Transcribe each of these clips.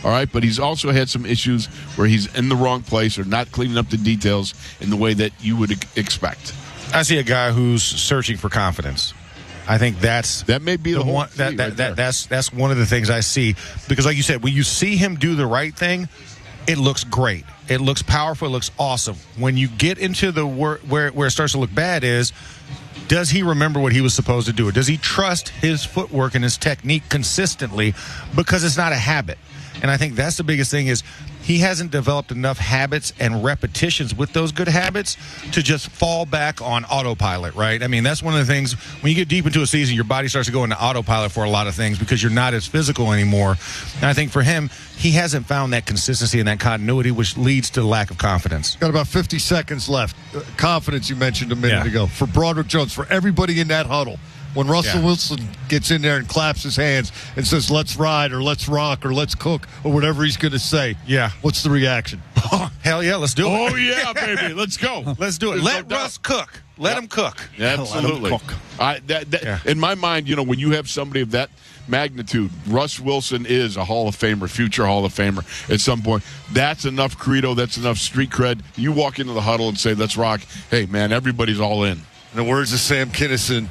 All right, but he's also had some issues where he's in the wrong place or not cleaning up the details in the way that you would expect. I see a guy who's searching for confidence. I think that may be the whole one. That's one of the things I see, because, like you said, when you see him do the right thing, it looks great. It looks powerful. It looks awesome. When you get into the where it starts to look bad is, does he remember what he was supposed to do? Or does he trust his footwork and his technique consistently, because it's not a habit? And I think that's the biggest thing, is he hasn't developed enough habits and repetitions with those good habits to just fall back on autopilot, right? I mean, that's one of the things, when you get deep into a season, your body starts to go into autopilot for a lot of things because you're not as physical anymore. And I think for him, he hasn't found that consistency and that continuity, which leads to lack of confidence. Got about 50 seconds left. Confidence you mentioned a minute ago. For Broderick Jones, for everybody in that huddle. When Russell Wilson gets in there and claps his hands and says, let's ride or let's rock or let's cook or whatever he's going to say, what's the reaction? Hell yeah, let's do it. Oh, yeah, baby. Let's go. Let's do it. Let Russ cook. Let him cook. Absolutely. Let him cook. In my mind, when you have somebody of that magnitude, Russ Wilson is a Hall of Famer, future Hall of Famer at some point. That's enough credo. That's enough street cred. You walk into the huddle and say, let's rock. Hey, man, everybody's all in. In the words of Sam Kinison,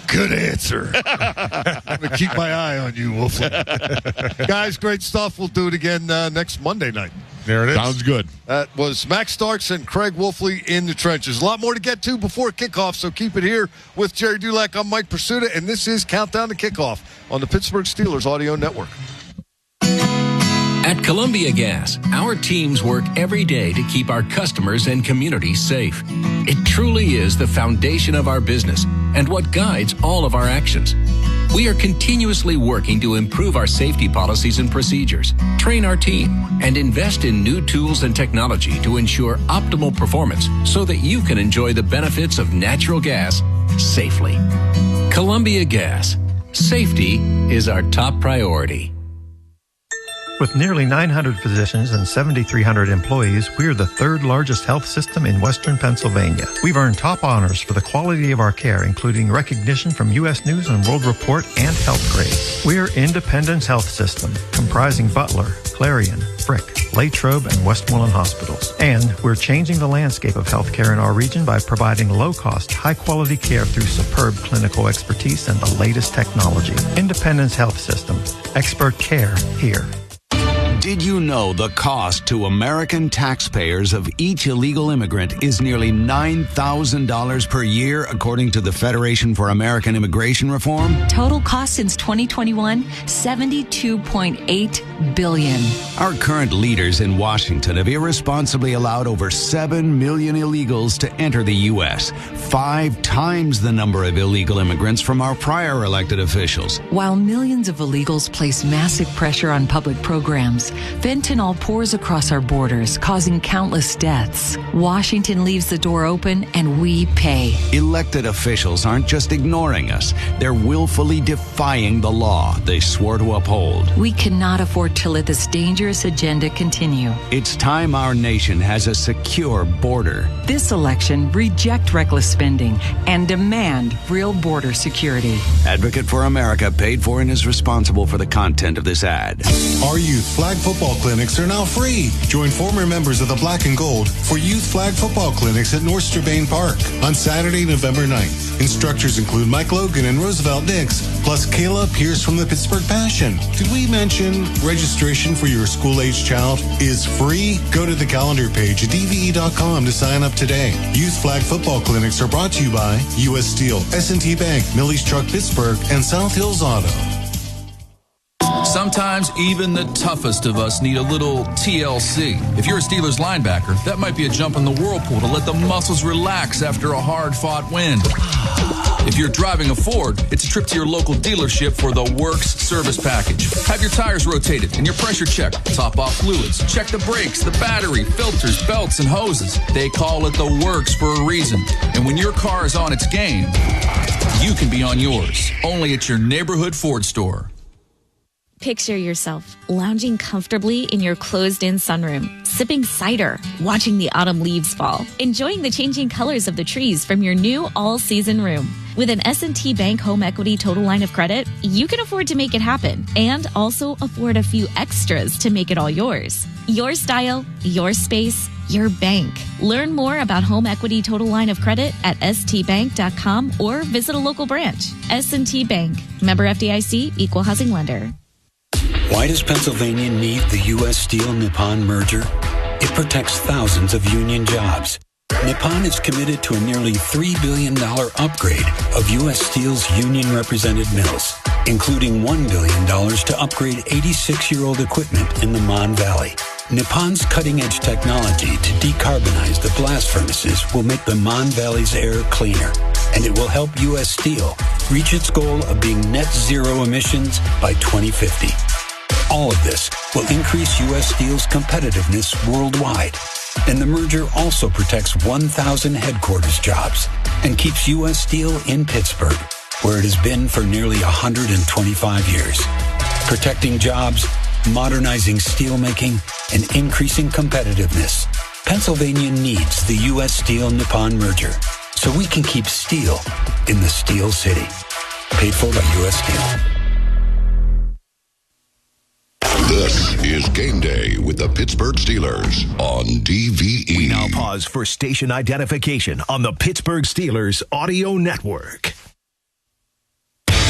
good answer. I'm going to keep my eye on you, Wolfley. Guys, great stuff. We'll do it again next Monday night. There it is. Sounds good. That was Max Starks and Craig Wolfley in the trenches. A lot more to get to before kickoff, so keep it here with Jerry Dulac. I'm Mike Pursuta, and this is Countdown to Kickoff on the Pittsburgh Steelers Audio Network. At Columbia Gas, our teams work every day to keep our customers and communities safe. It truly is the foundation of our business and what guides all of our actions. We are continuously working to improve our safety policies and procedures, train our team, and invest in new tools and technology to ensure optimal performance so that you can enjoy the benefits of natural gas safely. Columbia Gas. Safety is our top priority. With nearly 900 physicians and 7,300 employees, we are the third largest health system in Western Pennsylvania. We've earned top honors for the quality of our care, including recognition from U.S. News and World Report and Health Grades. We are Independence Health System, comprising Butler, Clarion, Frick, Latrobe, and Westmoreland hospitals. And we're changing the landscape of healthcare in our region by providing low-cost, high-quality care through superb clinical expertise and the latest technology. Independence Health System. Expert care here. Did you know the cost to American taxpayers of each illegal immigrant is nearly $9,000 per year, according to the Federation for American Immigration Reform? Total cost since 2021, $72.8 billion. Our current leaders in Washington have irresponsibly allowed over 7 million illegals to enter the U.S., 5 times the number of illegal immigrants from our prior elected officials. While millions of illegals place massive pressure on public programs, fentanyl pours across our borders, causing countless deaths. Washington leaves the door open, and we pay. Elected officials aren't just ignoring us. They're willfully defying the law they swore to uphold. We cannot afford to let this dangerous agenda continue. It's time our nation has a secure border. This election, reject reckless spending and demand real border security. Advocate for America paid for and is responsible for the content of this ad. Our youth flag football clinics are now free. Join former members of the Black and Gold for youth flag football clinics at North Strabane Park on Saturday, November 9th. Instructors include Mike Logan and Roosevelt Nix, plus Kayla Pierce from the Pittsburgh Passion. Did we mention registration for your school-age child is free? Go to the calendar page at dve.com to sign up today. Youth flag football clinics are brought to you by U.S. Steel, S&T Bank, Millie's Truck Pittsburgh, and South Hills Auto. Sometimes even the toughest of us need a little TLC. If you're a Steelers linebacker, that might be a jump in the whirlpool to let the muscles relax after a hard-fought win. If you're driving a Ford, it's a trip to your local dealership for the Works service package. Have your tires rotated and your pressure checked. Top off fluids. Check the brakes, the battery, filters, belts, and hoses. They call it the Works for a reason. And when your car is on its game, you can be on yours. Only at your neighborhood Ford store. Picture yourself lounging comfortably in your closed-in sunroom, sipping cider, watching the autumn leaves fall, enjoying the changing colors of the trees from your new all-season room. With an S&T Bank home equity total line of credit, you can afford to make it happen and also afford a few extras to make it all yours. Your style, your space, your bank. Learn more about home equity total line of credit at stbank.com or visit a local branch. S&T Bank. Member FDIC, Equal Housing Lender. Why does Pennsylvania need the U.S. Steel-Nippon merger? It protects thousands of union jobs. Nippon is committed to a nearly $3 billion upgrade of U.S. Steel's union-represented mills, including $1 billion to upgrade 86-year-old equipment in the Mon Valley. Nippon's cutting-edge technology to decarbonize the blast furnaces will make the Mon Valley's air cleaner, and it will help U.S. Steel reach its goal of being net zero emissions by 2050. All of this will increase U.S. Steel's competitiveness worldwide. And the merger also protects 1,000 headquarters jobs and keeps U.S. Steel in Pittsburgh, where it has been for nearly 125 years. Protecting jobs, modernizing steelmaking, and increasing competitiveness. Pennsylvania needs the U.S. Steel-Nippon merger so we can keep steel in the Steel City. Paid for by U.S. Steel. This is Game Day with the Pittsburgh Steelers on DVE. We now pause for station identification on the Pittsburgh Steelers Audio Network.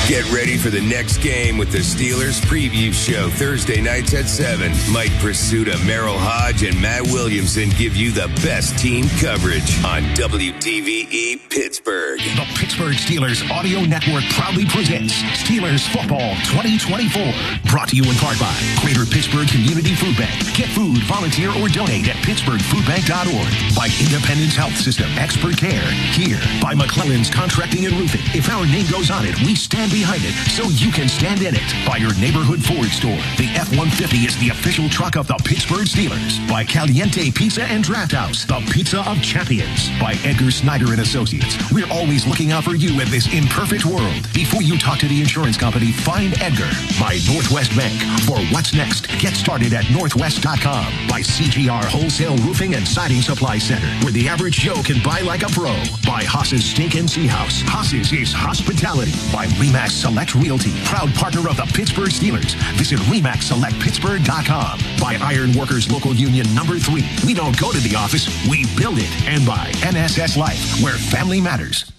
Get ready for the next game with the Steelers Preview Show Thursday nights at 7. Mike Pursuta, Merrill Hodge, and Matt Williamson give you the best team coverage on WDVE Pittsburgh. The Pittsburgh Steelers Audio Network proudly presents Steelers Football 2024. Brought to you in part by Greater Pittsburgh Community Food Bank. Get food, volunteer, or donate at pittsburghfoodbank.org. By Independence Health System Expert Care. Here. By McClellan's Contracting and Roofing. If our name goes on it, we stand behind it so you can stand in it. By your neighborhood Ford store. The F-150 is the official truck of the Pittsburgh Steelers. By Caliente Pizza and Draft House, the pizza of champions. By Edgar Snyder and Associates. We're always looking out for you in this imperfect world. Before you talk to the insurance company, find Edgar. By Northwest Bank. For what's next, get started at northwest.com. By CGR Wholesale Roofing and Siding Supply Center, where the average Joe can buy like a pro. By Haas's Steak and Sea House. Haas's is hospitality. By Remax Select Realty, proud partner of the Pittsburgh Steelers. Visit RemaxSelectPittsburgh.com. By Iron Workers Local Union number 3. We don't go to the office, we build it. And by NSS Life, where family matters.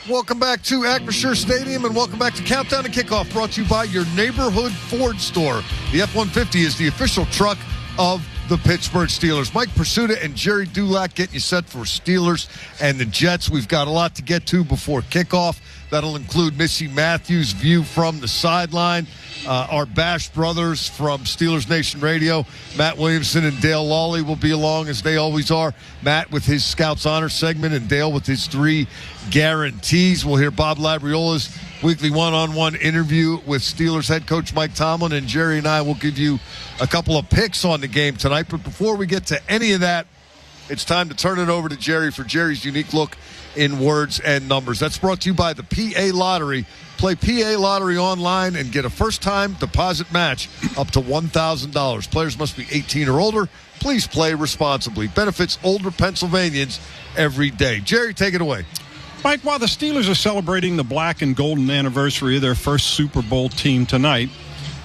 Welcome back to Acrisure Stadium and welcome back to Countdown to Kickoff, brought to you by your neighborhood Ford store. The F-150 is the official truck of the Pittsburgh Steelers. Mike Pursuta and Jerry Dulac getting you set for Steelers and the Jets. We've got a lot to get to before kickoff. That'll include Missy Matthews' view from the sideline. Our Bash brothers from Steelers Nation Radio, Matt Williamson and Dale Lawley, will be along as they always are. Matt with his Scouts Honor segment and Dale with his 3 guarantees. We'll hear Bob Labriola's weekly one-on-one interview with Steelers head coach Mike Tomlin, and Jerry and I will give you a couple of picks on the game tonight. But before we get to any of that, it's time to turn it over to Jerry for Jerry's unique look in words and numbers. That's brought to you by the PA Lottery. Play PA Lottery online and get a first-time deposit match up to $1,000. Players must be 18 or older. Please play responsibly. Benefits older Pennsylvanians every day. Jerry, take it away. Mike, while the Steelers are celebrating the black and golden anniversary of their first Super Bowl team tonight,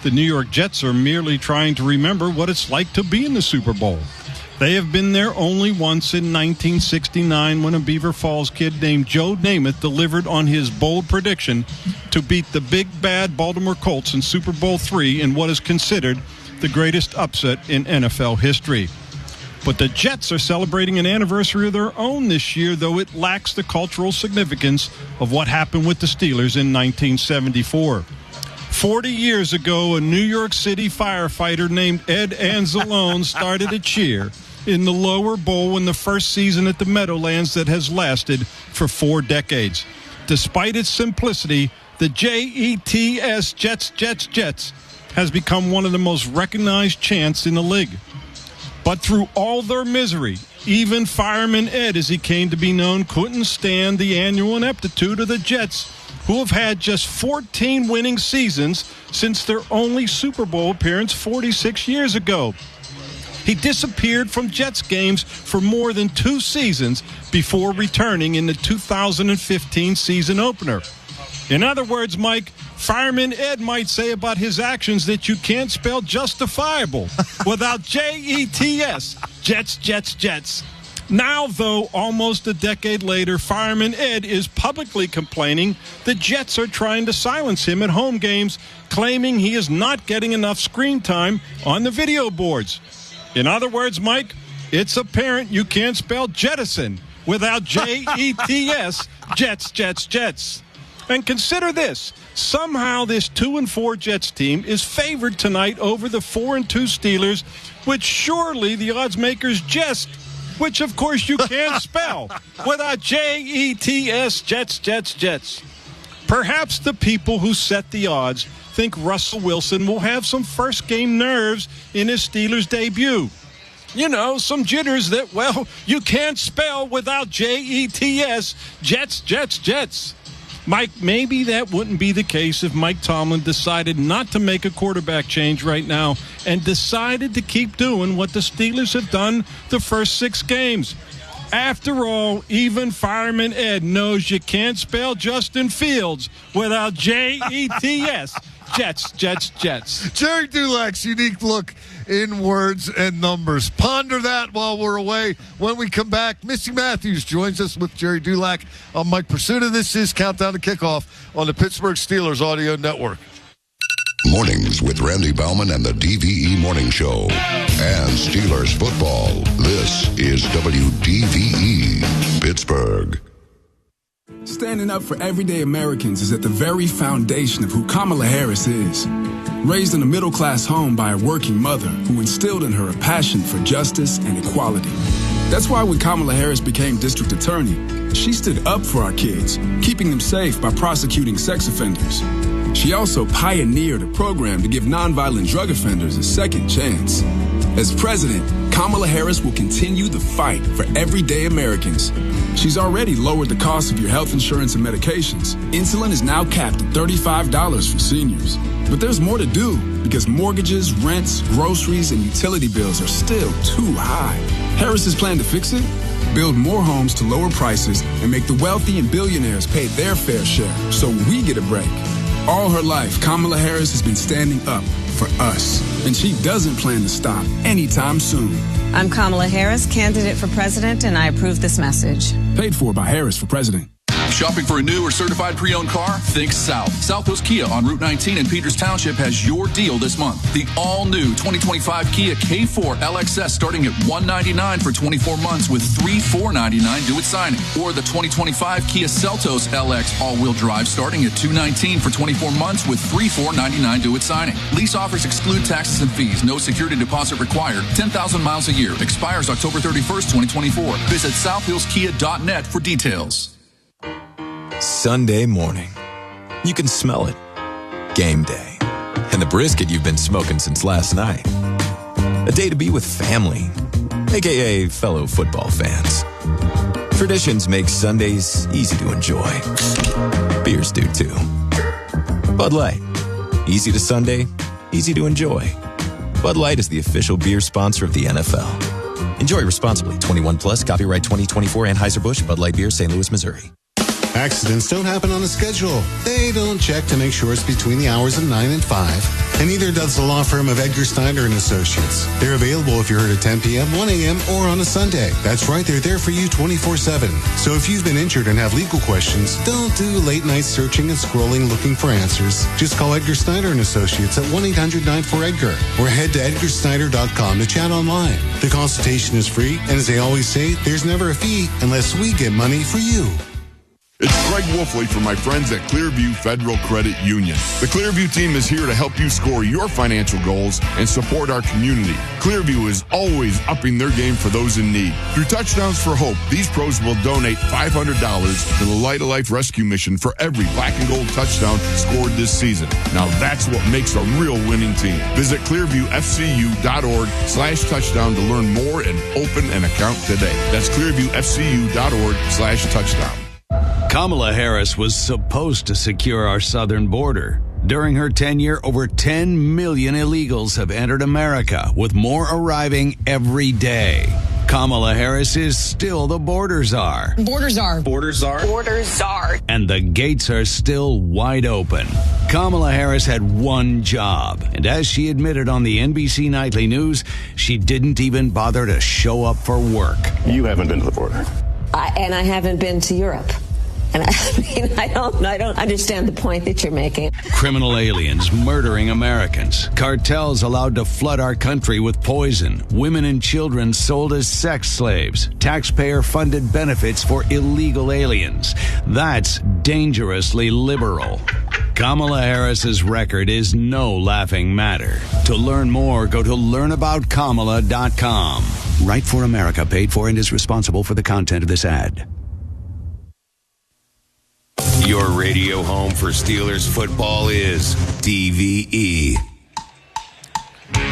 the New York Jets are merely trying to remember what it's like to be in the Super Bowl. They have been there only once in 1969 when a Beaver Falls kid named Joe Namath delivered on his bold prediction to beat the big bad Baltimore Colts in Super Bowl III in what is considered the greatest upset in NFL history. But the Jets are celebrating an anniversary of their own this year, though it lacks the cultural significance of what happened with the Steelers in 1974. 40 years ago, a New York City firefighter named Ed Anzalone started a cheer in the lower bowl in the first season at the Meadowlands that has lasted for 4 decades. Despite its simplicity, the JETS, Jets, has become one of the most recognized chants in the league. But through all their misery, even Fireman Ed, as he came to be known, couldn't stand the annual ineptitude of the Jets, who have had just 14 winning seasons since their only Super Bowl appearance 46 years ago. He disappeared from Jets games for more than 2 seasons before returning in the 2015 season opener. In other words, Mike, Fireman Ed might say about his actions that you can't spell justifiable without Jets. Jets, Jets, Jets. Now, though, almost a decade later, Fireman Ed is publicly complaining the Jets are trying to silence him at home games, claiming he is not getting enough screen time on the video boards. In other words, Mike, it's apparent you can't spell jettison without Jets, Jets, Jets, Jets. And consider this. Somehow this 2-4 Jets team is favored tonight over the 4-2 Steelers, which surely the odds makers jest, which of course you can't spell without Jets, Jets, Jets, Jets. Perhaps the people who set the odds think Russell Wilson will have some first game nerves in his Steelers debut. You know, some jitters that, well, you can't spell without Jets, Jets, Jets, Jets. Mike, maybe that wouldn't be the case if Mike Tomlin decided not to make a quarterback change right now and decided to keep doing what the Steelers have done the first 6 games. After all, even Fireman Ed knows you can't spell Justin Fields without Jets, Jets, Jets, Jets. Jerry Dulac's unique look in words and numbers. Ponder that while we're away. When we come back, Missy Matthews joins us with Jerry Dulac. I'm Mike Pursuta. This is Countdown to Kickoff on the Pittsburgh Steelers Audio Network. Mornings with Randy Baumann and the DVE Morning Show. And Steelers football. This is WDVE Pittsburgh. Standing up for everyday Americans is at the very foundation of who Kamala Harris is. Raised in a middle-class home by a working mother who instilled in her a passion for justice and equality. That's why when Kamala Harris became district attorney, she stood up for our kids, keeping them safe by prosecuting sex offenders. She also pioneered a program to give nonviolent drug offenders a second chance. As president, Kamala Harris will continue the fight for everyday Americans. She's already lowered the cost of your health insurance and medications. Insulin is now capped at $35 for seniors. But there's more to do because mortgages, rents, groceries, and utility bills are still too high. Harris's plan to fix it? Build more homes to lower prices and make the wealthy and billionaires pay their fair share so we get a break. All her life, Kamala Harris has been standing up for us, and she doesn't plan to stop anytime soon. I'm Kamala Harris, candidate for president, and I approve this message. Paid for by Harris for president. Shopping for a new or certified pre-owned car? Think South. South Coast Kia on Route 19 in Peters Township has your deal this month. The all-new 2025 Kia K4 LXS starting at $199 for 24 months with $3,499 due at signing. Or the 2025 Kia Seltos LX all-wheel drive starting at $219 for 24 months with $3,499 due at signing. Lease offers exclude taxes and fees. No security deposit required. 10,000 miles a year. Expires October 31st, 2024. Visit southhillskia.net for details. Sunday morning. You can smell it. Game day. And the brisket you've been smoking since last night. A day to be with family, a.k.a. fellow football fans. Traditions make Sundays easy to enjoy. Beers do too. Bud Light. Easy to Sunday, easy to enjoy. Bud Light is the official beer sponsor of the NFL. Enjoy responsibly. 21 plus. Copyright 2024 Anheuser-Busch Bud Light Beer, St. Louis, Missouri. Accidents don't happen on a schedule. They don't check to make sure it's between the hours of 9 and 5. And neither does the law firm of Edgar Snyder and Associates. They're available if you're heard at 10 p.m., 1 a.m., or on a Sunday. That's right, they're there for you 24/7. So if you've been injured and have legal questions, don't do late night searching and scrolling looking for answers. Just call Edgar Snyder and Associates at 1-800-94-EDGAR or head to edgarsnyder.com to chat online. The consultation is free, and as they always say, there's never a fee unless we get money for you. It's Greg Wolfley from my friends at Clearview Federal Credit Union. The Clearview team is here to help you score your financial goals and support our community. Clearview is always upping their game for those in need. Through Touchdowns for Hope, these pros will donate $500 to the Light of Life Rescue Mission for every black and gold touchdown scored this season. Now that's what makes a real winning team. Visit clearviewfcu.org/touchdown to learn more and open an account today. That's clearviewfcu.org/touchdown. Kamala Harris was supposed to secure our southern border. During her tenure, over 10 million illegals have entered America, with more arriving every day. Kamala Harris is still the border czar. Border czar. Border czar. Border czar. And the gates are still wide open. Kamala Harris had one job, and as she admitted on the NBC Nightly News, she didn't even bother to show up for work. You haven't been to the border. And I haven't been to Europe. And I don't understand the point that you're making. Criminal aliens murdering Americans. Cartels allowed to flood our country with poison. Women and children sold as sex slaves. Taxpayer-funded benefits for illegal aliens. That's dangerously liberal. Kamala Harris's record is no laughing matter. To learn more, go to learnaboutkamala.com. Right for America paid for and is responsible for the content of this ad. Your radio home for Steelers football is DVE.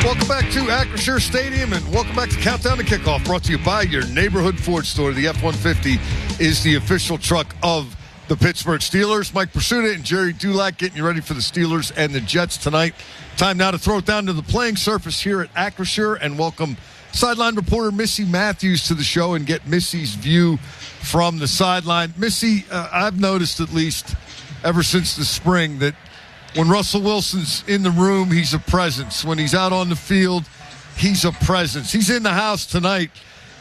Welcome back to Acrisure Stadium, and welcome back to Countdown to Kickoff, brought to you by your neighborhood Ford store. The F-150 is the official truck of the Pittsburgh Steelers. Mike Pursuta and Jerry Dulac getting you ready for the Steelers and the Jets tonight. Time now to throw it down to the playing surface here at Acrisure and welcome sideline reporter Missy Matthews to the show and get Missy's view from the sideline. Missy, I've noticed at least ever since the spring that when Russell Wilson's in the room, he's a presence. When he's out on the field, he's a presence. He's in the house tonight,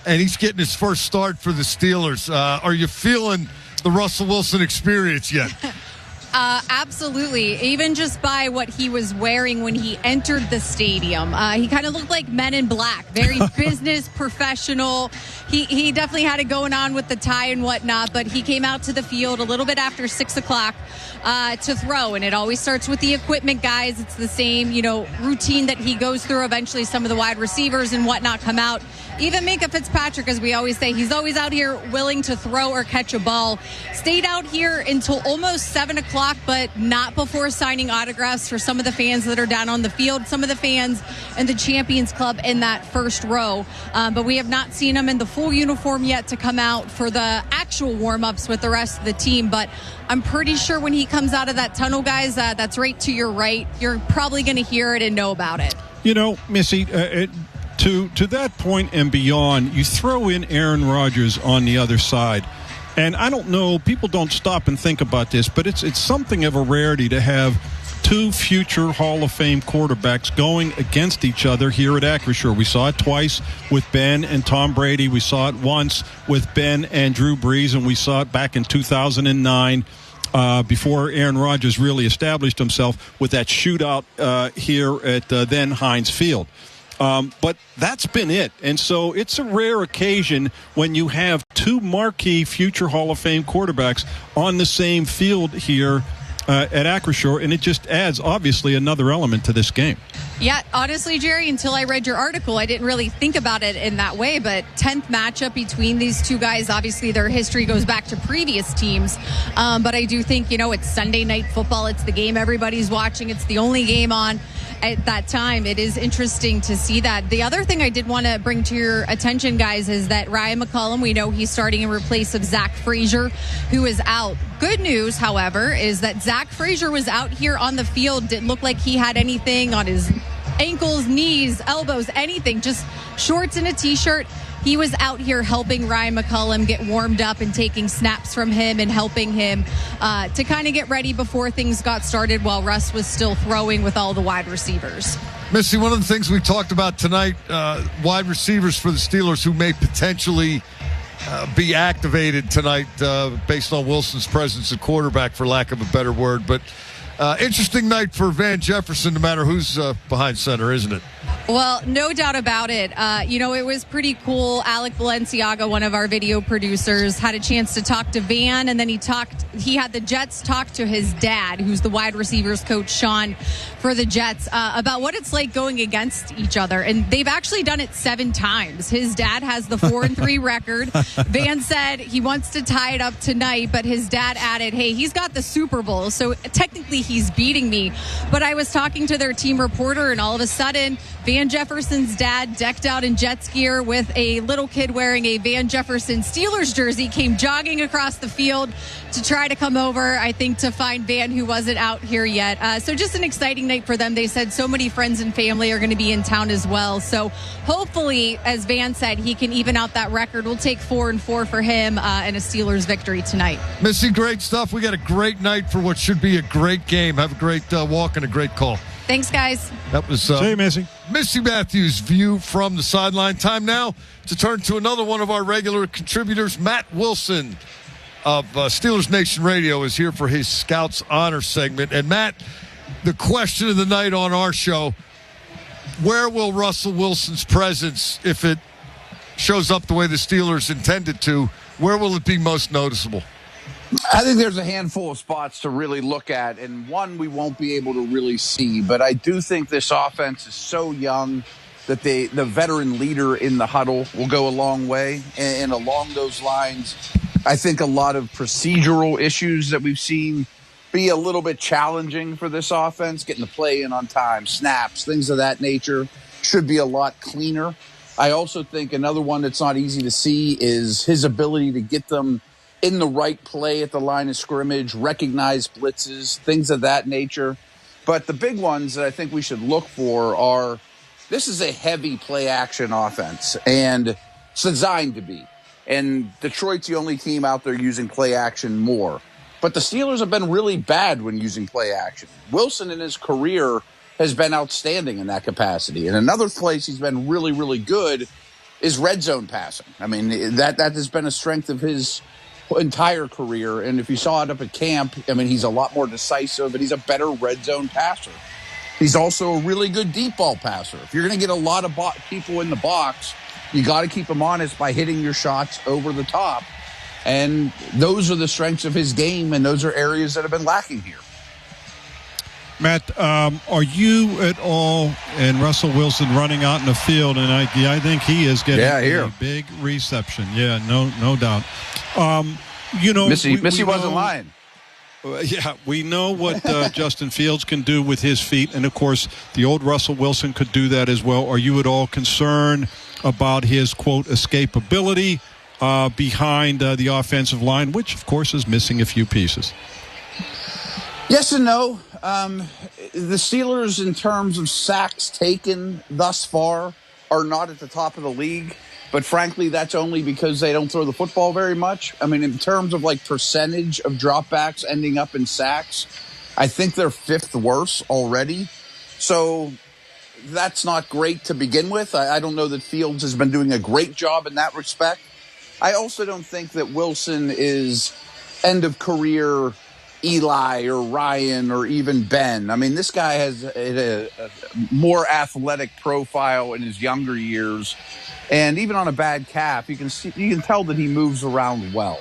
and he's getting his first start for the Steelers. Are you feeling the Russell Wilson experience yet? Absolutely. Even just by what he was wearing when he entered the stadium. He kind of looked like Men in Black. Very business, professional. He definitely had it going on with the tie and whatnot, but he came out to the field a little bit after 6 o'clock to throw, and it always starts with the equipment guys. It's the same, routine that he goes through. Eventually some of the wide receivers and whatnot come out. Even Minka Fitzpatrick, as we always say, he's always out here willing to throw or catch a ball. Stayed out here until almost 7 o'clock, but not before signing autographs for some of the fans that are down on the field, some of the fans in the Champions Club in that first row. But we have not seen him in the full uniform yet to come out for the actual warm-ups with the rest of the team. But I'm pretty sure when he comes out of that tunnel, guys, that's right to your right, you're probably going to hear it and know about it. Missy, to that point and beyond, you throw in Aaron Rodgers on the other side. And I don't know, people don't stop and think about this, but it's something of a rarity to have two future Hall of Fame quarterbacks going against each other here at Acrisure. We saw it twice with Ben and Tom Brady. We saw it once with Ben and Drew Brees, and we saw it back in 2009 before Aaron Rodgers really established himself with that shootout here at then Heinz Field. But that's been it. And so it's a rare occasion when you have two marquee future Hall of Fame quarterbacks on the same field here at Acrisure, and it just adds, obviously, another element to this game. Yeah, honestly, Jerry, until I read your article, I didn't really think about it in that way, but 10th matchup between these two guys, obviously their history goes back to previous teams, but I do think, it's Sunday Night Football, it's the game everybody's watching, it's the only game on at that time. It is interesting to see that. The other thing I did want to bring to your attention, guys, is that Ryan McCollum, we know he's starting in place of Zach Frazier, who is out. Good news, however, is that Zach Frazier was out here on the field. Didn't look like he had anything on his ankles, knees, elbows, anything, just shorts and a t-shirt. He was out here helping Ryan McCollum get warmed up and taking snaps from him and helping him to kind of get ready before things got started while Russ was still throwing with all the wide receivers. Missy, one of the things we talked about tonight, wide receivers for the Steelers who may potentially be activated tonight based on Wilson's presence at quarterback, for lack of a better word. But interesting night for Van Jefferson, no matter who's behind center, isn't it? Well, no doubt about it. It was pretty cool. Alec Balenciaga, one of our video producers, had a chance to talk to Van, and then he had the Jets talk to his dad, who's the wide receivers coach, Sean, for the Jets, about what it's like going against each other. And they've actually done it 7 times. His dad has the 4-3 record. Van said he wants to tie it up tonight, but his dad added, hey, he's got the Super Bowl, so technically he's beating me. But I was talking to their team reporter, and all of a sudden, Van Jefferson's dad, decked out in Jets gear with a little kid wearing a Van Jefferson Steelers jersey, came jogging across the field to try to come over, I think, to find Van, who wasn't out here yet. So just an exciting night for them. They said so many friends and family are going to be in town as well. So hopefully, as Van said, he can even out that record. We'll take 4-4 for him and a Steelers victory tonight. Missy, great stuff. We got a great night for what should be a great game. Have a great walk and a great call. Thanks, guys. That was See you, Missy. Missy Matthews' view from the sideline. Time now to turn to another one of our regular contributors. Matt Wilson of Steelers Nation Radio is here for his Scouts Honor segment. And Matt, the question of the night on our show, where will Russell Wilson's presence, if it shows up the way the Steelers intended to, where will it be most noticeable? I think there's a handful of spots to really look at, and one we won't be able to really see. But I do think this offense is so young that the veteran leader in the huddle will go a long way. And along those lines, I think a lot of procedural issues that we've seen be a little bit challenging for this offense, getting the play in on time, snaps, things of that nature, should be a lot cleaner. I also think another one that's not easy to see is his ability to get them in the right play at the line of scrimmage, recognize blitzes, things of that nature. But the big ones that I think we should look for are, this is a heavy play action offense, and it's designed to be. And Detroit's the only team out there using play action more. But the Steelers have been really bad when using play action. Wilson in his career has been outstanding in that capacity. And another place he's been really, really good is red zone passing. I mean, that has been a strength of his entire career, and if you saw it up at camp, I mean, he's a lot more decisive, and he's a better red zone passer. He's also a really good deep ball passer. If you're going to get a lot of people in the box, you got to keep them honest by hitting your shots over the top, and those are the strengths of his game, and those are areas that have been lacking here. Matt, are you at all and Russell Wilson running out in the field? And I think he is getting a big reception. Yeah, no doubt. Missy wasn't lying. Yeah, we know what Justin Fields can do with his feet, and of course, the old Russell Wilson could do that as well. Are you at all concerned about his quote escapability behind the offensive line, which of course is missing a few pieces? Yes and no. The Steelers, in terms of sacks taken thus far, are not at the top of the league. But frankly, that's only because they don't throw the football very much. I mean, in terms of like percentage of dropbacks ending up in sacks, I think they're fifth worst already. So that's not great to begin with. I don't know that Fields has been doing a great job in that respect. I also don't think that Wilson is end of career Eli or Ryan or even Ben. I mean, this guy has a more athletic profile in his younger years, and even on a bad calf, you can tell that he moves around well.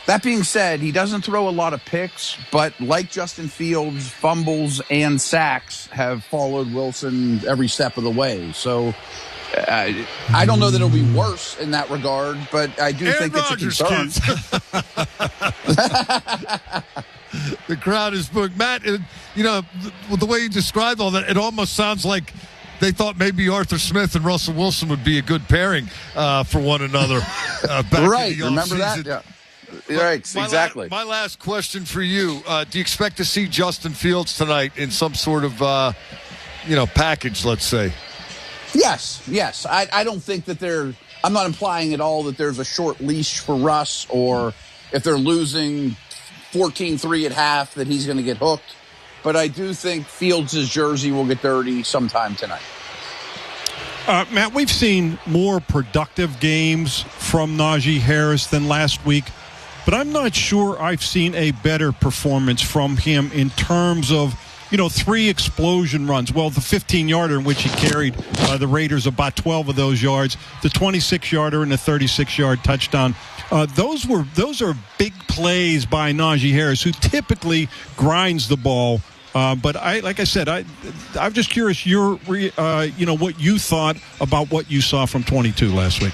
That being said, he doesn't throw a lot of picks, but like Justin Fields, fumbles and sacks have followed Wilson every step of the way. So I don't know that it'll be worse in that regard, but I do think it's a concern. The crowd is booked. Matt, with the way you described all that, it almost sounds like they thought maybe Arthur Smith and Russell Wilson would be a good pairing for one another. Right, remember that? Yeah. Right, exactly. My last question for you, do you expect to see Justin Fields tonight in some sort of, package, let's say? Yes. I don't think that I'm not implying at all that there's a short leash for Russ, or if they're losing 14-3 at half that he's going to get hooked. But I do think Fields' jersey will get dirty sometime tonight. Matt, we've seen more productive games from Najee Harris than last week, but I'm not sure I've seen a better performance from him in terms of, 3 explosion runs. Well, the 15-yarder in which he carried the Raiders about 12 of those yards, the 26-yarder and the 36-yard touchdown. Those are big plays by Najee Harris, who typically grinds the ball. But I'm just curious what you thought about what you saw from 22 last week.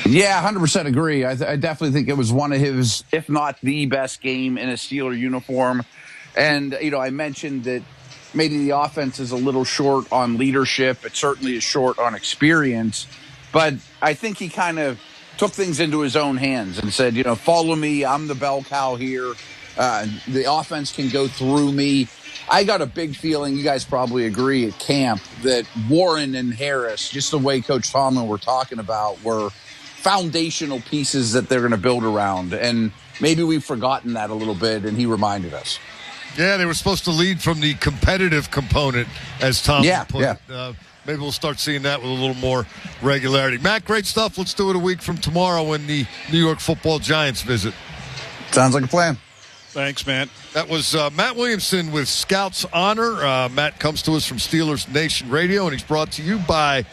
Yeah, 100% agree. I definitely think it was one of his, if not the best game in a Steeler uniform. And, I mentioned that maybe the offense is a little short on leadership. It certainly is short on experience. But I think he kind of took things into his own hands and said, follow me. I'm the bell cow here. The offense can go through me. I got a big feeling, you guys probably agree at camp, that Warren and Harris, just the way Coach Tomlin were talking about, were foundational pieces that they're going to build around. And maybe we've forgotten that a little bit, and he reminded us. Yeah, they were supposed to lead from the competitive component, as Tomlin put it. Maybe we'll start seeing that with a little more regularity. Matt, great stuff. Let's do it a week from tomorrow when the New York Football Giants visit. Sounds like a plan. Thanks, Matt. That was Matt Williamson with Scouts Honor. Matt comes to us from Steelers Nation Radio, and he's brought to you by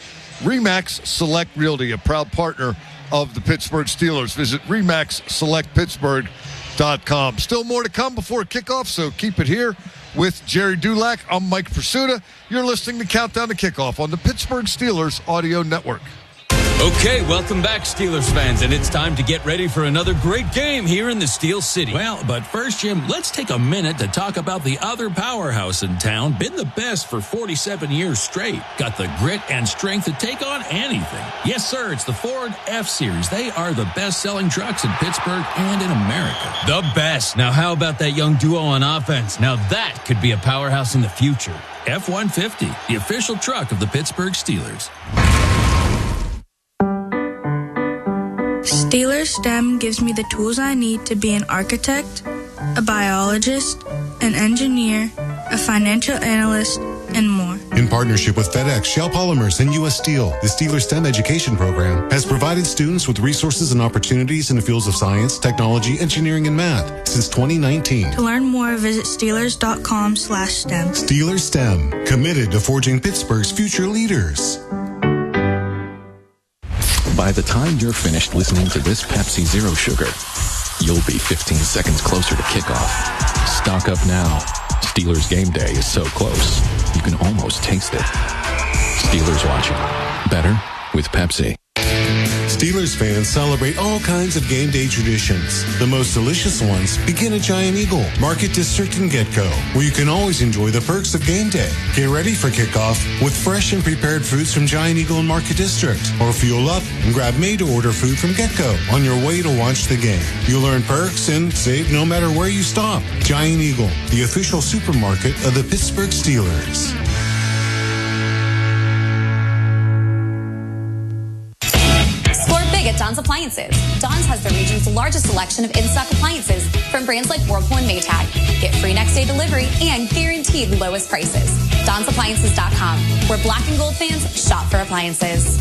RE/MAX Select Realty, a proud partner of the Pittsburgh Steelers. Visit RE/MAXSelectPittsburgh.com. Still more to come before kickoff, so keep it here with Jerry Dulac. I'm Mike Pursuta. You're listening to Countdown to Kickoff on the Pittsburgh Steelers Audio Network. Okay, welcome back, Steelers fans, and it's time to get ready for another great game here in the Steel City. Well, but first, Jim, let's take a minute to talk about the other powerhouse in town. Been the best for 47 years straight. Got the grit and strength to take on anything. Yes, sir, it's the Ford F-Series. They are the best-selling trucks in Pittsburgh and in America. The best. Now, how about that young duo on offense? Now, that could be a powerhouse in the future. F-150, the official truck of the Pittsburgh Steelers. Steelers STEM gives me the tools I need to be an architect, a biologist, an engineer, a financial analyst, and more. In partnership with FedEx, Shell Polymers, and U.S. Steel, the Steelers STEM education program has provided students with resources and opportunities in the fields of science, technology, engineering, and math since 2019. To learn more, visit Steelers.com/STEM. Steelers STEM, committed to forging Pittsburgh's future leaders. By the time you're finished listening to this Pepsi Zero Sugar, you'll be 15 seconds closer to kickoff. Stock up now. Steelers game day is so close, you can almost taste it. Steelers watching. Better with Pepsi. Steelers fans celebrate all kinds of game day traditions. The most delicious ones begin at Giant Eagle, Market District, and Get-Go, where you can always enjoy the perks of game day. Get ready for kickoff with fresh and prepared foods from Giant Eagle and Market District, or fuel up and grab made-to-order food from Get-Go on your way to watch the game. You'll earn perks and save no matter where you stop. Giant Eagle, the official supermarket of the Pittsburgh Steelers. At Don's Appliances. Don's has the region's largest selection of in-stock appliances from brands like Whirlpool and Maytag. Get free next day delivery and guaranteed lowest prices. Don'sAppliances.com, where black and gold fans shop for appliances.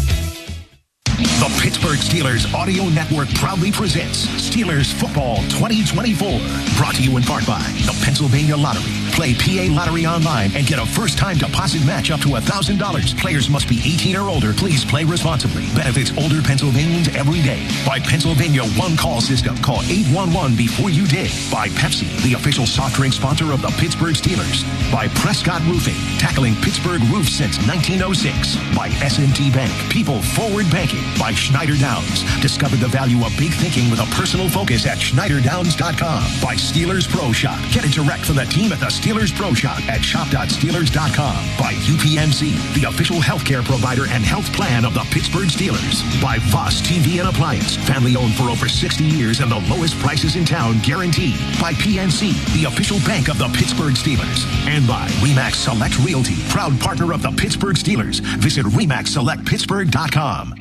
The Pittsburgh Steelers Audio Network proudly presents Steelers Football 2024. Brought to you in part by the Pennsylvania Lottery. Play PA Lottery online and get a first-time deposit match up to $1,000. Players must be 18 or older. Please play responsibly. Benefits older Pennsylvanians every day. By Pennsylvania One Call System. Call 811 before you dig. By Pepsi, the official soft drink sponsor of the Pittsburgh Steelers. By Prescott Roofing, tackling Pittsburgh roofs since 1906. By S&T Bank, people forward banking. By Schneider Downs. Discover the value of big thinking with a personal focus at SchneiderDowns.com. By Steelers Pro Shop. Get it direct from the team at the Steelers Pro Shop at shop.steelers.com. By UPMC, the official healthcare provider and health plan of the Pittsburgh Steelers. By Voss TV and Appliance, family owned for over 60 years and the lowest prices in town guaranteed. By PNC, the official bank of the Pittsburgh Steelers. And by RE/MAX Select Realty, proud partner of the Pittsburgh Steelers. Visit RE/MAXSelectPittsburgh.com.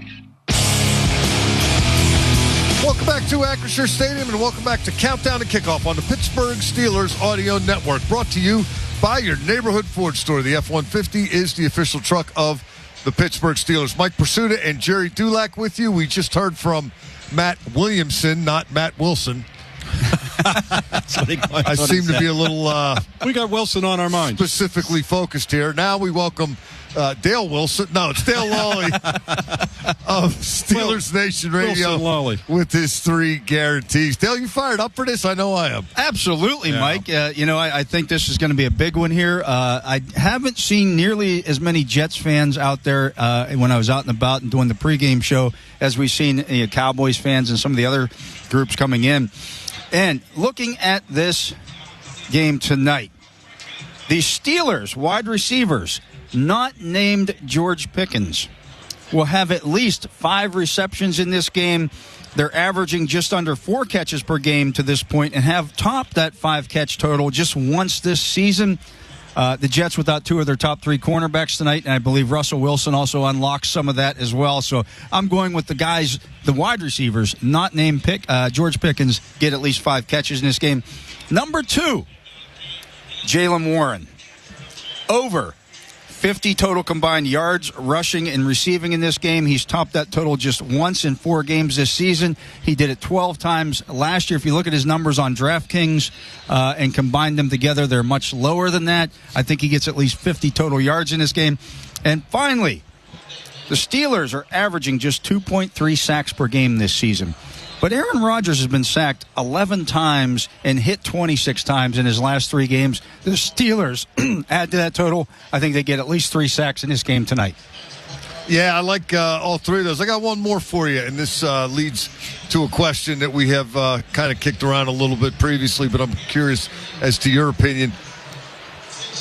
Welcome back to Acrisure Stadium, and welcome back to Countdown to Kickoff on the Pittsburgh Steelers Audio Network, brought to you by your neighborhood Ford store. The F-150 is the official truck of the Pittsburgh Steelers. Mike Pursuta and Jerry Dulac with you. We just heard from Matt Williamson, not Matt Wilson. I seem to be a little we got Wilson on our mind. Specifically focused here. Now we welcome Dale Wilson. No, it's Dale Lawley of Steelers Nation Radio with his 3 guarantees. Dale, you fired up for this? I know I am. Absolutely, yeah. Mike. I think this is going to be a big one here. I haven't seen nearly as many Jets fans out there when I was out and about and doing the pregame show as we've seen Cowboys fans and some of the other groups coming in. And looking at this game tonight, The Steelers wide receivers, not named George Pickens, will have at least 5 receptions in this game. They're averaging just under 4 catches per game to this point and have topped that 5-catch total just once this season. The Jets without 2 of their top 3 cornerbacks tonight, and I believe Russell Wilson also unlocks some of that as well. So I'm going with the guys, the wide receivers, not named George Pickens, get at least 5 catches in this game. Number 2, Jaylen Warren. Over 50 total combined yards, rushing and receiving in this game. He's topped that total just once in 4 games this season. He did it 12 times last year. If you look at his numbers on DraftKings and combine them together, they're much lower than that. I think he gets at least 50 total yards in this game. And finally, the Steelers are averaging just 2.3 sacks per game this season. But Aaron Rodgers has been sacked 11 times and hit 26 times in his last 3 games. The Steelers add to that total. I think they get at least 3 sacks in this game tonight. Yeah, I like all 3 of those. I got one more for you, and this leads to a question that we have kind of kicked around a little bit previously, but I'm curious as to your opinion.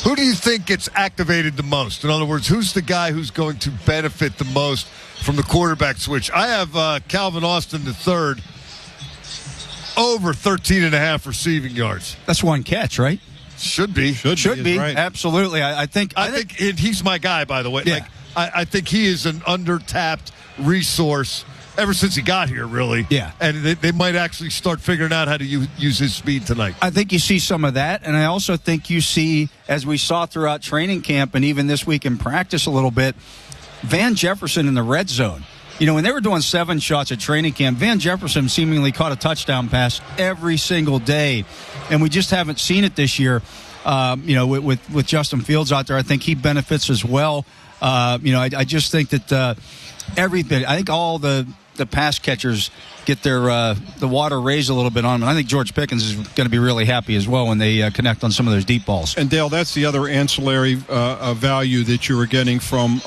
Who do you think gets activated the most? In other words, who's the guy who's going to benefit the most from the quarterback switch? I have Calvin Austin III over 13.5 receiving yards. That's 1 catch, right? Should be. Should be. Right. Absolutely. I think he's my guy, by the way. Yeah. I think he is an under-tapped resource ever since he got here, really. Yeah. And they might actually start figuring out how to use his speed tonight. I think you see some of that, and I also think you see, as we saw throughout training camp and even this week in practice a little bit, Van Jefferson in the red zone. You know, when they were doing 7 shots at training camp, Van Jefferson seemingly caught a touchdown pass every single day, and we just haven't seen it this year. With Justin Fields out there, I think he benefits as well. I just think that everything. I think all the pass catchers get their the water raised a little bit on them. And I think George Pickens is going to be really happy as well when they connect on some of those deep balls. And Dale, that's the other ancillary value that you were getting from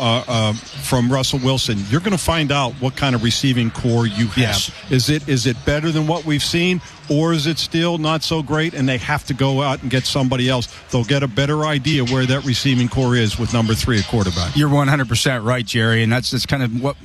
Russell Wilson. You're going to find out what kind of receiving core you have. Yes. Is it better than what we've seen, or is it still not so great and they have to go out and get somebody else? They'll get a better idea where that receiving core is with number 3 at quarterback. You're 100% right, Jerry, and that's kind of what,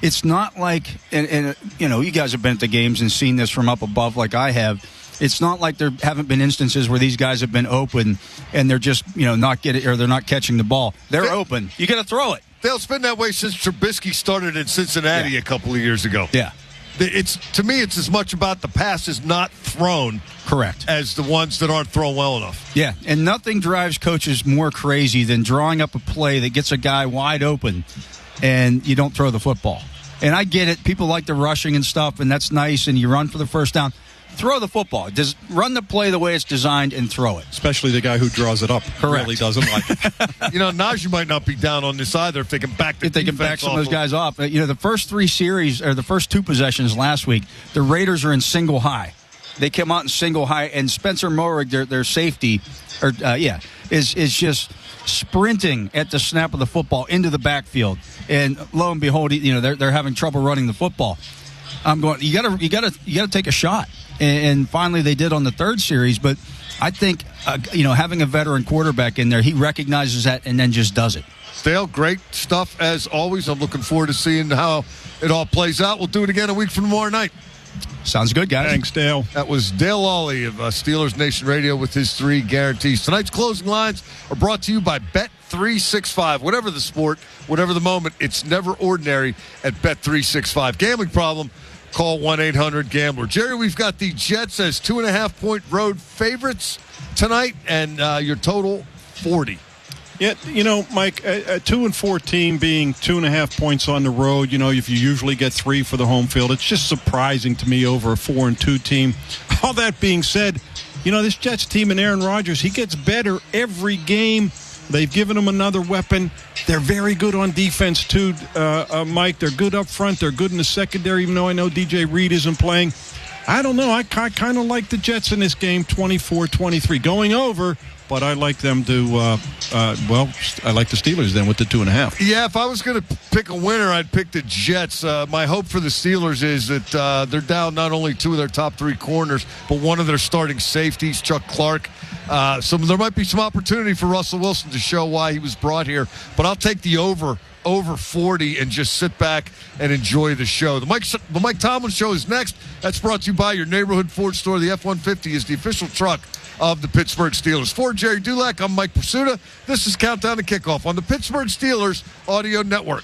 it's not like, and you guys have been at the games and seen this from up above like I have. It's not like there haven't been instances where these guys have been open and they're just, not getting, or they're not catching the ball. They're open. You got to throw it. They'll been that way since Trubisky started in Cincinnati a couple of years ago. Yeah. To me, it's as much about the passes not thrown, correct, as the ones that aren't thrown well enough. Yeah, and nothing drives coaches more crazy than drawing up a play that gets a guy wide open, and you don't throw the football. And I get it; people like the rushing and stuff, and that's nice. And you run for the first down. Throw the football. Just run the play the way it's designed and throw it. Especially the guy who draws it up. Correct. Really doesn't like it. Najee might not be down on this either if they can back some of those guys off. The first 3 series, or the first 2 possessions last week, the Raiders are in single high. They come out in single high, and Spencer Moehrig, their safety, is just sprinting at the snap of the football into the backfield. And lo and behold, they're having trouble running the football. I'm going. You gotta take a shot. And finally, they did on the 3rd series. But I think, having a veteran quarterback in there, he recognizes that and then just does it. Dale, great stuff as always. I'm looking forward to seeing how it all plays out. We'll do it again a week from tomorrow night. Sounds good, guys. Thanks, Dale. That was Dale Lawley of Steelers Nation Radio with his 3 guarantees. Tonight's closing lines are brought to you by Bet365. Whatever the sport, whatever the moment, it's never ordinary at Bet365. Gambling problem? Call 1-800-GAMBLER. Jerry, we've got the Jets as 2.5-point road favorites tonight, and your total 40. Yeah, Mike, a 2-4 team being 2.5 points on the road, if you usually get 3 for the home field, it's just surprising to me over a 4-2 team. All that being said, this Jets team and Aaron Rodgers, he gets better every game. They've given him another weapon. They're very good on defense, too, Mike. They're good up front. They're good in the secondary, even though I know DJ Reed isn't playing. I don't know. I kind of like the Jets in this game, 24-23. Going over, but I like them to, I like the Steelers then with the 2.5. Yeah, if I was going to pick a winner, I'd pick the Jets. My hope for the Steelers is that they're down not only 2 of their top 3 corners, but one of their starting safeties, Chuck Clark. So there might be some opportunity for Russell Wilson to show why he was brought here. But I'll take the over 40 and just sit back and enjoy the show. The Mike Tomlin Show is next. That's brought to you by your neighborhood Ford store. The F-150 is the official truck of the Pittsburgh Steelers. For Jerry Dulac, I'm Mike Pursuta. This is Countdown to Kickoff on the Pittsburgh Steelers Audio Network.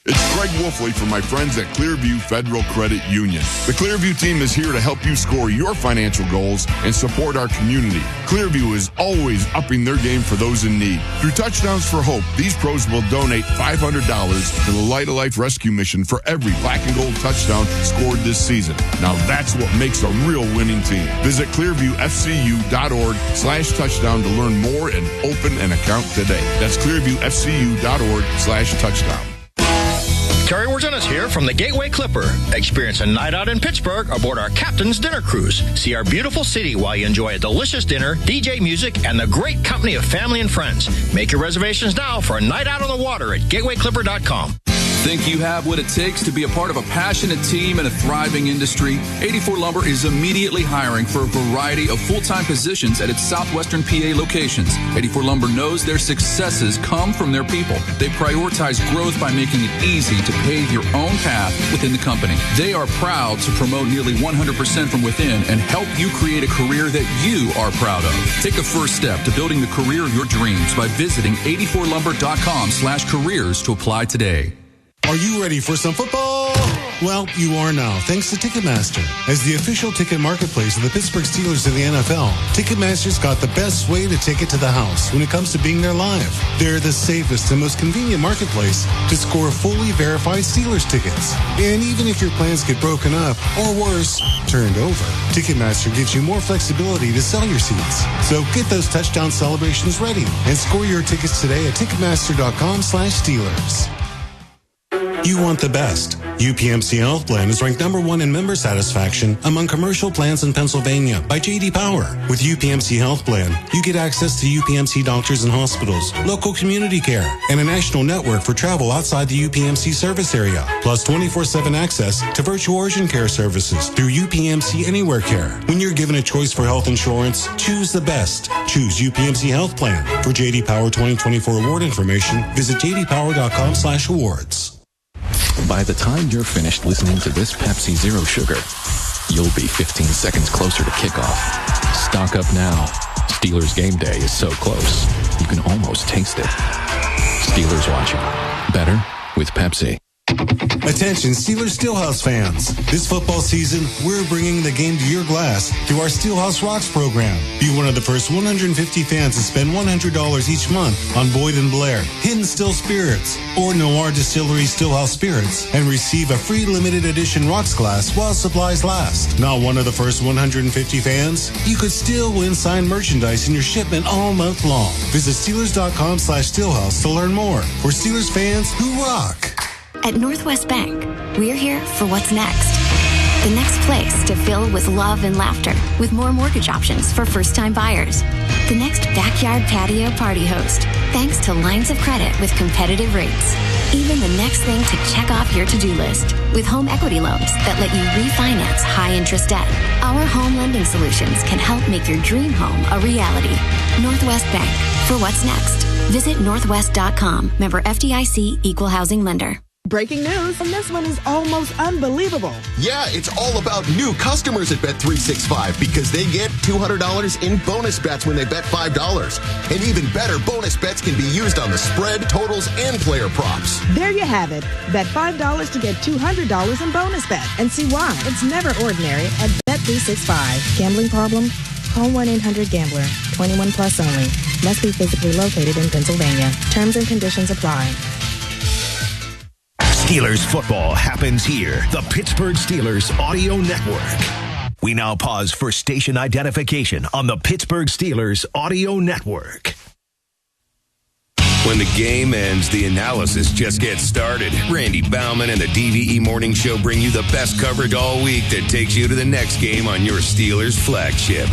It's Greg Wolfley from my friends at Clearview Federal Credit Union. The Clearview team is here to help you score your financial goals and support our community. Clearview is always upping their game for those in need. Through Touchdowns for Hope, these pros will donate $500 to the Light of Life Rescue Mission for every black and gold touchdown scored this season. Now that's what makes a real winning team. Visit clearviewfcu.org/touchdown to learn more and open an account today. That's clearviewfcu.org/touchdown. Terry Warzenas here from the Gateway Clipper. Experience a night out in Pittsburgh aboard our Captain's Dinner Cruise. See our beautiful city while you enjoy a delicious dinner, DJ music, and the great company of family and friends. Make your reservations now for a night out on the water at gatewayclipper.com. Think you have what it takes to be a part of a passionate team in a thriving industry? 84 Lumber is immediately hiring for a variety of full-time positions at its southwestern PA locations. 84 Lumber knows their successes come from their people. They prioritize growth by making it easy to pave your own path within the company. They are proud to promote nearly 100% from within and help you create a career that you are proud of. Take the first step to building the career of your dreams by visiting 84lumber.com/careers to apply today. Are you ready for some football? Well, you are now, thanks to Ticketmaster. As the official ticket marketplace of the Pittsburgh Steelers in the NFL, Ticketmaster's got the best way to take it to the house when it comes to being there live. They're the safest and most convenient marketplace to score fully verified Steelers tickets. And even if your plans get broken up, or worse, turned over, Ticketmaster gives you more flexibility to sell your seats. So get those touchdown celebrations ready and score your tickets today at Ticketmaster.com/Steelers. You want the best. UPMC Health Plan is ranked #1 in member satisfaction among commercial plans in Pennsylvania by J.D. Power. With UPMC Health Plan, you get access to UPMC doctors and hospitals, local community care, and a national network for travel outside the UPMC service area, plus 24/7 access to virtual urgent care services through UPMC Anywhere Care. When you're given a choice for health insurance, choose the best. Choose UPMC Health Plan. For J.D. Power 2024 award information, visit jdpower.com/awards. By the time you're finished listening to this Pepsi Zero Sugar, you'll be 15 seconds closer to kickoff. Stock up now. Steelers game day is so close, you can almost taste it. Steelers watching. Better with Pepsi. Attention Steelers Steelhouse fans. This football season, we're bringing the game to your glass through our Steelhouse Rocks program. Be one of the first 150 fans to spend $100 each month on Boyd & Blair, Hidden Still Spirits, or Noir Distillery Steelhouse Spirits, and receive a free limited edition Rocks glass while supplies last. Not one of the first 150 fans? You could still win signed merchandise in your shipment all month long. Visit Steelers.com/Steelhouse to learn more. For Steelers fans who rock. At Northwest Bank, we're here for what's next. The next place to fill with love and laughter, with more mortgage options for first-time buyers. The next backyard patio party host, thanks to lines of credit with competitive rates. Even the next thing to check off your to-do list, with home equity loans that let you refinance high-interest debt. Our home lending solutions can help make your dream home a reality. Northwest Bank, for what's next. Visit northwest.com. Member FDIC, Equal Housing Lender. Breaking news, and this one is almost unbelievable. Yeah, it's all about new customers at Bet365 because they get $200 in bonus bets when they bet $5. And even better, bonus bets can be used on the spread, totals, and player props. There you have it. Bet $5 to get $200 in bonus bets. And see why. It's never ordinary at Bet365. Gambling problem? Call 1-800-GAMBLER. 21 plus only. Must be physically located in Pennsylvania. Terms and conditions apply. Steelers football happens here. The Pittsburgh Steelers Audio Network. We now pause for station identification on the Pittsburgh Steelers Audio Network. When the game ends, the analysis just gets started. Randy Bauman and the DVE Morning Show bring you the best coverage all week that takes you to the next game on your Steelers flagship.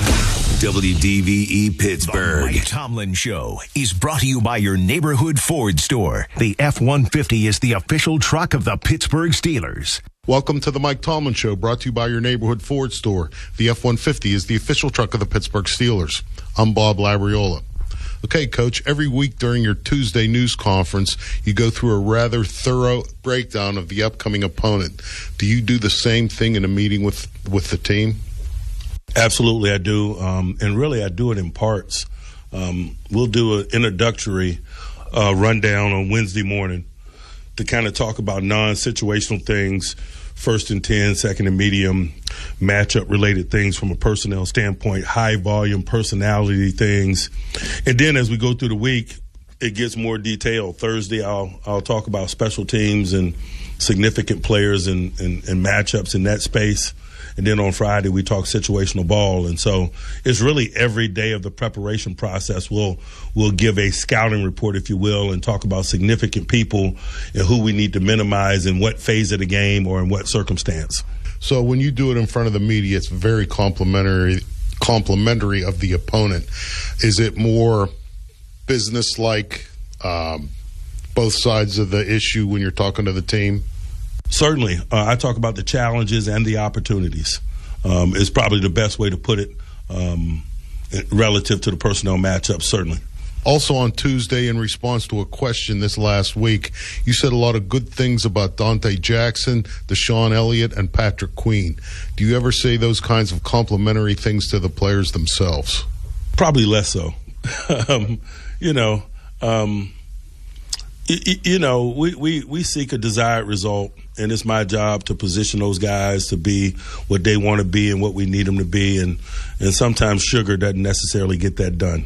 WDVE Pittsburgh. The Mike Tomlin Show is brought to you by your neighborhood Ford store. The F-150 is the official truck of the Pittsburgh Steelers. Welcome to the Mike Tomlin Show, brought to you by your neighborhood Ford store. The F-150 is the official truck of the Pittsburgh Steelers. I'm Bob Labriola. Okay, Coach, every week during your Tuesday news conference, you go through a rather thorough breakdown of the upcoming opponent. Do you do the same thing in a meeting with the team? Absolutely, I do. And really, I do it in parts. We'll do an introductory rundown on Wednesday morning to kind of talk about non-situational things, first and 10, second and medium, matchup-related things from a personnel standpoint, high-volume personality things. And then as we go through the week, it gets more detailed. Thursday, I'll talk about special teams and significant players and matchups in that space. And then on Friday, we talk situational ball. And so it's really every day of the preparation process. We'll give a scouting report, if you will, and talk about significant people and who we need to minimize in what phase of the game or in what circumstance. So when you do it in front of the media, it's very complimentary of the opponent. Is it more business-like, both sides of the issue when you're talking to the team? Certainly. I talk about the challenges and the opportunities. It's probably the best way to put it relative to the personnel matchup, certainly. Also on Tuesday, in response to a question this last week, you said a lot of good things about Dante Jackson, Deshaun Elliott, and Patrick Queen. Do you ever say those kinds of complimentary things to the players themselves? Probably less so. We seek a desired result, and it's my job to position those guys to be what they want to be and what we need them to be, and sometimes sugar doesn't necessarily get that done.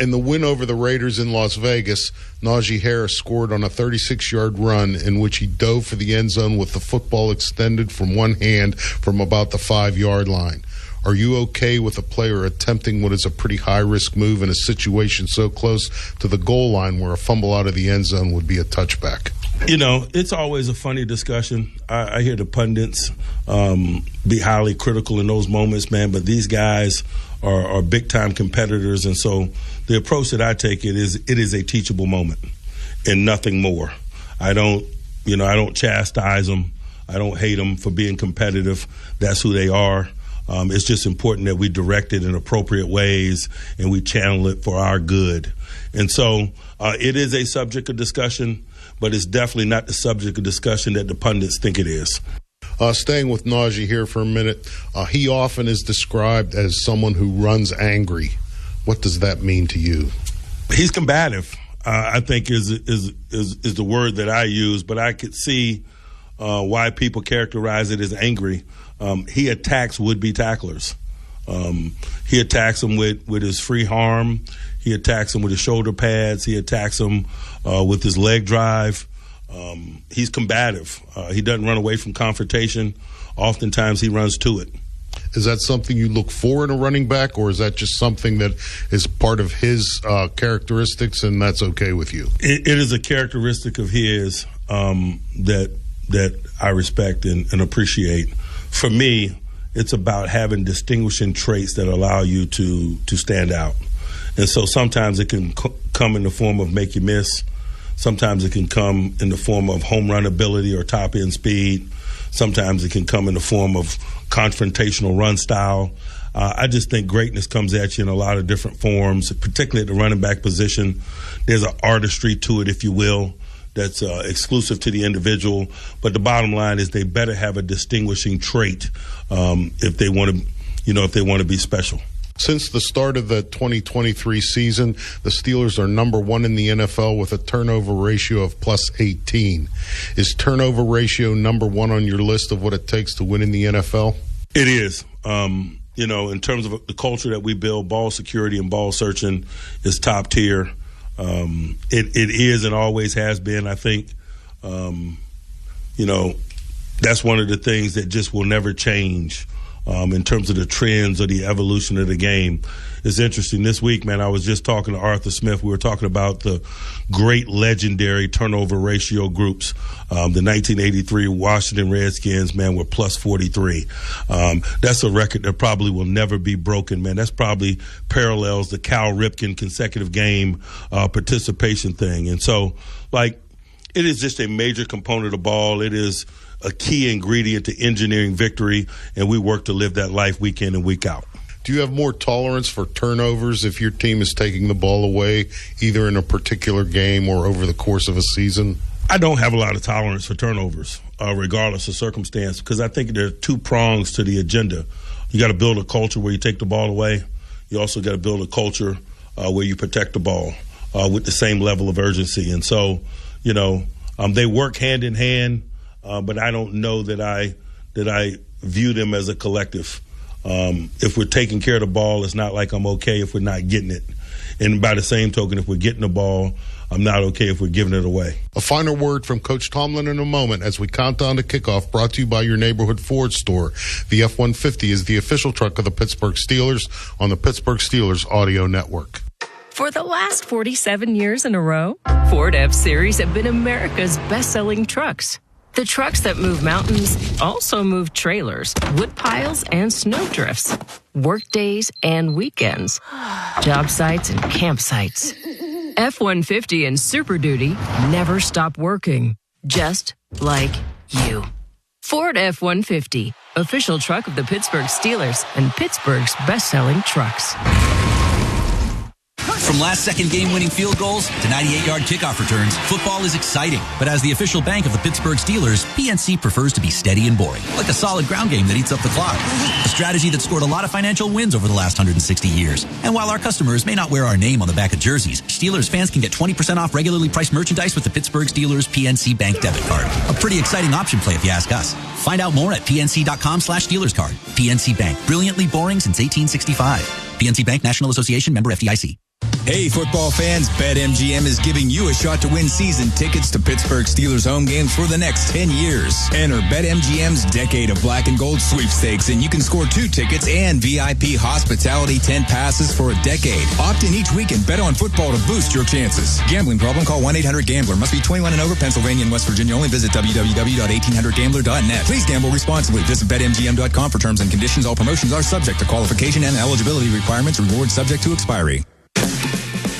In the win over the Raiders in Las Vegas, Najee Harris scored on a 36-yard run in which he dove for the end zone with the football extended from one hand from about the 5-yard line. Are you okay with a player attempting what is a pretty high-risk move in a situation so close to the goal line where a fumble out of the end zone would be a touchback? It's always a funny discussion. I hear the pundits be highly critical in those moments, man, but these guys are big-time competitors, and so the approach that I take it is a teachable moment and nothing more. I don't chastise them. I don't hate them for being competitive. That's who they are. It's just important that we direct it in appropriate ways and we channel it for our good. And so it is a subject of discussion, but it's definitely not the subject of discussion that the pundits think it is. Staying with Najee here for a minute, he often is described as someone who runs angry. What does that mean to you? He's combative, I think is the word that I use, but I could see why people characterize it as angry. He attacks would-be tacklers. He attacks them with his free arm. He attacks them with his shoulder pads. He attacks them with his leg drive. He's combative. He doesn't run away from confrontation. Oftentimes he runs to it. Is that something you look for in a running back, or is that just something that is part of his characteristics and that's okay with you? It is a characteristic of his that I respect and appreciate. For me, it's about having distinguishing traits that allow you to stand out. And so sometimes it can come in the form of make you miss. Sometimes it can come in the form of home run ability or top end speed. Sometimes it can come in the form of confrontational run style. I just think greatness comes at you in a lot of different forms, particularly at the running back position. There's an artistry to it, if you will, that's exclusive to the individual. But the bottom line is they better have a distinguishing trait if they want to be special. Since the start of the 2023 season, the Steelers are number one in the NFL with a turnover ratio of plus 18. Is turnover ratio number one on your list of what it takes to win in the NFL? It is. In terms of the culture that we build, ball security and ball searching is top tier. It is and always has been. I think, that's one of the things that just will never change in terms of the trends or the evolution of the game. It's interesting. This week, man, I was just talking to Arthur Smith. We were talking about the great legendary turnover ratio groups. The 1983 Washington Redskins, man, were plus 43. That's a record that probably will never be broken, man. That's probably parallels the Cal Ripken consecutive game participation thing. And so, like, it is just a major component of the ball. It is a key ingredient to engineering victory, and we work to live that life week in and week out. Do you have more tolerance for turnovers if your team is taking the ball away, either in a particular game or over the course of a season? I don't have a lot of tolerance for turnovers, regardless of circumstance, because I think there are two prongs to the agenda. You got to build a culture where you take the ball away. You also got to build a culture where you protect the ball with the same level of urgency. And so, they work hand in hand, but I don't know that I view them as a collective. If we're taking care of the ball, it's not like I'm okay if we're not getting it. And by the same token, if we're getting the ball, I'm not okay if we're giving it away. A final word from Coach Tomlin in a moment as we count down to kickoff, brought to you by your neighborhood Ford store. The F-150 is the official truck of the Pittsburgh Steelers on the Pittsburgh Steelers Audio Network. For the last 47 years in a row, Ford F-Series have been America's best-selling trucks. The trucks that move mountains also move trailers, wood piles, and snow drifts, work days and weekends, job sites and campsites. F-150 and Super Duty never stop working, just like you. Ford F-150, official truck of the Pittsburgh Steelers and Pittsburgh's best-selling trucks. From last-second game-winning field goals to 98-yard kickoff returns, football is exciting. But as the official bank of the Pittsburgh Steelers, PNC prefers to be steady and boring, like a solid ground game that eats up the clock. A strategy that scored a lot of financial wins over the last 160 years. And while our customers may not wear our name on the back of jerseys, Steelers fans can get 20% off regularly priced merchandise with the Pittsburgh Steelers PNC Bank debit card. A pretty exciting option play if you ask us. Find out more at pnc.com/Steelers card. PNC Bank, brilliantly boring since 1865. PNC Bank, National Association, member FDIC. Hey, football fans, BetMGM is giving you a shot to win season tickets to Pittsburgh Steelers home games for the next 10 years. Enter BetMGM's Decade of Black and Gold sweepstakes, and you can score 2 tickets and VIP hospitality 10 passes for a decade. Opt in each week and bet on football to boost your chances. Gambling problem? Call 1-800-GAMBLER. Must be 21 and over. Pennsylvania and West Virginia only. Visit www.1800gambler.net. Please gamble responsibly. Visit BetMGM.com for terms and conditions. All promotions are subject to qualification and eligibility requirements. Rewards subject to expiry.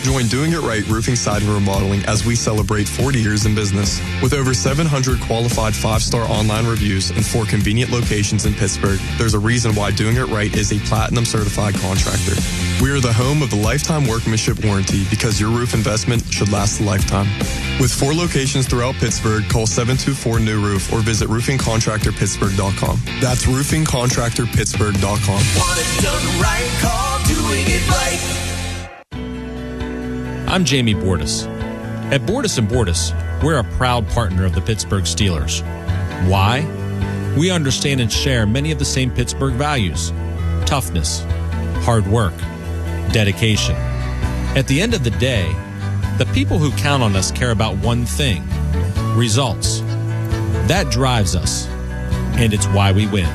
Join Doing It Right Roofing, Siding, and Remodeling as we celebrate 40 years in business. With over 700 qualified 5-star online reviews and 4 convenient locations in Pittsburgh, there's a reason why Doing It Right is a Platinum certified contractor. We are the home of the lifetime workmanship warranty because your roof investment should last a lifetime. With 4 locations throughout Pittsburgh, call 724-NEW-ROOF or visit roofingcontractorpittsburgh.com. That's roofingcontractorpittsburgh.com. Want it done right, call Doing It Right. I'm Jamie Bordas. At Bordas & Bordas, we're a proud partner of the Pittsburgh Steelers. Why? We understand and share many of the same Pittsburgh values: toughness, hard work, dedication. At the end of the day, the people who count on us care about one thing: results. That drives us, and it's why we win.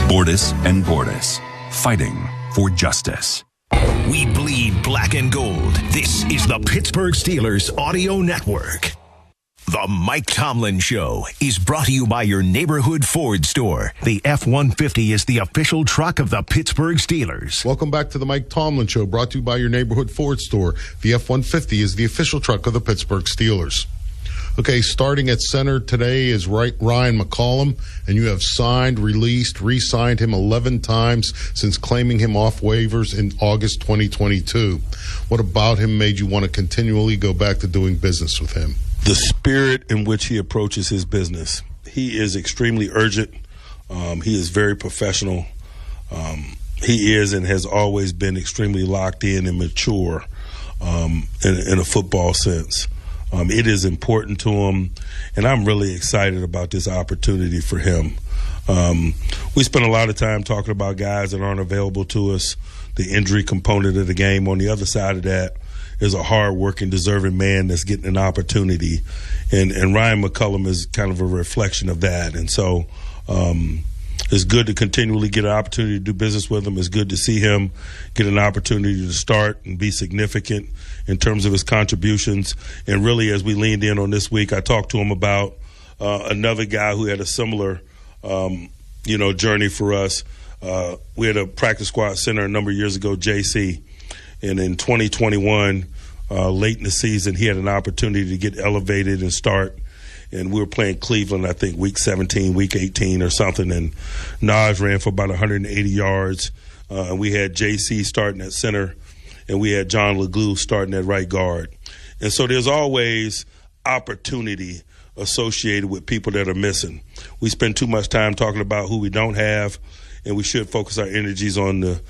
Bordas & Bordas, fighting for justice. We bleed black and gold. This is the Pittsburgh Steelers Audio Network. The Mike Tomlin Show is brought to you by your neighborhood Ford store. The F-150 is the official truck of the Pittsburgh Steelers. Welcome back to the Mike Tomlin Show, brought to you by your neighborhood Ford store. The F-150 is the official truck of the Pittsburgh Steelers. Okay, starting at center today is Ryan McCollum, and you have signed, released, re-signed him 11 times since claiming him off waivers in August 2022. What about him made you want to continually go back to doing business with him? The spirit in which he approaches his business. He is extremely urgent. He is very professional. He is and has always been extremely locked in and mature in a football sense. It is important to him, and I'm really excited about this opportunity for him. We spend a lot of time talking about guys that aren't available to us, the injury component of the game. On the other side of that is a hard-working, deserving man that's getting an opportunity, and Ryan McCollum is kind of a reflection of that. And so It's good to continually get an opportunity to do business with him. It's good to see him get an opportunity to start and be significant in terms of his contributions. And really, as we leaned in on this week, I talked to him about another guy who had a similar, journey for us. We had a practice squad center a number of years ago, JC. And in 2021, late in the season, he had an opportunity to get elevated and start. And we were playing Cleveland, I think, week 17, week 18 or something. And Najee ran for about 180 yards. And we had JC starting at center. And we had John LeGlue starting at right guard. And so there's always opportunity associated with people that are missing. We spend too much time talking about who we don't have, and we should focus our energies on the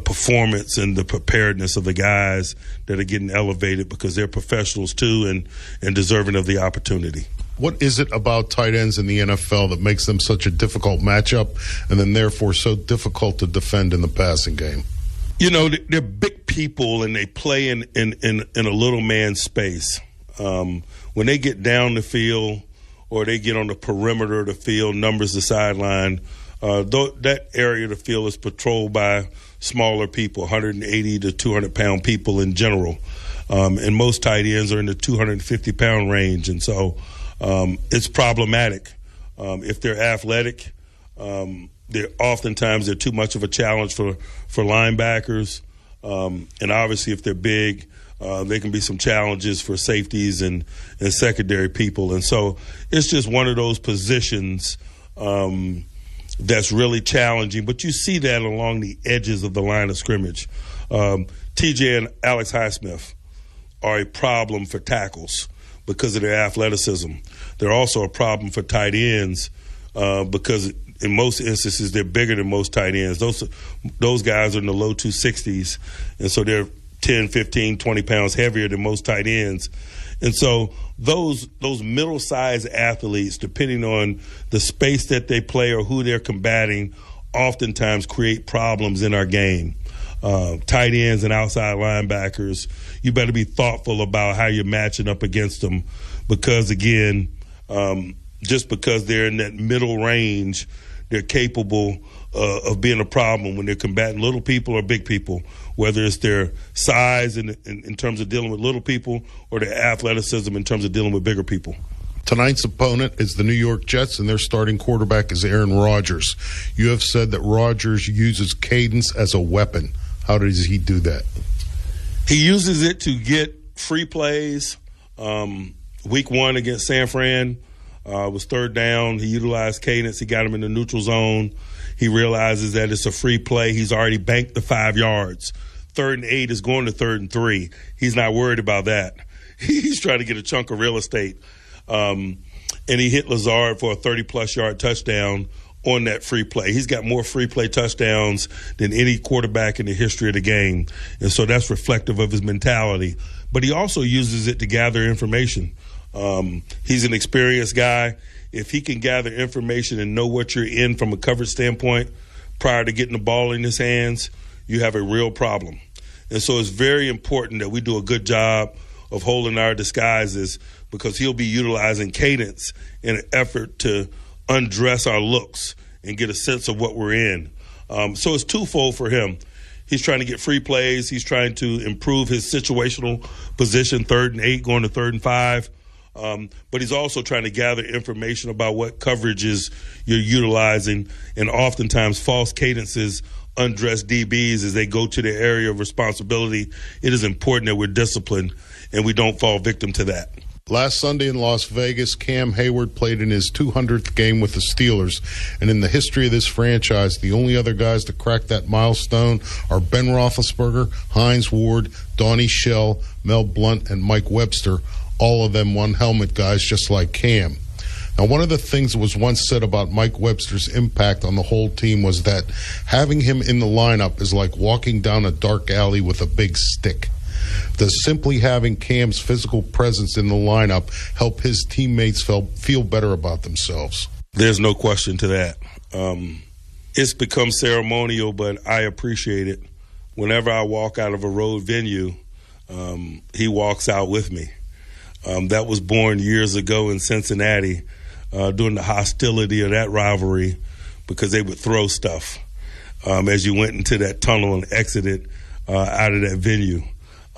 performance and the preparedness of the guys that are getting elevated, because they're professionals too and deserving of the opportunity. What is it about tight ends in the NFL that makes them such a difficult matchup and then therefore so difficult to defend in the passing game? They're big people and they play in a little man space. When they get down the field or they get on the perimeter of the field, numbers the sideline, that area of the field is patrolled by smaller people, 180 to 200-pound people in general. And most tight ends are in the 250-pound range. And so it's problematic. If they're athletic, they're too much of a challenge for linebackers. And obviously if they're big, there can be some challenges for safeties and secondary people. And so it's just one of those positions that's really challenging. But you see that along the edges of the line of scrimmage. TJ and Alex Highsmith are a problem for tackles because of their athleticism. They're also a problem for tight ends because in most instances they're bigger than most tight ends. Those guys are in the low 260s, and so they're 10, 15, 20 pounds heavier than most tight ends. And so those middle-sized athletes, depending on the space that they play or who they're combating, oftentimes create problems in our game. Tight ends and outside linebackers, you better be thoughtful about how you're matching up against them because, again, just because they're in that middle range, they're capable of being a problem when they're combating little people or big people, whether it's their size in terms of dealing with little people or their athleticism in terms of dealing with bigger people. Tonight's opponent is the New York Jets, and their starting quarterback is Aaron Rodgers. You have said that Rodgers uses cadence as a weapon. How does he do that? He uses it to get free plays. Week 1 against San Fran was third down. He utilized cadence. He got him in the neutral zone. He realizes that it's a free play. He's already banked the 5 yards. 3rd and 8 is going to 3rd and 3. He's not worried about that. He's trying to get a chunk of real estate. And he hit Lazard for a 30-plus yard touchdown on that free play. He's got more free play touchdowns than any quarterback in the history of the game. And so that's reflective of his mentality. But he also uses it to gather information. He's an experienced guy. If he can gather information and know what you're in from a coverage standpoint prior to getting the ball in his hands, you have a real problem. And so it's very important that we do a good job of holding our disguises, because he'll be utilizing cadence in an effort to undress our looks and get a sense of what we're in. So it's twofold for him. He's trying to get free plays. He's trying to improve his situational position, 3rd and 8, going to 3rd and 5. But he's also trying to gather information about what coverages you're utilizing, and oftentimes false cadences undress DBs as they go to their area of responsibility. It is important that we're disciplined and we don't fall victim to that. Last Sunday in Las Vegas, Cam Hayward played in his 200th game with the Steelers. And in the history of this franchise, the only other guys to crack that milestone are Ben Roethlisberger, Hines Ward, Donnie Shell, Mel Blount, and Mike Webster, all of them one-helmet guys just like Cam. Now, one of the things that was once said about Mike Webster's impact on the whole team was that having him in the lineup is like walking down a dark alley with a big stick. Does simply having Cam's physical presence in the lineup help his teammates feel better about themselves? There's no question to that. It's become ceremonial, but I appreciate it. Whenever I walk out of a road venue, he walks out with me. That was born years ago in Cincinnati during the hostility of that rivalry because they would throw stuff as you went into that tunnel and exited out of that venue.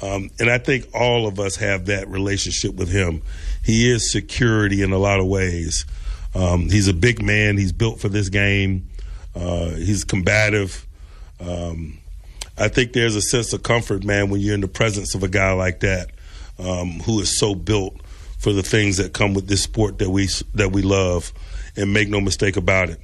And I think all of us have that relationship with him. He is security in a lot of ways. He's a big man. He's built for this game. He's combative. I think there's a sense of comfort, man, when you're in the presence of a guy like that who is so built for the things that come with this sport that we love. And make no mistake about it,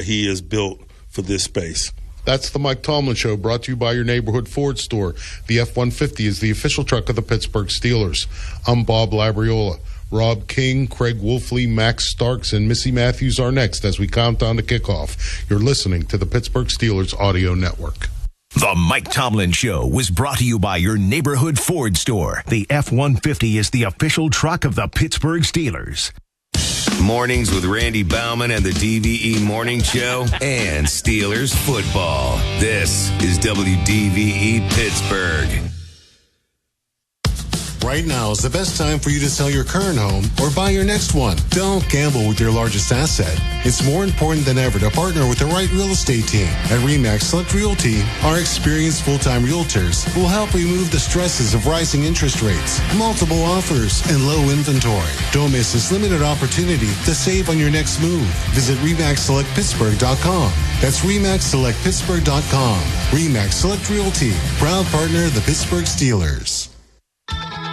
he is built for this space. That's the Mike Tomlin Show, brought to you by your neighborhood Ford store. The F-150 is the official truck of the Pittsburgh Steelers. I'm Bob Labriola. Rob King, Craig Wolfley, Max Starks, and Missy Matthews are next as we count down to kickoff. You're listening to the Pittsburgh Steelers Audio Network. The Mike Tomlin Show was brought to you by your neighborhood Ford store. The F-150 is the official truck of the Pittsburgh Steelers. Mornings with Randy Bauman and the DVE Morning Show and Steelers football. This is WDVE Pittsburgh. Right now is the best time for you to sell your current home or buy your next one. Don't gamble with your largest asset. It's more important than ever to partner with the right real estate team. At RE/MAX Select Realty, our experienced full-time realtors will help remove the stresses of rising interest rates, multiple offers, and low inventory. Don't miss this limited opportunity to save on your next move. Visit RE/MAXSelectPittsburgh.com. That's RE/MAXSelectPittsburgh.com. RE/MAX Select Realty, proud partner of the Pittsburgh Steelers.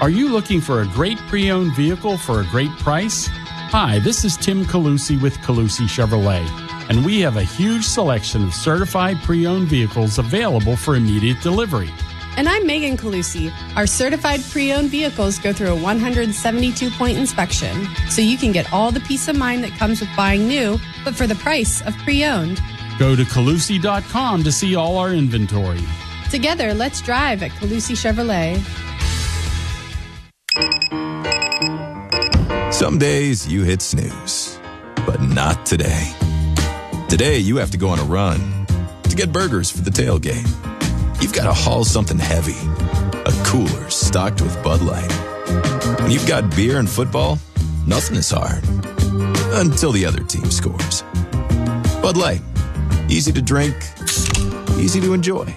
Are you looking for a great pre-owned vehicle for a great price? Hi, this is Tim Calusi with Calusi Chevrolet, and we have a huge selection of certified pre-owned vehicles available for immediate delivery. And I'm Megan Calusi. Our certified pre-owned vehicles go through a 172-point inspection, so you can get all the peace of mind that comes with buying new, but for the price of pre-owned. Go to Calusi.com to see all our inventory. Together, let's drive at Calusi Chevrolet. Some days you hit snooze, but not today. Today you have to go on a run to get burgers for the tailgate. You've got to haul something heavy, a cooler stocked with Bud Light. When you've got beer and football, nothing is hard until the other team scores. Bud Light, easy to drink, easy to enjoy.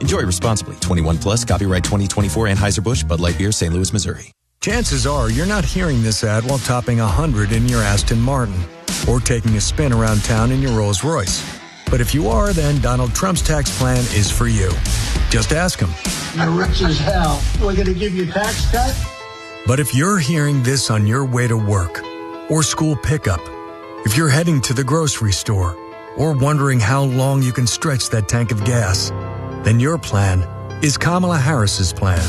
Enjoy responsibly. 21 plus, copyright 2024, Anheuser-Busch, Bud Light Beer, St. Louis, Missouri. Chances are you're not hearing this ad while topping 100 in your Aston Martin or taking a spin around town in your Rolls Royce. But if you are, then Donald Trump's tax plan is for you. Just ask him. You're rich as hell. We're going to give you a tax cut? But if you're hearing this on your way to work or school pickup, if you're heading to the grocery store or wondering how long you can stretch that tank of gas, then your plan is Kamala Harris's plan.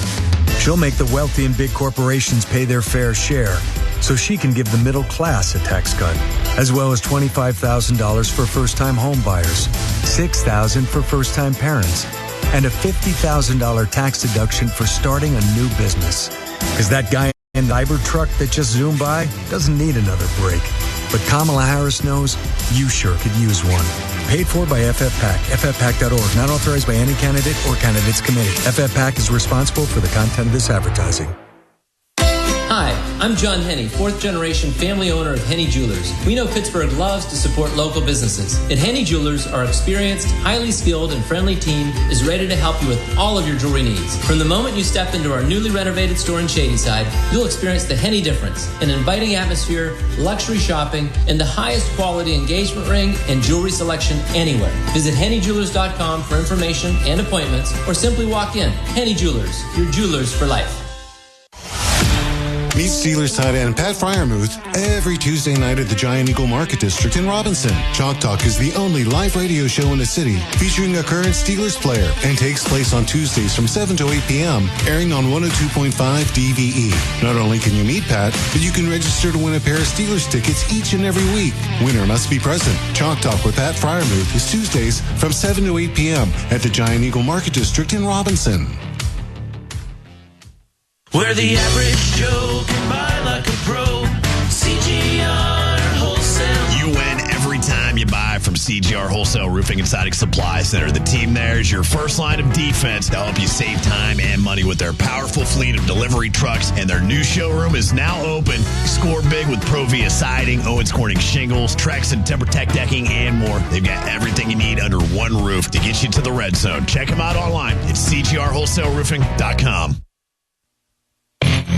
She'll make the wealthy and big corporations pay their fair share so she can give the middle class a tax cut, as well as $25,000 for first-time home buyers, $6,000 for first-time parents, and a $50,000 tax deduction for starting a new business. Because that guy in the Cybertruck that just zoomed by doesn't need another break. But Kamala Harris knows you sure could use one. Paid for by FFPAC, ffpac.org. Not authorized by any candidate or candidates committee. FFPAC is responsible for the content of this advertising. Hi, I'm John Henney, fourth-generation family owner of Henney Jewelers. We know Pittsburgh loves to support local businesses. At Henney Jewelers, our experienced, highly skilled, and friendly team is ready to help you with all of your jewelry needs. From the moment you step into our newly renovated store in Shadyside, you'll experience the Henney difference, an inviting atmosphere, luxury shopping, and the highest quality engagement ring and jewelry selection anywhere. Visit HenneyJewelers.com for information and appointments, or simply walk in. Henney Jewelers, your jewelers for life. Meet Steelers tight end Pat Fryermuth every Tuesday night at the Giant Eagle Market District in Robinson. Chalk Talk is the only live radio show in the city featuring a current Steelers player and takes place on Tuesdays from 7 to 8 p.m., airing on 102.5 DVE. Not only can you meet Pat, but you can register to win a pair of Steelers tickets each and every week. Winner must be present. Chalk Talk with Pat Fryermuth is Tuesdays from 7 to 8 p.m. at the Giant Eagle Market District in Robinson. Where the average Joe can buy like a pro. CGR Wholesale. You win every time you buy from CGR Wholesale Roofing and Siding Supply Center. The team there is your first line of defense to help you save time and money with their powerful fleet of delivery trucks, and their new showroom is now open. Score big with Provia Siding, Owens Corning Shingles, Trex and TimberTech Decking, and more. They've got everything you need under one roof to get you to the red zone. Check them out online at cgrwholesaleroofing.com.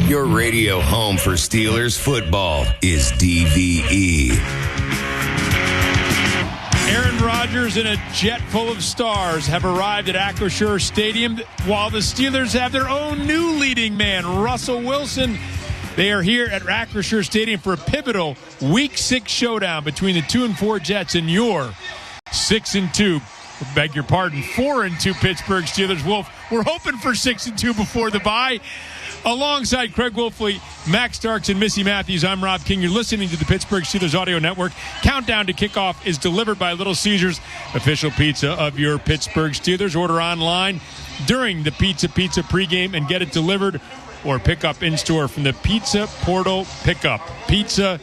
Your radio home for Steelers football is DVE. Aaron Rodgers and a jet full of stars have arrived at Acrisure Stadium, while the Steelers have their own new leading man, Russell Wilson. They are here at Acrisure Stadium for a pivotal Week 6 showdown between the 2-4 Jets and your 6-2. Beg your pardon, 4-2 Pittsburgh Steelers. Wolf, we're hoping for 6-2 before the bye. Alongside Craig Wolfley, Max Starks, and Missy Matthews, I'm Rob King. You're listening to the Pittsburgh Steelers Audio Network. Countdown to Kickoff is delivered by Little Caesars, official pizza of your Pittsburgh Steelers. Order online during the Pizza pregame and get it delivered or pick up in-store from the Pizza Portal Pickup. Pizza.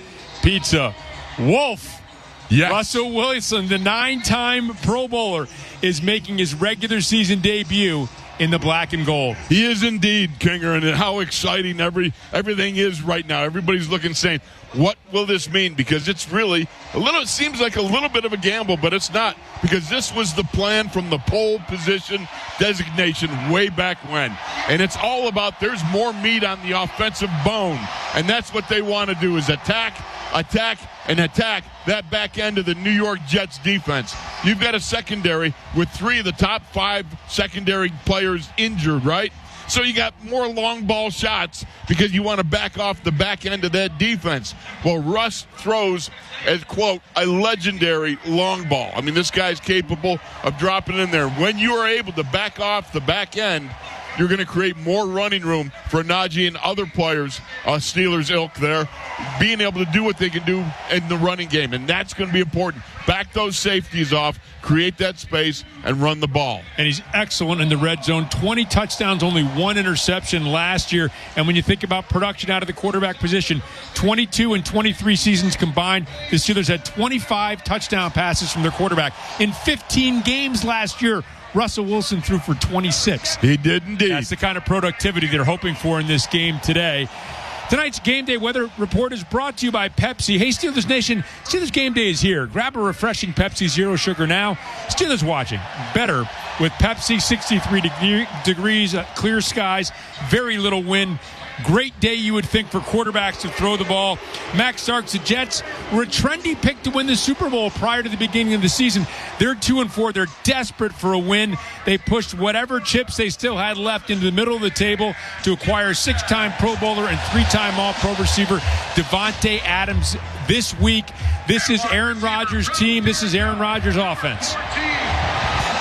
Wolf. Yes. Russell Wilson, the 9-time Pro Bowler, is making his regular season debut in the black and gold. He is indeed, Kinger, and how exciting everything is right now. Everybody's looking, saying, what will this mean? Because it's really it seems like a little bit of a gamble, but it's not, because this was the plan from the pole position designation way back when. And it's all about there's more meat on the offensive bone, and that's what they want to do, is attack that back end of the New York Jets defense. You've got a secondary with 3 of the top 5 secondary players injured, right? So you got more long ball shots because you want to back off the back end of that defense. Well, Russ throws, as quote, a legendary long ball. I mean, this guy's capable of dropping in there. When you are able to back off the back end, you're going to create more running room for Najee and other players, Steelers ilk there, being able to do what they can do in the running game. And that's going to be important. Back those safeties off, create that space, and run the ball. And he's excellent in the red zone. 20 touchdowns, only 1 interception last year. And when you think about production out of the quarterback position, 22 and 23 seasons combined, the Steelers had 25 touchdown passes from their quarterback. In 15 games last year, Russell Wilson threw for 26. He did indeed. That's the kind of productivity they're hoping for in this game today. Tonight's Game Day Weather Report is brought to you by Pepsi. Hey, Steelers Nation, Steelers Game Day is here. Grab a refreshing Pepsi Zero Sugar now. Steelers watching better with Pepsi. 63 degrees, clear skies, very little wind. Great day, you would think, for quarterbacks to throw the ball. Max Starks, the Jets were a trendy pick to win the Super Bowl prior to the beginning of the season. They're 2-4. They're desperate for a win. They pushed whatever chips they still had left into the middle of the table to acquire 6-time Pro Bowler and 3-time All-Pro receiver Davante Adams this week. This is Aaron Rodgers' team. This is Aaron Rodgers' offense.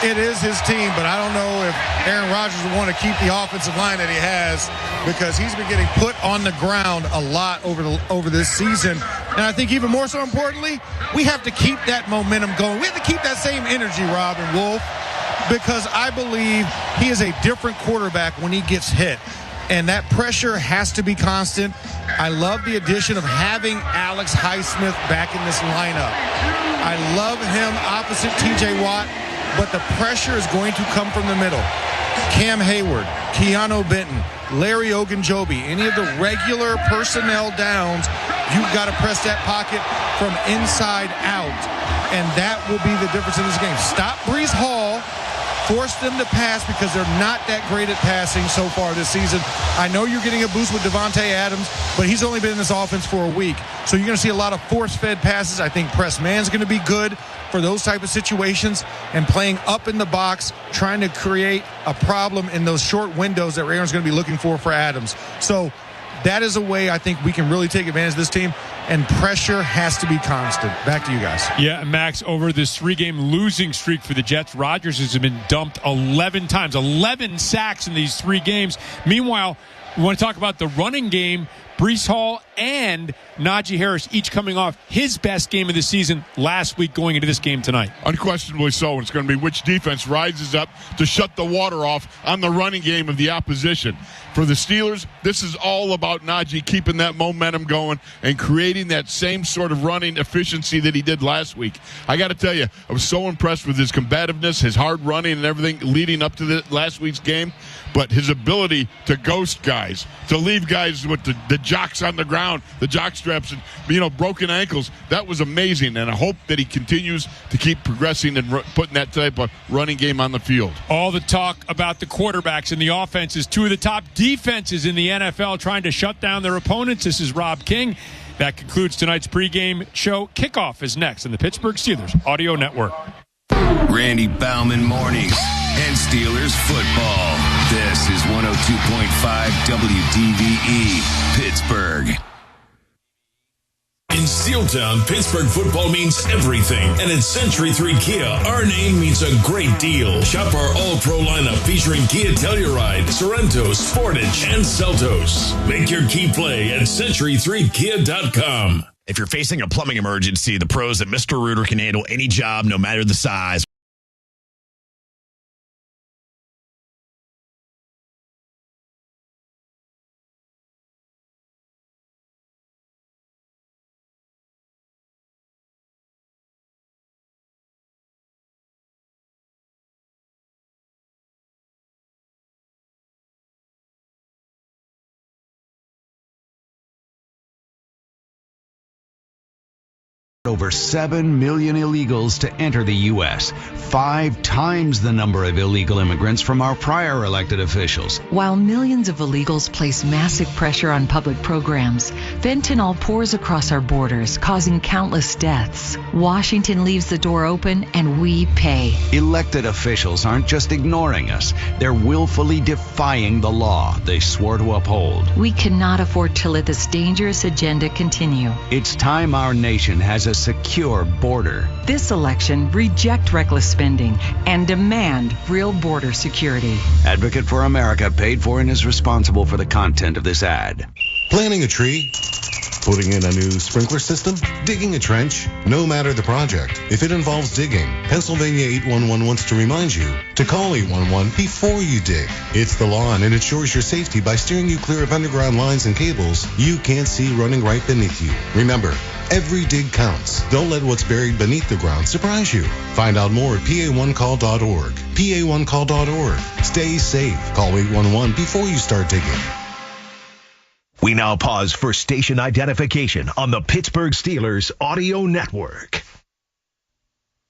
It is his team, but I don't know if Aaron Rodgers will want to keep the offensive line that he has, because he's been getting put on the ground a lot over this season. And I think even more so importantly, we have to keep that momentum going. We have to keep that same energy, Rob and Wolf, because I believe he is a different quarterback when he gets hit. And that pressure has to be constant. I love the addition of having Alex Highsmith back in this lineup. I love him opposite T.J. Watt. But the pressure is going to come from the middle. Cam Hayward, Keanu Benton, Larry Ogunjobi, any of the regular personnel downs, you've got to press that pocket from inside out. And that will be the difference in this game. Stop Breece Hall. Force them to pass, because they're not that great at passing so far this season. I know you're getting a boost with Davante Adams, but he's only been in this offense for a week. So you're going to see a lot of force-fed passes. I think press man's going to be good for those type of situations, and playing up in the box, trying to create a problem in those short windows that Aaron's going to be looking for Adams. So that is a way I think we can really take advantage of this team, and pressure has to be constant. Back to you guys. Yeah, Max, over this 3-game losing streak for the Jets, Rodgers has been dumped 11 times, 11 sacks in these 3 games. Meanwhile, we want to talk about the running game. Breece Hall and Najee Harris each coming off his best game of the season last week going into this game tonight. Unquestionably so. It's going to be which defense rises up to shut the water off on the running game of the opposition. For the Steelers, this is all about Najee keeping that momentum going and creating that same sort of running efficiency that he did last week. I got to tell you, I was so impressed with his combativeness, his hard running and everything leading up to last week's game. But his ability to ghost guys, to leave guys with the jocks on the ground, the jock straps, and broken ankles, that was amazing. And I hope that he continues to keep progressing and putting that type of running game on the field. All the talk about the quarterbacks and the offenses, two of the top defenses in the NFL trying to shut down their opponents. This is Rob King. That concludes tonight's pregame show. Kickoff is next on the Pittsburgh Steelers Audio Network. Randy Baumann Mornings and Steelers football. This is 102.5 WDVE, Pittsburgh. In Steeltown, Pittsburgh football means everything. And at Century 3 Kia, our name means a great deal. Shop our all-pro lineup featuring Kia Telluride, Sorrento, Sportage, and Seltos. Make your key play at century3kia.com. If you're facing a plumbing emergency, the pros at Mr. Rooter can handle any job, no matter the size. Over 7 million illegals to enter the U.S., 5 times the number of illegal immigrants from our prior elected officials. While millions of illegals place massive pressure on public programs, fentanyl pours across our borders, causing countless deaths. Washington leaves the door open, and we pay. Elected officials aren't just ignoring us. They're willfully defying the law they swore to uphold. We cannot afford to let this dangerous agenda continue. It's time our nation has a secure border. This election, reject reckless spending and demand real border security. Advocate for America paid for and is responsible for the content of this ad. Planting a tree? Putting in a new sprinkler system? Digging a trench? No matter the project, if it involves digging, Pennsylvania 811 wants to remind you to call 811 before you dig. It's the law, and it ensures your safety by steering you clear of underground lines and cables you can't see running right beneath you. Remember, every dig counts. Don't let what's buried beneath the ground surprise you. Find out more at pa1call.org. pa1call.org. Stay safe. Call 811 before you start digging. We now pause for station identification on the Pittsburgh Steelers Audio Network.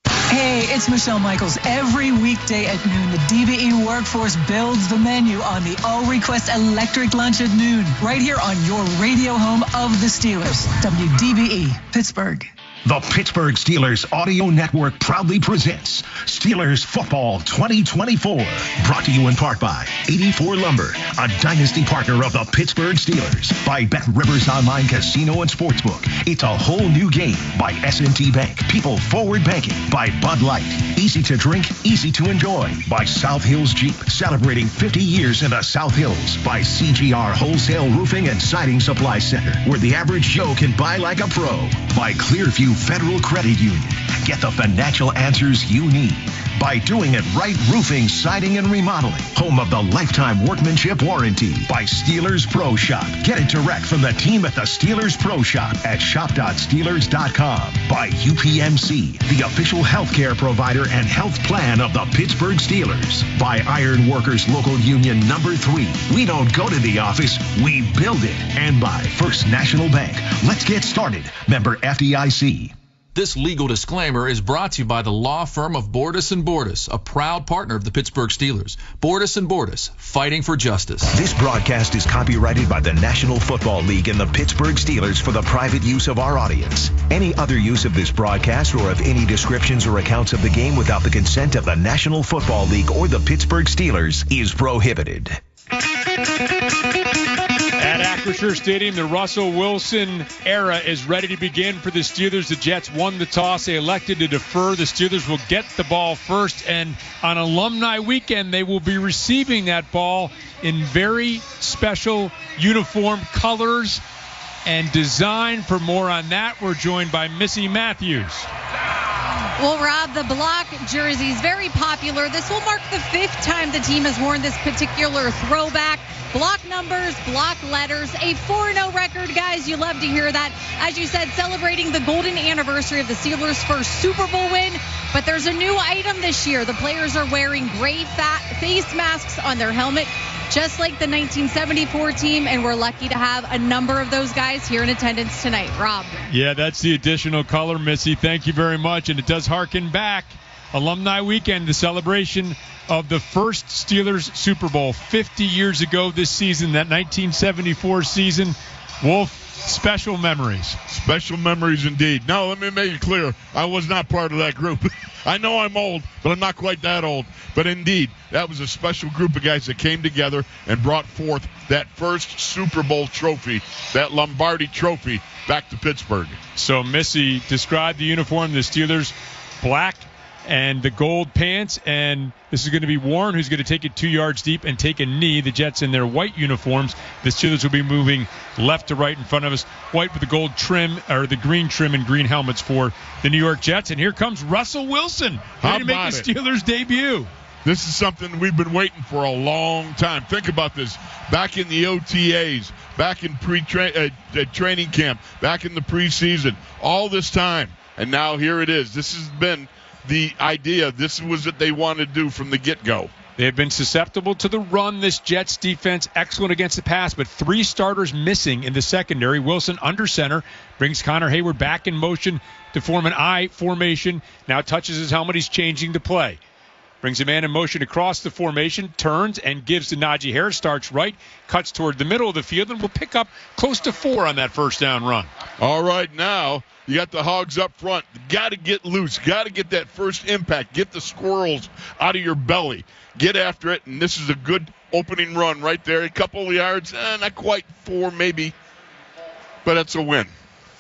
Hey, it's Michelle Michaels. Every weekday at noon, the DBE workforce builds the menu on the all-request electric lunch at noon, right here on your radio home of the Steelers, WDBE, Pittsburgh. The Pittsburgh Steelers Audio Network proudly presents Steelers Football 2024. Brought to you in part by 84 Lumber, a dynasty partner of the Pittsburgh Steelers. By Bet Rivers Online Casino and Sportsbook. It's a whole new game. By S&T Bank, People Forward Banking. By Bud Light, easy to drink, easy to enjoy. By South Hills Jeep, celebrating 50 years in the South Hills. By CGR Wholesale Roofing and Siding Supply Center, where the average Joe can buy like a pro. By Clearview Federal Credit Union. Get the financial answers you need. By Doing It Right Roofing, Siding, and Remodeling. Home of the Lifetime Workmanship Warranty. By Steelers Pro Shop. Get it direct from the team at the Steelers Pro Shop at shop.steelers.com. By UPMC, the official healthcare provider and health plan of the Pittsburgh Steelers. By Iron Workers Local Union Number 3. We don't go to the office, we build it. And by First National Bank. Let's get started. Member FDIC. This legal disclaimer is brought to you by the law firm of Bordas & Bordas, a proud partner of the Pittsburgh Steelers. Bordas & Bordas, fighting for justice. This broadcast is copyrighted by the National Football League and the Pittsburgh Steelers for the private use of our audience. Any other use of this broadcast or of any descriptions or accounts of the game without the consent of the National Football League or the Pittsburgh Steelers is prohibited. At Acrisure Stadium, the Russell Wilson era is ready to begin for the Steelers. The Jets won the toss. They elected to defer. The Steelers will get the ball first, and on Alumni Weekend, they will be receiving that ball in very special uniform colors and designed. For more on that, we're joined by Missy Matthews. Well, Rob, the block jersey is very popular. This will mark the 5th time the team has worn this particular throwback. Block numbers, block letters, a 4-0 record, guys. You love to hear that. As you said, celebrating the golden anniversary of the Steelers' first Super Bowl win. But there's a new item this year. The players are wearing gray face masks on their helmet, just like the 1974 team, and we're lucky to have a number of those guys here in attendance tonight. Rob. Yeah, that's the additional color, Missy. Thank you very much. And it does harken back. Alumni Weekend, the celebration of the first Steelers Super Bowl 50 years ago this season, that 1974 season. Wolf, special memories. Special memories indeed. Now, let me make it clear. I was not part of that group. I know I'm old, but I'm not quite that old. But indeed, that was a special group of guys that came together and brought forth that first Super Bowl trophy, that Lombardi trophy, back to Pittsburgh. So, Missy, describe the uniform. The Steelers, black and the gold pants, and this is going to be Warren, who's going to take it 2 yards deep and take a knee. The Jets in their white uniforms. The Steelers will be moving left to right in front of us. White with the gold trim, or the green trim and green helmets for the New York Jets. And here comes Russell Wilson, ready to make the Steelers debut. This is something we've been waiting for a long time. Think about this. Back in the OTAs, back in training camp, back in the preseason, all this time. And now here it is. This has been the idea. This was what they wanted to do from the get-go. They have been susceptible to the run, this Jets defense, excellent against the pass, but 3 starters missing in the secondary. Wilson under center, brings Connor Hayward back in motion to form an I formation. Now touches his helmet, he's changing the play. Brings a man in motion across the formation, turns and gives to Najee Harris, starts right, cuts toward the middle of the field, and will pick up close to 4 on that first down run. All right, now you got the Hogs up front. Got to get loose. Got to get that first impact. Get the squirrels out of your belly. Get after it, and this is a good opening run right there. A couple of yards, not quite 4 maybe, but it's a win.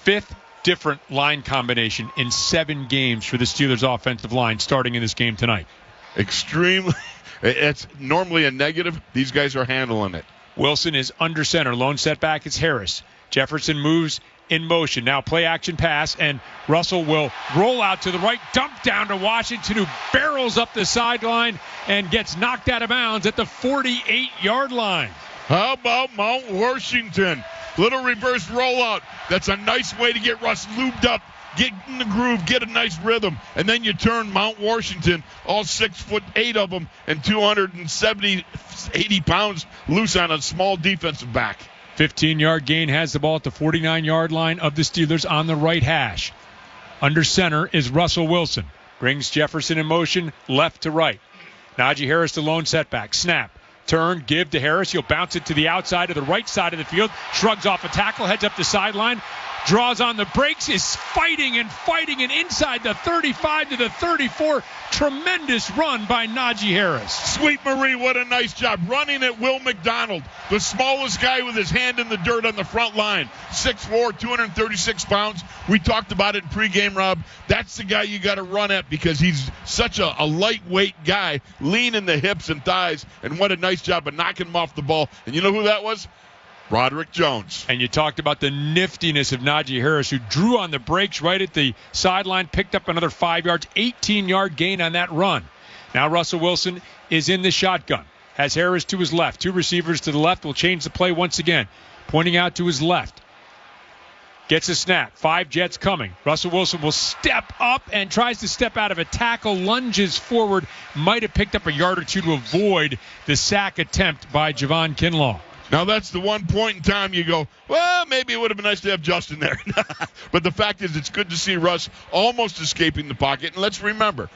5th different line combination in 7 games for the Steelers offensive line starting in this game tonight. Extremely. It's normally a negative. These guys are handling it. Wilson is under center. Lone setback is Harris. Jefferson moves in motion. Now play action pass, and Russell will roll out to the right, dump down to Washington, who barrels up the sideline and gets knocked out of bounds at the 48-yard line. How about Mount Washington? Little reverse rollout. That's a nice way to get Russ lubed up. Get in the groove, get a nice rhythm, and then you turn Mount Washington, all 6'8" of them, and 80 pounds loose on a small defensive back. 15-yard gain, has the ball at the 49-yard line of the Steelers on the right hash. Under center is Russell Wilson. Brings Jefferson in motion left to right. Najee Harris the lone setback. Snap. Turn, give to Harris. He'll bounce it to the outside of the right side of the field. Shrugs off a tackle, heads up the sideline. Draws on the brakes, is fighting and inside the 35 to the 34. Tremendous run by Najee Harris. Sweet Marie, what a nice job. Running at Will McDonald, the smallest guy with his hand in the dirt on the front line. 6'4", 236 pounds. We talked about it in pregame, Rob. That's the guy you got to run at because he's such a lightweight guy, lean in the hips and thighs, and what a nice job of knocking him off the ball. And you know who that was? Broderick Jones. And you talked about the niftiness of Najee Harris, who drew on the brakes right at the sideline, picked up another 5 yards, 18-yard gain on that run. Now Russell Wilson is in the shotgun. Has Harris to his left. 2 receivers to the left. Will change the play once again. Pointing out to his left. Gets a snap. 5 Jets coming. Russell Wilson will step up and tries to step out of a tackle. Lunges forward. Might have picked up a yard or 2 to avoid the sack attempt by Javon Kinlaw. Now, that's the one point in time you go, well, maybe it would have been nice to have Justin there. But the fact is, it's good to see Russ almost escaping the pocket. And let's remember,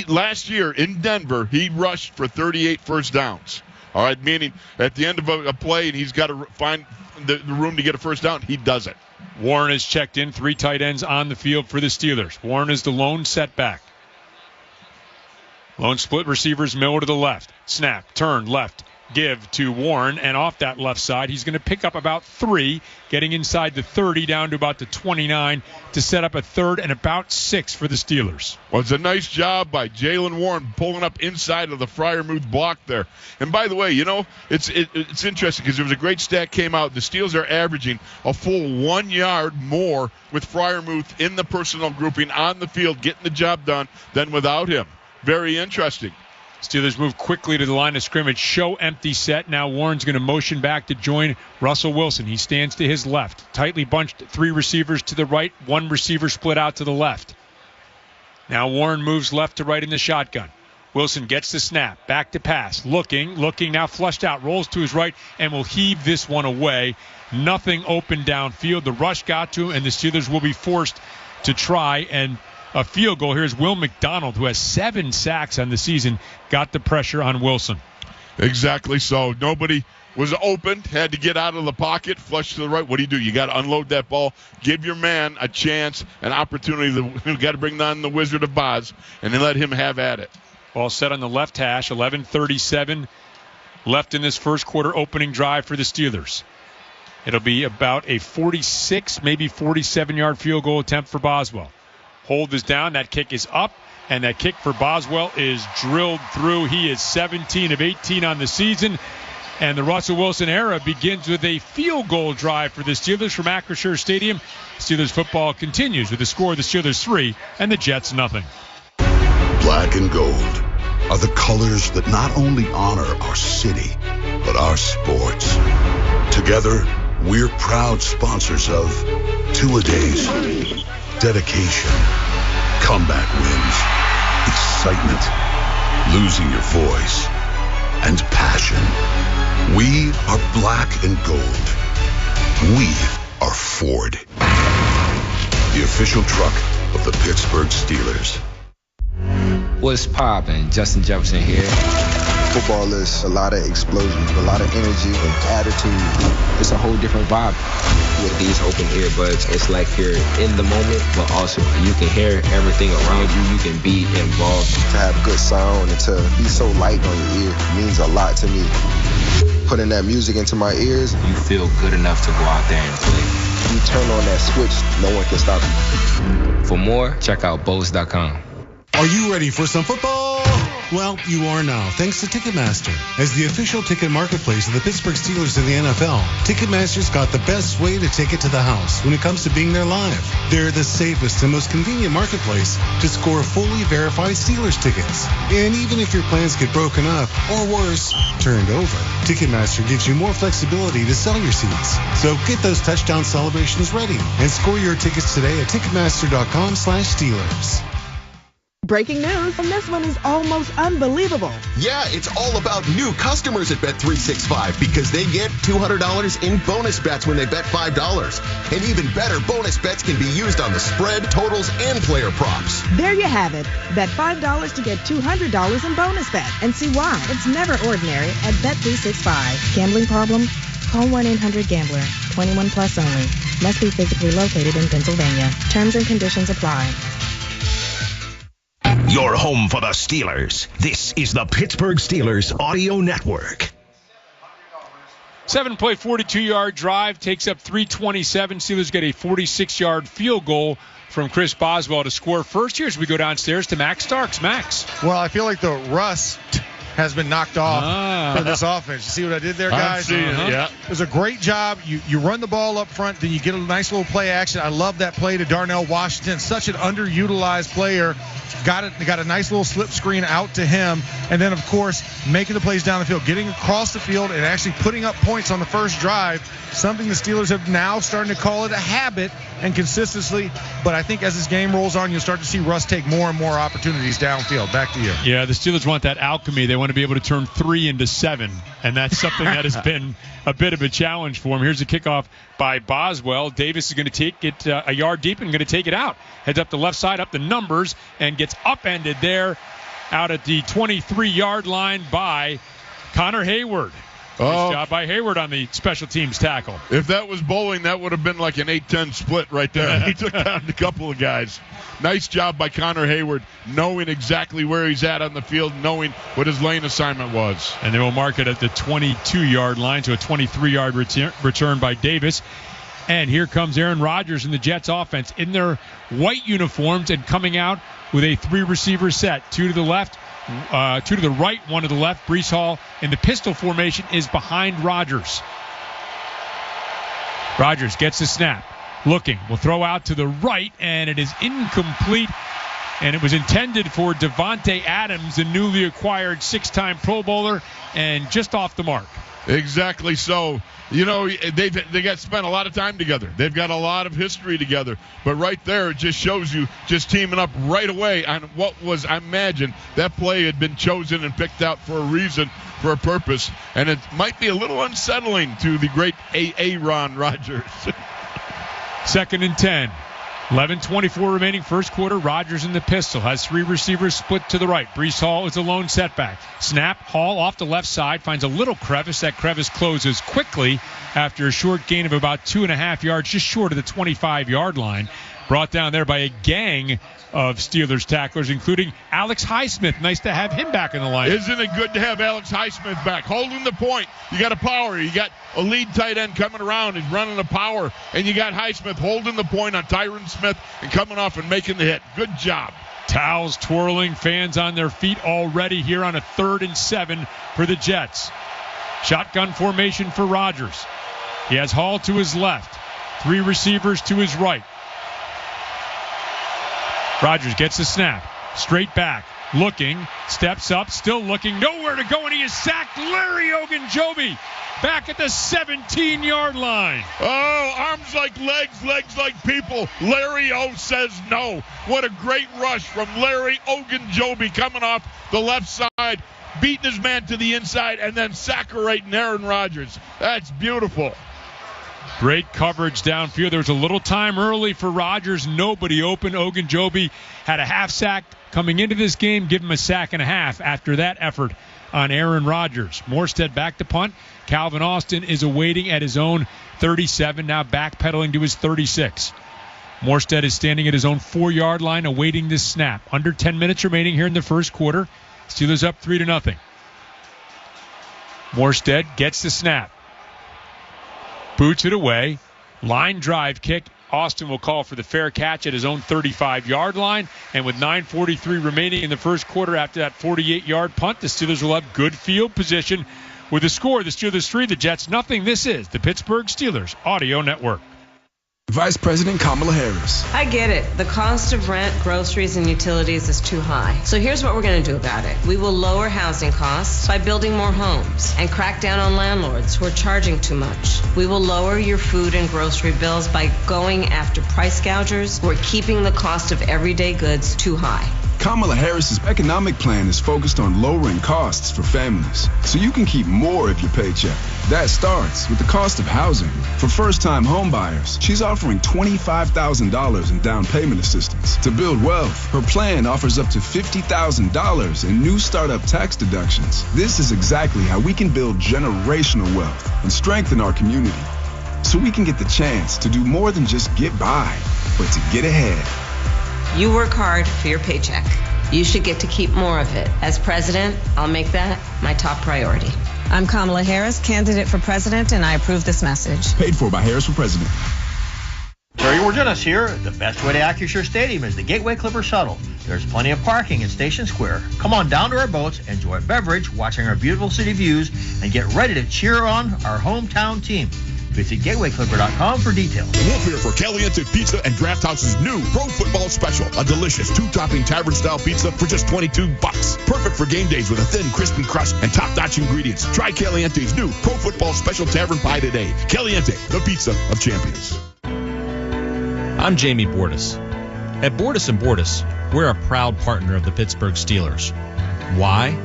last year in Denver, he rushed for 38 first downs. All right, meaning at the end of a play and he's got to find the room to get a first down, he does it. Warren has checked in. 3 tight ends on the field for the Steelers. Warren is the lone setback. Lone split receivers, Miller to the left. Snap, turn, left. give to Warren, and off that left side, he's going to pick up about 3, getting inside the 30 down to about the 29 to set up a 3rd and about 6 for the Steelers. Well, it's a nice job by Jalen Warren pulling up inside of the Freiermuth block there. And by the way, it's interesting because there was a great stat came out. The Steelers are averaging a full 1 yard more with Freiermuth in the personnel grouping on the field, getting the job done, than without him. Very interesting. Steelers move quickly to the line of scrimmage. Show empty set. Now Warren's going to motion back to join Russell Wilson. He stands to his left. Tightly bunched 3 receivers to the right. 1 receiver split out to the left. Now Warren moves left to right in the shotgun. Wilson gets the snap. Back to pass. Looking. Now flushed out. Rolls to his right and will heave this one away. Nothing open downfield. The rush got to him, and the Steelers will be forced to try and a field goal. Here's Will McDonald, who has 7 sacks on the season, got the pressure on Wilson. Exactly so. Nobody was open, had to get out of the pocket, flush to the right. What do? You got to unload that ball, give your man a chance, an opportunity. You got to bring on the Wizard of Oz, and then let him have at it. Ball set on the left hash, 11:37 left in this first quarter opening drive for the Steelers. It'll be about a 46, maybe 47-yard field goal attempt for Boswell. Hold is down. That kick is up, and that kick for Boswell is drilled through. He is 17 of 18 on the season, and the Russell Wilson era begins with a field goal drive for the Steelers from Acrisure Stadium. Steelers football continues with the score of the Steelers 3 and the Jets 0. Black and gold are the colors that not only honor our city, but our sports. Together, we're proud sponsors of Two-A-Days, dedication, comeback wins, excitement, losing your voice, and passion. We are black and gold. We are Ford, the official truck of the Pittsburgh Steelers. What's poppin'? Justin Jefferson here. Football is a lot of explosion, a lot of energy and attitude. It's a whole different vibe. With these open earbuds, it's like you're in the moment, but also you can hear everything around you. You can be involved. To have good sound and to be so light on your ear means a lot to me. Putting that music into my ears, you feel good enough to go out there and play. You turn on that switch, no one can stop you. For more, check out Bose.com. Are you ready for some football? Well, you are now, thanks to Ticketmaster. As the official ticket marketplace of the Pittsburgh Steelers in the NFL, Ticketmaster's got the best way to take it to the house when it comes to being there live. They're the safest and most convenient marketplace to score fully verified Steelers tickets. And even if your plans get broken up, or worse, turned over, Ticketmaster gives you more flexibility to sell your seats. So get those touchdown celebrations ready and score your tickets today at Ticketmaster.com/Steelers. Breaking news, and this one is almost unbelievable. Yeah, it's all about new customers at Bet365 because they get $200 in bonus bets when they bet $5. And even better, bonus bets can be used on the spread, totals, and player props. There you have it. Bet $5 to get $200 in bonus bet. And see why. It's never ordinary at Bet365. Gambling problem? Call 1-800-GAMBLER. 21 plus only. Must be physically located in Pennsylvania. Terms and conditions apply. Your home for the Steelers. This is the Pittsburgh Steelers Audio Network. 7-play, 42-yard drive takes up 3:27. Steelers get a 46-yard field goal from Chris Boswell to score first. Here as we go downstairs to Max Starks. Max. Well, I feel like the rust has been knocked off for this offense. You see what I did there, guys? I'm seeing it, yeah. It was a great job. You run the ball up front, then you get a nice little play action. I love that play to Darnell Washington. Such an underutilized player. Got a nice little slip screen out to him. And then, of course, making the plays down the field, getting across the field and actually putting up points on the first drive, something the Steelers have now starting to call it a habit and consistency. But I think as this game rolls on, you'll start to see Russ take more and more opportunities downfield. Back to you. Yeah, the Steelers want that alchemy. They want to be able to turn 3 into 7, and that's something that has been a bit of a challenge for him. Here's a kickoff by Boswell. Davis is going to take it a yard deep and going to take it out. Heads up the left side, up the numbers, and gets upended there out at the 23-yard line by Connor Hayward. Nice job by Hayward on the special teams tackle. If that was bowling, that would have been like an 8-10 split right there. He took down a couple of guys. Nice job by Connor Hayward, knowing exactly where he's at on the field, knowing what his lane assignment was. And they will mark it at the 22-yard line, so a 23-yard return by Davis. And here comes Aaron Rodgers and the Jets offense in their white uniforms and coming out with a 3-receiver set. 2 to the left, 2 to the right, 1 to the left. Breece Hall in the pistol formation is behind Rodgers. Rodgers gets the snap. Looking, will throw out to the right, and it is incomplete. And it was intended for Devontae Adams, the newly acquired 6-time Pro Bowler, and just off the mark. Exactly so. You know, they got spent a lot of time together. They've got a lot of history together. But right there, it just shows you just teaming up right away on what was, I imagine, that play had been chosen and picked out for a reason, for a purpose. And it might be a little unsettling to the great Aaron Rodgers. 2nd and 10. 11:24 remaining first quarter. Rodgers in the pistol. Has 3 receivers split to the right. Breece Hall is a lone setback. Snap. Hall off the left side. Finds a little crevice. That crevice closes quickly after a short gain of about 2.5 yards, just short of the 25-yard line. Brought down there by a gang of Steelers tacklers, including Alex Highsmith. Nice to have him back in the line. Isn't it good to have Alex Highsmith back? Holding the point. You got a power. You got a lead tight end coming around and running the power. And you got Highsmith holding the point on Tyron Smith and coming off and making the hit. Good job. Towels twirling, fans on their feet already here on a 3rd and 7 for the Jets. Shotgun formation for Rodgers. He has Hall to his left. 3 receivers to his right. Rodgers gets the snap. Straight back. Looking. Steps up. Still looking. Nowhere to go, and he is sacked. Larry Ogunjobi back at the 17-yard line. Oh, arms like legs, legs like people. Larry O says no. What a great rush from Larry Ogunjobi coming off the left side, beating his man to the inside, and then saccarating Aaron Rodgers. That's beautiful. Great coverage downfield. There was a little time early for Rodgers. Nobody open. Ogunjobi had a half sack coming into this game. Give him a sack and a half after that effort on Aaron Rodgers. Morstead back to punt. Calvin Austin is awaiting at his own 37, now backpedaling to his 36. Morstead is standing at his own 4-yard line awaiting this snap. Under 10 minutes remaining here in the first quarter. Steelers up 3-0. Morstead gets the snap. Boots it away. Line drive kick. Austin will call for the fair catch at his own 35-yard line. And with 9:43 remaining in the first quarter after that 48-yard punt, the Steelers will have good field position with the score. The Steelers 3, the Jets nothing. This is the Pittsburgh Steelers Audio Network. Vice President Kamala Harris. I get it. The cost of rent, groceries, and utilities is too high. So here's what we're going to do about it. We will lower housing costs by building more homes and crack down on landlords who are charging too much. We will lower your food and grocery bills by going after price gougers who are keeping the cost of everyday goods too high. Kamala Harris's economic plan is focused on lowering costs for families, so you can keep more of your paycheck. That starts with the cost of housing. For first-time home buyers, she's offering $25,000 in down payment assistance. To build wealth, her plan offers up to $50,000 in new startup tax deductions. This is exactly how we can build generational wealth and strengthen our community, so we can get the chance to do more than just get by, but to get ahead. You work hard for your paycheck. You should get to keep more of it. As president, I'll make that my top priority. I'm Kamala Harris, candidate for president, and I approve this message. Paid for by Harris for president. Terry Wargenis here. The best way to Acrisure Stadium is the Gateway Clipper Shuttle. There's plenty of parking at Station Square. Come on down to our boats, enjoy a beverage, watching our beautiful city views, and get ready to cheer on our hometown team. Visit GatewayClipper.com for details. Wolf here for Caliente Pizza and Draft House's new Pro Football Special. A delicious 2-topping tavern-style pizza for just $22. Perfect for game days with a thin, crispy crust and top-notch ingredients. Try Caliente's new Pro Football Special Tavern Pie today. Caliente, the pizza of champions. I'm Jamie Bordas. At Bordas & Bordas, we're a proud partner of the Pittsburgh Steelers. Why?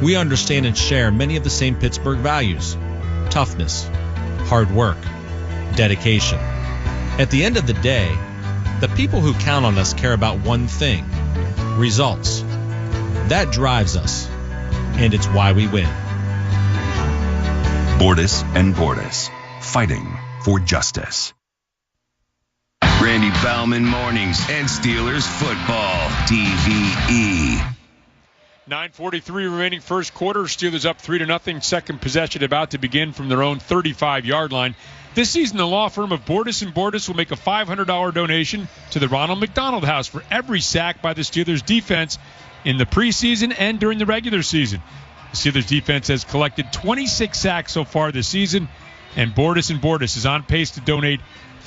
We understand and share many of the same Pittsburgh values. Toughness, hard work, dedication. At the end of the day, the people who count on us care about one thing: results. That drives us, and it's why we win. Bordis and Bordis, fighting for justice. Randy Bauman Mornings and Steelers Football, TVE. 9:43 remaining first quarter. Steelers up 3-0. Second possession about to begin from their own 35-yard line. This season, the law firm of Bordis & Bordis will make a $500 donation to the Ronald McDonald House for every sack by the Steelers defense in the preseason and during the regular season. The Steelers defense has collected 26 sacks so far this season, and Bordis & Bordis is on pace to donate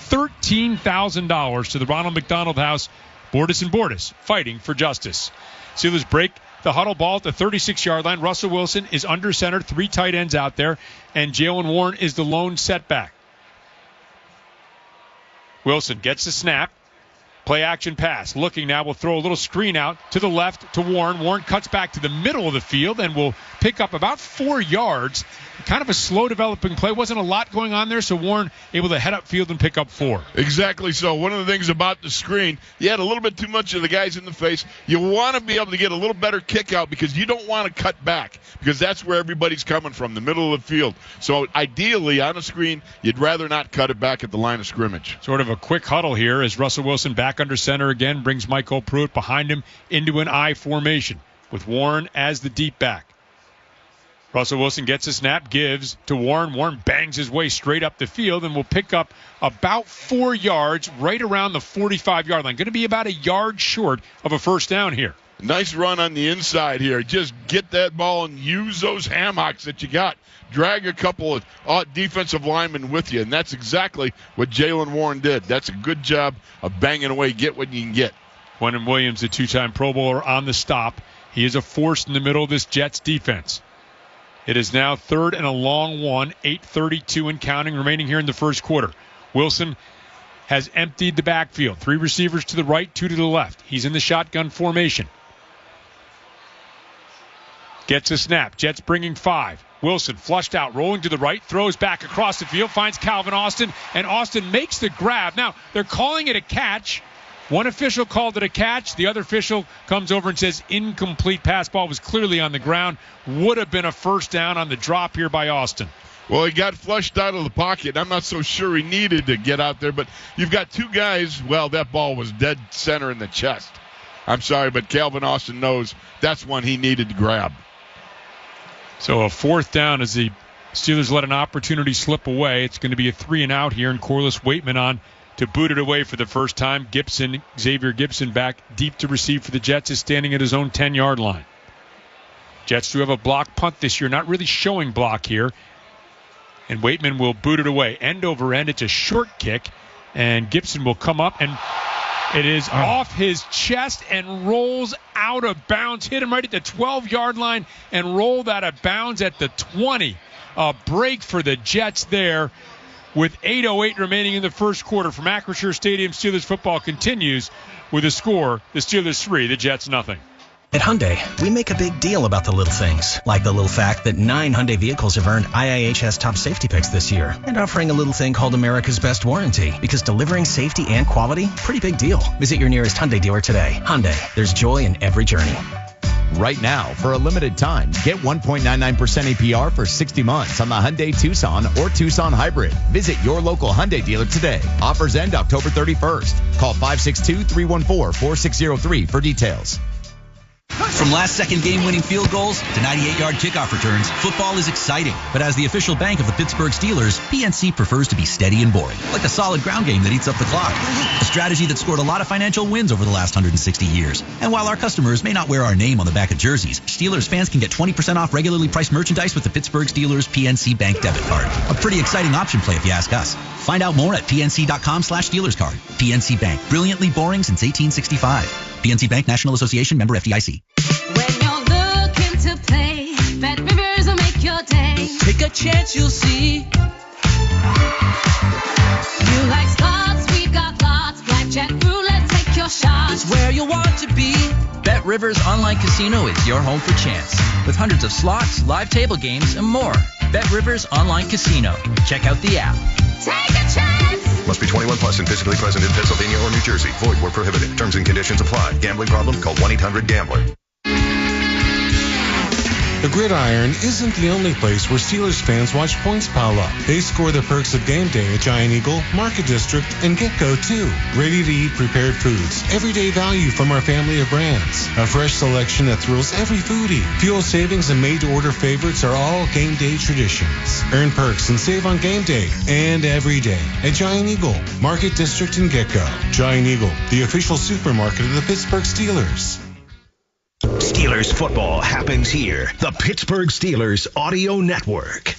$13,000 to the Ronald McDonald House. Bordis & Bordis, fighting for justice. Steelers break the huddle ball at the 36-yard line. Russell Wilson is under center, 3 tight ends out there, and Jalen Warren is the lone setback. Wilson gets the snap. Play action pass. Looking now, will throw a little screen out to the left to Warren. Warren cuts back to the middle of the field and will pick up about 4 yards. Kind of a slow developing play. Wasn't a lot going on there, so Warren able to head upfield and pick up 4. Exactly so. One of the things about the screen, you had a little bit too much of the guys in the face. You want to be able to get a little better kick out because you don't want to cut back because that's where everybody's coming from, the middle of the field. So ideally, on a screen, you'd rather not cut it back at the line of scrimmage. Sort of a quick huddle here as Russell Wilson back under center again, brings Michael Pruitt behind him into an I formation with Warren as the deep back. Russell Wilson gets a snap, gives to Warren. Warren bangs his way straight up the field and will pick up about 4 yards right around the 45-yard line. Going to be about a yard short of a first down here. Nice run on the inside here. Just get that ball and use those hammocks that you got. Drag a couple of defensive linemen with you, and that's exactly what Jalen Warren did. That's a good job of banging away, get what you can get. Quentin Williams, the 2-time Pro Bowler, on the stop. He is a force in the middle of this Jets defense. It is now 3rd and a long one, 8:32 and counting remaining here in the first quarter. Wilson has emptied the backfield. 3 receivers to the right, 2 to the left. He's in the shotgun formation. Gets a snap. Jets bringing 5. Wilson flushed out, rolling to the right, throws back across the field, finds Calvin Austin, and Austin makes the grab. Now, they're calling it a catch. One official called it a catch. The other official comes over and says incomplete pass. Ball was clearly on the ground. Would have been a first down on the drop here by Austin. Well, he got flushed out of the pocket. I'm not so sure he needed to get out there, but you've got 2 guys. Well, that ball was dead center in the chest. I'm sorry, but Calvin Austin knows that's one he needed to grab. So a 4th down as the Steelers let an opportunity slip away. It's going to be a 3 and out here, and Corliss Waitman on to boot it away for the first time. Xavier Gibson back deep to receive for the Jets is standing at his own 10-yard line. Jets do have a block punt this year, not really showing block here. And Waitman will boot it away. End over end, it's a short kick. And Gibson will come up, and it is off his chest and rolls out of bounds. Hit him right at the 12-yard line and rolled out of bounds at the 20. A break for the Jets there. With 8:08 remaining in the first quarter from Acrisure Stadium, Steelers football continues with a score, the Steelers 3, the Jets nothing. At Hyundai, we make a big deal about the little things, like the little fact that 9 Hyundai vehicles have earned IIHS top safety picks this year, and offering a little thing called America's Best Warranty, because delivering safety and quality, pretty big deal. Visit your nearest Hyundai dealer today. Hyundai, there's joy in every journey. Right now, for a limited time, get 1.99% APR for 60 months on the Hyundai Tucson or Tucson Hybrid. Visit your local Hyundai dealer today. Offers end October 31st. Call 562-314-4603 for details. From last-second game-winning field goals to 98-yard kickoff returns, football is exciting. But as the official bank of the Pittsburgh Steelers, PNC prefers to be steady and boring, like a solid ground game that eats up the clock. A strategy that scored a lot of financial wins over the last 160 years. And while our customers may not wear our name on the back of jerseys, Steelers fans can get 20% off regularly priced merchandise with the Pittsburgh Steelers PNC Bank debit card. A pretty exciting option play if you ask us. Find out more at pnc.com/SteelersCard. PNC Bank, brilliantly boring since 1865. PNC Bank, National Association, member FDIC. When you're looking to play, Bet Rivers will make your day. Take a chance, you'll see. You like slots, we've got lots. Blackjack, roulette, take your shot. It's where you want to be. Bet Rivers Online Casino is your home for chance. With hundreds of slots, live table games, and more. Bet Rivers Online Casino. Check out the app. Take a chance. Must be 21 plus and physically present in Pennsylvania or New Jersey. Void where prohibited. Terms and conditions apply. Gambling problem? Call 1-800-GAMBLER. The The Gridiron isn't the only place where Steelers fans watch points pile up. They score the perks of game day at Giant Eagle, Market District, and Get-Go too. Ready-to-eat prepared foods, everyday value from our family of brands, a fresh selection that thrills every foodie. Fuel savings and made-to-order favorites are all game day traditions. Earn perks and save on game day and every day at Giant Eagle, Market District, and Get-Go. Giant Eagle, the official supermarket of the Pittsburgh Steelers. Steelers football happens here. The Pittsburgh Steelers Audio Network.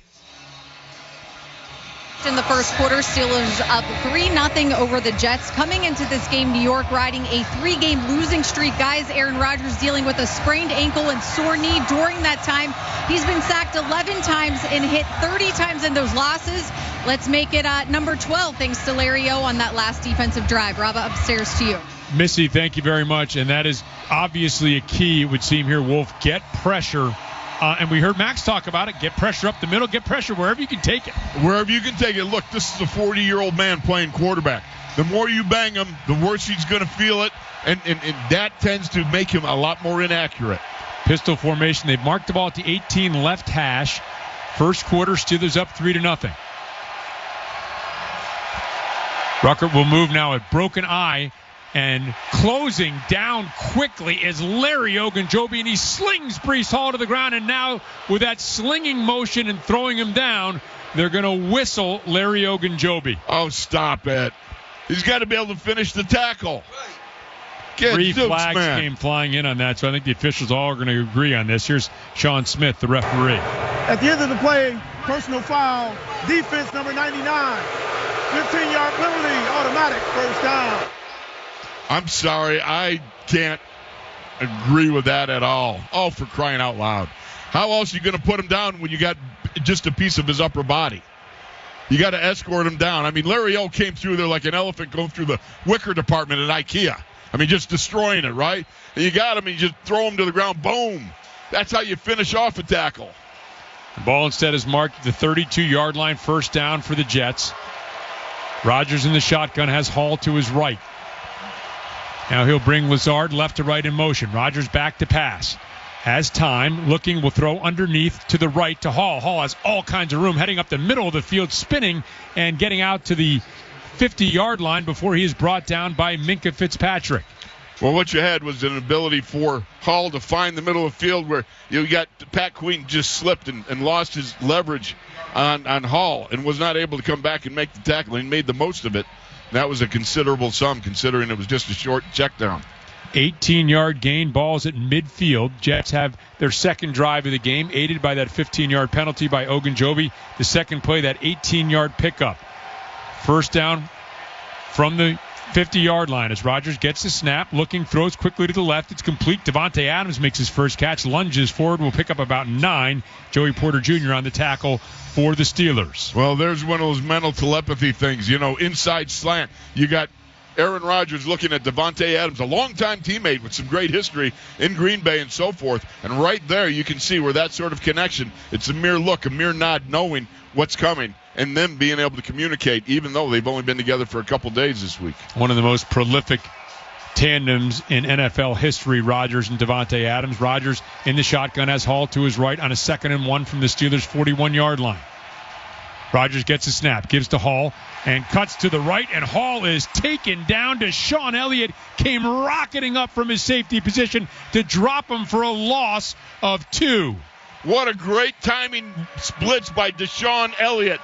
In the first quarter, Steelers up 3-0 over the Jets. Coming into this game, New York riding a 3-game losing streak. Guys, Aaron Rodgers dealing with a sprained ankle and sore knee during that time. He's been sacked 11 times and hit 30 times in those losses. Let's make it number 12 thanks to Larry O on that last defensive drive. Rava, upstairs to you. Missy, thank you very much. And that is obviously a key, it would seem here, Wolf. Get pressure. And we heard Max talk about it. Get pressure up the middle. Get pressure wherever you can take it. Wherever you can take it. Look, this is a 40-year-old man playing quarterback. The more you bang him, the worse he's going to feel it. And that tends to make him a lot more inaccurate. Pistol formation. They've marked the ball at the 18 left hash. First quarter, Steelers up 3-0. Ruckert will move now at broken eye. And closing down quickly is Larry Ogunjobi, and he slings Breece Hall to the ground. And now with that slinging motion and throwing him down, they're going to whistle Larry Ogunjobi. Oh, stop it. He's got to be able to finish the tackle. Three flags came flying in on that, so I think the officials all are going to agree on this. Here's Sean Smith, the referee. At the end of the play, personal foul, defense number 99, 15-yard penalty, automatic first down. I'm sorry, I can't agree with that at all. Oh, for crying out loud. How else are you going to put him down when you got just a piece of his upper body? You got to escort him down. I mean, Larry O came through there like an elephant going through the wicker department at IKEA. I mean, just destroying it, right? And you got him and you just throw him to the ground. Boom. That's how you finish off a tackle. The ball instead is marked at the 32-yard line, first down for the Jets. Rodgers in the shotgun, has Hall to his right. Now he'll bring Lazard left to right in motion. Rodgers back to pass. Has time. Looking, will throw underneath to the right to Hall. Hall has all kinds of room, heading up the middle of the field, spinning and getting out to the 50-yard line before he is brought down by Minkah Fitzpatrick. Well, what you had was an ability for Hall to find the middle of the field where you got Pat Queen just slipped and lost his leverage on Hall and was not able to come back and make the tackle, and made the most of it. That was a considerable sum, considering it was just a short check down. 18-yard gain, balls at midfield. Jets have their second drive of the game, aided by that 15-yard penalty by Ogunjobi. The second play, that 18-yard pickup. First down from the 50-yard line as Rodgers gets the snap, looking, throws quickly to the left. It's complete. Davante Adams makes his first catch, lunges forward, will pick up about 9. Joey Porter Jr. on the tackle for the Steelers. Well, there's one of those mental telepathy things. You know, inside slant. You got Aaron Rodgers looking at Davante Adams, a longtime teammate with some great history in Green Bay and so forth. And right there you can see where that sort of connection, it's a mere look, a mere nod, knowing what's coming, and them being able to communicate, even though they've only been together for a couple days this week. One of the most prolific tandems in NFL history, Rodgers and Davante Adams. Rodgers in the shotgun, has Hall to his right on a 2nd and 1 from the Steelers' 41-yard line. Rodgers gets a snap, gives to Hall, and cuts to the right, and Hall is taken down. Deshaun Elliott came rocketing up from his safety position to drop him for a loss of 2. What a great timing splits by Deshaun Elliott.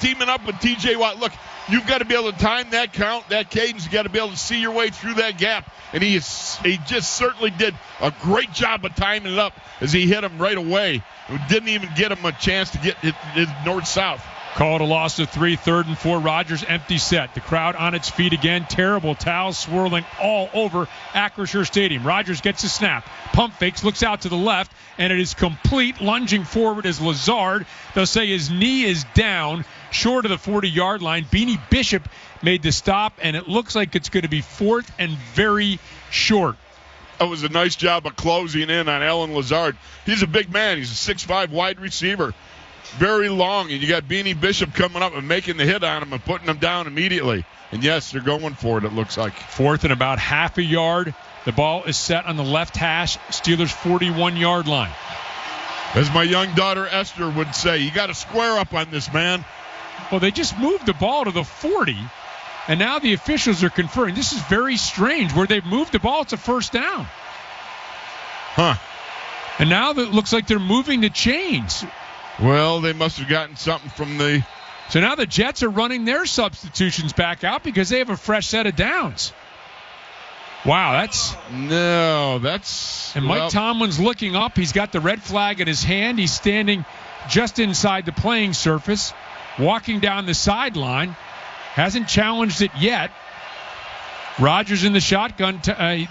Teaming up with T.J. Watt. Look, you've got to be able to time that count, that cadence. You've got to be able to see your way through that gap. And he just certainly did a great job of timing it up as he hit him right away. It didn't even get him a chance to get his north-south. Called a loss of 3, 3rd and 4. Rodgers empty set. The crowd on its feet again. Terrible towels swirling all over Acrisure Stadium. Rodgers gets a snap. Pump fakes, looks out to the left, and it is complete. Lunging forward is Lazard. They'll say his knee is down, short of the 40-yard line. Beanie Bishop made the stop, and it looks like it's going to be 4th and very short. That was a nice job of closing in on Alan Lazard. He's a big man. He's a 6'5" wide receiver. Very long, and you got Beanie Bishop coming up and making the hit on him and putting him down immediately. And yes, they're going for it looks like. 4th and about half a yard. The ball is set on the left hash, Steelers' 41-yard line. As my young daughter Esther would say, you got to square up on this, man. Well, they just moved the ball to the 40, and now the officials are conferring. This is very strange. Where they've moved the ball, it's a first down. Huh. And now it looks like they're moving the chains. Well, they must have gotten something from the... So now the Jets are running their substitutions back out because they have a fresh set of downs. Wow, that's... No, that's... And Mike Tomlin's looking up. He's got the red flag in his hand. He's standing just inside the playing surface, walking down the sideline. Hasn't challenged it yet. Rodgers in the shotgun.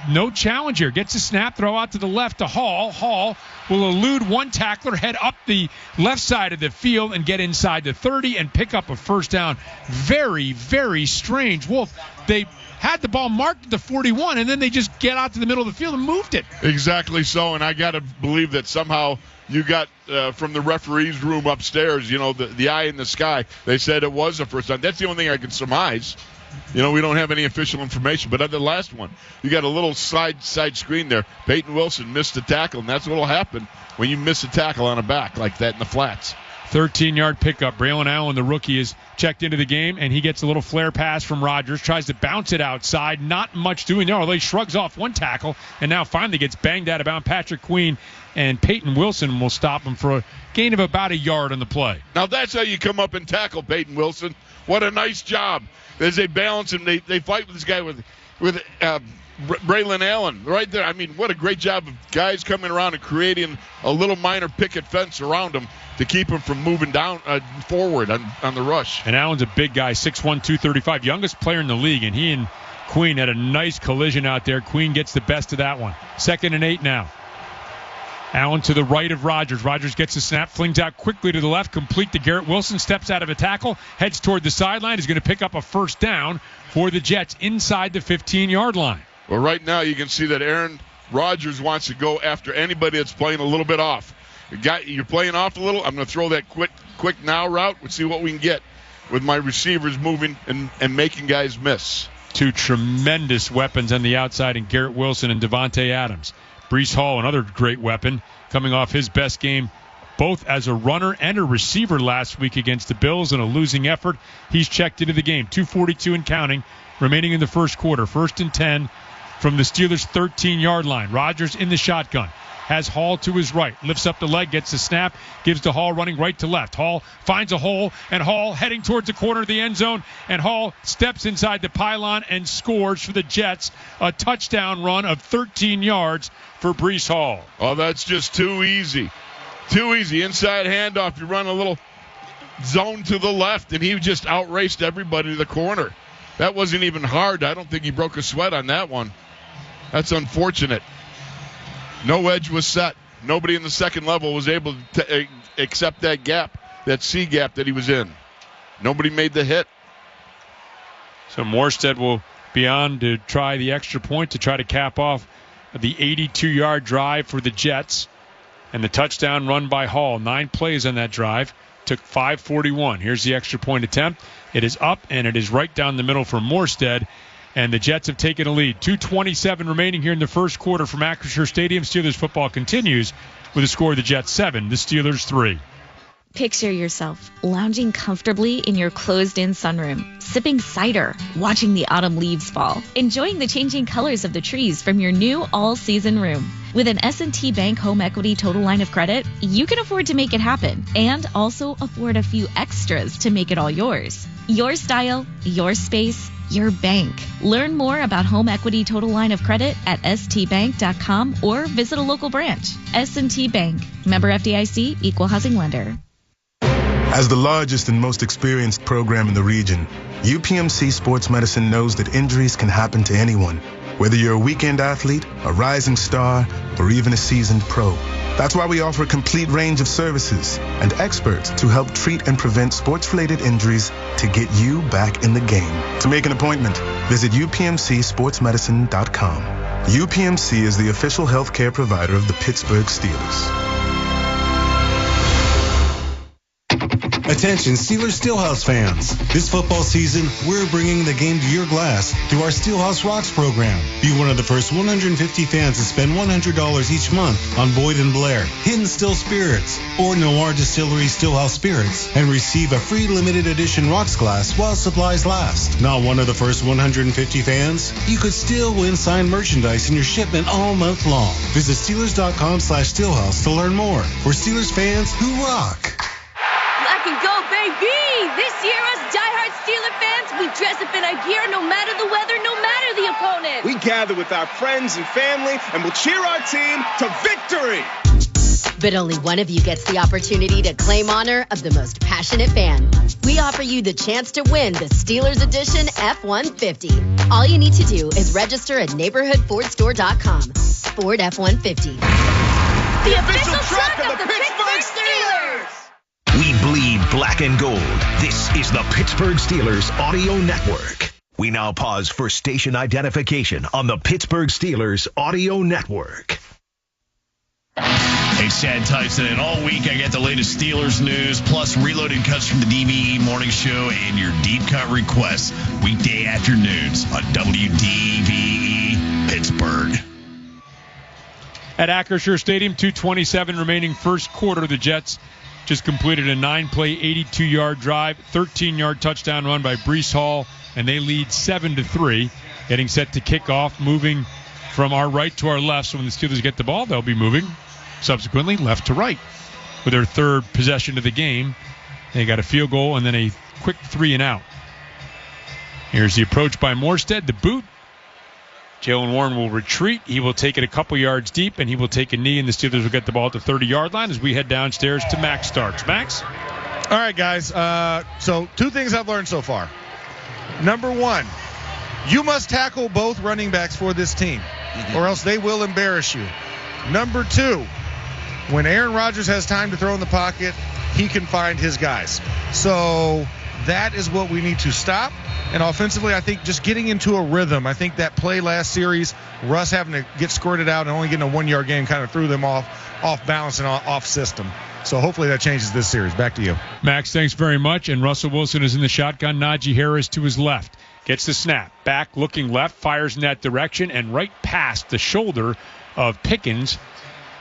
No challenge here. Gets a snap, throw out to the left to Hall. Hall will elude one tackler, head up the left side of the field and get inside the 30 and pick up a first down. Very, very strange. Wolf, they had the ball marked at the 41, and then they just get out to the middle of the field and moved it. Exactly so, and I got to believe that somehow you got from the referee's room upstairs, the eye in the sky, they said it was a first down. That's the only thing I can surmise. We don't have any official information, but on the last one, you got a little side screen there. Peyton Wilson missed a tackle, and that's what will happen when you miss a tackle on a back like that in the flats. 13-yard pickup. Braylon Allen, the rookie, is checked into the game, and he gets a little flare pass from Rodgers, tries to bounce it outside. Not much doing there, although he shrugs off one tackle, and now finally gets banged out of bounds. Patrick Queen and Peyton Wilson will stop him for a gain of about a yard on the play. Now that's how you come up and tackle Peyton Wilson. What a nice job. As they balance him, they fight with this guy with Braylon Allen right there. I mean, what a great job of guys coming around and creating a little minor picket fence around him to keep him from moving down forward on the rush. And Allen's a big guy, 6'1", 235, youngest player in the league, and he and Queen had a nice collision out there. Queen gets the best of that one. 2nd and 8 now. Allen to the right of Rodgers. Rodgers gets the snap, flings out quickly to the left, complete to Garrett Wilson, steps out of a tackle, heads toward the sideline. He's going to pick up a first down for the Jets inside the 15-yard line. Well, right now you can see that Aaron Rodgers wants to go after anybody that's playing a little bit off. You're playing off a little. I'm going to throw that quick now route. We'll see what we can get with my receivers moving and making guys miss. Two tremendous weapons on the outside in Garrett Wilson and Devontae Adams. Breece Hall, another great weapon, coming off his best game both as a runner and a receiver last week against the Bills in a losing effort. He's checked into the game. 2:42 and counting remaining in the first quarter. 1st and 10 from the Steelers' 13-yard line. Rodgers in the shotgun. Has Hall to his right. Lifts up the leg, gets the snap, gives to Hall running right to left. Hall finds a hole, and Hall heading towards the corner of the end zone, and Hall steps inside the pylon and scores for the Jets. A touchdown run of 13 yards for Breece Hall. Oh, that's just too easy. Too easy. Inside handoff. You run a little zone to the left, and he just outraced everybody to the corner. That wasn't even hard. I don't think he broke a sweat on that one. That's unfortunate. No edge was set. Nobody in the second level was able to accept that gap, that C gap that he was in. Nobody made the hit. So Morstead will be on to try the extra point to try to cap off the 82-yard drive for the Jets. And the touchdown run by Hall. 9 plays on that drive. Took 5:41. Here's the extra point attempt. It is up, and it is right down the middle for Morstead. And the Jets have taken a lead. 2:27 remaining here in the first quarter from Acrisure Stadium. Steelers football continues with a score of the Jets 7, the Steelers 3. Picture yourself lounging comfortably in your closed-in sunroom, sipping cider, watching the autumn leaves fall, enjoying the changing colors of the trees from your new all-season room. With an S&T Bank Home Equity Total Line of Credit, you can afford to make it happen and also afford a few extras to make it all yours. Your style, your space, your bank. Learn more about Home Equity Total Line of Credit at stbank.com or visit a local branch. S&T Bank. Member FDIC, Equal Housing Lender. As the largest and most experienced program in the region, UPMC Sports Medicine knows that injuries can happen to anyone, whether you're a weekend athlete, a rising star, or even a seasoned pro. That's why we offer a complete range of services and experts to help treat and prevent sports-related injuries to get you back in the game. To make an appointment, visit upmcsportsmedicine.com. UPMC is the official healthcare provider of the Pittsburgh Steelers. Attention Steelers Steelhouse fans. This football season, we're bringing the game to your glass through our Steelhouse Rocks program. Be one of the first 150 fans to spend $100 each month on Boyd & Blair, Hidden Still Spirits, or Noir Distillery Steelhouse Spirits, and receive a free limited edition rocks glass while supplies last. Not one of the first 150 fans? You could still win signed merchandise in your shipment all month long. Visit Steelers.com/Steelhouse to learn more. For Steelers fans who rock. Black and gold, baby! This year, us diehard Steeler fans, we dress up in our gear no matter the weather, no matter the opponent. We gather with our friends and family, and we'll cheer our team to victory! But only one of you gets the opportunity to claim honor of the most passionate fan. We offer you the chance to win the Steelers Edition F-150. All you need to do is register at neighborhoodfordstore.com. Ford F-150. The official truck of the Pittsburgh Steelers! We bleed black and gold. This is the Pittsburgh Steelers Audio Network. We now pause for station identification on the Pittsburgh Steelers Audio Network. Hey, Chad Tyson, and all week I get the latest Steelers news, plus reloaded cuts from the DVE Morning Show and your deep cut requests weekday afternoons on WDVE Pittsburgh. At Acrisure Stadium, 2:27 remaining first quarter. The Jets just completed a 9-play, 82-yard drive, 13-yard touchdown run by Breece Hall, and they lead 7-3. Getting set to kick off, moving from our right to our left. So when the Steelers get the ball, they'll be moving subsequently left to right. With their third possession of the game, they got a field goal and then a quick 3-and-out. Here's the approach by Morstead, the boot. Jalen Warren will retreat. He will take it a couple yards deep, and he will take a knee, and the Steelers will get the ball at the 30-yard line as we head downstairs to Max Starks. Max? All right, guys. So two things I've learned so far. Number one, you must tackle both running backs for this team, or else they will embarrass you. Number two, when Aaron Rodgers has time to throw in the pocket, he can find his guys. So that is what we need to stop. And offensively, I think just getting into a rhythm. I think that play last series, Russ having to get squirted out and only getting a 1-yard gain kind of threw them off balance and off system. So hopefully that changes this series. Back to you. Max, thanks very much. And Russell Wilson is in the shotgun. Najee Harris to his left. Gets the snap. Back looking left. Fires in that direction and right past the shoulder of Pickens.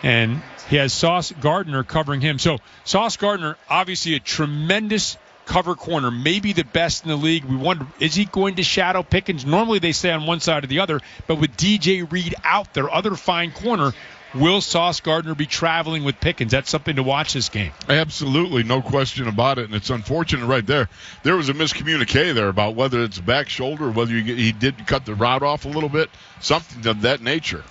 And he has Sauce Gardner covering him. So Sauce Gardner, obviously a tremendous cover corner, maybe the best in the league. We wonder, is he going to shadow Pickens? Normally they stay on one side or the other, but with DJ Reed out, their other fine corner, will Sauce Gardner be traveling with Pickens? That's something to watch this game. Absolutely, no question about it, and it's unfortunate right there. There was a miscommunique there about whether it's back shoulder or whether he did cut the route off a little bit, something of that nature.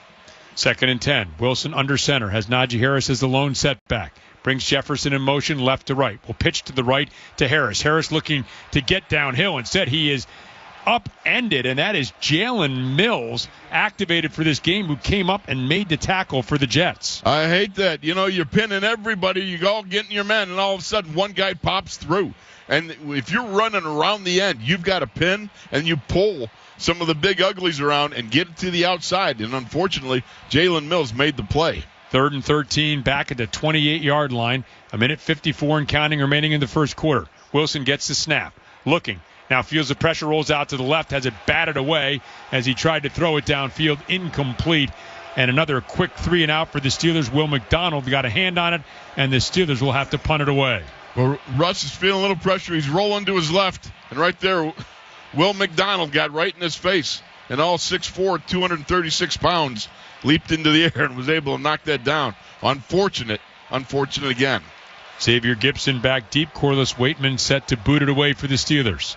2nd and 10. Wilson under center, has Najee Harris as the lone setback. Brings Jefferson in motion left to right. Will pitch to the right to Harris. Harris looking to get downhill. Instead, he is upended, and that is Jalen Mills, activated for this game, who came up and made the tackle for the Jets. I hate that. You know, you're pinning everybody. You all getting your men, and all of a sudden one guy pops through. And if you're running around the end, you've got to pin, and you pull some of the big uglies around and get it to the outside. And unfortunately, Jalen Mills made the play. 3rd and 13, back at the 28-yard line. 1:54 and counting remaining in the first quarter. Wilson gets the snap. Looking. Now feels the pressure, rolls out to the left, has it batted away as he tried to throw it downfield. Incomplete. And another quick 3-and-out for the Steelers. Will McDonald got a hand on it, and the Steelers will have to punt it away. Well, Russ is feeling a little pressure. He's rolling to his left. And right there, Will McDonald got right in his face. And all 6'4", 236 pounds. Leaped into the air and was able to knock that down. Unfortunate again. Xavier Gibson back deep. Corliss Waitman set to boot it away for the Steelers.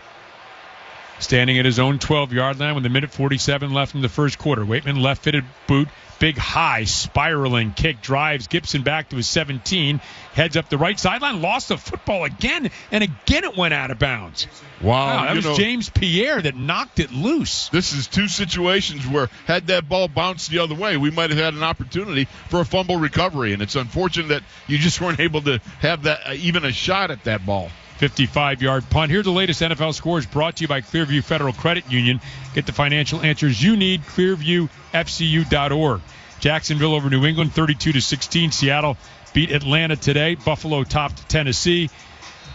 Standing at his own 12-yard line with 1:47 left in the first quarter. Waitman left-footed boot. Big high spiraling kick drives Gibson back to his 17. Heads up the right sideline. Lost the football again, and again it went out of bounds. Wow, that was James Pierre that knocked it loose. This is two situations where had that ball bounced the other way, we might have had an opportunity for a fumble recovery, and it's unfortunate that you just weren't able to have that even a shot at that ball. 55-yard punt. Here are the latest NFL scores brought to you by Clearview Federal Credit Union. Get the financial answers you need. ClearviewFCU.org. Jacksonville over New England, 32-16. Seattle beat Atlanta today. Buffalo topped Tennessee.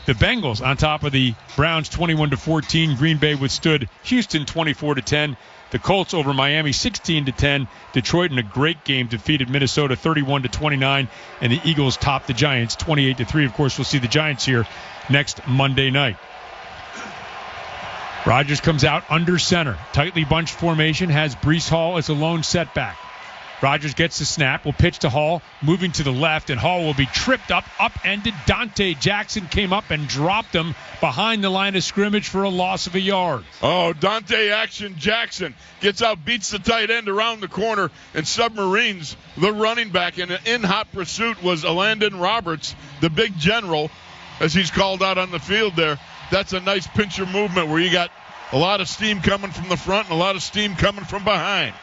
The Bengals on top of the Browns 21-14. Green Bay withstood Houston 24-10. The Colts over Miami 16-10. Detroit in a great game defeated Minnesota 31-29. And the Eagles topped the Giants 28-3. Of course, we'll see the Giants here next Monday night. Rodgers comes out under center. Tightly bunched formation, has Breece Hall as a lone setback. Rodgers gets the snap, will pitch to Hall, moving to the left, and Hall will be tripped up, upended. Dante Jackson came up and dropped him behind the line of scrimmage for a loss of a yard. Oh, Dante Jackson gets out, beats the tight end around the corner, and submarines the running back. And in hot pursuit was Landon Roberts, the big general, as he's called out on the field there. That's a nice pincher movement where you got a lot of steam coming from the front and a lot of steam coming from behind.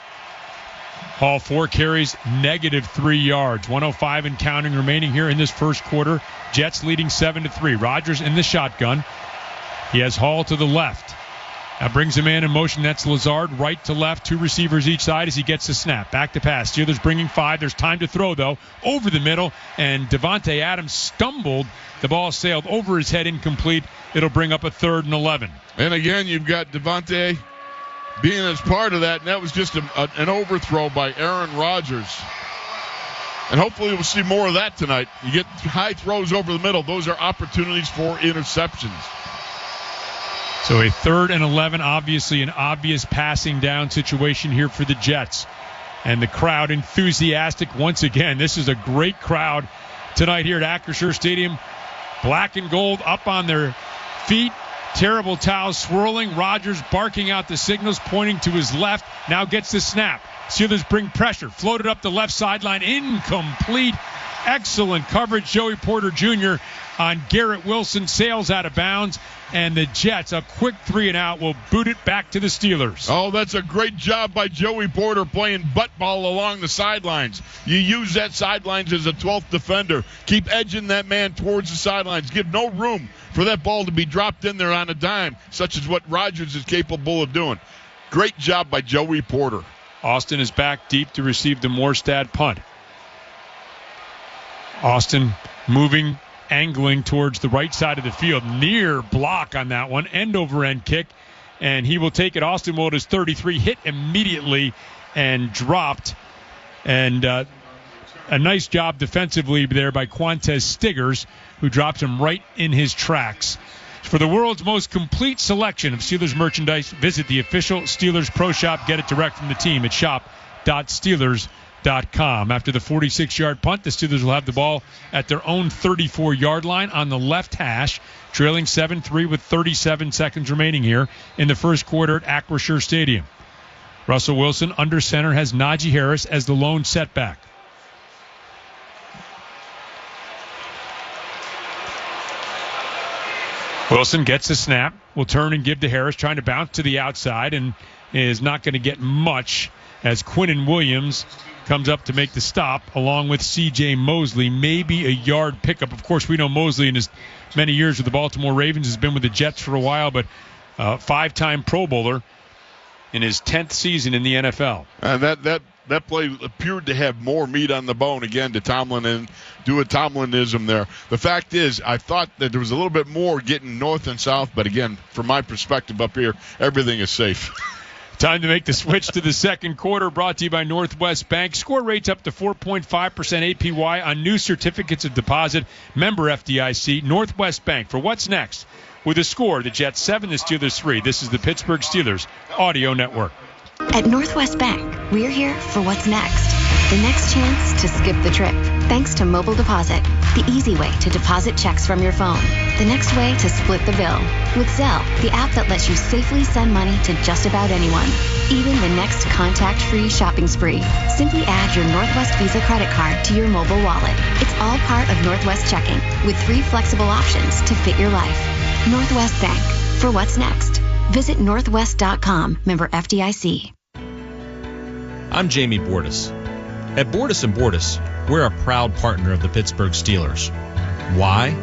Hall 4 carries, -3 yards. 1:05 and counting remaining here in this first quarter. Jets leading 7-3. Rodgers in the shotgun. He has Hall to the left. Now brings a man in motion. That's Lazard, right to left. 2 receivers each side as he gets the snap. Back to pass. Steelers bringing 5. There's time to throw, though. Over the middle, and Devontae Adams stumbled. The ball sailed over his head, incomplete. It'll bring up a 3rd and 11. And again, you've got Devontae being as part of that, and that was just an overthrow by Aaron Rodgers. And hopefully we'll see more of that tonight. You get high throws over the middle. Those are opportunities for interceptions. So a 3rd and 11, obviously an obvious passing down situation here for the Jets. And the crowd enthusiastic once again. This is a great crowd tonight here at Acrisure Stadium. Black and gold up on their feet. Terrible towels swirling. Rodgers barking out the signals, pointing to his left. Now gets the snap. Steelers bring pressure. Floated up the left sideline. Incomplete. Excellent coverage. Joey Porter Jr. on Garrett Wilson. Sails out of bounds. And the Jets, a quick 3-and-out, will boot it back to the Steelers. Oh, that's a great job by Joey Porter playing butt ball along the sidelines. You use that sidelines as a 12th defender. Keep edging that man towards the sidelines. Give no room for that ball to be dropped in there on a dime, such as what Rodgers is capable of doing. Great job by Joey Porter. Austin is back deep to receive the Morstad punt. Austin moving, angling towards the right side of the field. Near block on that one. End-over-end kick. And he will take it. Austin will at his 33. Hit immediately and dropped. And a nice job defensively there by Quantez Stiggers, who drops him right in his tracks. For the world's most complete selection of Steelers merchandise, visit the official Steelers Pro Shop. Get it direct from the team at shop.steelers.com. After the 46-yard punt, the Steelers will have the ball at their own 34-yard line on the left hash, trailing 7-3 with 37 seconds remaining here in the first quarter at Acrisure Stadium. Russell Wilson under center has Najee Harris as the lone setback. Wilson gets the snap, will turn and give to Harris, trying to bounce to the outside, and is not going to get much as Quinnen Williams comes up to make the stop, along with C.J. Mosley. Maybe a yard pickup. Of course, we know Mosley in his many years with the Baltimore Ravens has been with the Jets for a while, but 5-time Pro Bowler in his 10th season in the NFL. That play appeared to have more meat on the bone again to Tomlin and do a Tomlinism there. The fact is, I thought that there was a little bit more getting north and south, but again, from my perspective up here, everything is safe. Time to make the switch to the second quarter, brought to you by Northwest Bank. Score rates up to 4.5% APY on new certificates of deposit. Member FDIC. Northwest Bank. For what's next? With a score, the Jets 7, the Steelers 3. This is the Pittsburgh Steelers Audio Network. At Northwest Bank, we're here for what's next. The next chance to skip the trip. Thanks to Mobile Deposit, the easy way to deposit checks from your phone. The next way to split the bill. With Zelle, the app that lets you safely send money to just about anyone. Even the next contact-free shopping spree. Simply add your Northwest Visa credit card to your mobile wallet. It's all part of Northwest Checking, with 3 flexible options to fit your life. Northwest Bank, for what's next. Visit northwest.com, member FDIC. I'm Jamie Bordas. At Bordas & Bordas, we're a proud partner of the Pittsburgh Steelers. Why?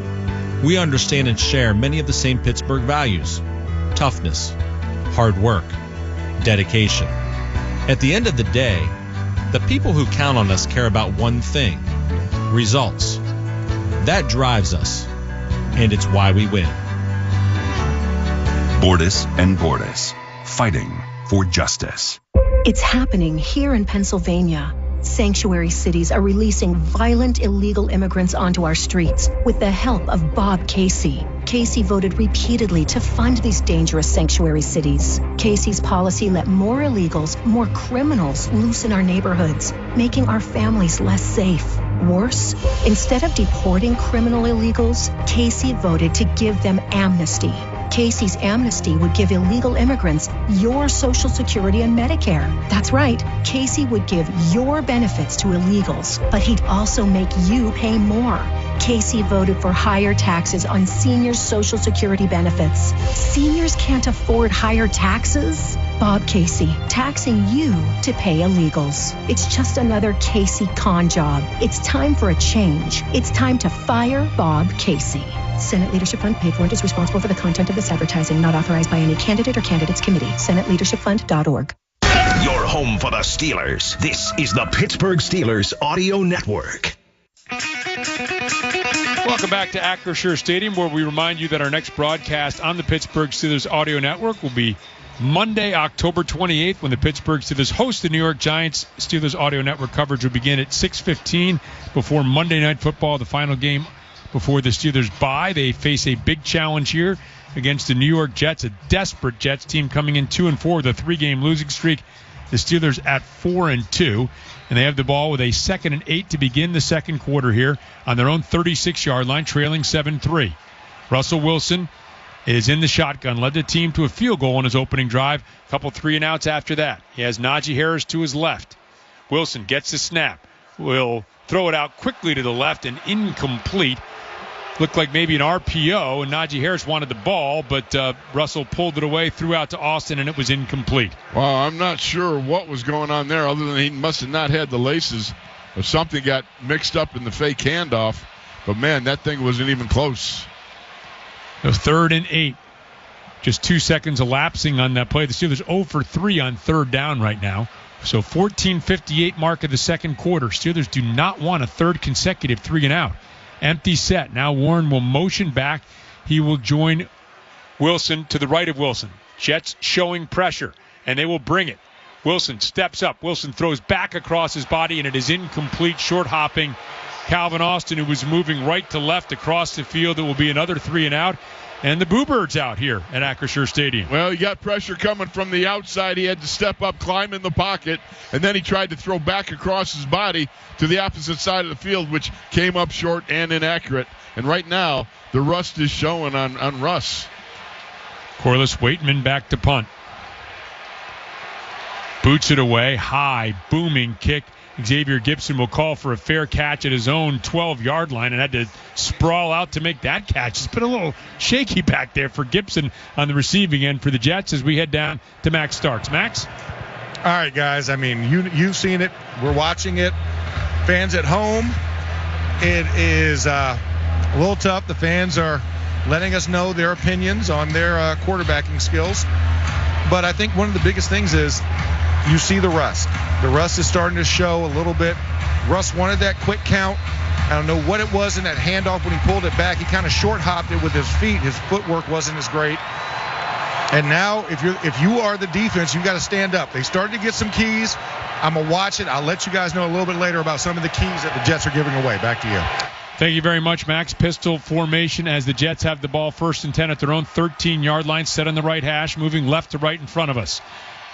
We understand and share many of the same Pittsburgh values: toughness, hard work, dedication. At the end of the day, the people who count on us care about one thing: results. That drives us. and it's why we win. Bordas and Bordas, fighting for justice. It's happening here in Pennsylvania. Sanctuary cities are releasing violent illegal immigrants onto our streets with the help of Bob Casey. Casey voted repeatedly to fund these dangerous sanctuary cities. Casey's policy let more illegals, more criminals loose in our neighborhoods, making our families less safe. Worse, instead of deporting criminal illegals, Casey voted to give them amnesty. Casey's amnesty would give illegal immigrants your Social Security and Medicare. That's right, Casey would give your benefits to illegals, but he'd also make you pay more. Casey voted for higher taxes on seniors' Social Security benefits. Seniors can't afford higher taxes? Bob Casey, taxing you to pay illegals. It's just another Casey con job. It's time for a change. It's time to fire Bob Casey. Senate Leadership Fund paid for and is responsible for the content of this advertising, not authorized by any candidate or candidates committee. SenateLeadershipFund.org. Your home for the Steelers. This is the Pittsburgh Steelers Audio Network. Welcome back to Acrisure Stadium, where we remind you that our next broadcast on the Pittsburgh Steelers Audio Network will be Monday, October 28th, when the Pittsburgh Steelers host the New York Giants. Steelers Audio Network coverage will begin at 6:15 before Monday Night Football, the final game before the Steelers bye. They face a big challenge here against the New York Jets, a desperate Jets team coming in 2-4 with a 3-game losing streak. The Steelers at 4-2, and they have the ball with a 2nd and 8 to begin the second quarter here on their own 36-yard line, trailing 7-3. Russell Wilson is in the shotgun, led the team to a field goal on his opening drive. A couple 3-and-outs after that. He has Najee Harris to his left. Wilson gets the snap. Will throw it out quickly to the left and incomplete. Looked like maybe an RPO, and Najee Harris wanted the ball, but Russell pulled it away, threw out to Austin, and it was incomplete. Well, I'm not sure what was going on there, other than he must have not had the laces, or something got mixed up in the fake handoff. But, man, that thing wasn't even close. The 3rd and 8. Just 2 seconds elapsing on that play. The Steelers 0 for 3 on 3rd down right now. So 14:58 mark of the second quarter. Steelers do not want a third consecutive 3-and-out. Empty set. Now Warren will motion back. He will join Wilson to the right of Wilson. Jets showing pressure, and they will bring it. Wilson steps up. Wilson throws back across his body, and it is incomplete. Short hopping Calvin Austin, who was moving right to left across the field. It will be another 3-and-out. And the Boo Birds out here at Acrisure Stadium. Well, he got pressure coming from the outside. He had to step up, climb in the pocket, and then he tried to throw back across his body to the opposite side of the field, which came up short and inaccurate. And right now, the rust is showing on Russ. Corliss Waitman back to punt. Boots it away. High, booming kick. Xavier Gibson will call for a fair catch at his own 12-yard line and had to sprawl out to make that catch. It's been a little shaky back there for Gibson on the receiving end for the Jets as we head down to Max Starks. Max? All right, guys. I mean, you've seen it. We're watching it. Fans at home, it is a little tough. The fans are letting us know their opinions on their quarterbacking skills. But I think one of the biggest things is you see the rust. The rust is starting to show a little bit. Russ wanted that quick count. I don't know what it was in that handoff when he pulled it back. He kind of short hopped it with his feet. His footwork wasn't as great. And now if you are the defense, you've got to stand up. They started to get some keys. I'm going to watch it. I'll let you guys know a little bit later about some of the keys that the Jets are giving away. Back to you. Thank you very much, Max. Pistol formation as the Jets have the ball 1st and 10 at their own 13-yard line, set on the right hash, moving left to right in front of us.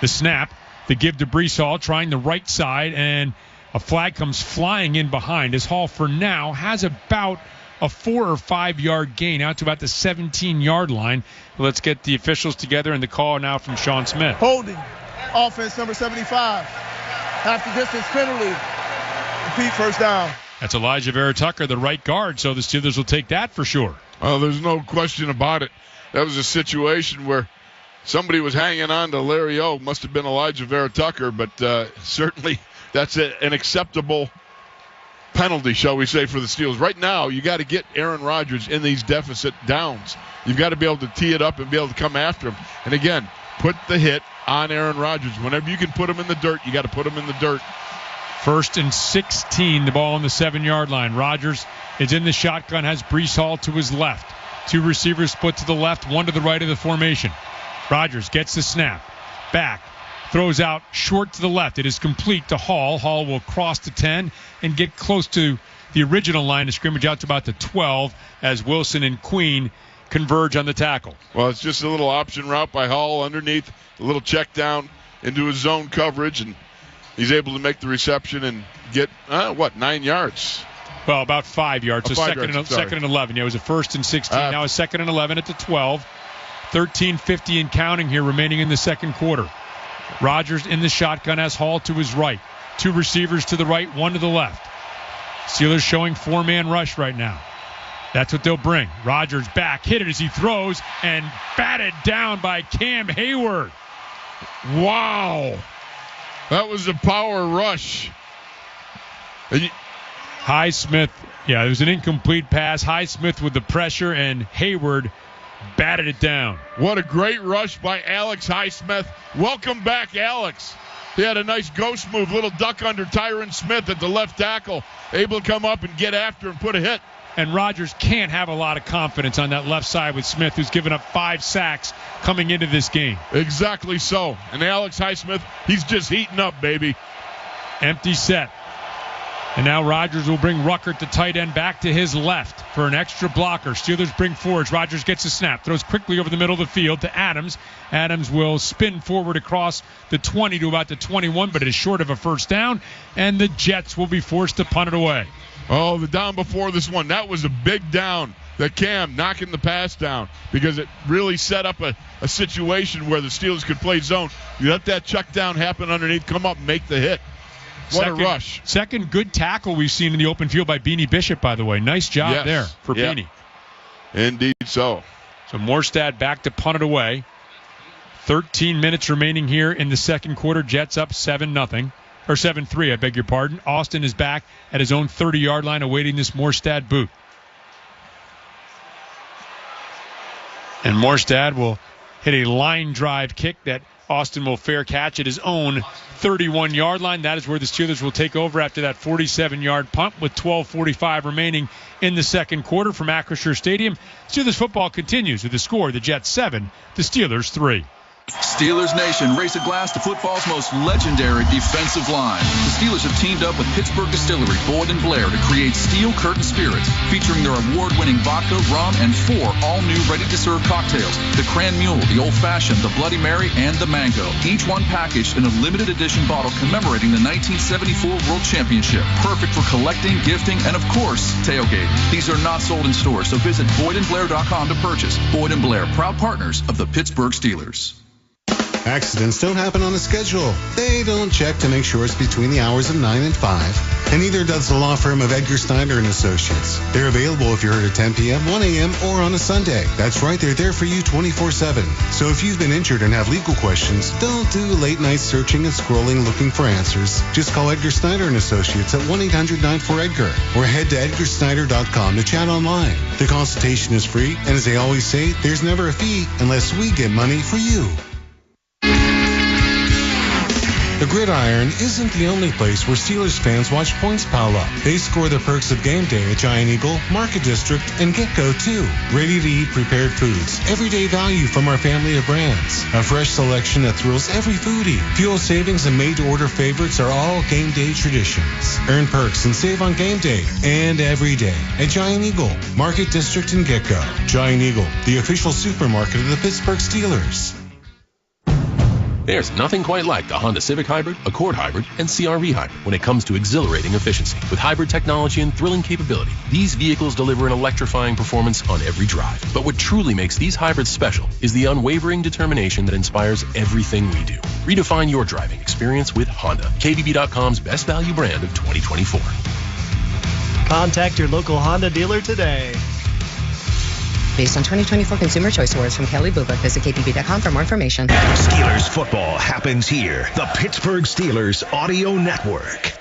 The snap. The give to Breece Hall, trying the right side, and a flag comes flying in behind, as Hall for now has about a 4 or 5 yard gain out to about the 17-yard line. Let's get the officials together, and the call now from Sean Smith. Holding. Offense number 75. Half the distance penalty. Repeat, first down. That's Elijah Vera-Tucker, the right guard, so the Steelers will take that for sure. Oh, there's no question about it. That was a situation where somebody was hanging on to Larry O. Must have been Elijah Vera-Tucker, but certainly that's an acceptable penalty, shall we say, for the Steelers. Right now, you got to get Aaron Rodgers in these deficit downs. You've got to be able to tee it up and be able to come after him. And again, put the hit on Aaron Rodgers. Whenever you can put him in the dirt, you got to put him in the dirt. 1st and 16, the ball on the 7-yard line. Rodgers is in the shotgun, has Breece Hall to his left. Two receivers split to the left, one to the right of the formation. Rodgers gets the snap. Back. Throws out short to the left. It is complete to Hall. Hall will cross the 10 and get close to the original line of scrimmage out to about the 12 as Wilson and Queen converge on the tackle. Well, it's just a little option route by Hall underneath, a little check down into his zone coverage, and he's able to make the reception and get, 9 yards? Well, about 5 yards. So second and 11. Yeah, it was a 1st and 16. Now a 2nd and 11 at the 12. 13:50 and counting here remaining in the second quarter. Rodgers in the shotgun has Hall to his right. Two receivers to the right, one to the left. Steelers showing 4-man rush right now. That's what they'll bring. Rodgers back, hit it as he throws, and batted down by Cam Hayward. Wow. That was a power rush. Highsmith, it was an incomplete pass. Highsmith with the pressure, and Hayward batted it down. What a great rush by Alex Highsmith. Welcome back, Alex. He had a nice ghost move, little duck under Tyron Smith at the left tackle, able to come up and get after and put a hit. And Rodgers can't have a lot of confidence on that left side with Smith, who's given up 5 sacks coming into this game. Exactly so. And Alex Highsmith, he's just heating up, baby. Empty set. And now Rodgers will bring Ruckert, the tight end, back to his left for an extra blocker. Steelers bring forwards. Rodgers gets a snap. Throws quickly over the middle of the field to Adams. Adams will spin forward across the 20 to about the 21, but it is short of a first down. And the Jets will be forced to punt it away. Oh, the down before this one. That was a big down. That Cam knocking the pass down because it really set up a situation where the Steelers could play zone. You let that check down happen underneath, come up and make the hit. What a rush. Second good tackle we've seen in the open field by Beanie Bishop, by the way. Nice job there for Beanie. Indeed so. So Morstad back to punt it away. 13 minutes remaining here in the second quarter. Jets up 7-0. Or 7-3, I beg your pardon. Austin is back at his own 30-yard line awaiting this Morstad boot. And Morstad will hit a line drive kick that Austin will fair catch at his own 31-yard line. That is where the Steelers will take over after that 47-yard punt with 12:45 remaining in the second quarter from Acrisure Stadium. Steelers football continues with the score: the Jets 7, the Steelers 3. Steelers Nation, raise a glass to football's most legendary defensive line. The Steelers have teamed up with Pittsburgh Distillery, Boyd & Blair to create Steel Curtain Spirits, featuring their award-winning vodka, rum, and 4 all-new ready-to-serve cocktails: the Cran Mule, the Old Fashioned, the Bloody Mary, and the Mango. Each one packaged in a limited edition bottle commemorating the 1974 World Championship. Perfect for collecting, gifting, and of course, tailgating. These are not sold in stores, so visit BoydandBlair.com to purchase. Boyd & Blair, proud partners of the Pittsburgh Steelers. Accidents don't happen on a schedule. They don't check to make sure it's between the hours of 9 and 5. And neither does the law firm of Edgar Snyder & Associates. They're available if you're heard at 10 p.m., 1 a.m., or on a Sunday. That's right, they're there for you 24/7. So if you've been injured and have legal questions, don't do late night searching and scrolling looking for answers. Just call Edgar Snyder & Associates at 1-800-94-EDGAR or head to edgarsnyder.com to chat online. The consultation is free, and as they always say, there's never a fee unless we get money for you. The Gridiron isn't the only place where Steelers fans watch points pile up. They score the perks of game day at Giant Eagle, Market District, and Get-Go too. Ready-to-eat prepared foods, everyday value from our family of brands, a fresh selection that thrills every foodie. Fuel savings and made-to-order favorites are all game day traditions. Earn perks and save on game day and every day at Giant Eagle, Market District, and Get-Go. Giant Eagle, the official supermarket of the Pittsburgh Steelers. There's nothing quite like the Honda Civic Hybrid, Accord Hybrid, and CR-V Hybrid when it comes to exhilarating efficiency. With hybrid technology and thrilling capability, these vehicles deliver an electrifying performance on every drive. But what truly makes these hybrids special is the unwavering determination that inspires everything we do. Redefine your driving experience with Honda, KBB.com's best value brand of 2024. Contact your local Honda dealer today. Based on 2024 Consumer Choice Awards from Kelly Blue Book. Visit KPB.com for more information. Steelers football happens here. The Pittsburgh Steelers Audio Network.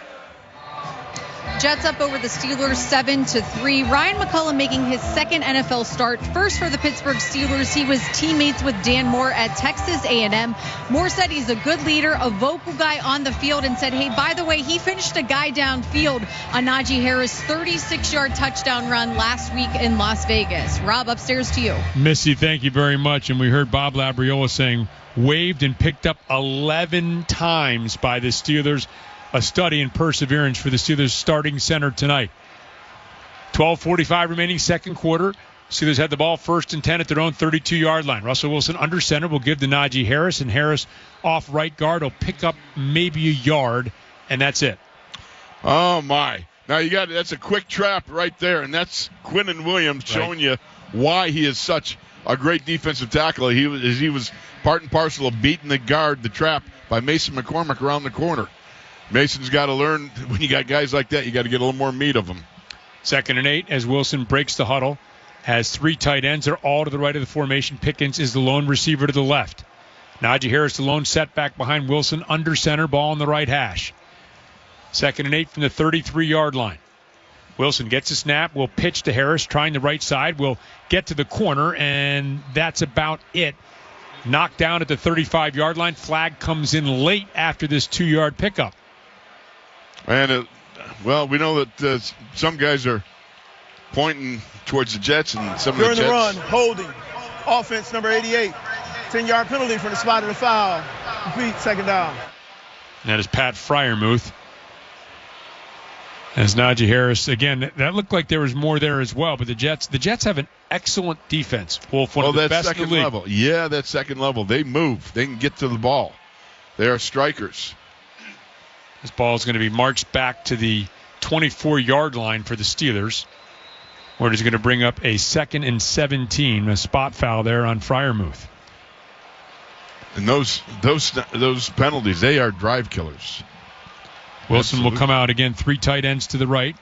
Jets up over the Steelers 7-3. Ryan McCullum making his second NFL start, first for the Pittsburgh Steelers. He was teammates with Dan Moore at Texas A&M. Moore said he's a good leader, a vocal guy on the field, and said, hey, by the way, he finished a guy downfield on Najee Harris' 36-yard touchdown run last week in Las Vegas. Rob, upstairs to you. Missy, thank you very much. And we heard Bob Labriola saying waved and picked up 11 times by the Steelers. A study in perseverance for the Steelers starting center tonight. 12:45 remaining, second quarter. Steelers had the ball 1st and 10 at their own 32-yard line. Russell Wilson under center will give to Najee Harris, and Harris off right guard will pick up maybe a yard, and that's it. Oh, my. Now, that's a quick trap right there, and that's Quinnen Williams showing you why he is such a great defensive tackle. He was part and parcel of beating the trap by Mason McCormick around the corner. Mason's got to learn, when you got guys like that, you got to get a little more meat of them. 2nd and 8 as Wilson breaks the huddle. Has 3 tight ends. They're all to the right of the formation. Pickens is the lone receiver to the left. Najee Harris, the lone setback behind Wilson, under center, ball on the right hash. 2nd and 8 from the 33-yard line. Wilson gets a snap, will pitch to Harris, trying the right side, will get to the corner, and that's about it. Knocked down at the 35-yard line. Flag comes in late after this 2-yard pickup. And, we know that some guys are pointing towards the Jets, and some during of the Jets. During the run, holding, offense number 88. 10-yard penalty from the spot of the foul. Complete, 2nd down. And that is Pat Freiermuth. As Najee Harris, again, that looked like there was more there as well, but the Jets have an excellent defense. Wolf, one of the best in the league. Level. Yeah, that second level. They move. They can get to the ball. They are strikers. This ball is going to be marched back to the 24-yard line for the Steelers, where it is going to bring up a 2nd and 17, a spot foul there on Freiermuth. And those penalties, they are drive killers. Wilson will come out again, 3 tight ends to the right.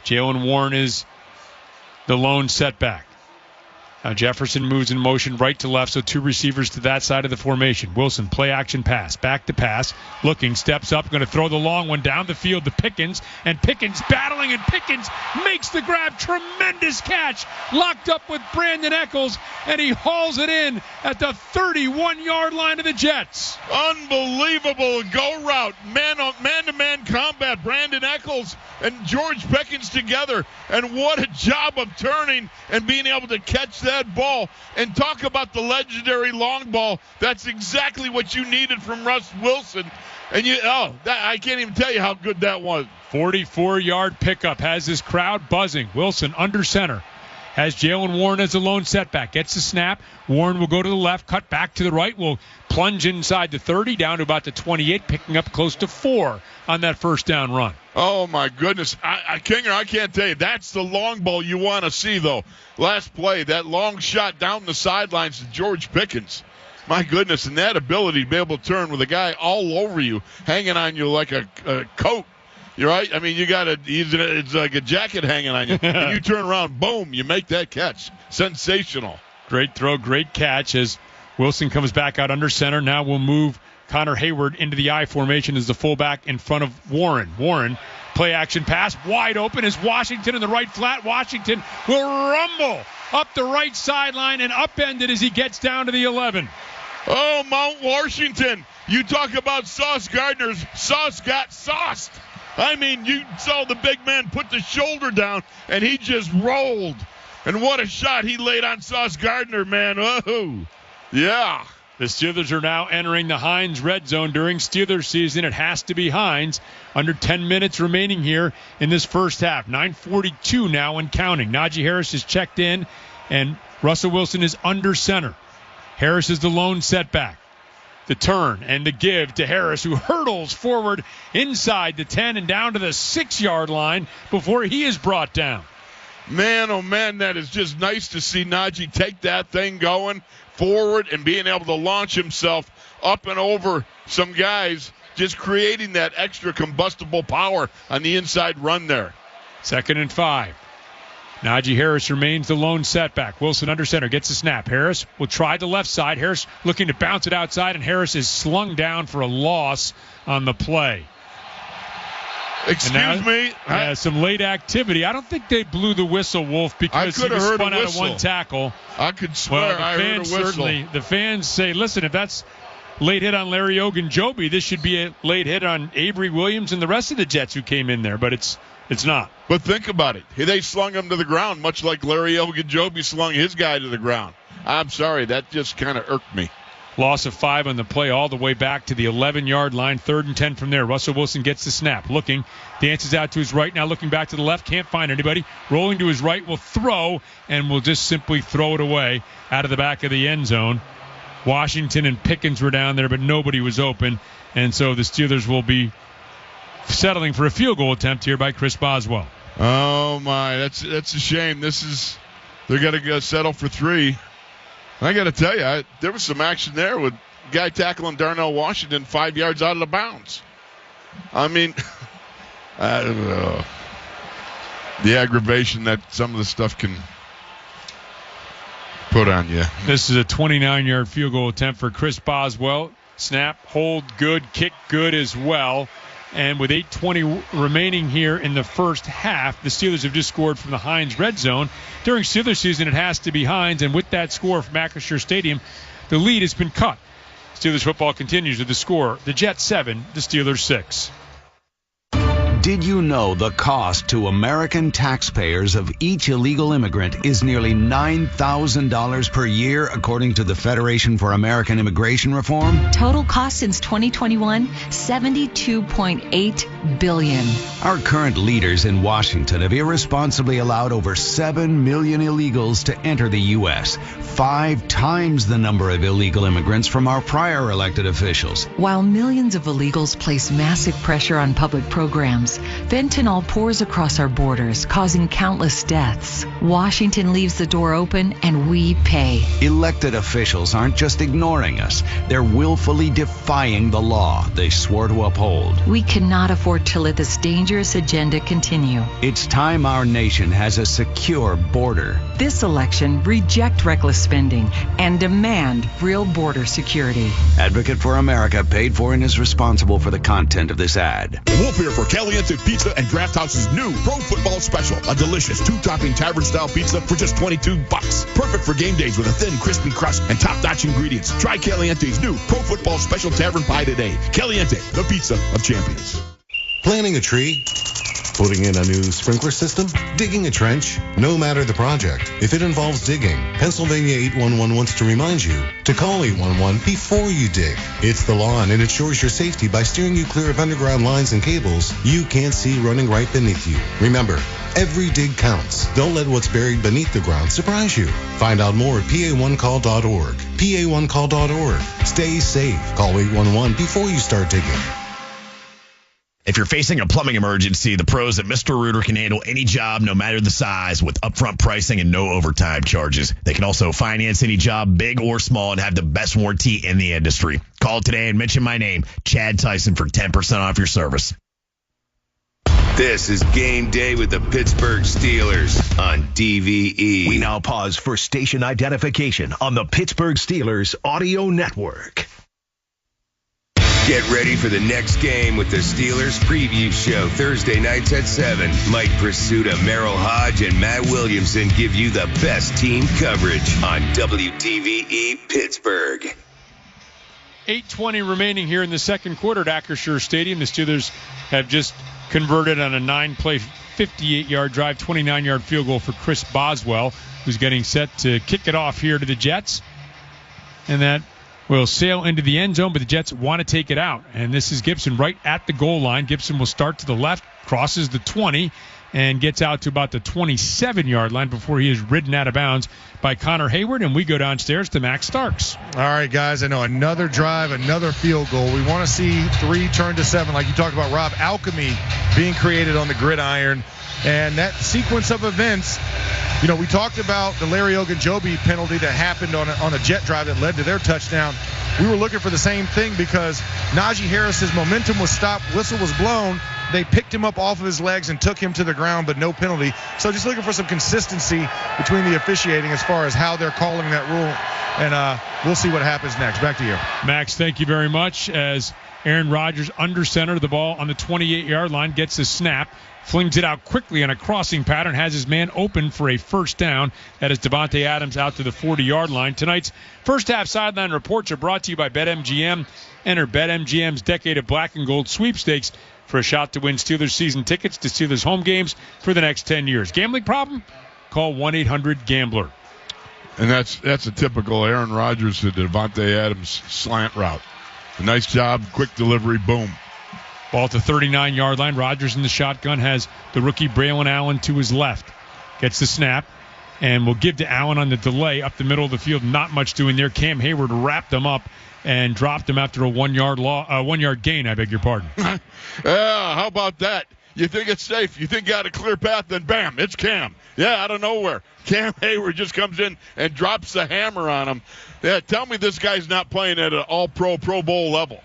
Jalen Warren is the lone setback. Now Jefferson moves in motion right to left, so 2 receivers to that side of the formation. Wilson, play action pass, back to pass, looking, steps up, going to throw the long one down the field to Pickens, and Pickens battling, and Pickens makes the grab. Tremendous catch, locked up with Brandon Echols, and he hauls it in at the 31-yard line of the Jets. Unbelievable go route, man-to-man combat. Brandon Echols and George Pickens together, and what a job of turning and being able to catch that ball. And talk about the legendary long ball. That's exactly what you needed from Russ Wilson. And I can't even tell you how good that was. 44-yard pickup has this crowd buzzing. Wilson under center. Has Jalen Warren as a lone setback. Gets the snap. Warren will go to the left, cut back to the right, will plunge inside the 30, down to about the 28, picking up close to 4 on that first down run. Oh, my goodness. Kinger, I can't tell you. That's the long ball you want to see, though. Last play, that long shot down the sidelines to George Pickens. My goodness, and that ability to be able to turn with a guy all over you, hanging on you like a coat. You're right. I mean, it's like a jacket hanging on you. And you turn around, boom, you make that catch. Sensational. Great throw, great catch as Wilson comes back out under center. Now we'll move Connor Hayward into the I formation as the fullback in front of Warren. Warren, play action pass, wide open is Washington in the right flat. Washington will rumble up the right sideline and upend it as he gets down to the 11. Oh, Mount Washington. You talk about Sauce Gardner's. Sauce got sauced. I mean, you saw the big man put the shoulder down, and he just rolled. And what a shot he laid on Sauce Gardner, man. Oh, yeah. The Steelers are now entering the Heinz red zone during Steelers season. It has to be Heinz. Under 10 minutes remaining here in this first half. 9:42 now and counting. Najee Harris is checked in, and Russell Wilson is under center. Harris is the lone setback. The turn and the give to Harris, who hurdles forward inside the 10 and down to the 6-yard line before he is brought down. Man, oh man, that is just nice to see Najee take that thing going forward and being able to launch himself up and over some guys, just creating that extra combustible power on the inside run there. 2nd and 5. Najee Harris remains the lone setback. Wilson under center gets the snap. Harris will try the left side. Harris looking to bounce it outside, and Harris is slung down for a loss on the play. Excuse me? Yeah, some late activity. I don't think they blew the whistle, Wolf, because he was spun out of one tackle. I could swear I heard a whistle. The fans say, listen, if that's late hit on Larry Ogunjobi, this should be a late hit on Avery Williams and the rest of the Jets who came in there, but it's not. But think about it. They slung him to the ground, much like Larry Ogunjobi slung his guy to the ground. I'm sorry, that just kind of irked me. Loss of 5 on the play all the way back to the 11-yard line. 3rd and 10 from there. Russell Wilson gets the snap. Looking. Dances out to his right. Now looking back to the left. Can't find anybody. Rolling to his right. Will throw. And will just simply throw it away out of the back of the end zone. Washington and Pickens were down there, but nobody was open. And so the Steelers will be settling for a field goal attempt here by Chris Boswell. Oh, my. That's a shame. They're going to settle for 3. I got to tell you, there was some action there with a guy tackling Darnell Washington 5 yards out of the bounds. I mean, I don't know. The aggravation that some of the stuff can put on you. This is a 29-yard field goal attempt for Chris Boswell. Snap, hold good, kick good as well. And with 8:20 remaining here in the first half, the Steelers have just scored from the Heinz red zone. During Steelers season, it has to be Heinz, and with that score from Acrisure Stadium, the lead has been cut. Steelers football continues with the score: the Jets 7, the Steelers 6. Did you know the cost to American taxpayers of each illegal immigrant is nearly $9,000 per year, according to the Federation for American Immigration Reform? Total cost since 2021, $72.8 billion. Our current leaders in Washington have irresponsibly allowed over 7 million illegals to enter the U.S., 5 times the number of illegal immigrants from our prior elected officials. While millions of illegals place massive pressure on public programs, fentanyl pours across our borders, causing countless deaths. Washington leaves the door open, and we pay. Elected officials aren't just ignoring us. They're willfully defying the law they swore to uphold. We cannot afford to let this dangerous agenda continue. It's time our nation has a secure border. This election, reject reckless spending and demand real border security. Advocate for America paid for and is responsible for the content of this ad. Wolf here for Caliente Pizza and Draft House's new Pro Football Special. A delicious 2-topping tavern-style pizza for just $22. Perfect for game days with a thin, crispy crust and top-notch ingredients. Try Caliente's new Pro Football Special Tavern Pie today. Caliente, the pizza of champions. Planting a tree? Putting in a new sprinkler system? Digging a trench? No matter the project, if it involves digging, Pennsylvania 811 wants to remind you to call 811 before you dig. It's the law, and it ensures your safety by steering you clear of underground lines and cables you can't see running right beneath you. Remember, every dig counts. Don't let what's buried beneath the ground surprise you. Find out more at PA1call.org. PA1call.org. Stay safe. Call 811 before you start digging. If you're facing a plumbing emergency, the pros at Mr. Rooter can handle any job, no matter the size, with upfront pricing and no overtime charges. They can also finance any job, big or small, and have the best warranty in the industry. Call today and mention my name, Chad Tyson, for 10% off your service. This is Game Day with the Pittsburgh Steelers on DVE. We now pause for station identification on the Pittsburgh Steelers Audio Network. Get ready for the next game with the Steelers Preview Show Thursday nights at 7. Mike Prisuta, Merrill Hodge, and Matt Williamson give you the best team coverage on WDVE Pittsburgh. 8:20 remaining here in the second quarter at Acrisure Stadium. The Steelers have just converted on a 9-play, 58-yard drive, 29-yard field goal for Chris Boswell, who's getting set to kick it off here to the Jets. And that will sail into the end zone, but the Jets want to take it out. And this is Gibson right at the goal line. Gibson will start to the left, crosses the 20, and gets out to about the 27-yard line before he is ridden out of bounds by Connor Hayward. And we go downstairs to Max Starks. All right, guys, I know another drive, another field goal. We want to see 3 turn to 7, like you talked about, Rob. Alchemy being created on the gridiron. And that sequence of events, you know, we talked about the Larry Ogunjobi penalty that happened on a jet drive that led to their touchdown. We were looking for the same thing because Najee Harris's momentum was stopped, whistle was blown. They picked him up off of his legs and took him to the ground, but no penalty. So just looking for some consistency between the officiating as far as how they're calling that rule. And we'll see what happens next. Back to you. Max, thank you very much. As Aaron Rodgers under center, the ball on the 28-yard line, gets the snap, flings it out quickly on a crossing pattern, has his man open for a first down. That is Davante Adams out to the 40-yard line. Tonight's first half sideline reports are brought to you by BetMGM. Enter BetMGM's Decade of Black and Gold sweepstakes for a shot to win Steelers season tickets to Steelers home games for the next 10 years. Gambling problem? Call 1-800-GAMBLER. And that's a typical Aaron Rodgers to Davante Adams slant route. A nice job, quick delivery, boom. Ball at the 39-yard line. Rodgers in the shotgun has the rookie Braylon Allen to his left. Gets the snap and will give to Allen on the delay up the middle of the field. Not much doing there. Cam Hayward wrapped him up and dropped him after a 1 yard gain, I beg your pardon. How about that? You think it's safe. You think you got a clear path, then bam, it's Cam. Yeah, out of nowhere. Cam Hayward just comes in and drops the hammer on him. Yeah, tell me this guy's not playing at an all-pro, Pro Bowl level.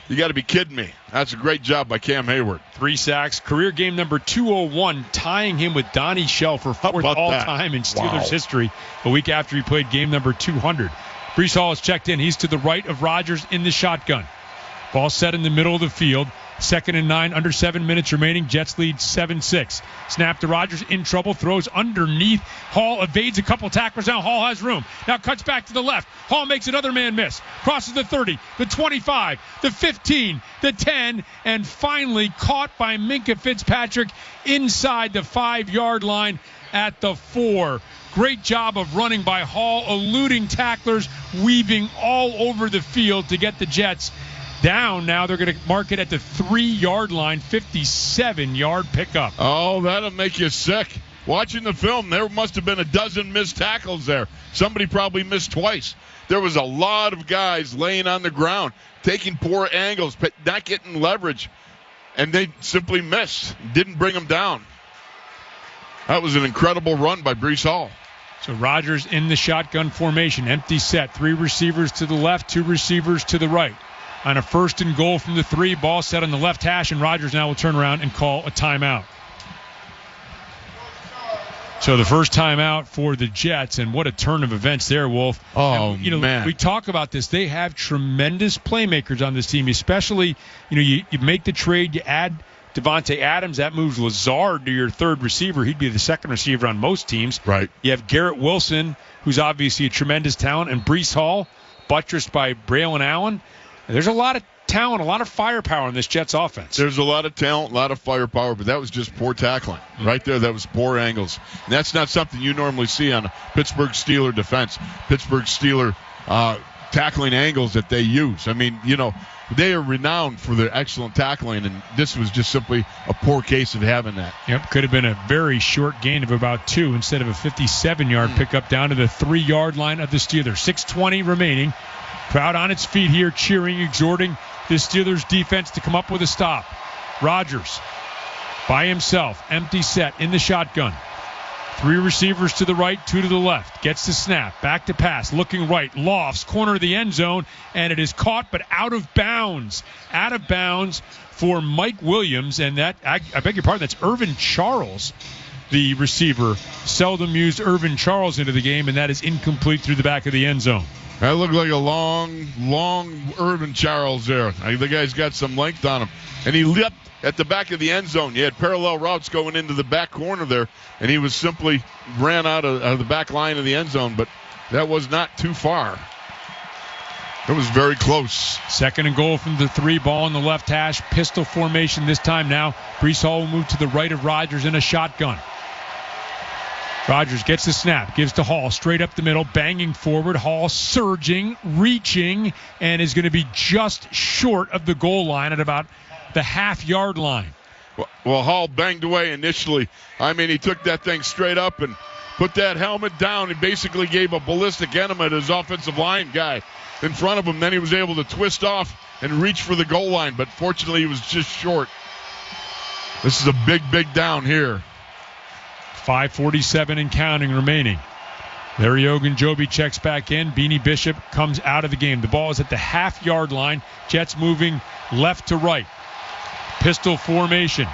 You got to be kidding me. That's a great job by Cam Hayward. 3 sacks. Career game number 201, tying him with Donnie Shell for fourth all-time in Steelers history a week after he played game number 200. Breece Hall is checked in. He's to the right of Rodgers in the shotgun. Ball set in the middle of the field. 2nd and 9, under 7 minutes remaining. Jets lead 7-6. Snap to Rodgers, in trouble, throws underneath. Hall evades a couple tacklers. Now Hall has room. Now cuts back to the left. Hall makes another man miss. Crosses the 30, the 25, the 15, the 10, and finally caught by Minkah Fitzpatrick inside the 5-yard line at the 4. Great job of running by Hall, eluding tacklers, weaving all over the field to get the Jets down. Now they're going to mark it at the 3-yard line, 57-yard pickup. Oh, that'll make you sick. Watching the film, there must have been a dozen missed tackles there. Somebody probably missed twice. There was a lot of guys laying on the ground, taking poor angles, but not getting leverage, and they simply missed. Didn't bring them down. That was an incredible run by Breece Hall. So Rodgers in the shotgun formation, empty set, 3 receivers to the left, 2 receivers to the right. On a 1st and goal from the 3, ball set on the left hash, and Rodgers now will turn around and call a timeout. So the first timeout for the Jets, and what a turn of events there, Wolf. Oh, and, man. We talk about this. They have tremendous playmakers on this team, especially, you make the trade, you add Davante Adams, that moves Lazard to your 3rd receiver. He'd be the 2nd receiver on most teams. Right. You have Garrett Wilson, who's obviously a tremendous talent, and Breece Hall, buttressed by Braylon Allen. There's a lot of talent, a lot of firepower in this Jets offense. There's a lot of talent, a lot of firepower, but that was just poor tackling. Right there, that was poor angles. And that's not something you normally see on a Pittsburgh Steeler defense. Pittsburgh Steeler tackling angles that they use. I mean, they are renowned for their excellent tackling, and this was just simply a poor case of having that. Yep, could have been a very short gain of about 2 instead of a 57-yard pickup down to the 3-yard line of the Steelers. 6:20 remaining. Crowd on its feet here, cheering, exhorting the Steelers defense to come up with a stop. Rodgers by himself, empty set in the shotgun. 3 receivers to the right, 2 to the left. Gets the snap, back to pass, looking right, lofts, corner of the end zone, and it is caught but out of bounds. Out of bounds for Mike Williams, and that, I beg your pardon, that's Irvin Charles, the receiver. Seldom used Irvin Charles into the game, and that is incomplete through the back of the end zone. That looked like a long Irvin Charles there. The guy's got some length on him. And he leapt at the back of the end zone. You had parallel routes going into the back corner there, and he was simply ran out of the back line of the end zone, but that was not too far. It was very close. 2nd and goal from the 3, ball in the left hash, pistol formation this time now. Breece Hall will move to the right of Rodgers in a shotgun. Rodgers gets the snap, gives to Hall, straight up the middle, banging forward. Hall surging, reaching, and is going to be just short of the goal line at about the half-yard line. Well, Hall banged away initially. I mean, he took that thing straight up and put that helmet down and basically gave a ballistic enema to his offensive line guy in front of him. Then he was able to twist off and reach for the goal line, but fortunately he was just short. This is a big, big down here. 5:47 and counting remaining. Larry Ogunjobi checks back in. Beanie Bishop comes out of the game. The ball is at the half-yard line. Jets moving left to right. Pistol formation.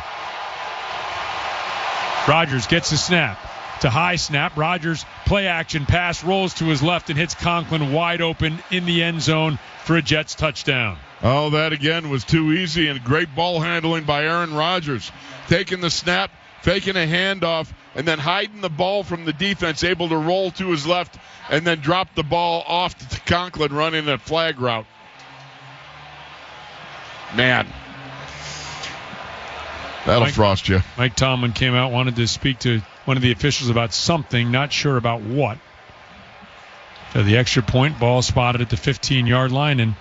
Rodgers gets the snap. To high snap. Rodgers play action pass, rolls to his left and hits Conklin wide open in the end zone for a Jets touchdown. Oh, that again was too easy, and great ball handling by Aaron Rodgers. Taking the snap, faking a handoff, and then hiding the ball from the defense, able to roll to his left, and then drop the ball off to Conklin running a flag route. Man. That'll frost you. Mike Tomlin came out, wanted to speak to one of the officials about something, not sure about what. So the extra point, ball spotted at the 15-yard line, and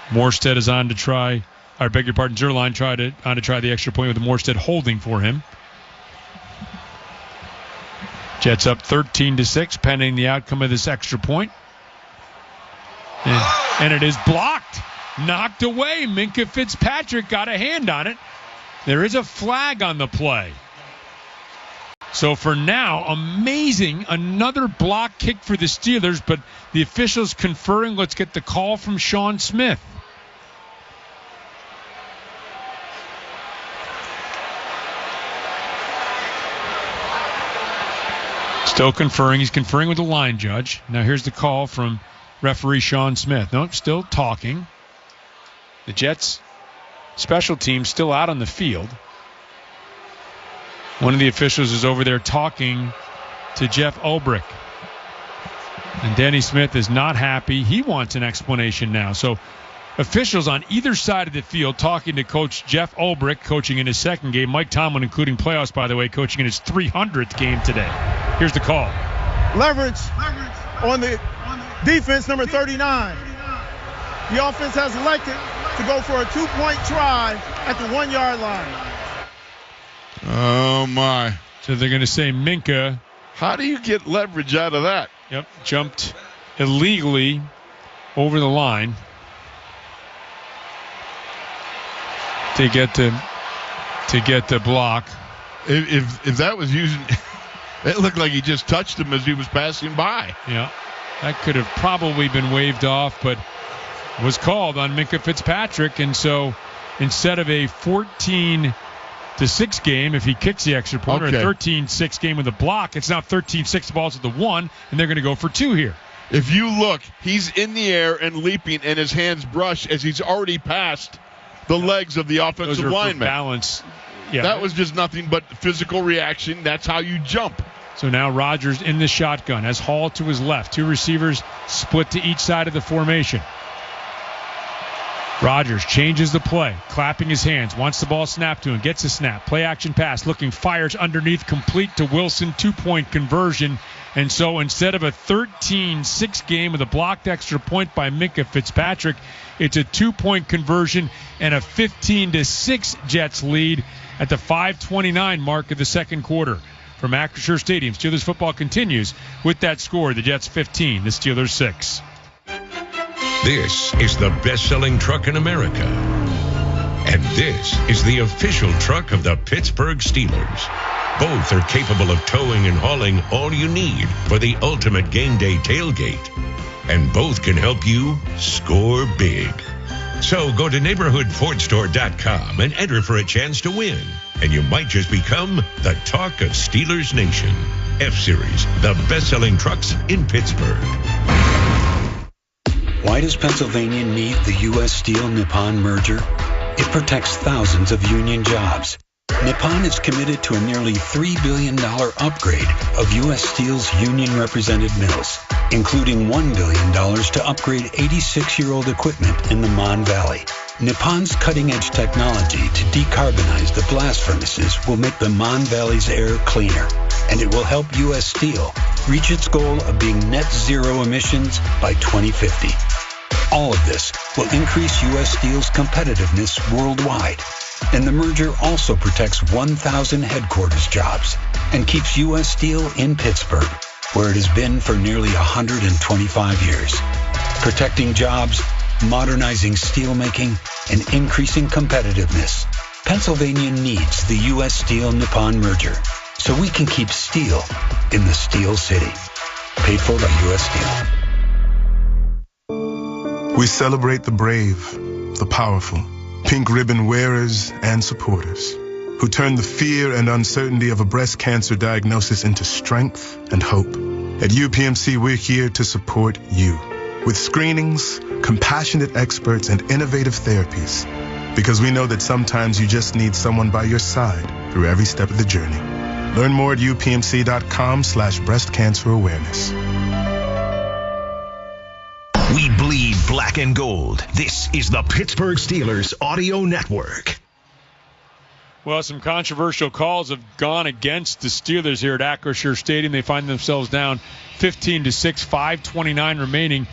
Morstead is on to try, I beg your pardon, Zerline on to try the extra point with Morstead holding for him. Jets up 13-6, pending the outcome of this extra point. And it is blocked. Knocked away. Minkah Fitzpatrick got a hand on it. There is a flag on the play. So for now, amazing. Another block kick for the Steelers, but the officials conferring. Let's get the call from Sean Smith. Still conferring. He's conferring with the line judge. Now here's the call from referee Sean Smith. No, still talking. The Jets special team still out on the field. One of the officials is over there talking to Jeff Ulbrich. And Danny Smith is not happy. He wants an explanation now. So officials on either side of the field talking to Coach Jeff Ulbrich, coaching in his second game. Mike Tomlin, including playoffs, by the way, coaching in his 300th game today. Here's the call. Leverage on the defense, number 39. The offense has elected to go for a 2-point try at the 1-yard line. Oh, my. So they're going to say Minkah. How do you get leverage out of that? Yep, jumped illegally over the line to get the block. If that was using, it looked like he just touched him as he was passing by. Yeah, that could have probably been waved off, but was called on Minkah Fitzpatrick, and so instead of a 14-6 game, if he kicks the extra point, or a 13-6 game with a block, it's now 13-6 balls at the 1, and they're going to go for 2 here. If you look, he's in the air and leaping, and his hands brush as he's already passed the legs of the offensive lineman. Balance. Yeah. That was just nothing but physical reaction. That's how you jump. So now Rodgers in the shotgun, has Hall to his left. 2 receivers split to each side of the formation. Rodgers changes the play, clapping his hands, wants the ball snapped to him, gets a snap, play action pass, looking, fires underneath, complete to Wilson, 2-point conversion. And so instead of a 13-6 game with a blocked extra point by Minkah Fitzpatrick, it's a 2-point conversion and a 15-6 Jets lead at the 5:29 mark of the second quarter. From Acrisure Stadium, Steelers football continues with that score. The Jets 15, the Steelers 6. This is the best-selling truck in America. And this is the official truck of the Pittsburgh Steelers. Both are capable of towing and hauling all you need for the ultimate game day tailgate. And both can help you score big. So go to neighborhoodfordstore.com and enter for a chance to win. And you might just become the talk of Steelers Nation. F-Series, the best-selling trucks in Pittsburgh. Why does Pennsylvania need the U.S. Steel-Nippon merger? It protects thousands of union jobs. Nippon is committed to a nearly $3 billion upgrade of U.S. Steel's union-represented mills, including $1 billion to upgrade 86-year-old equipment in the Mon Valley. Nippon's cutting-edge technology to decarbonize the blast furnaces will make the Mon Valley's air cleaner, and it will help U.S. Steel reach its goal of being net zero emissions by 2050. All of this will increase U.S. Steel's competitiveness worldwide. And the merger also protects 1,000 headquarters jobs and keeps U.S. Steel in Pittsburgh, where it has been for nearly 125 years. Protecting jobs, modernizing steelmaking, and increasing competitiveness. Pennsylvania needs the U.S. Steel-Nippon merger so we can keep steel in the Steel City. Paid for by U.S. Steel. We celebrate the brave, the powerful, pink ribbon wearers and supporters who turn the fear and uncertainty of a breast cancer diagnosis into strength and hope. At UPMC, we're here to support you. with screenings, compassionate experts, and innovative therapies. Because we know that sometimes you just need someone by your side through every step of the journey. Learn more at upmc.com/breast cancer awareness. We bleed black and gold. This is the Pittsburgh Steelers Audio Network. Well, some controversial calls have gone against the Steelers here at Acrisure Stadium. They find themselves down 15-6, 5:29 remaining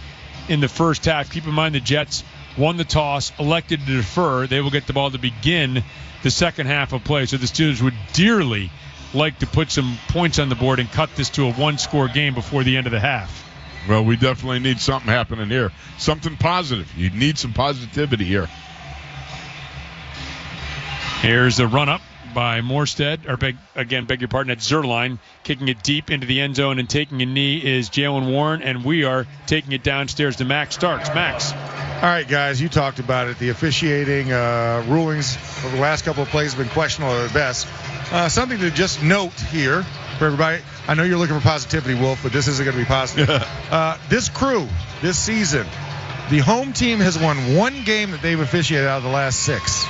in the first half. Keep in mind the Jets won the toss, elected to defer. They will get the ball to begin the second half of play. So the Steelers would dearly like to put some points on the board and cut this to a one-score game before the end of the half. Well, we definitely need something happening here. Something positive. You need some positivity here. Here's a run-up by Morstead, beg your pardon, at Zerline, kicking it deep into the end zone and taking a knee is Jalen Warren, and we are taking it downstairs to Max Starks. Max. All right, guys, you talked about it. The officiating rulings over the last couple of plays have been questionable at best. Something to just note here for everybody. I know you're looking for positivity, Wolf, but this isn't going to be positive. This crew, this season, the home team has won one game that they've officiated out of the last 6.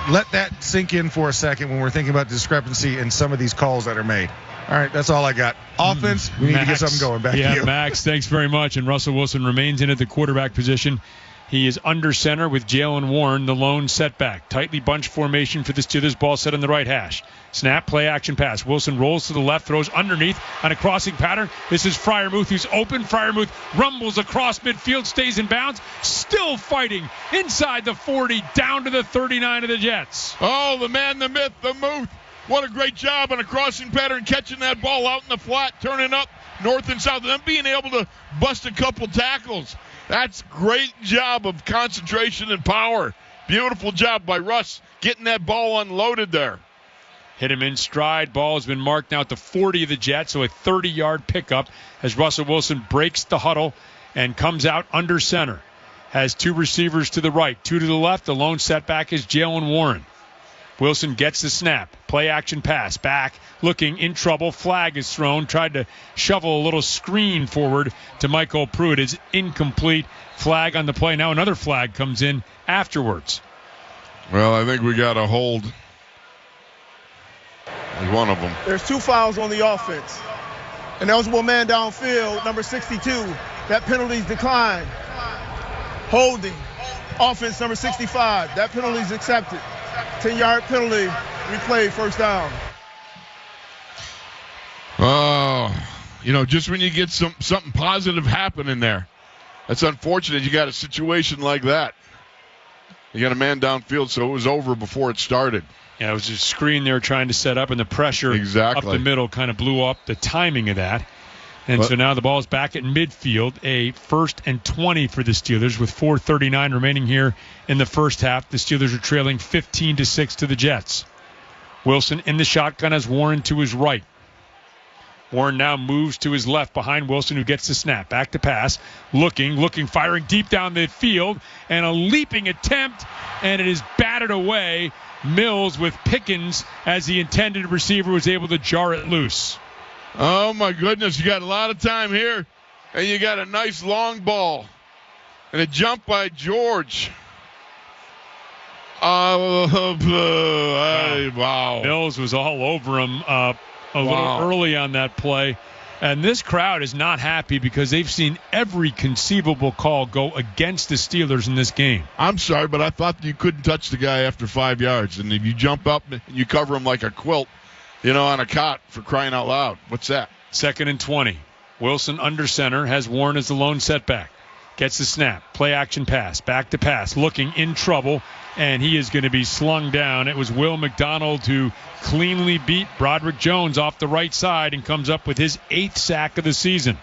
Let that sink in for a second when we're thinking about the discrepancy in some of these calls that are made. All right, that's all I got. Offense, we need to get something going. Back to you. Max, thanks very much. And Russell Wilson remains in at the quarterback position. He is under center with Jalen Warren, the lone setback. Tightly bunched formation for the Steelers. Ball set on the right hash. Snap, play action pass. Wilson rolls to the left, throws underneath on a crossing pattern. This is Freiermuth, who's open. Freiermuth rumbles across midfield, stays in bounds, still fighting inside the 40, down to the 39 of the Jets. Oh, the man, the myth, the Muth. What a great job on a crossing pattern, catching that ball out in the flat, turning up north and south, and then being able to bust a couple tackles. That's great job of concentration and power. Beautiful job by Russ getting that ball unloaded there. Hit him in stride. Ball has been marked now at the 40 of the Jets, so a 30-yard pickup as Russell Wilson breaks the huddle and comes out under center. Has 2 receivers to the right, 2 to the left. The lone setback is Jalen Warren. Wilson gets the snap. Play action pass. Back, looking in trouble. Flag is thrown. Tried to shovel a little screen forward to Michael Pruitt. It's incomplete. Flag on the play. Now another flag comes in afterwards. Well, I think we got a hold. One of them. There's 2 fouls on the offense. An eligible man downfield, number 62. That penalty's declined. Holding. Offense, number 65. That penalty's accepted. 10-yard penalty, replay, first down. Oh, just when you get something positive happening there. That's unfortunate. You got a situation like that. You got a man downfield, so it was over before it started. Yeah, it was a screen they were trying to set up, and the pressure up the middle kind of blew up the timing of that. And so now the ball is back at midfield, a 1st and 20 for the Steelers with 4:39 remaining here in the first half. The Steelers are trailing 15-6 to the Jets. Wilson in the shotgun has Warren to his right. Warren now moves to his left behind Wilson, who gets the snap. Back to pass, looking, firing deep down the field, and a leaping attempt, and it is batted away. Mills with Pickens as the intended receiver was able to jar it loose. Oh, my goodness. You got a lot of time here, and you got a nice long ball. And a jump by George. Wow. Mills was all over him a little early on that play. And this crowd is not happy because they've seen every conceivable call go against the Steelers in this game. I'm sorry, but I thought you couldn't touch the guy after 5 yards. And if you jump up and you cover him like a quilt, on a cot, for crying out loud. What's that? 2nd and 20. Wilson under center has Warren as the lone setback. Gets the snap. Play action pass. Back to pass. Looking in trouble, and he is going to be slung down. It was Will McDonald who cleanly beat Broderick Jones off the right side and comes up with his 8th sack of the season.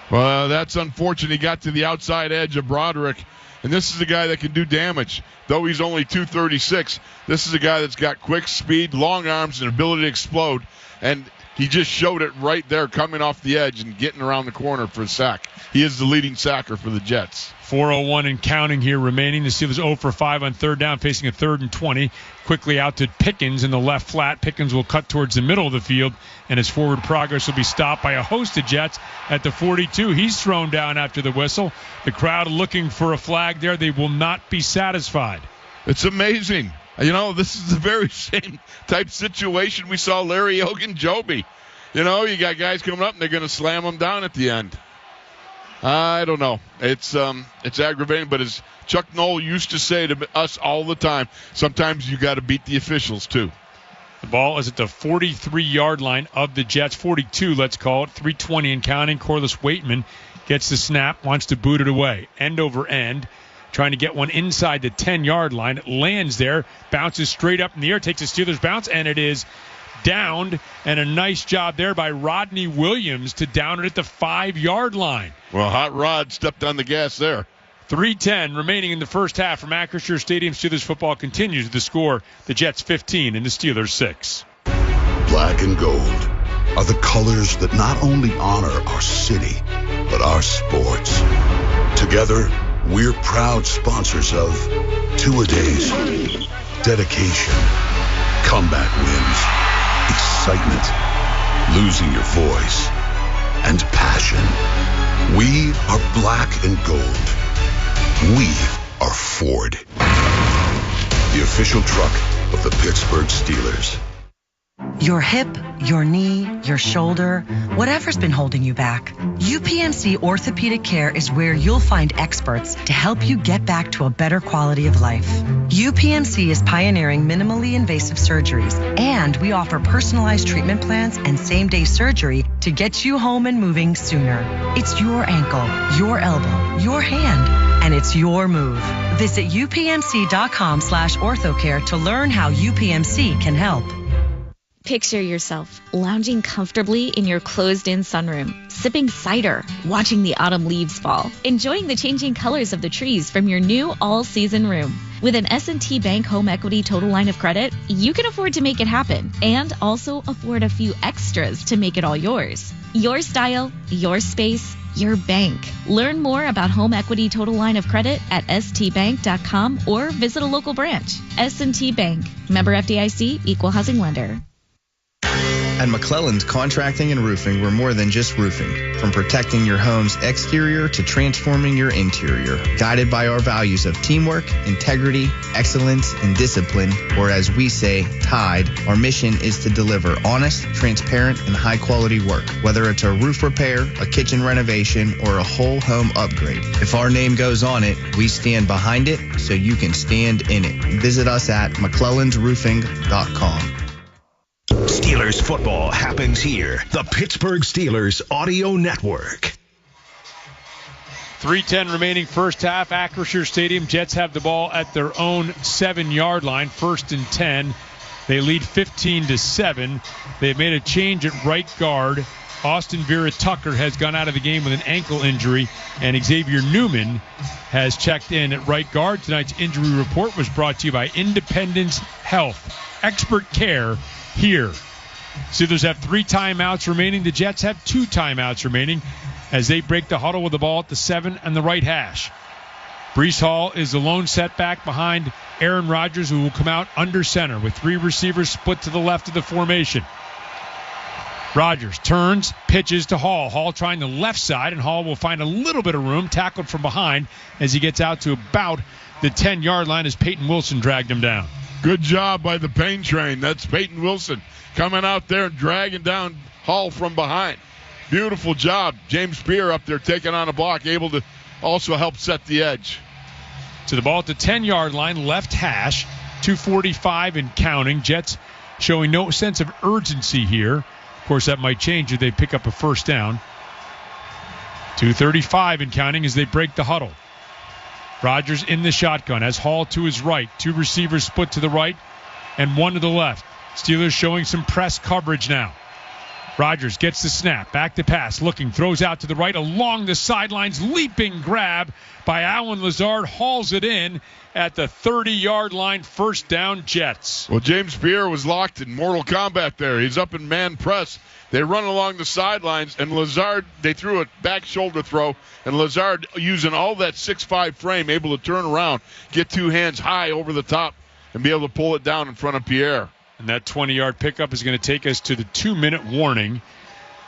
Well, that's unfortunate. He got to the outside edge of Broderick, and this is a guy that can do damage. Though he's only 236, this is a guy that's got quick speed, long arms, and ability to explode. And He just showed it right there coming off the edge and getting around the corner for a sack. He is the leading sacker for the Jets. 4:01 and counting here remaining. The Steelers 0 for 5 on third down, facing a 3rd and 20. Quickly out to Pickens in the left flat. Pickens will cut towards the middle of the field, and his forward progress will be stopped by a host of Jets at the 42. He's thrown down after the whistle. The crowd looking for a flag there. They will not be satisfied. It's amazing. This is the very same type situation we saw Larry Ogunjobi. You got guys coming up, and they're going to slam them down at the end. I don't know. It's aggravating, but as Chuck Noll used to say to us all the time, sometimes you got to beat the officials too. The ball is at the 43-yard line of the Jets, 42, let's call it. 3:20 and counting. Corliss Waitman gets the snap, wants to boot it away, end over end, trying to get one inside the 10-yard line. It lands there, bounces straight up in the air, takes a Steelers bounce, and it is downed, and a nice job there by Rodney Williams to down it at the 5-yard line. Well, Hot Rod stepped on the gas there. 3:10 remaining in the first half from Acrisure Stadium. Steelers football continues. The score, the Jets 15 and the Steelers 6. Black and gold are the colors that not only honor our city, but our sports. Together, we're proud sponsors of two-a-days, dedication, comeback wins, excitement, losing your voice, and passion. We are black and gold. We are Ford, the official truck of the Pittsburgh Steelers. Your hip, your knee, your shoulder, whatever's been holding you back, UPMC Orthopedic Care is where you'll find experts to help you get back to a better quality of life. UPMC is pioneering minimally invasive surgeries, and we offer personalized treatment plans and same-day surgery to get you home and moving sooner. It's your ankle, your elbow, your hand, and it's your move. Visit upmc.com/orthocare to learn how UPMC can help. Picture yourself lounging comfortably in your closed-in sunroom, sipping cider, watching the autumn leaves fall, enjoying the changing colors of the trees from your new all-season room. With an S&T Bank Home Equity Total Line of Credit, you can afford to make it happen and also afford a few extras to make it all yours. Your style, your space, your bank. Learn more about Home Equity Total Line of Credit at stbank.com or visit a local branch. S&T Bank. Member FDIC, Equal Housing Lender. At McClellan's Contracting and Roofing, we're more than just roofing. From protecting your home's exterior to transforming your interior. Guided by our values of teamwork, integrity, excellence, and discipline, or as we say, TIDE, our mission is to deliver honest, transparent, and high-quality work. Whether it's a roof repair, a kitchen renovation, or a whole home upgrade. If our name goes on it, we stand behind it so you can stand in it. Visit us at McClellan'sRoofing.com. Steelers football happens here. The Pittsburgh Steelers Audio Network. 3:10 remaining first half. Acrisure Stadium. Jets have the ball at their own 7-yard line. 1st and 10. They lead 15-7. They've made a change at right guard. Austin Vera Tucker has gone out of the game with an ankle injury, and Xavier Newman has checked in at right guard. Tonight's injury report was brought to you by Independence Health. Expert care here. Steelers have 3 timeouts remaining. The Jets have 2 timeouts remaining as they break the huddle with the ball at the 7 and the right hash. Breece Hall is the lone setback behind Aaron Rodgers, who will come out under center with 3 receivers split to the left of the formation. Rodgers turns, pitches to Hall. Hall trying the left side, and Hall will find a little bit of room, tackled from behind as he gets out to about the 10-yard line as Peyton Wilson dragged him down. Good job by the pain train. That's Peyton Wilson coming out there and dragging down Hall from behind. Beautiful job. James Spear up there taking on a block, able to also help set the edge. To the ball at the 10-yard line, left hash, 2:45 and counting. Jets showing no sense of urgency here. Of course, that might change if they pick up a first down. 2:35 and counting as they break the huddle. Rodgers in the shotgun as Hall to his right. 2 receivers split to the right and 1 to the left. Steelers showing some press coverage now. Rodgers gets the snap, back to pass, looking, throws out to the right along the sidelines, leaping grab by Allen Lazard, hauls it in at the 30-yard line, first down, Jets. Well, James Pierre was locked in Mortal Kombat there. He's up in man press. They run along the sidelines, and Lazard, they threw a back shoulder throw, and Lazard, using all that 6'5" frame, able to turn around, get two hands high over the top, and be able to pull it down in front of Pierre. And that 20-yard pickup is going to take us to the 2-minute warning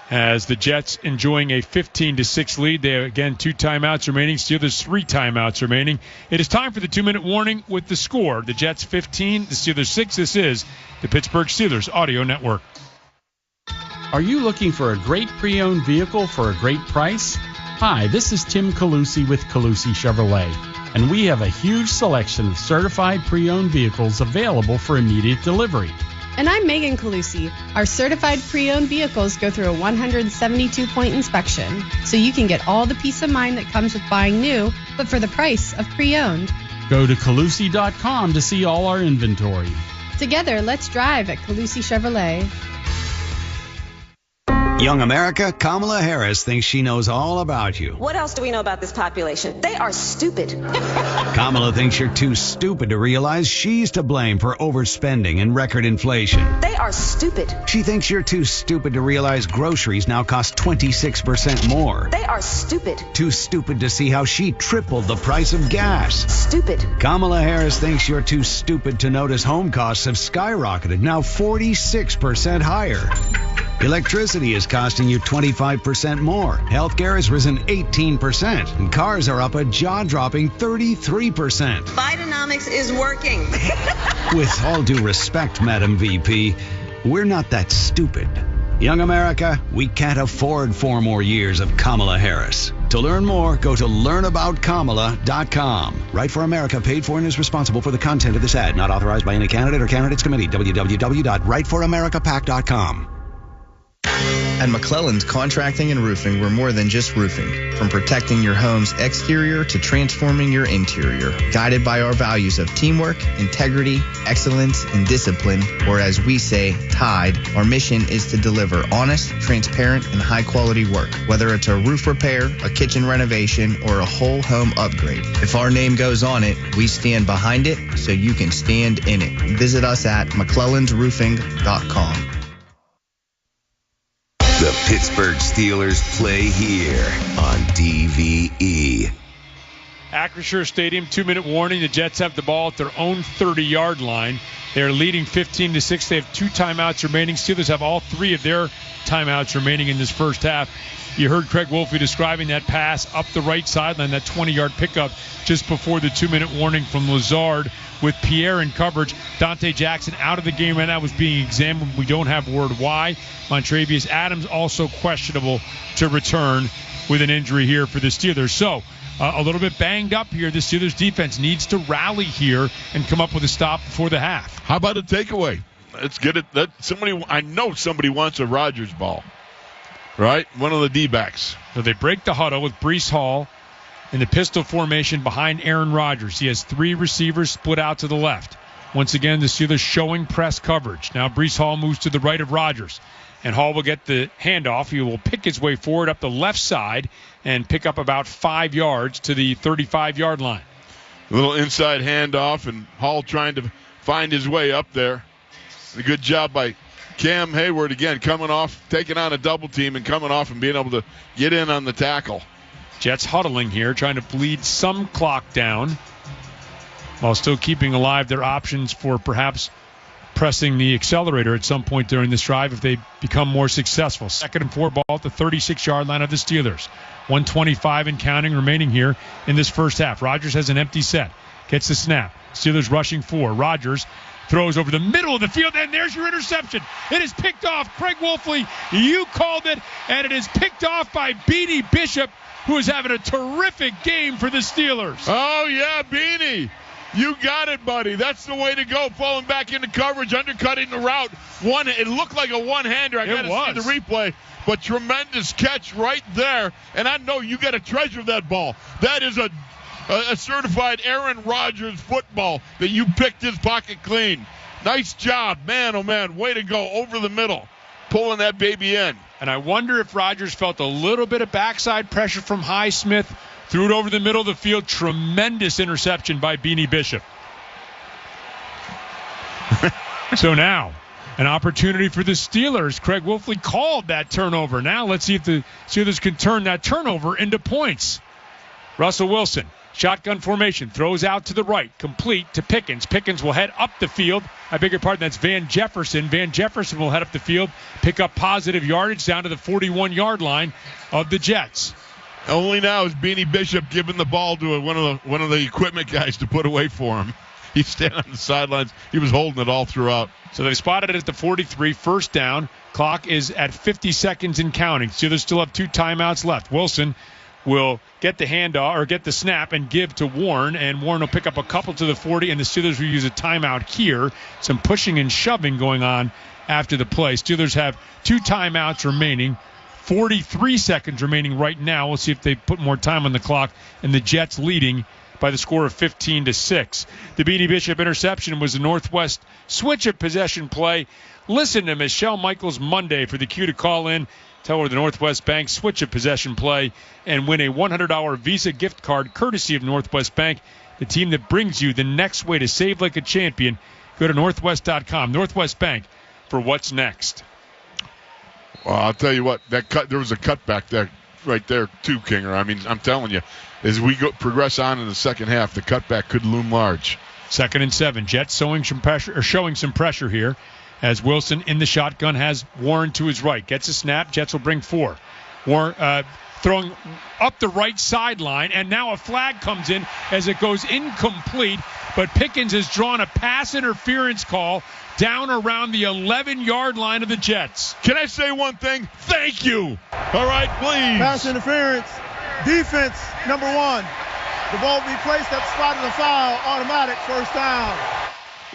as the Jets enjoying a 15-6 lead. They have, again, 2 timeouts remaining. Steelers 3 timeouts remaining. It is time for the 2-minute warning with the score. The Jets 15, the Steelers 6. This is the Pittsburgh Steelers Audio Network. Are you looking for a great pre-owned vehicle for a great price? Hi, this is Tim Calusi with Calusi Chevrolet, and we have a huge selection of certified pre-owned vehicles available for immediate delivery. And I'm Megan Calusi. Our certified pre-owned vehicles go through a 172-point inspection, so you can get all the peace of mind that comes with buying new, but for the price of pre-owned. Go to Calusi.com to see all our inventory. Together, let's drive at Calusi Chevrolet. Young America, Kamala Harris thinks she knows all about you. What else do we know about this population? They are stupid. Kamala thinks you're too stupid to realize she's to blame for overspending and record inflation. They are stupid. She thinks you're too stupid to realize groceries now cost 26% more. They are stupid. Too stupid to see how she tripled the price of gas. Stupid. Kamala Harris thinks you're too stupid to notice home costs have skyrocketed, now 46% higher. Electricity is costing you 25% more. Healthcare has risen 18%. And cars are up a jaw-dropping 33%. Bidenomics is working. With all due respect, Madam VP, we're not that stupid. Young America, we can't afford 4 more years of Kamala Harris. To learn more, go to learnaboutkamala.com. Right for America, paid for and is responsible for the content of this ad. Not authorized by any candidate or candidates committee. www.rightforamericapac.com. At McClellan's Contracting and Roofing, we're more than just roofing. From protecting your home's exterior to transforming your interior. Guided by our values of teamwork, integrity, excellence, and discipline, or as we say, TIDE, our mission is to deliver honest, transparent, and high-quality work. Whether it's a roof repair, a kitchen renovation, or a whole home upgrade. If our name goes on it, we stand behind it so you can stand in it. Visit us at McClellan'sRoofing.com. The Pittsburgh Steelers play here on DVE. Acrisure Stadium, 2-minute warning. The Jets have the ball at their own 30-yard line. They're leading 15-6. They have 2 timeouts remaining. Steelers have all 3 of their timeouts remaining in this first half. You heard Craig Wolfe describing that pass up the right sideline, that 20-yard pickup just before the 2-minute warning from Lazard with Pierre in coverage. Dante Jackson out of the game right now, was being examined. We don't have word why. Montravius Adams also questionable to return with an injury here for the Steelers. So a little bit banged up here. The Steelers defense needs to rally here and come up with a stop before the half. How about a takeaway? Let's get it. I know somebody wants a Rodgers ball. Right? One of the D-backs. So they break the huddle with Breece Hall in the pistol formation behind Aaron Rodgers. He has 3 receivers split out to the left. Once again, the Steelers showing press coverage. Now Breece Hall moves to the right of Rodgers. And Hall will get the handoff. He will pick his way forward up the left side and pick up about 5 yards to the 35-yard line. A little inside handoff, and Hall trying to find his way up there. A good job by Cam Hayward again, coming off, taking on a double team and coming off and being able to get in on the tackle. Jets huddling here, trying to bleed some clock down while still keeping alive their options for perhaps pressing the accelerator at some point during this drive if they become more successful. 2nd and 4 ball at the 36-yard line of the Steelers. 1:25 and counting remaining here in this first half. Rodgers has an empty set. Gets the snap. Steelers rushing 4. Rodgers throws over the middle of the field, and there's your interception. It is picked off. Craig Wolfe, you called it, and it is picked off by Beanie Bishop, who is having a terrific game for the Steelers. Oh, yeah, Beanie. You got it, buddy. That's the way to go. Falling back into coverage, undercutting the route. It looked like a one-hander. I got to see the replay. But tremendous catch right there. And I know you got to treasure that ball. That is a certified Aaron Rodgers football that you picked his pocket clean. Nice job. Man, oh, man. Way to go over the middle. pulling that baby in. And I wonder if Rodgers felt a little bit of backside pressure from Highsmith. Threw it over the middle of the field. Tremendous interception by Beanie Bishop. So now, an opportunity for the Steelers. Craig Wolfley called that turnover. Now let's see if the Steelers can turn that turnover into points. Russell Wilson, shotgun formation, throws out to the right, complete to Pickens. Pickens will head up the field. I beg your pardon, that's Van Jefferson. Van Jefferson will head up the field, pick up positive yardage down to the 41-yard line of the Jets. Only now is Beanie Bishop giving the ball to one of the equipment guys to put away for him. He's standing on the sidelines. He was holding it all throughout. So they spotted it at the 43, first down. Clock is at 50 seconds and counting. Steelers still have 2 timeouts left. Wilson will get the handoff or get the snap and give to Warren, and Warren will pick up a couple to the 40, and the Steelers will use a timeout here. Some pushing and shoving going on after the play. Steelers have 2 timeouts remaining, 43 seconds remaining right now. We'll see if they put more time on the clock, and the Jets leading by the score of 15-6. The Beanie Bishop interception was the Northwest switch of possession play. Listen to Michelle Michaels Monday for the cue to call in. Tell her the Northwest Bank switch of possession play and win a $100 Visa gift card courtesy of Northwest Bank, the team that brings you the next way to save like a champion. Go to northwest.com. Northwest Bank for what's next. Well, I'll tell you what, there was a cutback there, right there too, Kinger. I mean, I'm telling you, as we progress on in the second half, the cutback could loom large. 2nd and 7. Jets showing some pressure here. As Wilson in the shotgun has Warren to his right. Gets a snap. Jets will bring 4. Warren throwing up the right sideline, and now a flag comes in as it goes incomplete. But Pickens has drawn a pass interference call down around the 11-yard line of the Jets. Can I say one thing? Thank you. All right, please. Pass interference. Defense, number 1. The ball will be placed at the spot of the foul. Automatic first down.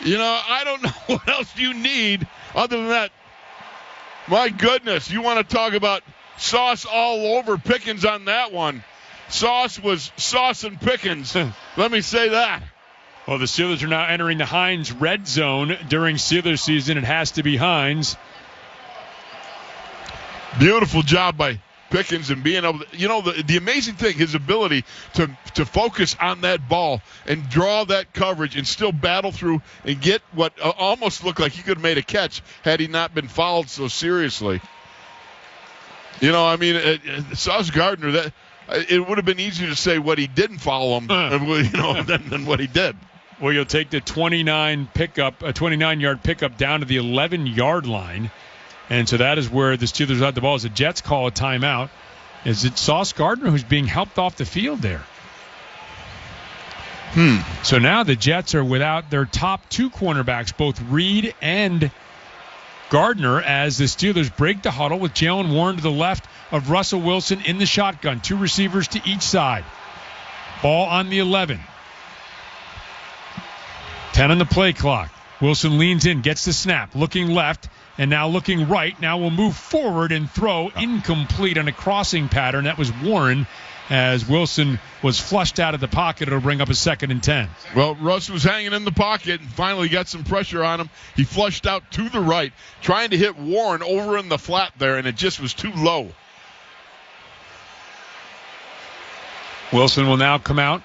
You know, I don't know what else you need other than that. My goodness, you want to talk about sauce all over Pickens on that one. Sauce was saucing Pickens. Let me say that. Well, the Steelers are now entering the Heinz red zone during Steelers season. It has to be Heinz. Beautiful job by Pickens and being able to, you know, the amazing thing, his ability to focus on that ball and draw that coverage and still battle through and get what almost looked like he could have made a catch had he not been fouled so seriously. You know, I mean, Sauce Gardner, that it would have been easier to say what he didn't foul him, than what he did. Well, you'll take the 29-yard pickup down to the 11-yard line. And so that is where the Steelers had the ball. As the Jets call a timeout, is it Sauce Gardner who's being helped off the field there? So now the Jets are without their top 2 cornerbacks, both Reed and Gardner, as the Steelers break the huddle with Jalen Warren to the left of Russell Wilson in the shotgun. 2 receivers to each side. Ball on the 11. 10 on the play clock. Wilson leans in, gets the snap, looking left, and now looking right. Now we'll move forward and throw incomplete on a crossing pattern. That was Warren as Wilson was flushed out of the pocket. It'll bring up a 2nd and 10. Well, Russ was hanging in the pocket and finally got some pressure on him. He flushed out to the right, trying to hit Warren over in the flat there, and it just was too low. Wilson will now come out,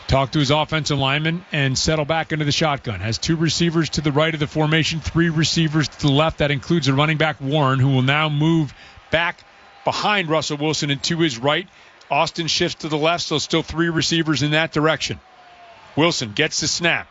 talk to his offensive lineman, and settle back into the shotgun. Has 2 receivers to the right of the formation, 3 receivers to the left. That includes a running back, Warren, who will now move back behind Russell Wilson and to his right. Austin shifts to the left, so still 3 receivers in that direction. Wilson gets the snap.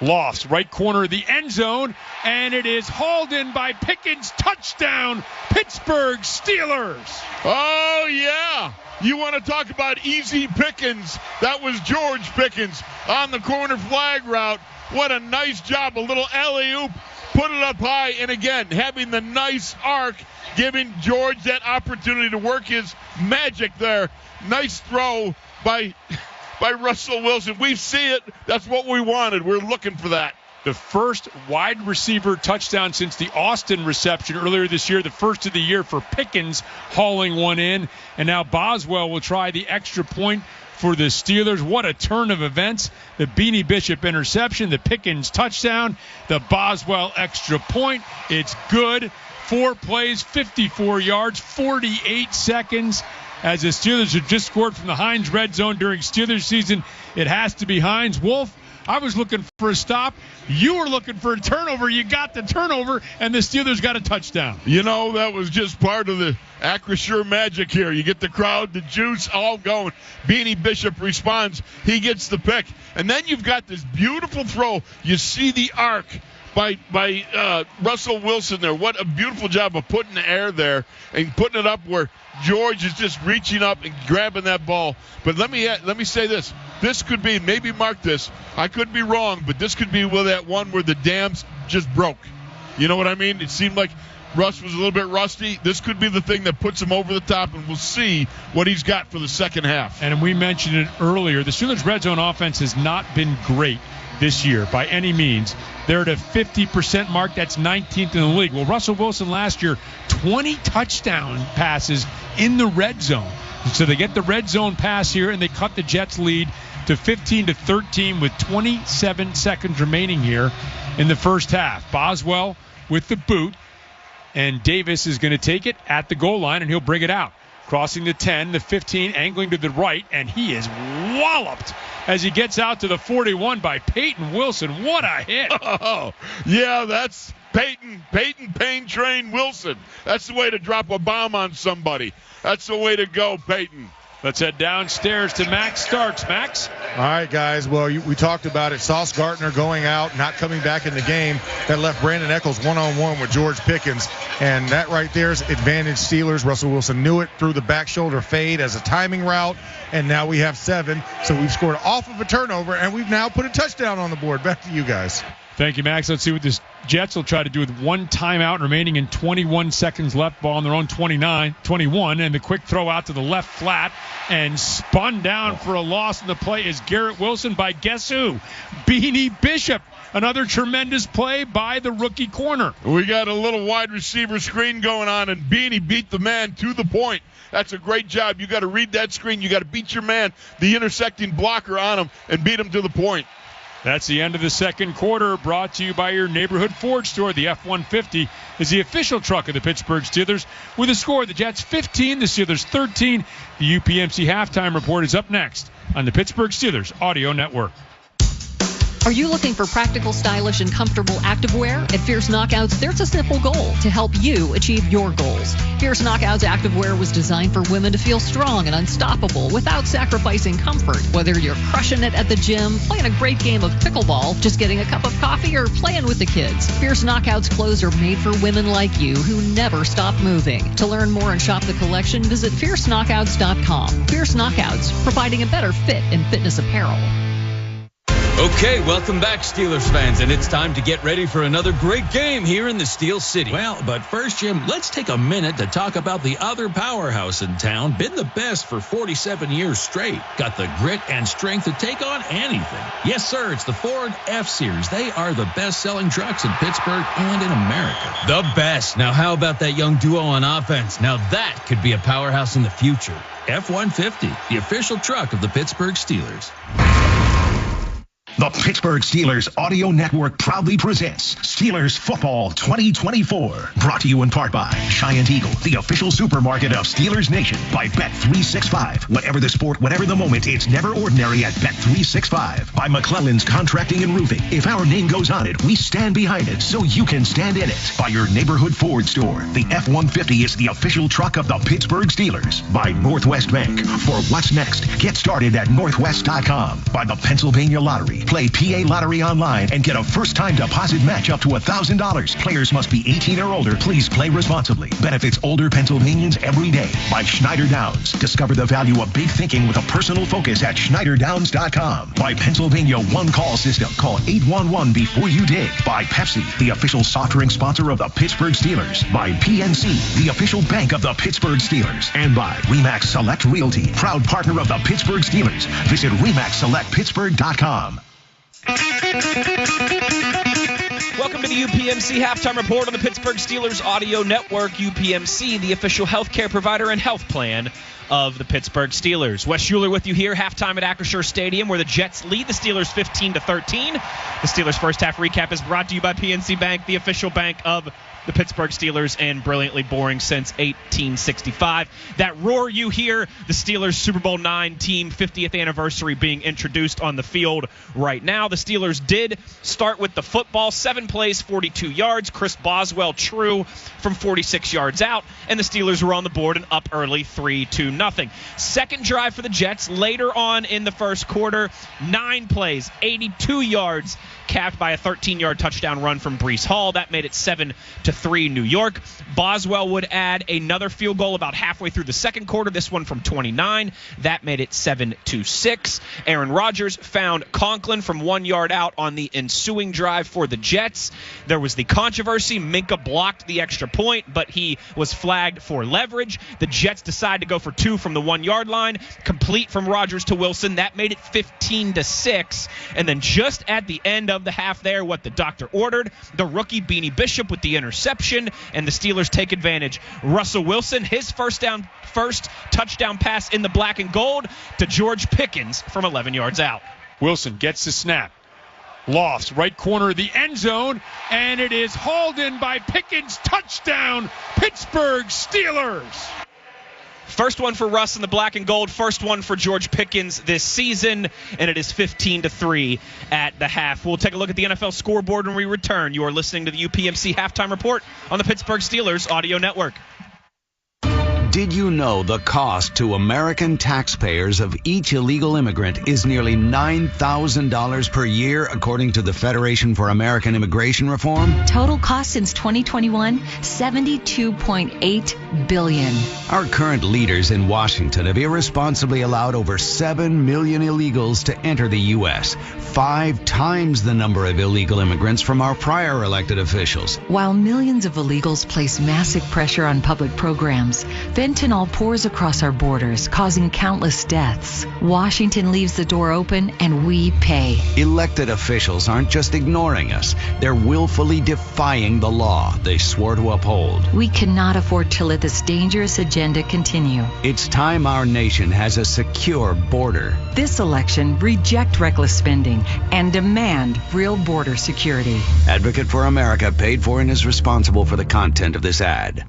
Lofts, right corner of the end zone, and it is hauled in by Pickens. Touchdown, Pittsburgh Steelers. Oh, yeah. You want to talk about easy Pickens. That was George Pickens on the corner flag route. What a nice job. A little alley-oop, put it up high, and again, having the nice arc, giving George that opportunity to work his magic there. Nice throw by Russell Wilson. We see it. That's what we wanted. We're looking for that. The first wide receiver touchdown since the Austin reception earlier this year, the first of the year for Pickens, hauling one in. And now Boswell will try the extra point for the Steelers. What a turn of events. The Beanie Bishop interception, the Pickens touchdown, the Boswell extra point. It's good. 4 plays, 54 yards, 48 seconds. As the Steelers have just scored from the Heinz red zone during Steelers season, it has to be Heinz. Wolf, I was looking for a stop. You were looking for a turnover. You got the turnover, and the Steelers got a touchdown. You know, that was just part of the Acrisure magic here. You get the crowd, the juice, all going. Beanie Bishop responds. He gets the pick. And then you've got this beautiful throw. You see the arc by Russell Wilson there. What a beautiful job of putting the air there and putting it up where George is just reaching up and grabbing that ball. But let me say this. This could be, maybe mark this, I could be wrong, but this could be that one where the dams just broke. You know what I mean? It seemed like Russ was a little bit rusty. This could be the thing that puts him over the top, and we'll see what he's got for the second half. And we mentioned it earlier. The Steelers' red zone offense has not been great this year by any means. They're at a 50% mark. That's 19th in the league. Well, Russell Wilson last year, 20 touchdown passes in the red zone. So they get the red zone pass here, and they cut the Jets' lead to 15-13 with 27 seconds remaining here in the first half. Boswell with the boot, and Davis is going to take it at the goal line, and he'll bring it out. Crossing the 10, the 15, angling to the right, and he is walloped as he gets out to the 41 by Peyton Wilson. What a hit. Oh, yeah, that's Peyton Pain Train Wilson. That's the way to drop a bomb on somebody. That's the way to go, Peyton. Let's head downstairs to Max Starks. Max? All right, guys. Well, we talked about it. Sauce Gardner going out, not coming back in the game. That left Brandon Echols one-on-one with George Pickens. And that right there is advantage Steelers. Russell Wilson knew it, threw the back shoulder fade as a timing route. And now we have 7. So we've scored off of a turnover, and we've now put a touchdown on the board. Back to you guys. Thank you, Max. Let's see what this Jets will try to do with one timeout remaining and 21 seconds left. Ball on their own 21, and the quick throw out to the left flat and spun down for a loss. And the play is Garrett Wilson by guess who? Beanie Bishop. Another tremendous play by the rookie corner. We got a little wide receiver screen going on, and Beanie beat the man to the point. That's a great job. You got to read that screen. You got to beat your man, the intersecting blocker on him, and beat him to the point. That's the end of the second quarter, brought to you by your neighborhood Ford store. The F-150 is the official truck of the Pittsburgh Steelers. With a score, the Jets 15, the Steelers 13. The UPMC halftime report is up next on the Pittsburgh Steelers Audio Network. Are you looking for practical, stylish, and comfortable activewear? At Fierce Knockouts, there's a simple goal to help you achieve your goals. Fierce Knockouts activewear was designed for women to feel strong and unstoppable without sacrificing comfort. Whether you're crushing it at the gym, playing a great game of pickleball, just getting a cup of coffee, or playing with the kids, Fierce Knockouts clothes are made for women like you who never stop moving. To learn more and shop the collection, visit FierceKnockouts.com. Fierce Knockouts, providing a better fit in fitness apparel. Okay, welcome back, Steelers fans, and it's time to get ready for another great game here in the Steel City. Well, but first, Jim, let's take a minute to talk about the other powerhouse in town. Been the best for 47 years straight. Got the grit and strength to take on anything. Yes, sir, it's the Ford F-Series. They are the best-selling trucks in Pittsburgh and in America. The best. Now, how about that young duo on offense? Now, that could be a powerhouse in the future. F-150, the official truck of the Pittsburgh Steelers. The Pittsburgh Steelers Audio Network proudly presents Steelers Football 2024. Brought to you in part by Giant Eagle, the official supermarket of Steelers Nation, by Bet365. Whatever the sport, whatever the moment, it's never ordinary at Bet365. By McClellan's Contracting and Roofing. If our name goes on it, we stand behind it so you can stand in it. By your neighborhood Ford store. The F-150 is the official truck of the Pittsburgh Steelers. By Northwest Bank. For what's next, get started at northwest.com. By the Pennsylvania Lottery. Play PA Lottery online and get a first-time deposit match up to $1,000. Players must be 18 or older. Please play responsibly. Benefits older Pennsylvanians every day. By Schneider Downs. Discover the value of big thinking with a personal focus at SchneiderDowns.com. By Pennsylvania One Call System. Call 811 before you dig. By Pepsi, the official soft drink sponsor of the Pittsburgh Steelers. By PNC, the official bank of the Pittsburgh Steelers. And by RE/MAX Select Realty, proud partner of the Pittsburgh Steelers. Visit RE/MAXSelectPittsburgh.com. Welcome to the UPMC Halftime Report on the Pittsburgh Steelers Audio Network. UPMC, the official healthcare provider and health plan of the Pittsburgh Steelers. Wes Schuler with you here, halftime at Acrisure Stadium, where the Jets lead the Steelers 15-13. The Steelers' first half recap is brought to you by PNC Bank, the official bank of the Pittsburgh Steelers, and brilliantly boring since 1865. That roar you hear, the Steelers' Super Bowl IX team 50th anniversary being introduced on the field right now. The Steelers did start with the football, 7 plays, 42 yards. Chris Boswell true from 46 yards out, and the Steelers were on the board and up early 3-0. Second drive for the Jets later on in the first quarter, 9 plays, 82 yards, capped by a 13-yard touchdown run from Breece Hall. That made it 7-3 New York. Boswell would add another field goal about halfway through the second quarter, this one from 29. That made it 7-6. Aaron Rodgers found Conklin from 1 yard out on the ensuing drive for the Jets. There was the controversy. Minka blocked the extra point, but he was flagged for leverage. The Jets decide to go for 2 from the 1 yard line, complete from Rodgers to Wilson. That made it 15-6. And then just at the end of the half there, what the doctor ordered, the rookie Beanie Bishop with the interception, and the Steelers take advantage. Russell Wilson, his first touchdown pass in the black and gold to George Pickens from 11 yards out. Wilson gets the snap. Lofts, right corner of the end zone, and it is hauled in by Pickens. Touchdown, Pittsburgh Steelers. First one for Russ in the black and gold. First one for George Pickens this season, and it is 15-3 at the half. We'll take a look at the NFL scoreboard when we return. You are listening to the UPMC Halftime Report on the Pittsburgh Steelers Audio Network. Did you know the cost to American taxpayers of each illegal immigrant is nearly $9,000 per year, according to the Federation for American Immigration Reform? Total cost since 2021, $72.8 billion. Our current leaders in Washington have irresponsibly allowed over 7 million illegals to enter the U.S., 5 times the number of illegal immigrants from our prior elected officials. While millions of illegals place massive pressure on public programs, fentanyl pours across our borders, causing countless deaths. Washington leaves the door open, and we pay. Elected officials aren't just ignoring us. They're willfully defying the law they swore to uphold. We cannot afford to let this dangerous agenda continue. It's time our nation has a secure border. This election, reject reckless spending and demand real border security. Advocate for America paid for and is responsible for the content of this ad.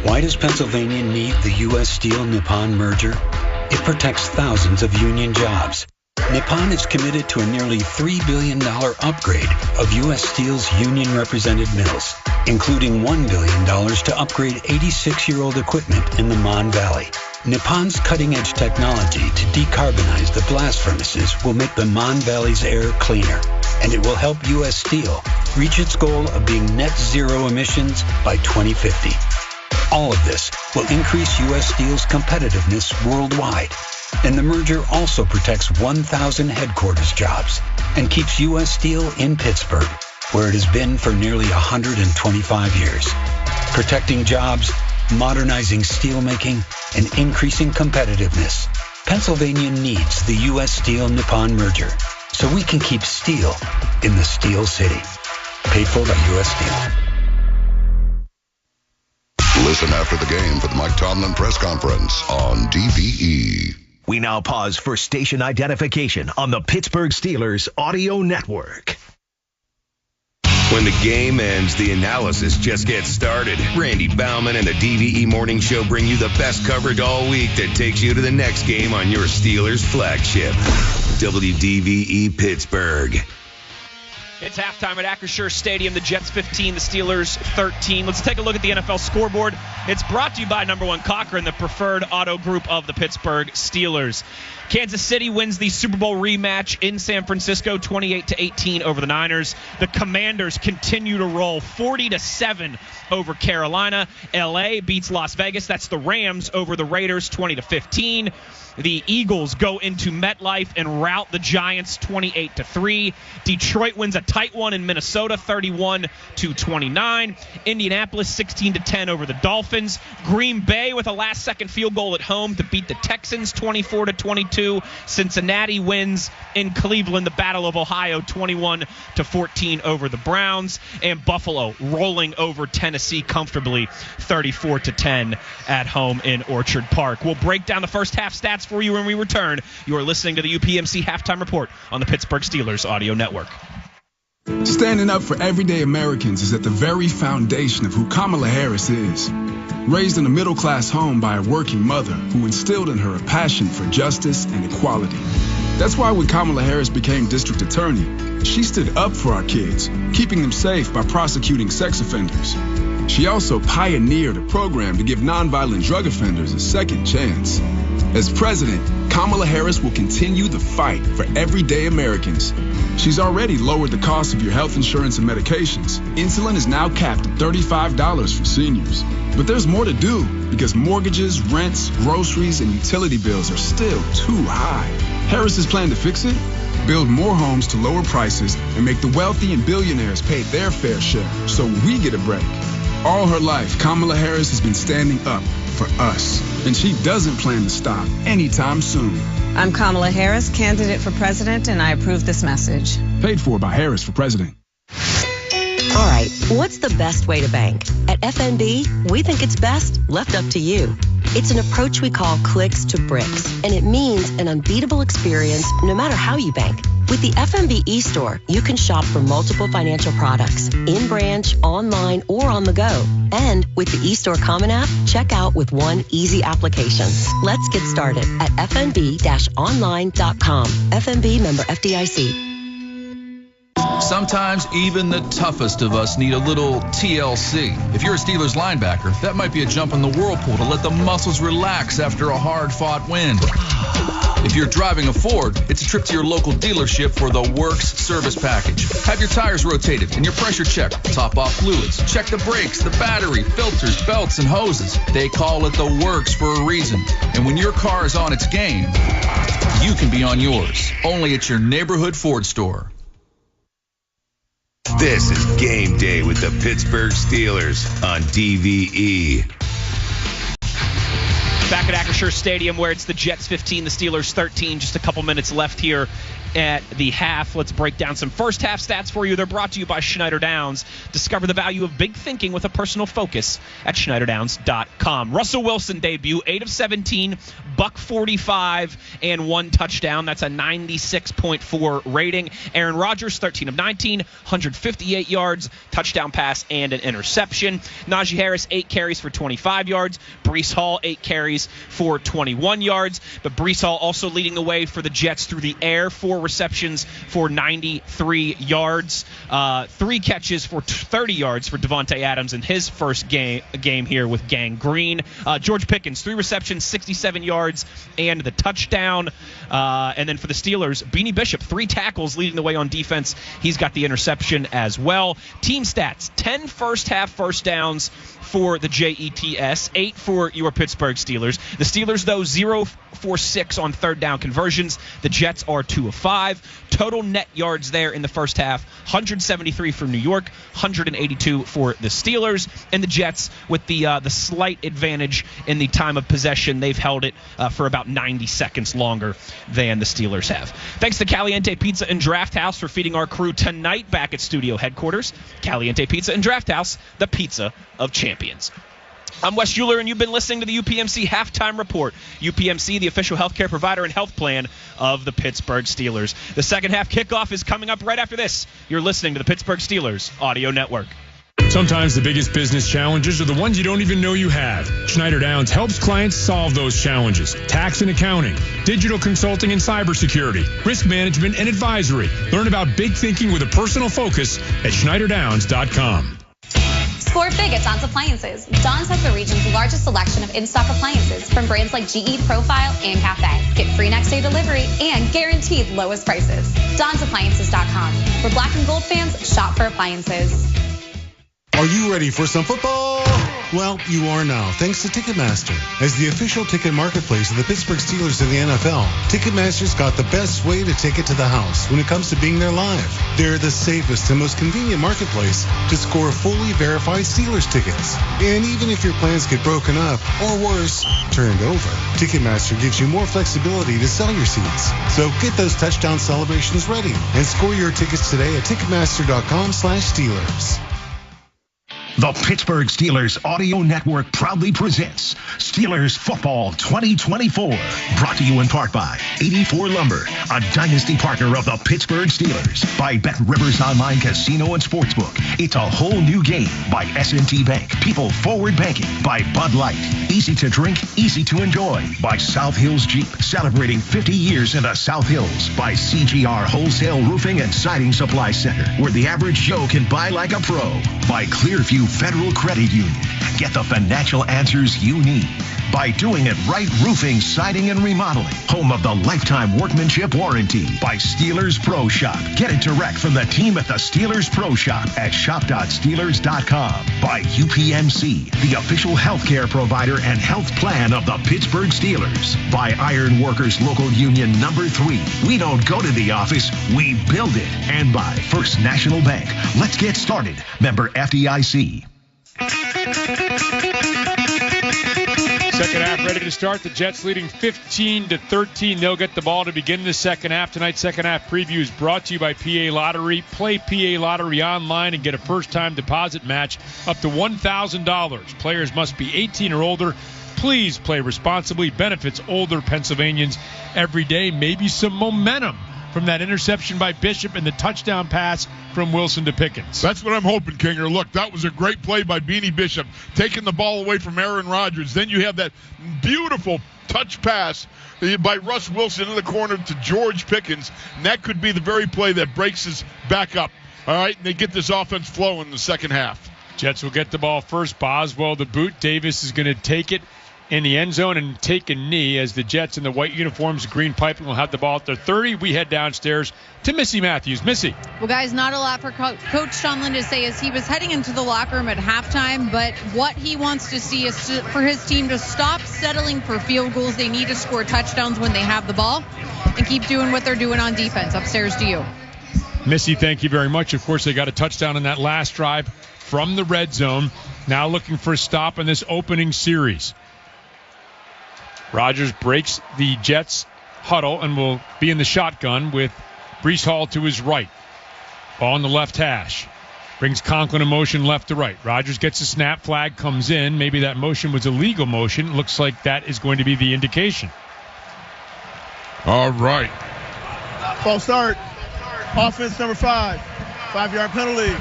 Why does Pennsylvania need the U.S. Steel-Nippon merger? It protects thousands of union jobs. Nippon is committed to a nearly $3 billion upgrade of U.S. Steel's union-represented mills, including $1 billion to upgrade 86-year-old equipment in the Mon Valley. Nippon's cutting-edge technology to decarbonize the blast furnaces will make the Mon Valley's air cleaner, and it will help U.S. Steel reach its goal of being net zero emissions by 2050. All of this will increase U.S. Steel's competitiveness worldwide. And the merger also protects 1,000 headquarters jobs and keeps U.S. Steel in Pittsburgh, where it has been for nearly 125 years. Protecting jobs, modernizing steelmaking, and increasing competitiveness. Pennsylvania needs the U.S. Steel-Nippon merger so we can keep steel in the Steel City. Paid for by U.S. Steel. Listen after the game for the Mike Tomlin press conference on DVE. We now pause for station identification on the Pittsburgh Steelers Audio Network. When the game ends, the analysis just gets started. Randy Bauman and the DVE Morning Show bring you the best coverage all week that takes you to the next game on your Steelers flagship. WDVE Pittsburgh. It's halftime at Acrisure Stadium. The Jets 15, the Steelers 13. Let's take a look at the NFL scoreboard. It's brought to you by Number One Cochran, the preferred auto group of the Pittsburgh Steelers. Kansas City wins the Super Bowl rematch in San Francisco, 28-18 over the Niners. The Commanders continue to roll 40-7 over Carolina. LA beats Las Vegas. That's the Rams over the Raiders, 20-15. The Eagles go into MetLife and rout the Giants 28-3. Detroit wins a tight one in Minnesota, 31-29. Indianapolis 16-10 over the Dolphins. Green Bay with a last-second field goal at home to beat the Texans 24-22. Cincinnati wins in Cleveland, the Battle of Ohio, 21-14 over the Browns. And Buffalo rolling over Tennessee comfortably, 34-10 at home in Orchard Park. We'll break down the first half stats for you when we return. You are listening to the UPMC Halftime Report on the Pittsburgh Steelers Audio Network. Standing up for everyday Americans is at the very foundation of who Kamala Harris is. Raised in a middle-class home by a working mother who instilled in her a passion for justice and equality. That's why when Kamala Harris became district attorney, she stood up for our kids, keeping them safe by prosecuting sex offenders. She also pioneered a program to give nonviolent drug offenders a second chance. As president, Kamala Harris will continue the fight for everyday Americans. She's already lowered the cost of your health insurance and medications. Insulin is now capped at $35 for seniors. But there's more to do because mortgages, rents, groceries, and utility bills are still too high. Harris's plan to fix it? Build more homes to lower prices and make the wealthy and billionaires pay their fair share so we get a break. All her life, Kamala Harris has been standing up for us, and she doesn't plan to stop anytime soon. I'm Kamala Harris, candidate for president, and I approve this message. Paid for by Harris for president. All right, what's the best way to bank? At FNB, we think it's best left up to you. It's an approach we call clicks to bricks, and it means an unbeatable experience no matter how you bank. With the FNB eStore, you can shop for multiple financial products, in-branch, online, or on the go. And with the eStore Common App, check out with one easy application. Let's get started at fnb-online.com. FNB member FDIC. Sometimes even the toughest of us need a little TLC. If you're a Steelers linebacker, that might be a jump in the whirlpool to let the muscles relax after a hard-fought win. If you're driving a Ford, it's a trip to your local dealership for the Works service package. Have your tires rotated and your pressure checked. Top off fluids. Check the brakes, the battery, filters, belts, and hoses. They call it the Works for a reason. And when your car is on its game, you can be on yours. Only at your neighborhood Ford store. This is Game Day with the Pittsburgh Steelers on DVE. Back at Acrisure Stadium where it's the Jets 15, the Steelers 13. Just a couple minutes left here at the half. Let's break down some first half stats for you. They're brought to you by Schneider Downs. Discover the value of big thinking with a personal focus at SchneiderDowns.com. Russell Wilson debut, 8 of 17, $145 and 1 touchdown. That's a 96.4 rating. Aaron Rodgers, 13 of 19, 158 yards, touchdown pass, and an interception. Najee Harris, 8 carries for 25 yards. Breece Hall, 8 carries for 21 yards. But Breece Hall also leading the way for the Jets through the air, 4 receptions for 93 yards. 3 catches for 30 yards for Devontae Adams in his first game here with Gang Green. George Pickens, 3 receptions, 67 yards, and the touchdown. And then for the Steelers, Beanie Bishop, 3 tackles leading the way on defense. He's got the interception as well. Team stats, 10 first half first downs for the Jets, 8 for your Pittsburgh Steelers. The Steelers, though, 0 for 6 on third down conversions. The Jets are 2 of 5. Total net yards there in the first half, 173 for New York, 182 for the Steelers. And the Jets, with the slight advantage in the time of possession, they've held it for about 90 seconds longer than the Steelers have. Thanks to Caliente Pizza and Draft House for feeding our crew tonight back at studio headquarters. Caliente Pizza and Draft House, the pizza of champions. I'm Wes Euler, and you've been listening to the UPMC Halftime Report. UPMC, the official healthcare provider and health plan of the Pittsburgh Steelers. The second half kickoff is coming up right after this. You're listening to the Pittsburgh Steelers Audio Network. Sometimes the biggest business challenges are the ones you don't even know you have. Schneider Downs helps clients solve those challenges. Tax and accounting, digital consulting and cybersecurity, risk management and advisory. Learn about big thinking with a personal focus at SchneiderDowns.com. Score big at Don's Appliances. Don's has the region's largest selection of in-stock appliances from brands like GE, Profile, and Cafe. Get free next-day delivery and guaranteed lowest prices. Don'sAppliances.com. For black and gold fans, shop for appliances. Are you ready for some football? Well, you are now, thanks to Ticketmaster. As the official ticket marketplace of the Pittsburgh Steelers in the NFL, Ticketmaster's got the best way to take it to the house when it comes to being there live. They're the safest and most convenient marketplace to score fully verified Steelers tickets. And even if your plans get broken up, or worse, turned over, Ticketmaster gives you more flexibility to sell your seats. So get those touchdown celebrations ready and score your tickets today at Ticketmaster.com/Steelers. The Pittsburgh Steelers Audio Network proudly presents Steelers Football 2024. Brought to you in part by 84 Lumber, a dynasty partner of the Pittsburgh Steelers. By Bet Rivers Online Casino and Sportsbook. It's a whole new game. By S&T Bank, People Forward Banking. By Bud Light, easy to drink, easy to enjoy. By South Hills Jeep, celebrating 50 years in the South Hills. By CGR Wholesale Roofing and Siding Supply Center, where the average Joe can buy like a pro. By Clearview Federal Credit Union. Get the financial answers you need. By Doing It Right Roofing, Siding, and Remodeling. Home of the Lifetime Workmanship Warranty. By Steelers Pro Shop. Get it direct from the team at the Steelers Pro Shop at shop.steelers.com. By UPMC, the official healthcare provider and health plan of the Pittsburgh Steelers. By Iron Workers Local Union Number 3. We don't go to the office, we build it. And by First National Bank. Let's get started. Member FDIC. Second half ready to start. The Jets leading 15-13. They'll get the ball to begin the second half. Tonight's second half preview is brought to you by PA Lottery. Play PA Lottery online and get a first-time deposit match up to $1,000. Players must be 18 or older. Please play responsibly. Benefits older Pennsylvanians every day. Maybe some momentum from that interception by Bishop and the touchdown pass from Wilson to Pickens. That's what I'm hoping, Kinger. Look, that was a great play by Beanie Bishop, taking the ball away from Aaron Rodgers. Then you have that beautiful touch pass by Russ Wilson in the corner to George Pickens, and that could be the very play that breaks us back up. All right, and they get this offense flowing in the second half. Jets will get the ball first. Boswell, the boot. Davis is going to take it in the end zone and take a knee as the Jets in the white uniforms, green piping, will have the ball at their 30. We head downstairs to Missy Matthews. Missy. Well, guys, not a lot for Coach Tomlin to say as he was heading into the locker room at halftime, but what he wants to see is for his team to stop settling for field goals. They need to score touchdowns when they have the ball and keep doing what they're doing on defense. Upstairs to you. Missy, thank you very much. Of course, they got a touchdown in that last drive from the red zone. Now looking for a stop in this opening series. Rodgers breaks the Jets huddle and will be in the shotgun with Breece Hall to his right. Ball on the left hash. Brings Conklin in motion left to right. Rodgers gets a snap. Flag comes in. Maybe that motion was a legal motion. Looks like that is going to be the indication. All right. False start. Offense number 5. 5-yard penalty.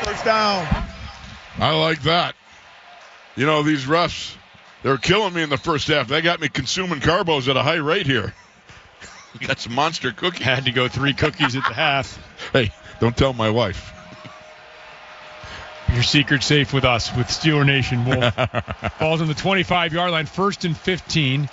First down. I like that. You know, these refs, they were killing me in the first half. They got me consuming carbos at a high rate here. We got some monster cookies. Had to go 3 cookies at the half. Hey, don't tell my wife. Your secret's safe with us, with Steeler Nation. Wolf. Ball's on the 25-yard line, 1st and 15.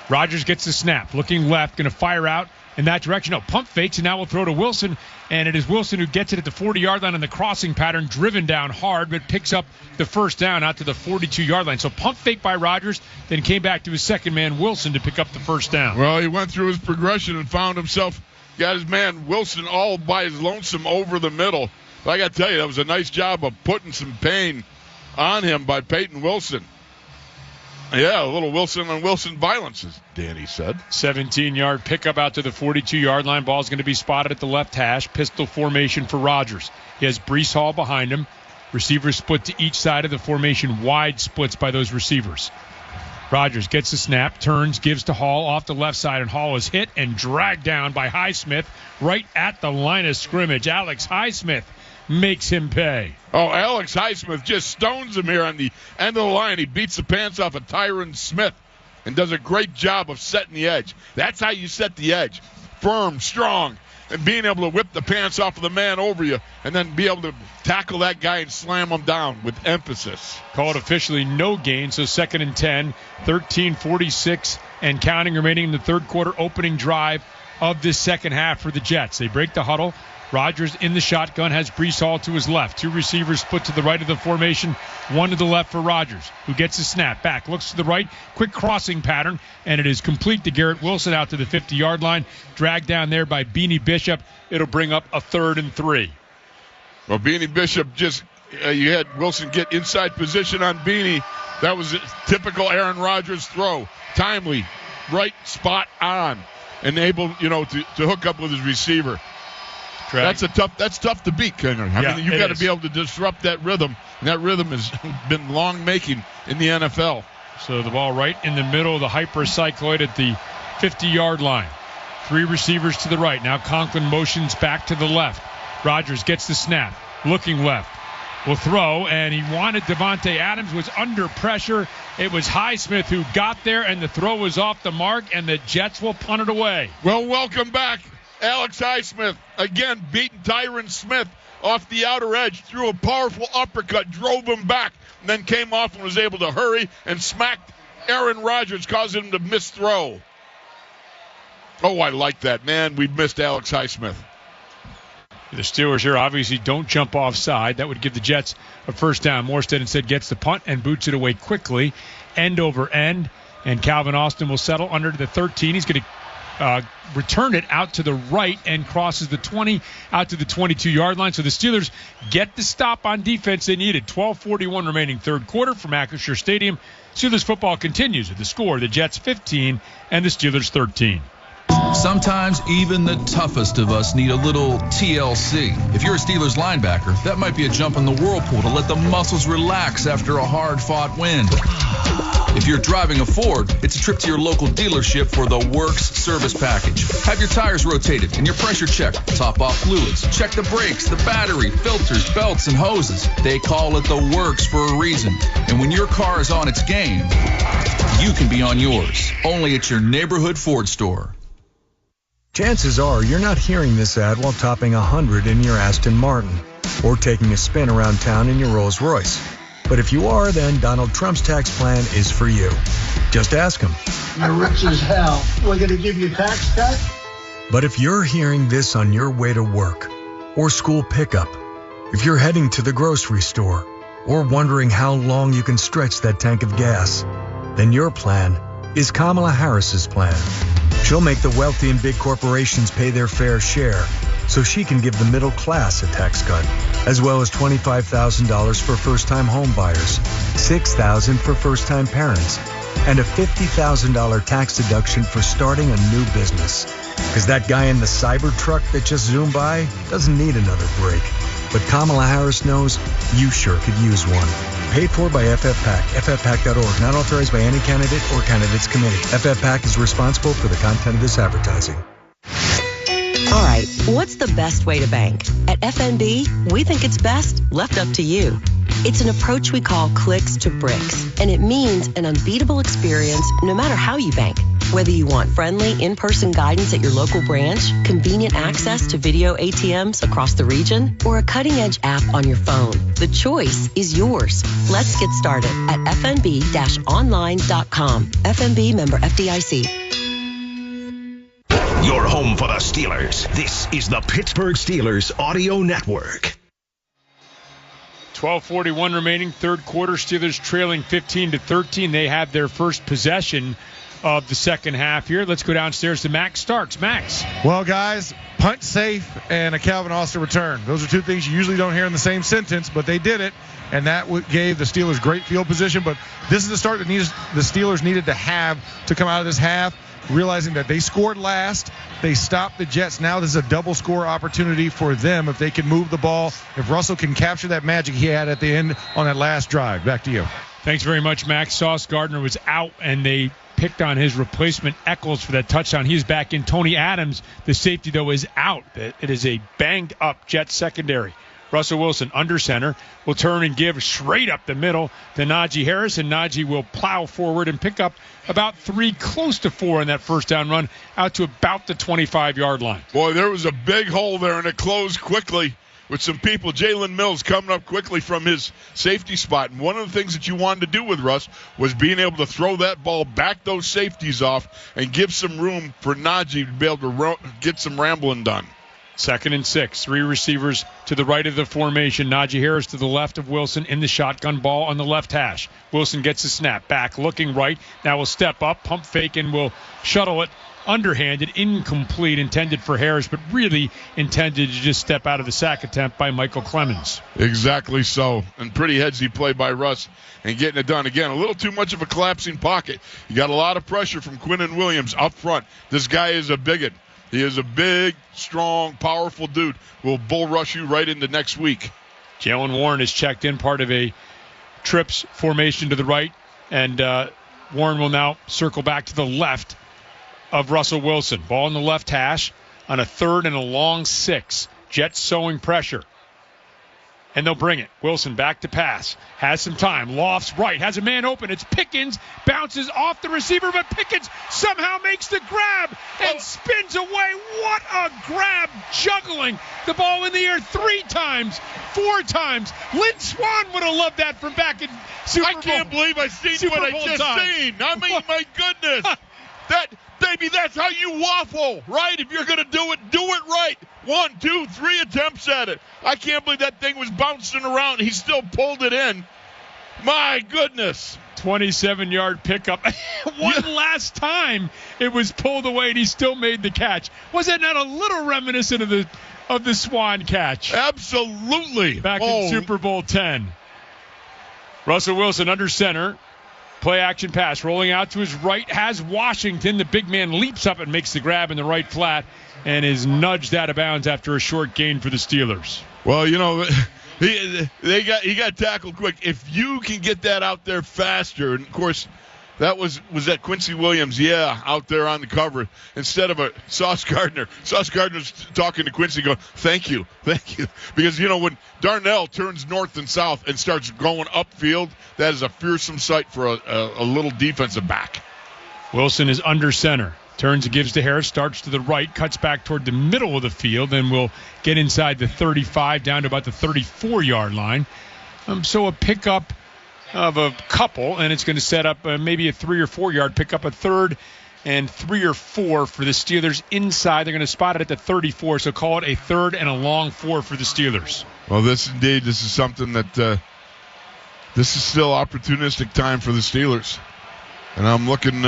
Rodgers gets the snap, looking left, going to fire out in that direction. No, pump fakes, and now we'll throw to Wilson. And it is Wilson who gets it at the 40-yard line in the crossing pattern, driven down hard, but picks up the first down out to the 42-yard line. So pump fake by Rodgers, then came back to his second man, Wilson, to pick up the first down. Well, he went through his progression and found himself, got his man Wilson all by his lonesome over the middle. But I got to tell you, that was a nice job of putting some pain on him by Peyton Wilson. Yeah, a little Wilson on Wilson violence, as Danny said. 17-yard pickup out to the 42-yard line. Ball's going to be spotted at the left hash. Pistol formation for Rodgers. He has Breece Hall behind him. Receivers split to each side of the formation. Wide splits by those receivers. Rodgers gets the snap, turns, gives to Hall off the left side, and Hall is hit and dragged down by Highsmith right at the line of scrimmage. Alex Highsmith makes him pay. Oh, Alex Highsmith just stones him here on the end of the line. He beats the pants off of Tyron Smith and does a great job of setting the edge. That's how you set the edge. Firm, strong, and being able to whip the pants off of the man over you and then be able to tackle that guy and slam him down with emphasis. Called officially no gain, so 2nd and 10, 13:46 and counting remaining in the third quarter, opening drive of this second half for the Jets. They break the huddle. Rodgers in the shotgun has Breece Hall to his left. 2 receivers split to the right of the formation, 1 to the left for Rodgers, who gets a snap back, looks to the right, quick crossing pattern, and it is complete to Garrett Wilson out to the 50-yard line, dragged down there by Beanie Bishop. It'll bring up a 3rd and 3. Well, Beanie Bishop just, you had Wilson get inside position on Beanie. That was a typical Aaron Rodgers throw. Timely, right spot on, and able, to hook up with his receiver. That's tough to beat, Kenner. I mean, you've got to be able to disrupt that rhythm, and that rhythm has been long making in the NFL. So the ball right in the middle of the hypercycloid at the 50-yard line. 3 receivers to the right. Now Conklin motions back to the left. Rodgers gets the snap, looking left. Will throw, and he wanted Devontae Adams, was under pressure. It was Highsmith who got there, and the throw was off the mark, and the Jets will punt it away. Well, welcome back, Alex Highsmith. Again, beating Tyron Smith off the outer edge, threw a powerful uppercut, drove him back, and then came off and was able to hurry and smacked Aaron Rodgers, causing him to miss throw. Oh, I like that, man. We missed Alex Highsmith. The Steelers here obviously don't jump offside. That would give the Jets a first down. Morstead instead gets the punt and boots it away quickly, end over end. And Calvin Austin will settle under the 13. He's going to return it out to the right and crosses the 20 out to the 22-yard line. So the Steelers get the stop on defense they needed. 12:41 remaining third quarter from Acrisure Stadium. Steelers football continues with the score. The Jets 15 and the Steelers 13. Sometimes even the toughest of us need a little TLC. If you're a Steelers linebacker, that might be a jump in the whirlpool to let the muscles relax after a hard-fought win. If you're driving a Ford, it's a trip to your local dealership for the Works service package. Have your tires rotated and your pressure checked. Top off fluids. Check the brakes, the battery, filters, belts, and hoses. They call it the Works for a reason. And when your car is on its game, you can be on yours. Only at your neighborhood Ford store. Chances are you're not hearing this ad while topping 100 in your Aston Martin or taking a spin around town in your Rolls Royce. But if you are, then Donald Trump's tax plan is for you. Just ask him. You're rich as hell. We're going to give you a tax cut? But if you're hearing this on your way to work or school pickup, if you're heading to the grocery store or wondering how long you can stretch that tank of gas, then your plan is Kamala Harris's plan. She'll make the wealthy and big corporations pay their fair share so she can give the middle class a tax cut, as well as $25,000 for first-time home buyers, $6,000 for first-time parents, and a $50,000 tax deduction for starting a new business. Because that guy in the cyber truck that just zoomed by doesn't need another break. But Kamala Harris knows you sure could use one. Paid for by FFPAC, ffpac.org. Not authorized by any candidate or candidates committee. FFPAC is responsible for the content of this advertising. All right, what's the best way to bank? At FNB, we think it's best left up to you. It's an approach we call clicks to bricks, and it means an unbeatable experience no matter how you bank. Whether you want friendly, in-person guidance at your local branch, convenient access to video ATMs across the region, or a cutting-edge app on your phone, the choice is yours. Let's get started at fnb-online.com. FNB member FDIC. Your home for the Steelers. This is the Pittsburgh Steelers Audio Network. 12:41 remaining third quarter. Steelers trailing 15-13. They have their first possession of the second half here. Let's go downstairs to Max Starks. Max. Well, guys, punt safe and a Calvin Austin return. Those are two things you usually don't hear in the same sentence, but they did it, and that gave the Steelers great field position. But this is the start that the Steelers needed to have to come out of this half, realizing that they scored last. They stopped the Jets. Now this is a double score opportunity for them if they can move the ball, if Russell can capture that magic he had at the end on that last drive. Back to you. Thanks very much, Max. Sauce Gardner was out, and they picked on his replacement Eccles for that touchdown. He's back in. Tony Adams, the safety, though, is out. It is a banged-up Jets secondary. Russell Wilson, under center, will turn and give straight up the middle to Najee Harris, and Najee will plow forward and pick up about 3, close to 4 on that first down run, out to about the 25-yard line. Boy, there was a big hole there, and it closed quickly with some people. Jalen Mills coming up quickly from his safety spot. And one of the things that you wanted to do with Russ was being able to throw that ball, back those safeties off, and give some room for Najee to be able to get some rambling done. 2nd and 6. 3 receivers to the right of the formation. Najee Harris to the left of Wilson in the shotgun, ball on the left hash. Wilson gets the snap back, looking right. Now will step up, pump fake, and will shuttle it underhanded, incomplete, intended for Harris, but really intended to just step out of the sack attempt by Michael Clemens. Exactly so. And pretty headsy play by Russ and getting it done. Again, a little too much of a collapsing pocket. You got a lot of pressure from Quinnen Williams up front. This guy is a bigot. He is a big, strong, powerful dude. Will bull rush you right into next week. Jalen Warren is checked in, part of a trips formation to the right, and Warren will now circle back to the left of Russell Wilson. Ball in the left hash on a 3rd and a long 6. Jets sowing pressure. And they'll bring it. Wilson back to pass. Has some time. Lofts right. Has a man open. It's Pickens. Bounces off the receiver, but Pickens somehow makes the grab and spins away. What a grab. Juggling the ball in the air 3 times, 4 times. Lynn Swann would have loved that from back in Super Bowl. I can't believe I seen what I just seen. I mean, my goodness. Baby, that's how you waffle, right? If you're going to do it right. 1, 2, 3 attempts at it. I can't believe that thing was bouncing around. He still pulled it in. My goodness. 27-yard pickup. Last time it was pulled away and he still made the catch. Was that not a little reminiscent of the Swan catch? Absolutely. Back in Super Bowl 10. Russell Wilson under center. Play action pass, rolling out to his right, has Washington. The big man leaps up and makes the grab in the right flat and is nudged out of bounds after a short gain for the Steelers. Well, you know, he got tackled quick. If you can get that out there faster, and of course, that was that Quincy Williams, out there on the cover instead of a Sauce Gardner. Sauce Gardner's talking to Quincy going, thank you. Because, you know, when Darnell turns north and south and starts going upfield, that is a fearsome sight for a little defensive back. Wilson is under center. Turns and gives to Harris, starts to the right, cuts back toward the middle of the field, and will get inside the 35 down to about the 34-yard line. So a pickup of a couple, and it's going to set up maybe a 3 or 4 yard pickup, a 3rd and 3 or 4 for the Steelers inside. They're going to spot it at the 34, so call it a 3rd and a long 4 for the Steelers. Well, this is something that this is still opportunistic time for the Steelers. And I'm looking,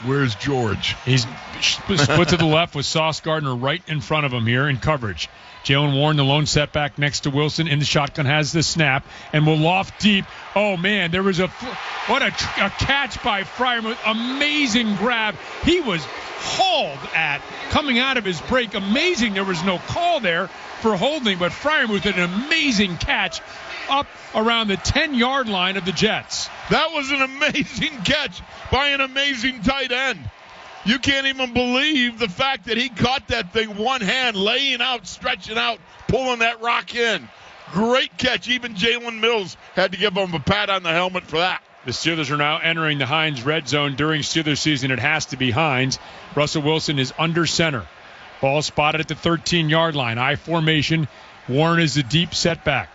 where's George? He's split to the left with Sauce Gardner right in front of him here in coverage. Jalen Warren, the lone setback next to Wilson in the shotgun, has the snap and will loft deep. Oh, man, there was a catch by Freiermuth. Amazing grab. He was hauled at coming out of his break. Amazing there was no call there for holding, but Freiermuth had an amazing catch up around the 10-yard line of the Jets. That was an amazing catch by an amazing tight end. You can't even believe the fact that he caught that thing one hand, laying out, stretching out, pulling that rock in. Great catch. Even Jalen Mills had to give him a pat on the helmet for that. The Steelers are now entering the Heinz red zone. During Steelers season, it has to be Heinz. Russell Wilson is under center. Ball spotted at the 13-yard line. I formation. Warren is the deep setback.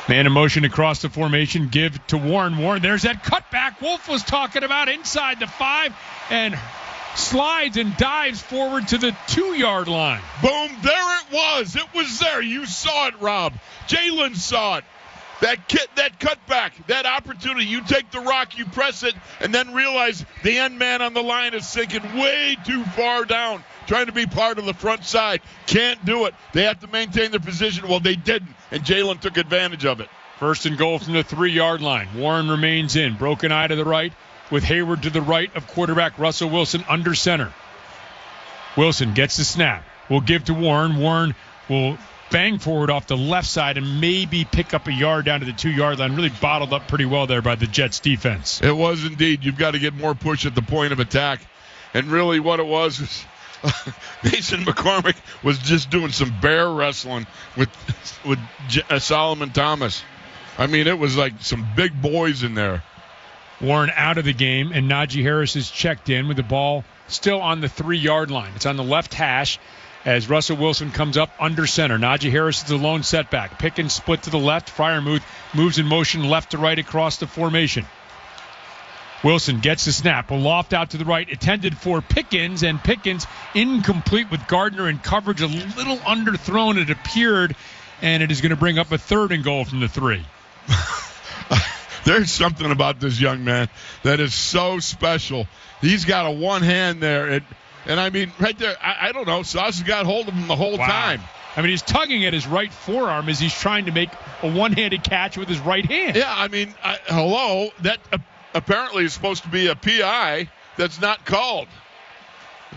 Man in motion across the formation. Give to Warren. Warren, there's that cutback Wolf was talking about inside the 5 and slides and dives forward to the 2-yard line. Boom, there it was. It was there. You saw it, Rob. Jalen saw it. That cutback, that opportunity. You take the rock, you press it, and then realize the end man on the line is sinking way too far down, trying to be part of the front side. Can't do it. They have to maintain their position. Well, they didn't, and Jalen took advantage of it. 1st and goal from the 3-yard line. Warren remains in. Broken eye to the right with Hayward to the right of quarterback Russell Wilson under center. Wilson gets the snap. Will give to Warren. Warren will bang forward off the left side and maybe pick up a yard down to the 2-yard line. Really bottled up pretty well there by the Jets defense. It was indeed. You've got to get more push at the point of attack. And really what it was Mason McCormick was just doing some bear wrestling with Solomon Thomas. I mean, it was like some big boys in there. Warren out of the game, and Najee Harris is checked in with the ball still on the 3-yard line. It's on the left hash as Russell Wilson comes up under center. Najee Harris is the lone setback. Pickens split to the left. Freiermuth moves in motion left to right across the formation. Wilson gets the snap, will loft out to the right, intended for Pickens, and Pickens incomplete with Gardner in coverage, a little underthrown it appeared, and it is going to bring up a 3rd and goal from the 3. There's something about this young man that is so special. He's got a one hand there, and I mean, right there, I don't know, Sauce has got hold of him the whole time. I mean, he's tugging at his right forearm as he's trying to make a one-handed catch with his right hand. Yeah, I mean, hello, that apparently is supposed to be a PI that's not called.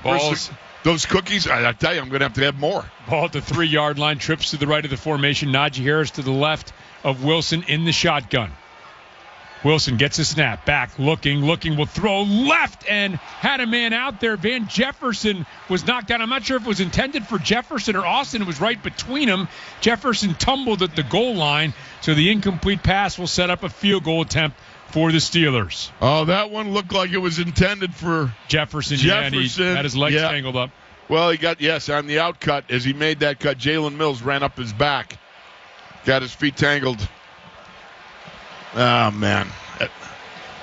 Balls. Those cookies, I tell you, I'm going to have more. Ball at the 3-yard line, trips to the right of the formation. Najee Harris to the left of Wilson in the shotgun. Wilson gets a snap, back, looking, will throw left, and had a man out there. Van Jefferson was knocked down. I'm not sure if it was intended for Jefferson or Austin. It was right between them. Jefferson tumbled at the goal line, so the incomplete pass will set up a field goal attempt for the Steelers. Oh, that one looked like it was intended for Jefferson. Yeah, and he had his legs tangled up. Well, he got, on the outcut. As he made that cut, Jalen Mills ran up his back. Got his feet tangled. Oh, man.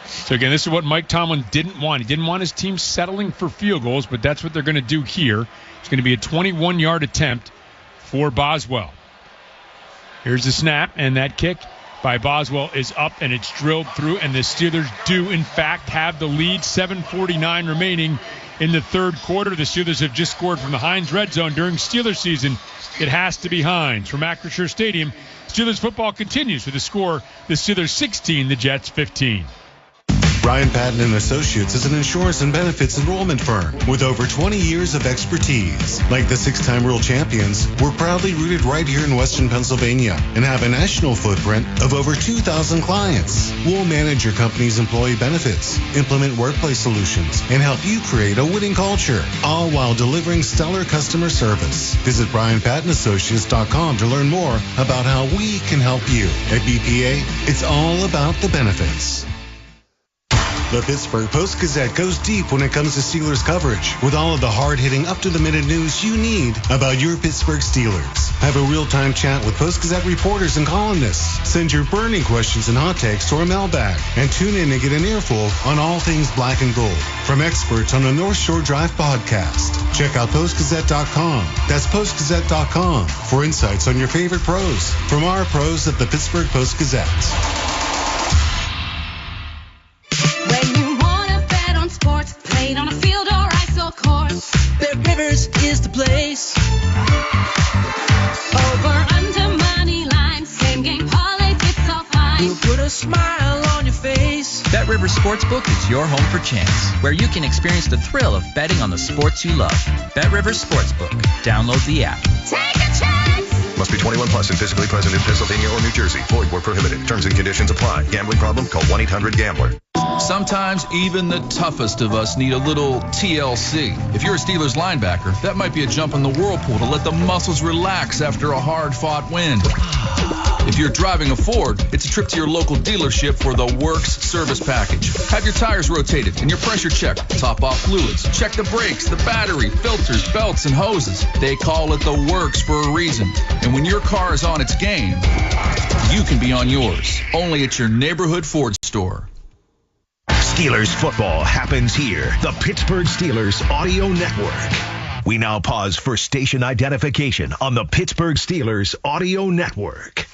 So, again, this is what Mike Tomlin didn't want. He didn't want his team settling for field goals, but that's what they're going to do here. It's going to be a 21-yard attempt for Boswell. Here's the snap, and that kick by Boswell is up, and it's drilled through, and the Steelers do, in fact, have the lead. 7:49 remaining in the 3rd quarter. The Steelers have just scored from the Heinz Red Zone. During Steelers season, it has to be Heinz. From Acrisure Stadium, Steelers football continues with the score, the Steelers 16, the Jets 15. Brian Patton and Associates is an insurance and benefits enrollment firm with over 20 years of expertise. Like the 6-time world champions, we're proudly rooted right here in Western Pennsylvania and have a national footprint of over 2,000 clients. We'll manage your company's employee benefits, implement workplace solutions, and help you create a winning culture, all while delivering stellar customer service. Visit BrianPattonAssociates.com to learn more about how we can help you. At BPA, it's all about the benefits. The Pittsburgh Post-Gazette goes deep when it comes to Steelers coverage, with all of the hard-hitting, up-to-the-minute news you need about your Pittsburgh Steelers. Have a real-time chat with Post-Gazette reporters and columnists. Send your burning questions and hot takes to our mailbag, and tune in to get an earful on all things black and gold from experts on the North Shore Drive podcast. Check out PostGazette.com. That's PostGazette.com for insights on your favorite pros from our pros at the Pittsburgh Post-Gazette. On a field or ice or course, Bet Rivers is the place. Over, under, money line, same game parlay, tips all fine. We'll put a smile on your face. Bet Rivers Sportsbook is your home for chance, where you can experience the thrill of betting on the sports you love. Bet Rivers Sportsbook. Download the app. Take a chance. Must be 21 plus and physically present in Pennsylvania or New Jersey. Void where prohibited. Terms and conditions apply. Gambling problem? Call 1-800-GAMBLER. Sometimes even the toughest of us need a little TLC. If you're a Steelers linebacker, that might be a jump in the whirlpool to let the muscles relax after a hard-fought win. If you're driving a Ford, it's a trip to your local dealership for the Works service package. Have your tires rotated and your pressure checked. Top off fluids. Check the brakes, the battery, filters, belts, and hoses. They call it the Works for a reason. And when your car is on its game, you can be on yours. Only at your neighborhood Ford store. Steelers football happens here. The Pittsburgh Steelers Audio Network. We now pause for station identification on the Pittsburgh Steelers Audio Network.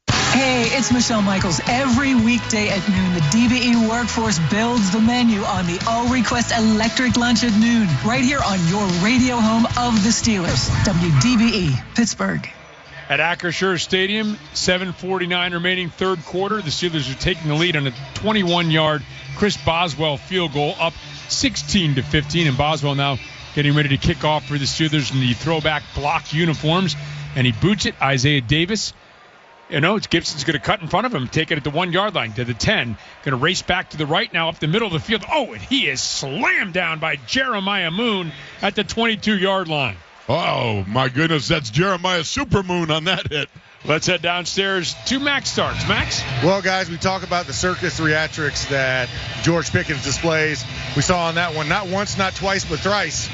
Hey, it's Michelle Michaels. Every weekday at noon, the DBE workforce builds the menu on the all-request electric lunch at noon, right here on your radio home of the Steelers, WDBE, Pittsburgh. At Acrisure Stadium, 7:49 remaining 3rd quarter. The Steelers are taking the lead on a 21-yard Chris Boswell field goal, up 16-15. And Boswell now getting ready to kick off for the Steelers in the throwback block uniforms. And he boots it. Isaiah Davis. It's Gibson's going to cut in front of him, take it at the 1-yard line to the 10. Going to race back to the right now up the middle of the field. Oh, and he is slammed down by Jeremiah Moon at the 22-yard line. Oh, my goodness, that's Jeremiah Supermoon on that hit. Let's head downstairs to Max Starks. Max? Well, guys, we talk about the circus theatrics that George Pickens displays. We saw on that one, not once, not twice, but thrice.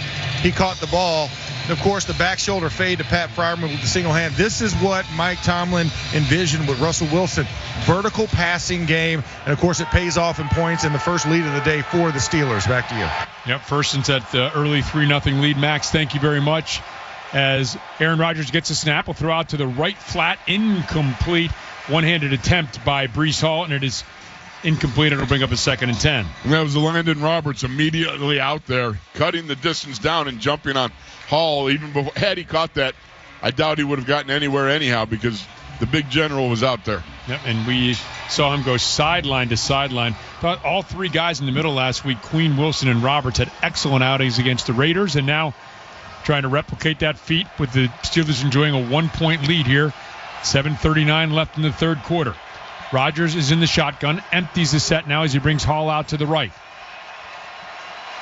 He caught the ball And, of course, the back shoulder fade to Pat Fryerman with the single hand. This is what Mike Tomlin envisioned with Russell Wilson. Vertical passing game. And, of course, it pays off in points and the first lead of the day for the Steelers. Back to you. Yep, first since that early 3-0 lead. Max, thank you very much. As Aaron Rodgers gets a snap, will throw out to the right flat, incomplete. One-handed attempt by Breece Hall, and it is incomplete. It'll bring up a 2nd and 10. And that was Landon Roberts immediately out there, cutting the distance down and jumping on Hall. Even before, had he caught that, I doubt he would have gotten anywhere anyhow because the big general was out there. Yep, and we saw him go sideline to sideline. Thought all three guys in the middle last week, Queen, Wilson, and Roberts, had excellent outings against the Raiders, and now trying to replicate that feat with the Steelers enjoying a 1-point lead here. 7:39 left in the third quarter. Rodgers is in the shotgun, empties the set now as he brings Hall out to the right.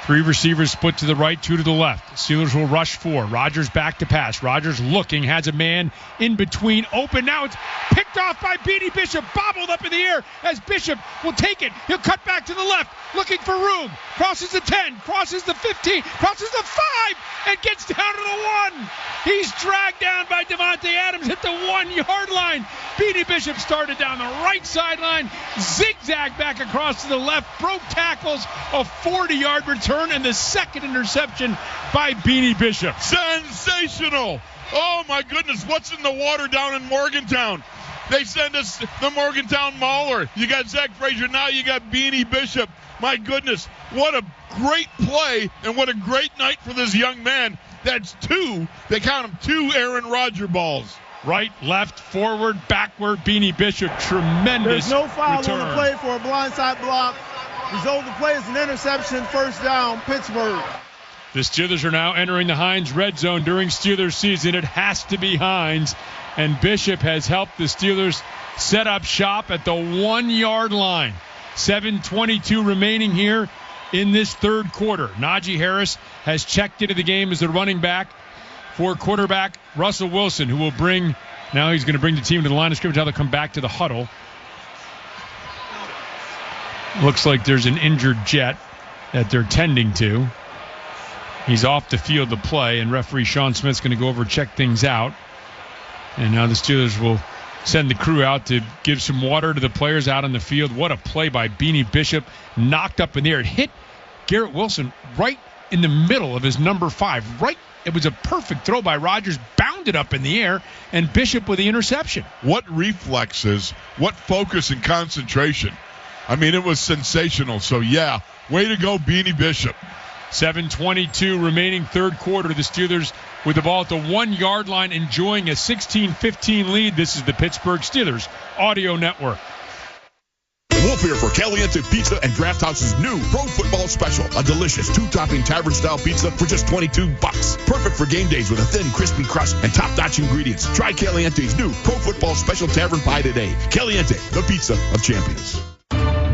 3 receivers split to the right, 2 to the left. Steelers will rush 4. Rodgers back to pass. Rodgers looking, has a man in between, open. Now it's picked off by Beanie Bishop, bobbled up in the air as Bishop will take it. He'll cut back to the left, looking for room. Crosses the 10, crosses the 15, crosses the 5, and gets down to the 1. He's dragged down by Devontae Adams at the 1-yard line. Beanie Bishop started down the right sideline, zigzagged back across to the left, broke tackles, a 40-yard return, and the second interception by Beanie Bishop. Sensational! Oh, my goodness, what's in the water down in Morgantown? They send us the Morgantown Mauler. You got Zach Frazier, now you got Beanie Bishop. My goodness, what a great play and what a great night for this young man. That's 2, they count them 2 Aaron Rodgers balls. Right, left, forward, backward, Beanie Bishop, tremendous There's no foul return. on the play for a blindside block. Result of the play is an interception, first down, Pittsburgh. The Steelers are now entering the Heinz red zone during Steelers season. It has to be Heinz, and Bishop has helped the Steelers set up shop at the 1-yard line. 7:22 remaining here in this third quarter. Najee Harris has checked into the game as the running back for quarterback Russell Wilson, who will bring, now he's going to bring the team to the line of scrimmage. Now they'll come back to the huddle. Looks like there's an injured Jet that they're tending to. He's off the field to play, and referee Sean Smith's going to go over and check things out. And now the Steelers will send the crew out to give some water to the players out on the field. What a play by Beanie Bishop. Knocked up in the air. It hit Garrett Wilson right in the middle of his number 5. Right. It was a perfect throw by Rodgers, bounded up in the air, and Bishop with the interception. What reflexes, what focus and concentration. I mean, it was sensational. So, yeah, way to go, Beanie Bishop. 7:22 remaining third quarter. The Steelers with the ball at the 1-yard line, enjoying a 16-15 lead. This is the Pittsburgh Steelers Audio Network. Wolf here for Caliente Pizza and Draft House's new Pro Football Special. A delicious 2-topping tavern-style pizza for just $22. Perfect for game days with a thin, crispy crust and top-notch ingredients. Try Caliente's new Pro Football Special Tavern Pie today. Caliente, the pizza of champions.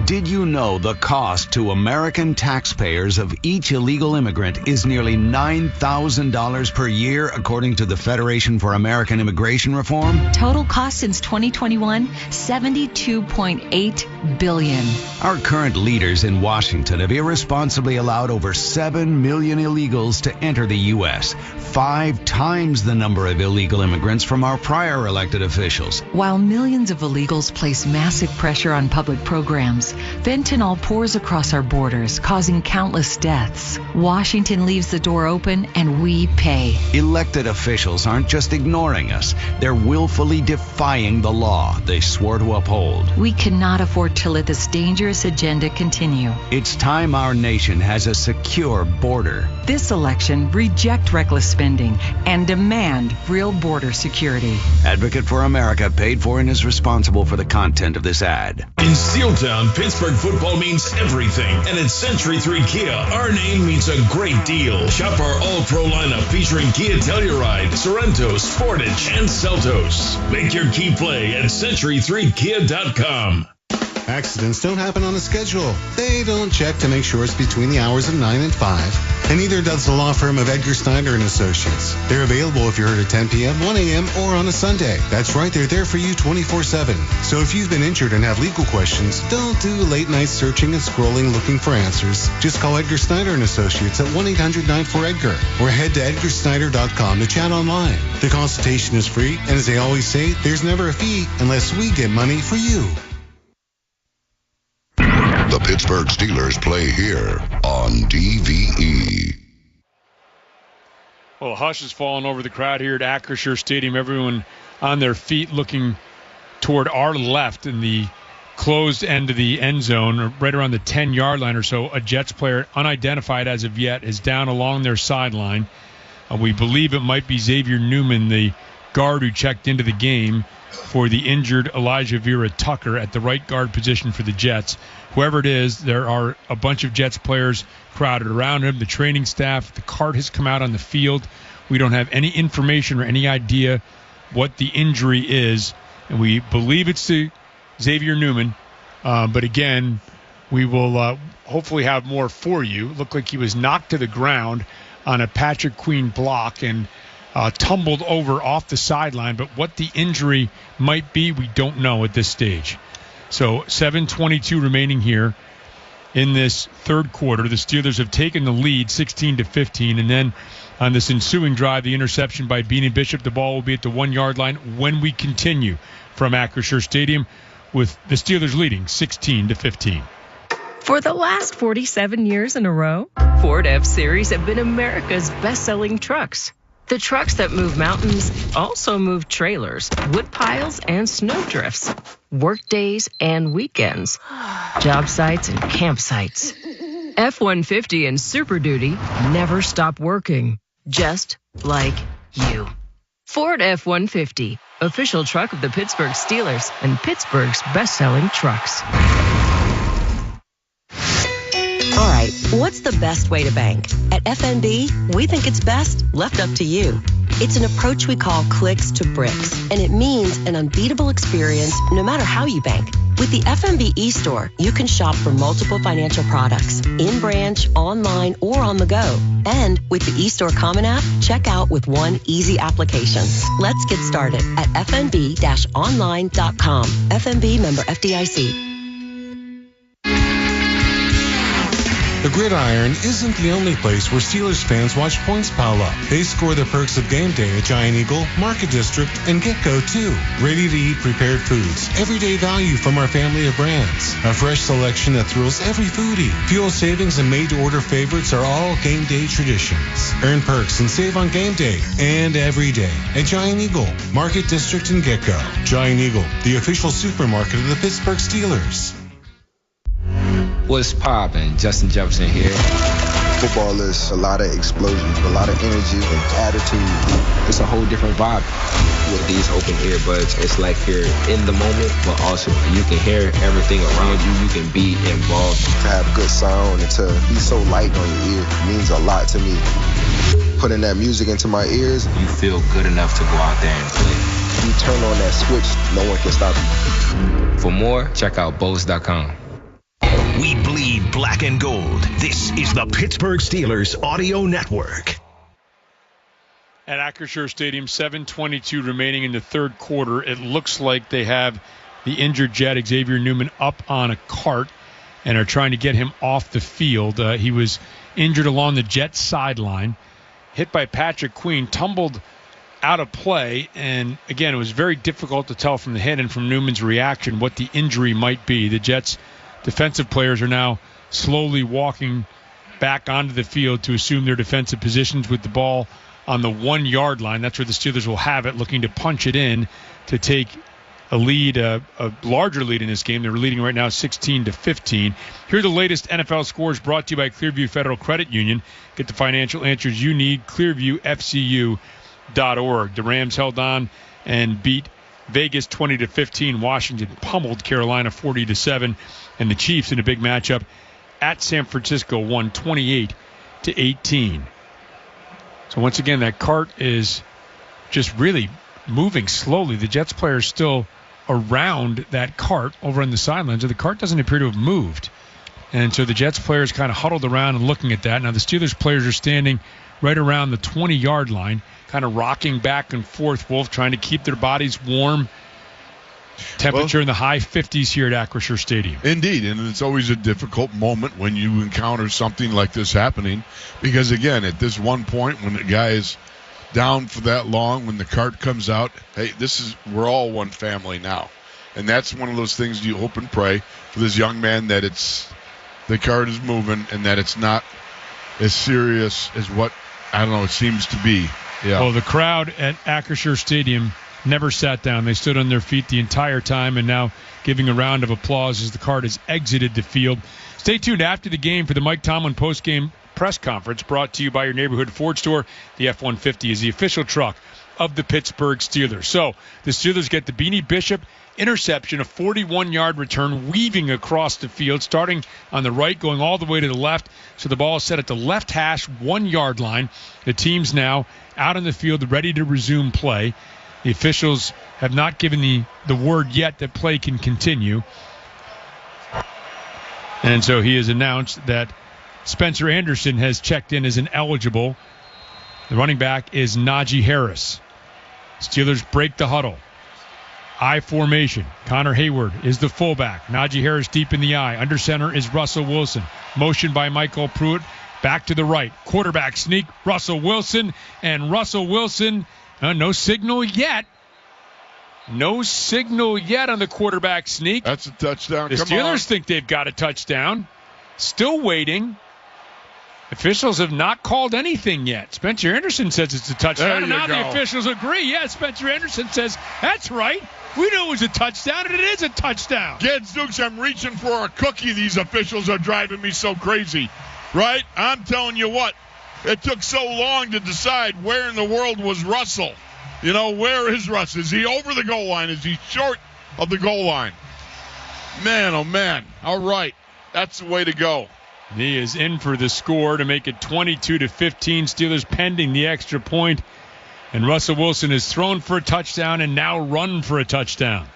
Did you know the cost to American taxpayers of each illegal immigrant is nearly $9,000 per year, according to the Federation for American Immigration Reform? Total cost since 2021, $72.8 billion. Our current leaders in Washington have irresponsibly allowed over 7 million illegals to enter the U.S., 5 times the number of illegal immigrants from our prior elected officials. While millions of illegals place massive pressure on public programs, fentanyl pours across our borders, causing countless deaths. Washington leaves the door open, and we pay. Elected officials aren't just ignoring us. They're willfully defying the law they swore to uphold. We cannot afford to let this dangerous agenda continue. It's time our nation has a secure border. This election, reject reckless spending and demand real border security. Advocate for America paid for and is responsible for the content of this ad. In Steeltown, Pittsburgh football means everything, and at Century 3 Kia, our name means a great deal. Shop our all-pro lineup featuring Kia Telluride, Sorrentos, Sportage, and Seltos. Make your key play at century3kia.com. Accidents don't happen on a schedule. They don't check to make sure it's between the hours of 9 and 5. And neither does the law firm of Edgar Snyder and Associates. They're available if you're heard at 10 p.m., 1 a.m., or on a Sunday. That's right, they're there for you 24/7. So if you've been injured and have legal questions, don't do late night searching and scrolling looking for answers. Just call Edgar Snyder and Associates at 1-800-94-EDGAR or head to edgarsnyder.com to chat online. The consultation is free, and as they always say, there's never a fee unless we get money for you. The Pittsburgh Steelers play here on DVE. Well, a hush has fallen over the crowd here at Acrisure Stadium. Everyone on their feet looking toward our left in the closed end of the end zone, right around the 10-yard line or so. A Jets player, unidentified as of yet, is down along their sideline. We believe it might be Xavier Newman, the guard who checked into the game for the injured Elijah Vera Tucker at the right guard position for the Jets. Whoever it is, there are a bunch of Jets players crowded around him, the training staff. The cart has come out on the field. We don't have any information or any idea what the injury is, and we believe it's to Xavier Newman. But again, we will hopefully have more for you. It looked like he was knocked to the ground on a Patrick Queen block and tumbled over off the sideline. But what the injury might be, we don't know at this stage. So 7:22 remaining here in this third quarter. The Steelers have taken the lead 16-15, and then on this ensuing drive, the interception by Beanie Bishop. The ball will be at the 1-yard line when we continue from Acrisure Stadium, with the Steelers leading 16-15. For the last 47 years in a row, Ford F-Series have been America's best-selling trucks. The trucks that move mountains also move trailers, wood piles, and snow drifts, work days and weekends, job sites and campsites. F-150 and Super Duty never stop working, just like you. Ford F-150, official truck of the Pittsburgh Steelers and Pittsburgh's best-selling trucks. All right, what's the best way to bank? At FNB, we think it's best left up to you. It's an approach we call clicks to bricks, and it means an unbeatable experience no matter how you bank. With the FNB e-store, you can shop for multiple financial products, in-branch, online, or on the go. And with the e-store Common App, check out with one easy application. Let's get started at fnb-online.com. FNB member FDIC. The Gridiron isn't the only place where Steelers fans watch points pile up. They score the perks of game day at Giant Eagle, Market District, and Get-Go too. Ready-to-eat prepared foods, everyday value from our family of brands, a fresh selection that thrills every foodie. Fuel savings and made-to-order favorites are all game day traditions. Earn perks and save on game day and every day at Giant Eagle, Market District, and Get-Go. Giant Eagle, the official supermarket of the Pittsburgh Steelers. What's poppin'? Justin Jefferson here. Football is a lot of explosion, a lot of energy and attitude. It's a whole different vibe with these open earbuds. It's like you're in the moment, but also you can hear everything around you. You can be involved. To have good sound and to be so light on your ear means a lot to me. Putting that music into my ears, you feel good enough to go out there and play. You turn on that switch, no one can stop you. For more, check out Bose.com. We bleed black and gold. This is the Pittsburgh Steelers Audio Network. At Acrisure Stadium, 7:22 remaining in the third quarter. It looks like they have the injured Jet, Xavier Newman, up on a cart and are trying to get him off the field. He was injured along the Jets sideline, hit by Patrick Queen, tumbled out of play, and again, it was very difficult to tell from the hit and from Newman's reaction what the injury might be. The Jets defensive players are now slowly walking back onto the field to assume their defensive positions with the ball on the 1-yard line. That's where the Steelers will have it, looking to punch it in to take a lead, a larger lead in this game. They're leading right now 16-15. Here are the latest NFL scores brought to you by Clearview Federal Credit Union. Get the financial answers you need, clearviewfcu.org. The Rams held on and beat Vegas 20-15. Washington pummeled Carolina 40-7. And the Chiefs in a big matchup at San Francisco won 28-18. So once again, that cart is just really moving slowly. The Jets players still around that cart over on the sidelines, and the cart doesn't appear to have moved. And so the Jets players kind of huddled around and looking at that. Now the Steelers players are standing right around the 20-yard line, kind of rocking back and forth, Wolf, trying to keep their bodies warm. Temperature in the high 50s here at Acrisure Stadium. Indeed, and it's always a difficult moment when you encounter something like this happening because, again, at this one point when the guy is down for that long, when the cart comes out, hey, we're all one family now. And that's one of those things you hope and pray for this young man that the cart is moving and that it's not as serious as what, I don't know, it seems to be. Yeah. Well, the crowd at Acrisure Stadium never sat down. They stood on their feet the entire time and now giving a round of applause as the cart has exited the field. Stay tuned after the game for the Mike Tomlin postgame press conference brought to you by your neighborhood Ford store. The F-150 is the official truck of the Pittsburgh Steelers. So the Steelers get the Beanie Bishop interception, a 41-yard return weaving across the field, starting on the right, going all the way to the left. So the ball is set at the left hash 1-yard line. The team's now out on the field ready to resume play. The officials have not given the word yet that play can continue. And so he has announced that Spencer Anderson has checked in as ineligible. The running back is Najee Harris. Steelers break the huddle. I formation. Connor Hayward is the fullback. Najee Harris deep in the I. Under center is Russell Wilson. Motion by Michael Pruitt. Back to the right. Quarterback sneak. Russell Wilson. And Russell Wilson, no signal yet. No signal yet on the quarterback sneak. That's a touchdown. The Steelers think they've got a touchdown. Still waiting. Officials have not called anything yet. Spencer Anderson says it's a touchdown. And now the officials agree. Yeah, Spencer Anderson says, that's right. We knew it was a touchdown, and it is a touchdown. Gadzooks, I'm reaching for a cookie. These officials are driving me so crazy. Right? I'm telling you what. It took so long to decide where in the world was Russell. You know, where is Russ? Is he over the goal line? Is he short of the goal line? Man, oh, man. All right. That's the way to go. He is in for the score to make it 22-15. Steelers pending the extra point. And Russell Wilson is thrown for a touchdown and now run for a touchdown.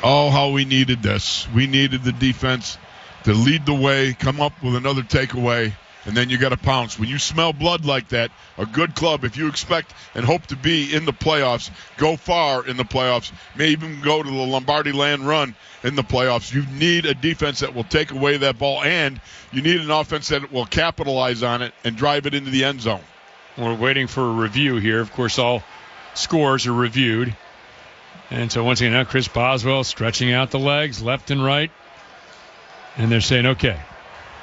Oh, how we needed this. We needed the defense to lead the way, come up with another takeaway, and then you got to pounce. When you smell blood like that, a good club, if you expect and hope to be in the playoffs, go far in the playoffs, may even go to the Lombardi Land run in the playoffs, you need a defense that will take away that ball, and you need an offense that will capitalize on it and drive it into the end zone. We're waiting for a review here. Of course, all scores are reviewed. And so once again, now Chris Boswell stretching out the legs left and right. And they're saying, okay,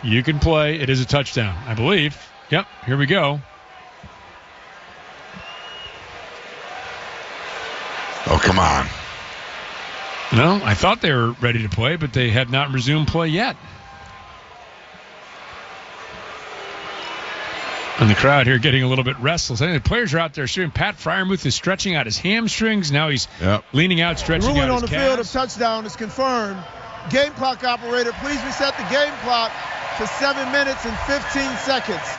you can play. It is a touchdown, I believe. Yep, here we go. Oh, come on. No, I thought they were ready to play, but they have not resumed play yet. And the crowd here getting a little bit restless. I think the players are out there shooting. Pat Freiermuth is stretching out his hamstrings. Now he's leaning out, stretching out his calves. Ruling on the field of touchdown is confirmed. Game clock operator, please reset the game clock to 7 minutes and 15 seconds.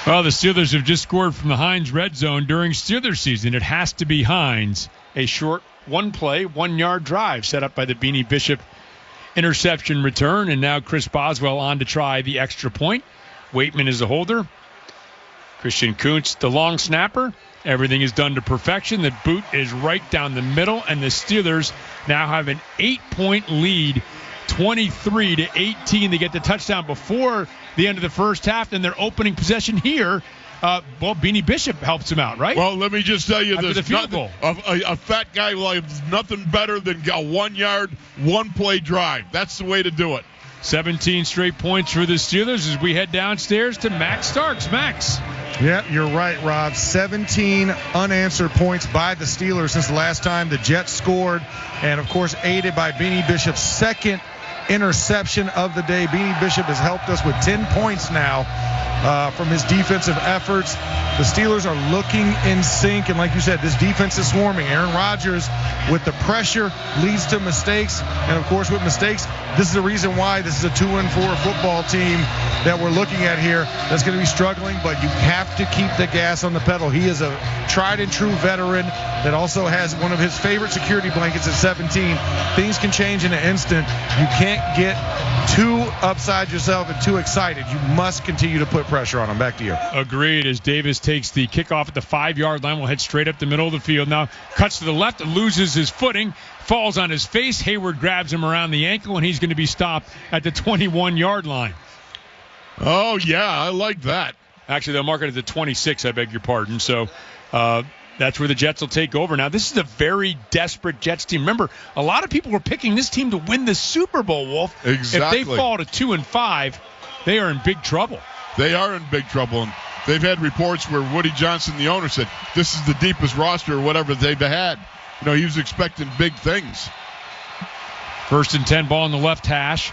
Well, the Steelers have just scored from the Heinz red zone during Steelers season. It has to be Heinz. A short one-play, 1-yard drive set up by the Beanie Bishop interception return. And now Chris Boswell on to try the extra point. Waitman is the holder. Christian Kuntz, the long snapper. Everything is done to perfection. The boot is right down the middle, and the Steelers now have an 8-point lead, 23-18. They get the touchdown before the end of the first half, and their opening possession here. Beanie Bishop helps him out, right? Well, let me just tell you this. The field goal. A fat guy likes nothing better than a 1-yard, one-play drive. That's the way to do it. 17 straight points for the Steelers as we head downstairs to Max Starks. Max. Yeah, you're right, Rob. 17 unanswered points by the Steelers since the last time the Jets scored. And, of course, aided by Beanie Bishop's second interception of the day. Beanie Bishop has helped us with 10 points now from his defensive efforts. The Steelers are looking in sync, and like you said, this defense is swarming. Aaron Rodgers, with the pressure, leads to mistakes, and of course with mistakes, this is the reason why this is a 2-4 football team that we're looking at here that's going to be struggling, but you have to keep the gas on the pedal. He is a tried and true veteran that also has one of his favorite security blankets at 17. Things can change in an instant. You can't get too upside yourself and too excited. You must continue to put pressure on him. Back to you. Agreed. As Davis takes the kickoff at the 5-yard line, will head straight up the middle of the field. Now cuts to the left and loses his footing, falls on his face. Hayward grabs him around the ankle, and he's going to be stopped at the 21-yard line. Oh, yeah, I like that. Actually, they'll mark it at the 26, I beg your pardon. So that's where the Jets will take over. Now, this is a very desperate Jets team. Remember, a lot of people were picking this team to win the Super Bowl, Wolf. Exactly. If they fall to 2-5, they are in big trouble. They are in big trouble. And they've had reports where Woody Johnson, the owner, said this is the deepest roster or whatever they've had. You know, he was expecting big things. 1st and 10, ball on the left hash.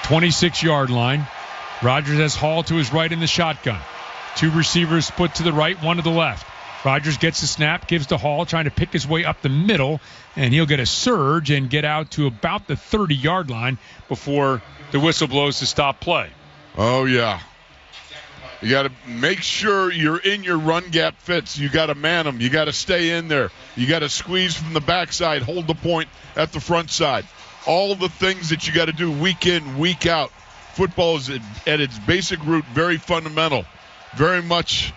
26-yard line. Rodgers has Hall to his right in the shotgun. 2 receivers split to the right, 1 to the left. Rodgers gets the snap, gives to Hall, trying to pick his way up the middle, and he'll get a surge and get out to about the 30-yard line before the whistle blows to stop play. Oh, yeah. You got to make sure you're in your run gap fits. You got to man them. You got to stay in there. You got to squeeze from the backside, hold the point at the front side. All the things that you got to do week in, week out. Football is at its basic root very fundamental. Very much,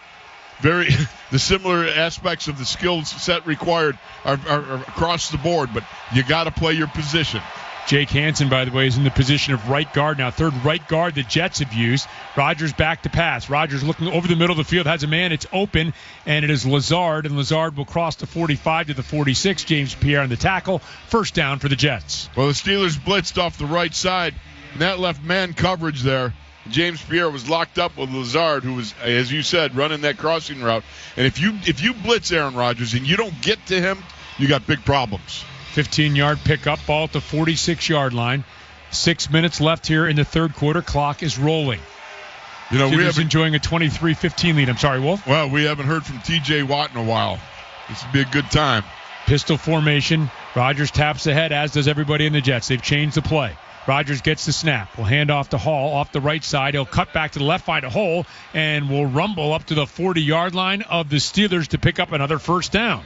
the similar aspects of the skill set required are across the board, but you got to play your position. Jake Hansen, by the way, is in the position of right guard now. 3rd right guard the Jets have used. Rodgers back to pass. Rodgers looking over the middle of the field, has a man. It's open, and it is Lazard, and Lazard will cross the 45 to the 46. James Pierre on the tackle. 1st down for the Jets. Well, the Steelers blitzed off the right side, and that left man coverage there. James Pierre was locked up with Lazard, who was, as you said, running that crossing route. And if you blitz Aaron Rodgers and you don't get to him, you got big problems. 15-yard pickup, ball at the 46-yard line. 6 minutes left here in the 3rd quarter. Clock is rolling. You know, we're enjoying a 23-15 lead. I'm sorry, Wolf. Well, we haven't heard from T.J. Watt in a while. This would be a good time. Pistol formation. Rodgers taps ahead, as does everybody in the Jets. They've changed the play. Rodgers gets the snap. Will hand off to Hall off the right side. He'll cut back to the left, find a hole, and will rumble up to the 40-yard line of the Steelers to pick up another 1st down.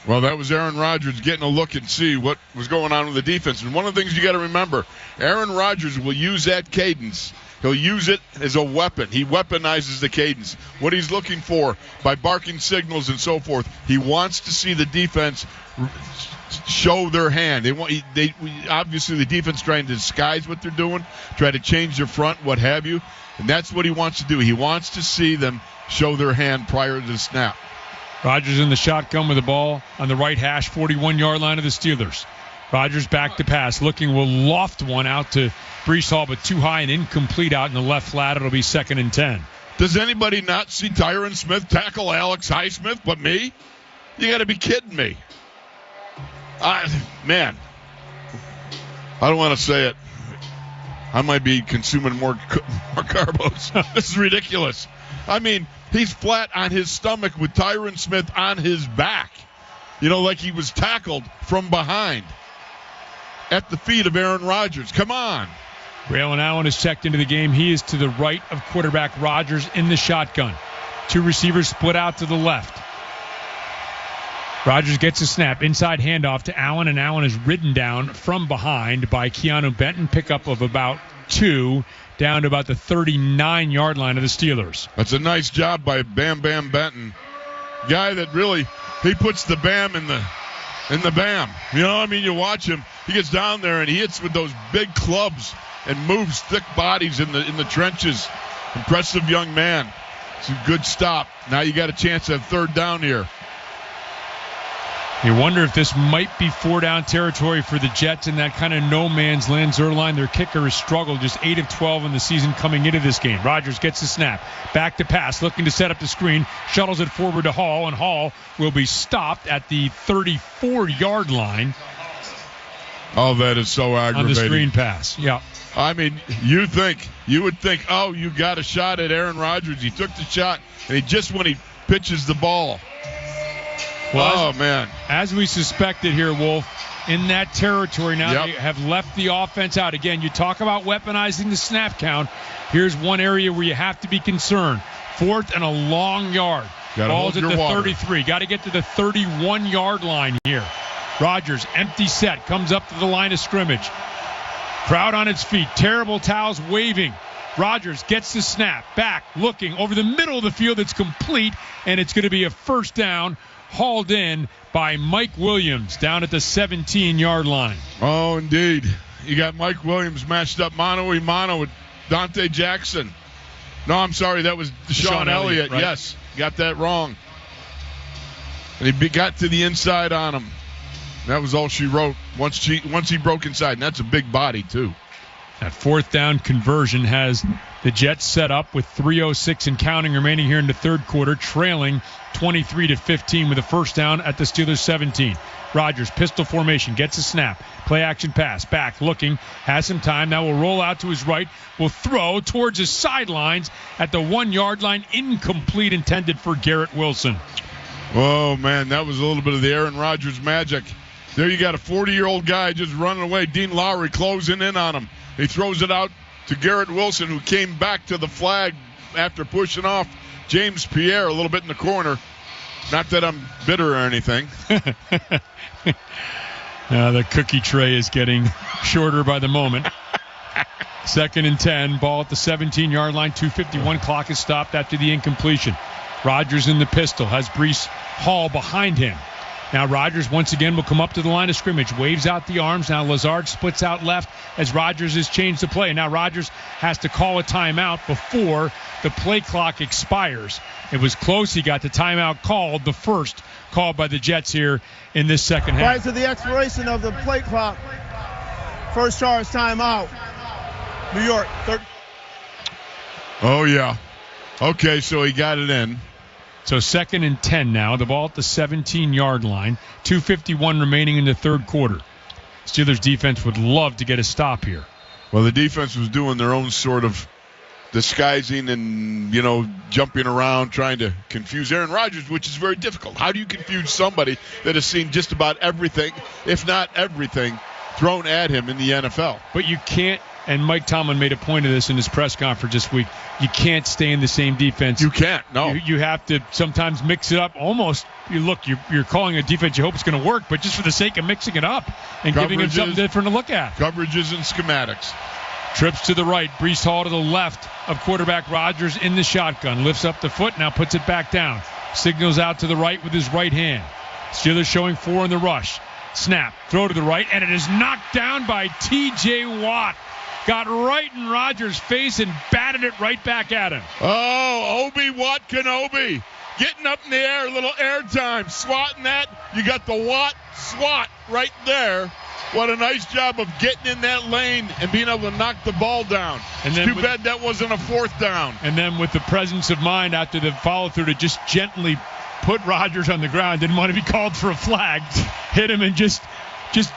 Well, that was Aaron Rodgers getting a look and see what was going on with the defense. And one of the things you got to remember, Aaron Rodgers will use that cadence. He'll use it as a weapon. He weaponizes the cadence. What he's looking for by barking signals and so forth, he wants to see the defense show their hand. Obviously the defense trying to disguise what they're doing, try to change their front, what have you. And that's what he wants to do. He wants to see them show their hand prior to the snap. Rodgers in the shotgun with the ball on the right hash, 41-yard line of the Steelers. Rodgers back to pass, looking, will loft one out to Breece Hall, but too high and incomplete out in the left flat. It'll be 2nd and 10. Does anybody not see Tyron Smith tackle Alex Highsmith but me? You got to be kidding me. Man, I don't want to say it. I might be consuming more carbos. This is ridiculous. I mean, he's flat on his stomach with Tyron Smith on his back. You know, like he was tackled from behind at the feet of Aaron Rodgers. Come on. Braylon Allen is checked into the game. He is to the right of quarterback Rodgers in the shotgun. 2 receivers split out to the left. Rodgers gets a snap. Inside handoff to Allen, and Allen is ridden down from behind by Keanu Benton. Pickup of about 2. Down to about the 39-yard line of the Steelers. That's a nice job by Bam Bam Benton. Guy that really, he puts the bam in the bam. You know, I mean, you watch him. He gets down there and he hits with those big clubs and moves thick bodies in the trenches. Impressive young man. It's a good stop. Now you got a chance at 3rd down here. You wonder if this might be 4-down territory for the Jets in that kind of no-man's land. Zerline, their kicker, has struggled, just 8 of 12 in the season coming into this game. Rodgers gets the snap. Back to pass, looking to set up the screen. Shuttles it forward to Hall, and Hall will be stopped at the 34-yard line. Oh, that is so aggravating. On the screen pass, yeah. I mean, you would think, oh, you got a shot at Aaron Rodgers. He took the shot, and when he pitches the ball. Well, man. As we suspected here, Wolf, in that territory now, they have left the offense out. Again, you talk about weaponizing the snap count. Here's one area where you have to be concerned. 4th and a long yard. Ball's at the 33. Got to get to the 31-yard line here. Rodgers, empty set, comes up to the line of scrimmage. Crowd on its feet. Terrible towels waving. Rodgers gets the snap. Back, looking over the middle of the field. It's complete, and it's going to be a first down, hauled in by Mike Williams down at the 17-yard line. Oh, indeed. You got Mike Williams matched up mano-a-mano with Dante Jackson. No, I'm sorry. That was Deshaun Elliott. Right? Yes, got that wrong. And he got to the inside on him. That was all she wrote once he broke inside, and that's a big body, too. That 4th down conversion has the Jets set up with 3:06 and counting remaining here in the third quarter, trailing 23-15 with a first down at the Steelers 17. Rodgers, pistol formation, gets a snap. Play action pass. Back, looking, has some time. Now will roll out to his right. Will throw towards his sidelines at the 1-yard line. Incomplete, intended for Garrett Wilson. Oh, man, that was a little bit of the Aaron Rodgers magic. There you got a 40-year-old guy just running away. Dean Lowry closing in on him. He throws it out to Garrett Wilson, who came back to the flag after pushing off James Pierre a little bit in the corner. Not that I'm bitter or anything. The cookie tray is getting shorter by the moment. 2nd and 10, ball at the 17-yard line. 2:51 clock is stopped after the incompletion. Rodgers in the pistol, has Breece Hall behind him. Now Rodgers once again will come up to the line of scrimmage, waves out the arms. Now Lazard splits out left as Rodgers has changed the play. Now Rodgers has to call a timeout before the play clock expires. It was close. He got the timeout called, the first called by the Jets here in this second half. Right to the expiration of the play clock. First charge timeout. New York. Oh, yeah. Okay, so he got it in. So 2nd and 10 now. The ball at the 17-yard line. 2:51 remaining in the third quarter. Steelers defense would love to get a stop here. Well, the defense was doing their own sort of disguising and, jumping around, trying to confuse Aaron Rodgers, which is very difficult. How do you confuse somebody that has seen just about everything, if not everything, thrown at him in the NFL? But you can't, and Mike Tomlin made a point of this in his press conference this week, you can't stay in the same defense. You can't, no. You have to sometimes mix it up. Almost, you're calling a defense you hope it's going to work, but just for the sake of mixing it up and giving him something different to look at. Coverages and schematics. Trips to the right. Breece Hall to the left of quarterback Rodgers in the shotgun. Lifts up the foot, now puts it back down. Signals out to the right with his right hand. Steelers showing 4 in the rush. Snap, throw to the right, and it is knocked down by T.J. Watt. Got right in Rodgers' face and batted it right back at him. Oh, Obi-Watt Kenobi. Getting up in the air, a little air time. Swatting that. You got the Watt swat right there. What a nice job of getting in that lane and being able to knock the ball down. And then too bad that wasn't a 4th down. And then with the presence of mind after the follow-through to just gently put Rodgers on the ground. Didn't want to be called for a flag. Hit him and just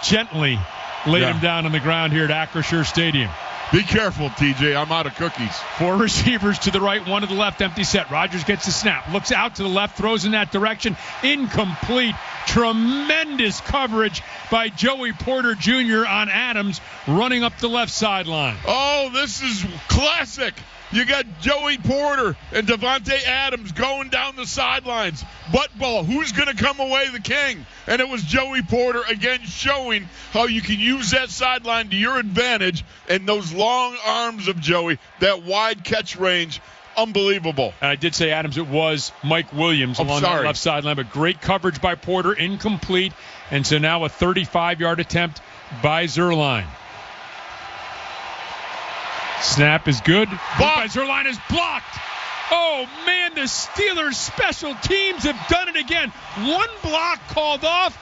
gently laid him down on the ground here at Acrisure Stadium. Be careful, TJ. I'm out of cookies. 4 receivers to the right, 1 to the left, empty set. Rodgers gets the snap, looks out to the left, throws in that direction. Incomplete. Tremendous coverage by Joey Porter Jr. on Adams running up the left sideline. Oh, this is classic. You got Joey Porter and Devontae Adams going down the sidelines. Butt ball. Who's going to come away the king? And it was Joey Porter, again, showing how you can use that sideline to your advantage. And those long arms of Joey, that wide catch range, unbelievable. And I did say Adams. It was Mike Williams along the left sideline. But great coverage by Porter, incomplete. And so now a 35-yard attempt by Zerline. Snap is good. By Zerline is blocked. Oh, man, the Steelers special teams have done it again. 1 block called off.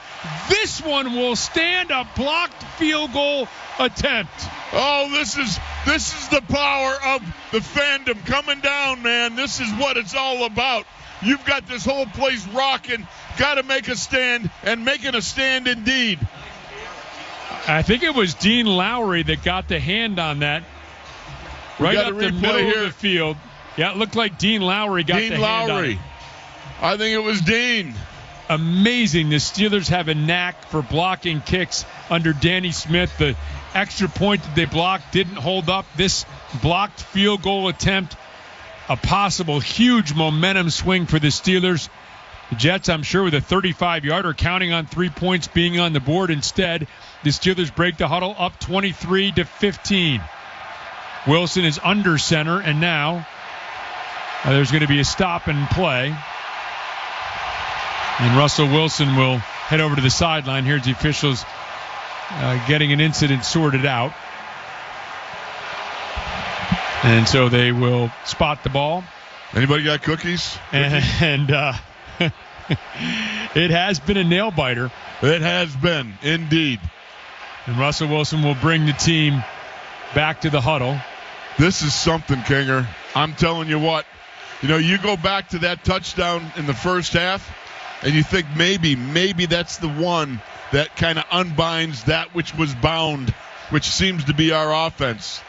This one will stand, a blocked field goal attempt. Oh, this is the power of the fandom coming down, man. This is what it's all about. You've got this whole place rocking. Got to make a stand, and making a stand indeed. I think it was Dean Lowry that got the hand on that. Right up the middle of the field. Yeah, it looked like Dean Lowry got the hand on it. I think it was Dean. Amazing. The Steelers have a knack for blocking kicks under Danny Smith. The extra point that they blocked didn't hold up. This blocked field goal attempt, a possible huge momentum swing for the Steelers. The Jets, I'm sure, with a 35-yarder, counting on 3 points being on the board. Instead, the Steelers break the huddle up 23-15. Wilson is under center, and now there's going to be a stop and play. And Russell Wilson will head over to the sideline. Here's the officials getting an incident sorted out. And so they will spot the ball. Anybody got cookies? And it has been a nail-biter. It has been, indeed. And Russell Wilson will bring the team back to the huddle. This is something, Kinger. I'm telling you what. You know, you go back to that touchdown in the first half, and you think maybe that's the one that kind of unbinds that which was bound, which seems to be our offense.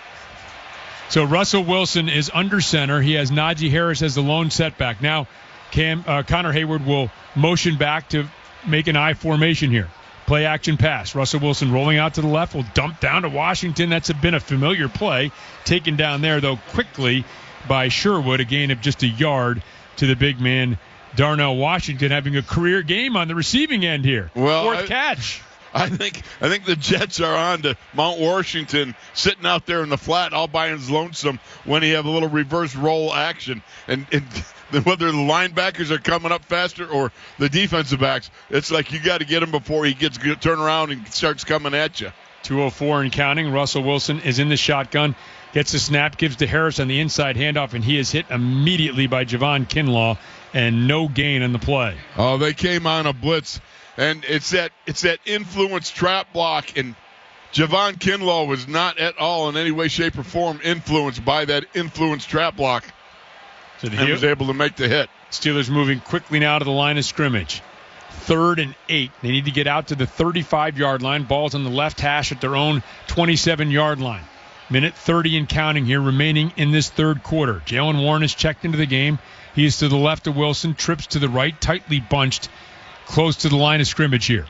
So Russell Wilson is under center. He has Najee Harris as the lone setback. Now Connor Hayward will motion back to make an I formation here. Play action pass. Russell Wilson rolling out to the left will dump down to Washington. That's been a familiar play. Taken down there, though, quickly by Sherwood. A gain of just a yard to the big man, Darnell Washington, having a career game on the receiving end here. Well, Fourth catch. I think the Jets are on to Mount Washington, sitting out there in the flat all by his lonesome when he have a little reverse roll action. And whether the linebackers are coming up faster or the defensive backs, it's like you got to get him before he gets turned around and starts coming at you. 2:04 and counting. Russell Wilson is in the shotgun. Gets the snap, gives to Harris on the inside handoff, and he is hit immediately by Javon Kinlaw, and no gain on the play. Oh, they came on a blitz, and it's that influence trap block, and Javon Kinlaw was not at all in any way, shape, or form influenced by that influence trap block, and was able to make the hit. Steelers moving quickly now to the line of scrimmage. 3rd and 8. They need to get out to the 35-yard line. Ball's on the left hash at their own 27-yard line. Minute 30 and counting here remaining in this third quarter. Jaylen Warren is checked into the game. He is to the left of Wilson, trips to the right, tightly bunched, close to the line of scrimmage here.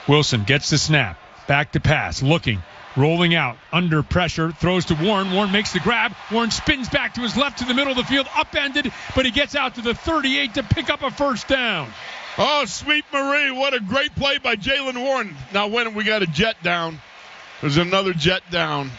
Wilson gets the snap, back to pass, looking, rolling out, under pressure, throws to Warren. Warren makes the grab. Warren spins back to his left to the middle of the field, upended, but he gets out to the 38 to pick up a first down. Oh, sweet Marie, what a great play by Jaylen Warren. Now when we got a jet down, there's another jet down.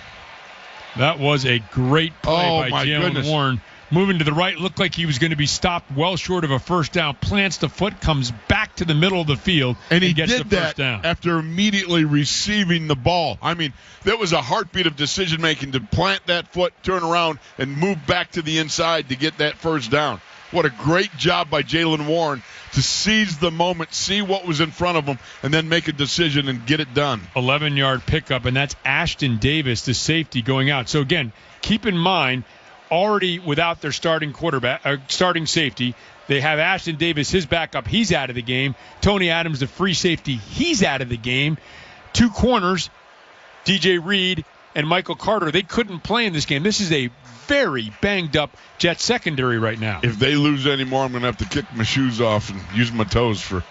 That was a great play by Jaylen Warren. Moving to the right, looked like he was going to be stopped well short of a first down. Plants the foot, comes back to the middle of the field, and he gets did the first down. After immediately receiving the ball. I mean, that was a heartbeat of decision-making to plant that foot, turn around, and move back to the inside to get that first down. What a great job by Jaylen Warren to seize the moment, see what was in front of him, and then make a decision and get it done. 11-yard pickup, and that's Ashton Davis, the safety, going out. So, again, keep in mind, already without their starting safety, they have Ashton Davis, his backup. He's out of the game. Tony Adams, the free safety, he's out of the game. 2 corners, DJ Reed and Michael Carter, they couldn't play in this game. This is a very banged-up Jets secondary right now. If they lose any more, I'm going to have to kick my shoes off and use my toes for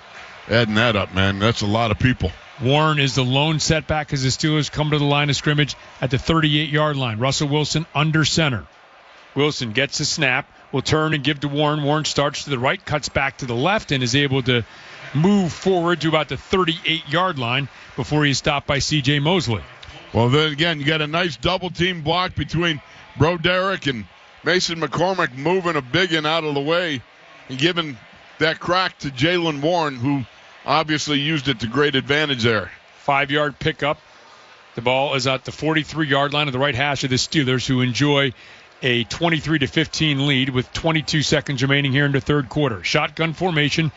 adding that up, man. That's a lot of people. Warren is the lone setback as the Steelers come to the line of scrimmage at the 38-yard line. Russell Wilson under center. Wilson gets the snap, will turn and give to Warren. Warren starts to the right, cuts back to the left, and is able to move forward to about the 38-yard line before he's stopped by C.J. Mosley. Well, then again, you got a nice double-team block between Broderick and Mason McCormick, moving a big one out of the way and giving that crack to Jaylen Warren, who obviously used it to great advantage there. 5-yard pickup. The ball is at the 43-yard line of the right hash of the Steelers, who enjoy a 23-15 lead with 22 seconds remaining here in the third quarter. Shotgun formation.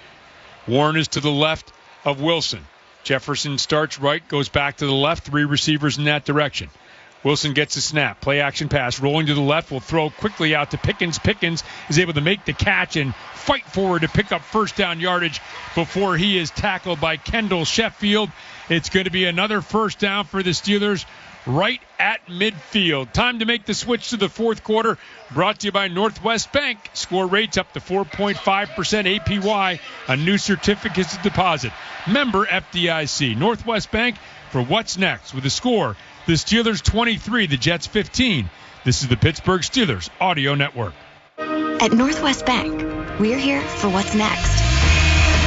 Warren is to the left of Wilson. Jefferson starts right, goes back to the left. 3 receivers in that direction. Wilson gets a snap. Play action pass. Rolling to the left. Will throw quickly out to Pickens. Pickens is able to make the catch and fight forward to pick up first down yardage before he is tackled by Kendall Sheffield. It's going to be another first down for the Steelers right at midfield. Time to make the switch to the fourth quarter. Brought to you by Northwest Bank. Score rates up to 4.5% APY on new certificates of deposit. Member FDIC. Northwest Bank for what's next with the score. The Steelers 23, the Jets 15. This is the Pittsburgh Steelers Audio Network. At Northwest Bank, we're here for what's next.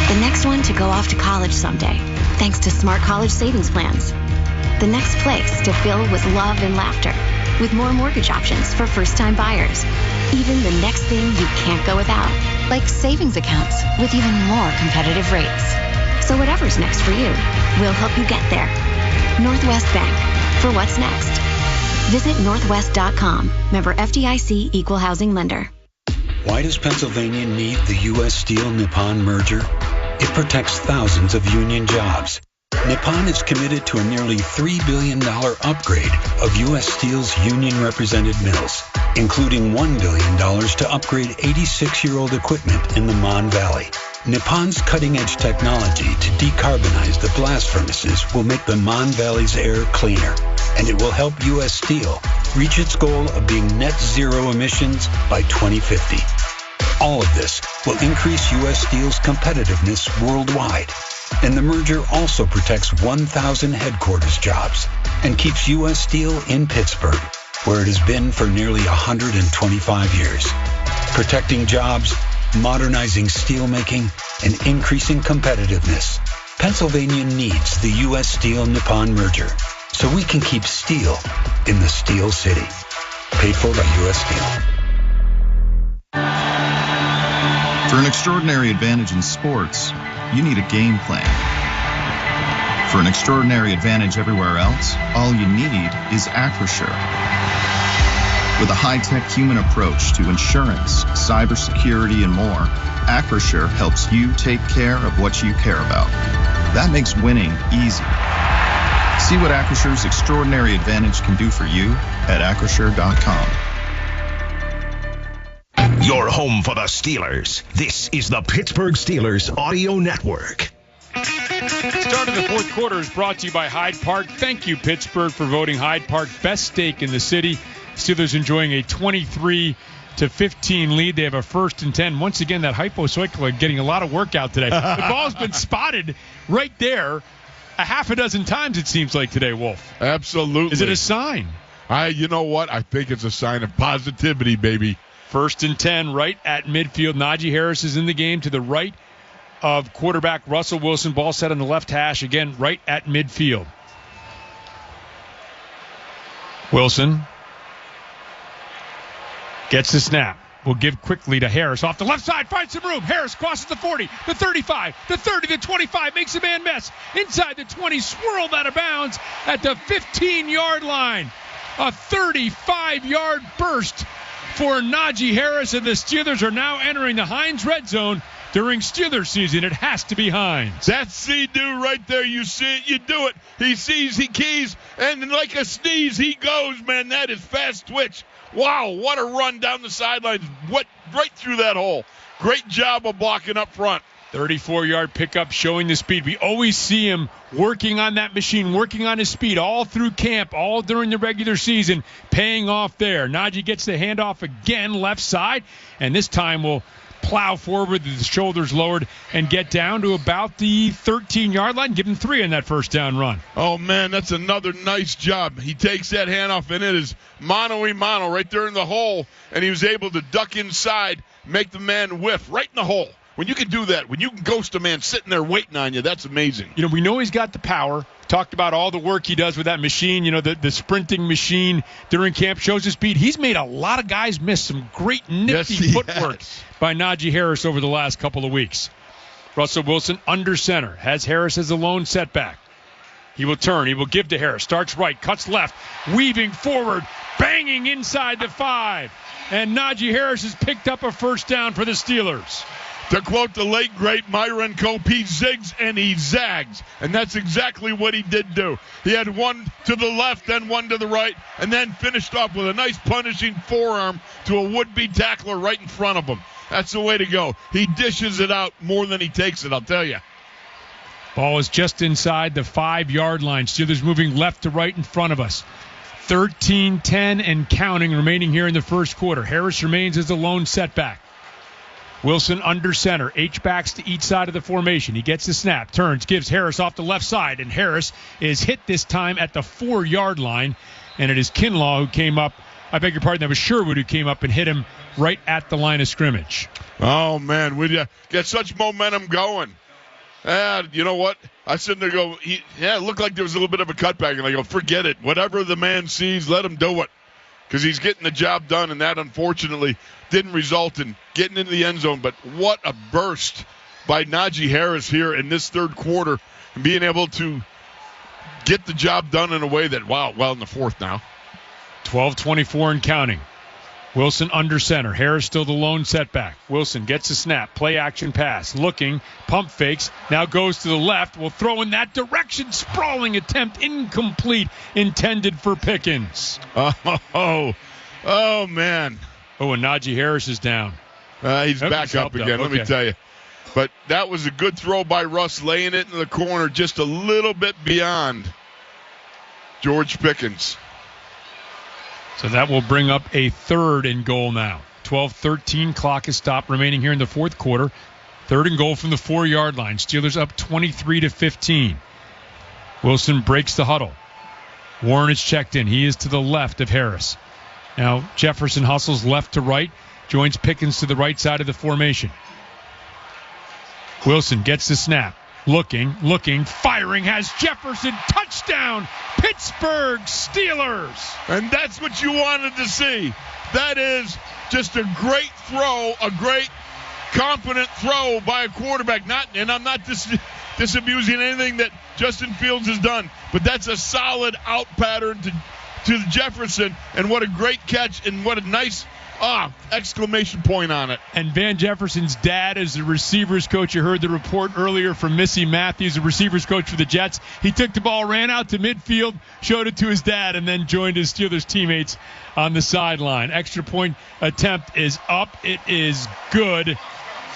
The next one to go off to college someday, thanks to smart college savings plans. The next place to fill with love and laughter, with more mortgage options for first-time buyers. Even the next thing you can't go without, like savings accounts with even more competitive rates. So whatever's next for you, we'll help you get there. Northwest Bank, for what's next. Visit northwest.com. Member FDIC, Equal Housing Lender. Why does Pennsylvania need the U.S. Steel-Nippon merger? It protects thousands of union jobs. Nippon is committed to a nearly $3 billion upgrade of U.S. Steel's union-represented mills, including $1 billion to upgrade 86-year-old equipment in the Mon Valley. Nippon's cutting-edge technology to decarbonize the blast furnaces will make the Mon Valley's air cleaner, and it will help U.S. Steel reach its goal of being net zero emissions by 2050. All of this will increase U.S. Steel's competitiveness worldwide. And the merger also protects 1,000 headquarters jobs and keeps U.S. Steel in Pittsburgh, where it has been for nearly 125 years. Protecting jobs, modernizing steelmaking, and increasing competitiveness. Pennsylvania needs the U.S. Steel-Nippon merger so we can keep steel in the Steel City. Paid for by U.S. Steel. For an extraordinary advantage in sports, you need a game plan. For an extraordinary advantage everywhere else, all you need is Acrisure. With a high-tech human approach to insurance, cybersecurity, and more, Acrisure helps you take care of what you care about. That makes winning easy. See what Acrisure's extraordinary advantage can do for you at Acrisure.com. Your home for the Steelers. This is the Pittsburgh Steelers Audio Network. Start of the fourth quarter is brought to you by Hyde Park. Thank you, Pittsburgh, for voting Hyde Park best steak in the city. Steelers enjoying a 23-15 lead. They have a 1st and 10. Once again, that hypocycler getting a lot of work out today. The ball's been spotted right there a half a dozen times, it seems like today, Wolf. Absolutely. Is it a sign? You know what? I think it's a sign of positivity, baby. 1st and 10 right at midfield. Najee Harris is in the game to the right of quarterback Russell Wilson. Ball set on the left hash. Again, right at midfield. Wilson gets the snap. Will give quickly to Harris. Off the left side, finds some room. Harris crosses the 40, the 35, the 30, the 25. Makes a man miss. Inside the 20, swirled out of bounds at the 15-yard line. A 35-yard burst for Najee Harris, and the Steelers are now entering the Heinz red zone. During Steelers season, it has to be Heinz. That's C-do right there. You see it, you do it. He sees, he keys, and like a sneeze, he goes, man. That is fast twitch. Wow, what a run down the sidelines. What right through that hole. Great job of blocking up front. 34-yard pickup showing the speed. We always see him working on that machine, working on his speed all through camp, all during the regular season, paying off there. Najee gets the handoff again, left side, and this time will plow forward with the shoulders lowered and get down to about the 13-yard line. Give him 3 on that first down run. Oh, man, that's another nice job. He takes that handoff, and it is mano-a-mano right there in the hole, and he was able to duck inside, make the man whiff right in the hole. When you can do that, when you can ghost a man sitting there waiting on you, that's amazing. You know, we know he's got the power. Talked about all the work he does with that machine, you know, the sprinting machine during camp shows his speed. He's made a lot of guys miss. Some great nifty footwork by Najee Harris over the last couple of weeks. Russell Wilson under center, has Harris as a lone setback. He will turn, he will give to Harris, starts right, cuts left, weaving forward, banging inside the 5. And Najee Harris has picked up a first down for the Steelers. To quote the late, great Myron Cope, he zigs and he zags. And that's exactly what he did do. He had one to the left, then one to the right, and then finished off with a nice punishing forearm to a would-be tackler right in front of him. That's the way to go. He dishes it out more than he takes it, I'll tell you. Ball is just inside the 5-yard line. Steelers moving left to right in front of us. 13-10 and counting remaining here in the first quarter. Harris remains as a lone setback. Wilson under center. H-backs to each side of the formation. He gets the snap, turns, gives Harris off the left side, and Harris is hit this time at the 4-yard line. And it is Kinlaw who came up. I beg your pardon, that was Sherwood who came up and hit him right at the line of scrimmage. Oh, man, would you get such momentum going? You know what? I sit there and go, it looked like there was a little bit of a cutback. And I go, forget it. Whatever the man sees, let him do it. Because he's getting the job done, and that unfortunately didn't result in getting into the end zone. But what a burst by Najee Harris here in this third quarter and being able to get the job done in a way that, well in the fourth now. 12-24 and counting. Wilson under center. Harris still the lone setback. Wilson gets a snap. Play action pass. Looking. Pump fakes. Now goes to the left. Will throw in that direction. Sprawling attempt. Incomplete. Intended for Pickens. Oh, man. Oh, and Najee Harris is down. He's back up again, let me tell you. But that was a good throw by Russ, laying it in the corner just a little bit beyond George Pickens. So that will bring up a 3rd and goal now. 12-13, clock is stopped remaining here in the fourth quarter. 3rd and goal from the 4-yard line. Steelers up 23-15. Wilson breaks the huddle. Warren is checked in. He is to the left of Harris. Now Jefferson hustles left to right, joins Pickens to the right side of the formation. Wilson gets the snap. Looking, firing, has Jefferson. Touchdown, Pittsburgh Steelers. And that's what you wanted to see. That is just a great throw, a great confident throw by a quarterback. And I'm not disabusing anything that Justin Fields has done, but that's a solid out pattern to Jefferson, and what a great catch, and what a nice exclamation point on it. And Van Jefferson's dad is the receivers coach. You heard the report earlier from Missy Matthews, the receivers coach for the Jets. He took the ball, ran out to midfield, showed it to his dad, and then joined his Steelers teammates on the sideline. Extra point attempt is up. It is good.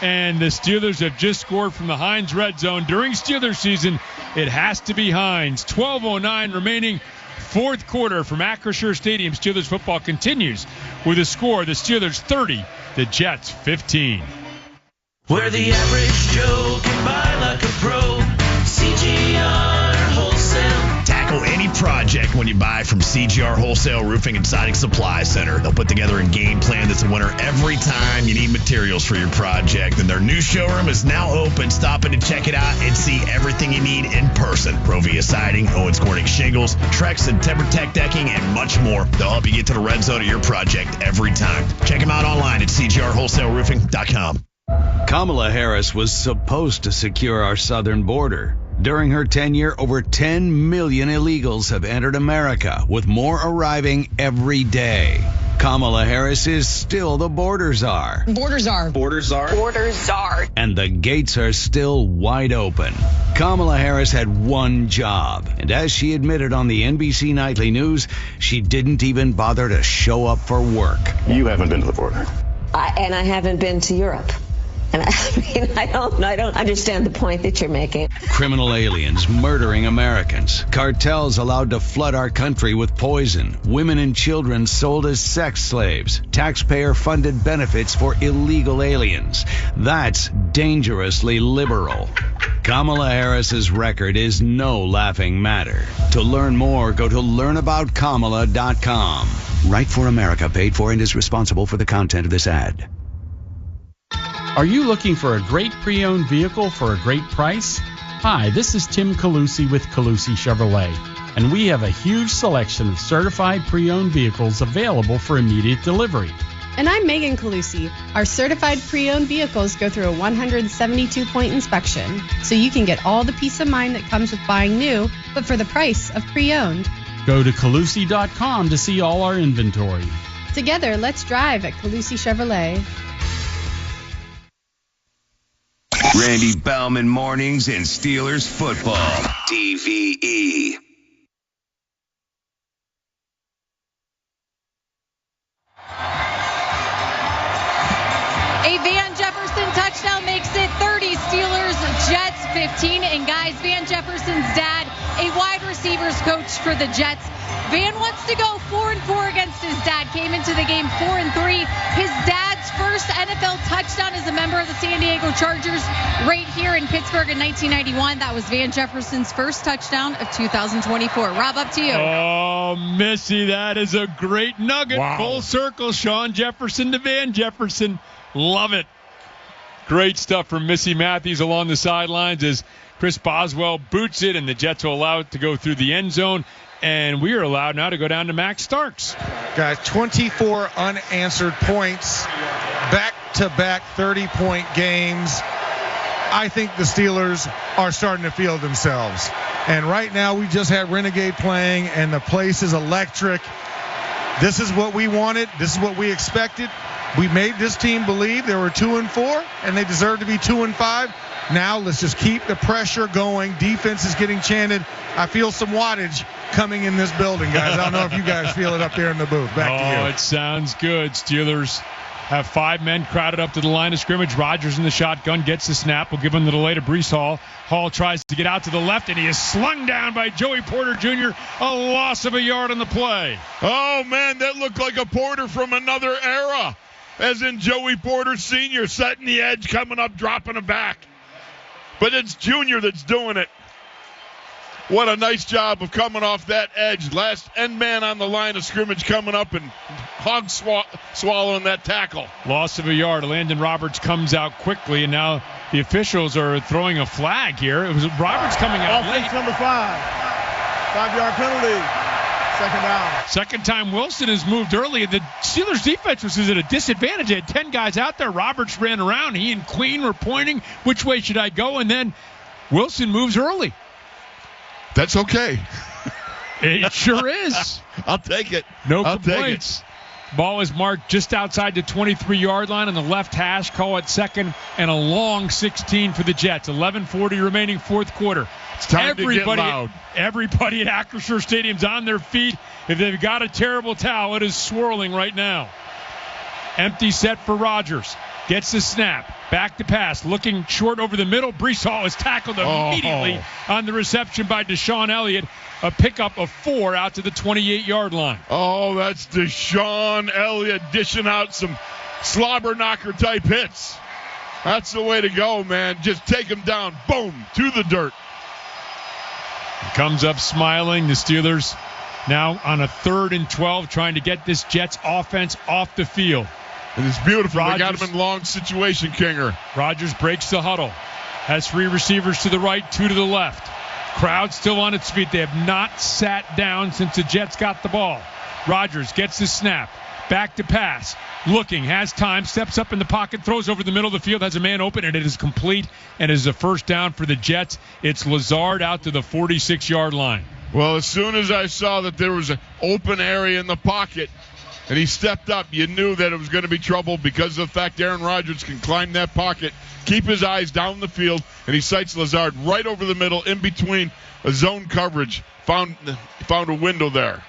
And the Steelers have just scored from the Heinz red zone. During Steelers season, it has to be Heinz. 12:09 remaining. Fourth quarter from Acrisure Stadium. Steelers football continues with a score. The Steelers 30, the Jets 15. Where the average Joe can buy like a pro. CGR Wholesale. Tackle any project when you buy from CGR Wholesale Roofing and Siding Supply Center. They'll put together a game plan that's a winner every time you need materials for your project. And their new showroom is now open. Stop in and check it out and see everything you need in person. Provia Siding, Owens Corning Shingles, Trex and TimberTech Decking, and much more. They'll help you get to the red zone of your project every time. Check them out online at cgrwholesaleroofing.com. Kamala Harris was supposed to secure our southern border. During her tenure, over 10 million illegals have entered America, with more arriving every day. Kamala Harris is still the border czar. Border czar. Border czar. Border czar. And the gates are still wide open. Kamala Harris had one job, and as she admitted on the NBC Nightly News, she didn't even bother to show up for work. You haven't been to the border. And I haven't been to Europe. And I don't understand the point that you're making. Criminal aliens murdering Americans. Cartels allowed to flood our country with poison. Women and children sold as sex slaves. Taxpayer-funded benefits for illegal aliens. That's dangerously liberal. Kamala Harris's record is no laughing matter. To learn more, go to learnaboutkamala.com. Right for America paid for and is responsible for the content of this ad. Are you looking for a great pre-owned vehicle for a great price? Hi, this is Tim Calusi with Calusi Chevrolet, and we have a huge selection of certified pre-owned vehicles available for immediate delivery. And I'm Megan Calusi. Our certified pre-owned vehicles go through a 172-point inspection, so you can get all the peace of mind that comes with buying new, but for the price of pre-owned. Go to Calusi.com to see all our inventory. Together, let's drive at Calusi Chevrolet. Randy Baumann Mornings in Steelers football. DVE. A Van Jefferson touchdown makes it 30. Steelers, Jets 15. And guys, Van Jefferson's dad, a wide receivers coach for the Jets. Van wants to go 4-4 against his dad. Came into the game 4-3. His dad's first NFL touchdown as a member of the San Diego Chargers right here in Pittsburgh in 1991. That was Van Jefferson's first touchdown of 2024. Rob, up to you. Oh, Missy, that is a great nugget. Wow. Full circle, Sean Jefferson to Van Jefferson. Love it. Great stuff from Missy Matthews along the sidelines as Chris Boswell boots it, and the Jets will allow it to go through the end zone. And we are allowed now to go down to Max Starks. Guys, 24 unanswered points, back-to-back 30-point games. I think the Steelers are starting to feel themselves. And right now we just had Renegade playing, and the place is electric. This is what we wanted. This is what we expected. We made this team believe they were 2-4, and they deserve to be 2-5. Now let's just keep the pressure going. Defense is getting chanted. I feel some wattage coming in this building, guys. I don't know if you guys feel it up there in the booth. Back to you. Oh, it sounds good. Steelers have 5 men crowded up to the line of scrimmage. Rodgers in the shotgun gets the snap. We'll give him the delay to Breece Hall. Hall tries to get out to the left, and he is slung down by Joey Porter Jr. A loss of a yard on the play. Oh, man, that looked like a Porter from another era. As in Joey Porter Sr. setting the edge, coming up, dropping it back. But it's Junior that's doing it. What a nice job of coming off that edge. Last end man on the line of scrimmage coming up and hog swallowing that tackle. Loss of a yard. Landon Roberts comes out quickly, and now the officials are throwing a flag here. It was Roberts coming out Offense late. number 5. 5-yard penalty. Second down. Second time Wilson has moved early. The Steelers defense was at a disadvantage. They had 10 guys out there. Roberts ran around. He and Queen were pointing, which way should I go? And then Wilson moves early. That's okay. It sure is. I'll take it. No complaints. Ball is marked just outside the 23-yard line on the left hash. Call it second and a long 16 for the Jets. 11:40 remaining fourth quarter. It's time to get loud. Everybody at Acrisure Stadium's on their feet. If they've got a terrible towel, it is swirling right now. Empty set for Rodgers. Gets the snap. Back to pass. Looking short over the middle. Breece Hall is tackled immediately on the reception by Deshaun Elliott. A pickup of 4 out to the 28-yard line. Oh, that's Deshaun Elliott dishing out some slobber knocker type hits. That's the way to go, man. Just take him down. Boom. To the dirt. Comes up smiling. The Steelers now on a 3rd and 12 trying to get this Jets offense off the field. And it's beautiful. Rodgers, they got him in long situation, Kinger. Rodgers breaks the huddle. Has 3 receivers to the right, 2 to the left. Crowd still on its feet. They have not sat down since the Jets got the ball. Rodgers gets the snap. Back to pass. Looking, has time, steps up in the pocket, throws over the middle of the field, has a man open, and it is complete, and is a first down for the Jets. It's Lazard out to the 46-yard line. Well, as soon as I saw that there was an open area in the pocket, and he stepped up, you knew that it was going to be trouble because of the fact Aaron Rodgers can climb that pocket, keep his eyes down the field, and he sights Lazard right over the middle in between a zone coverage. Found a window there.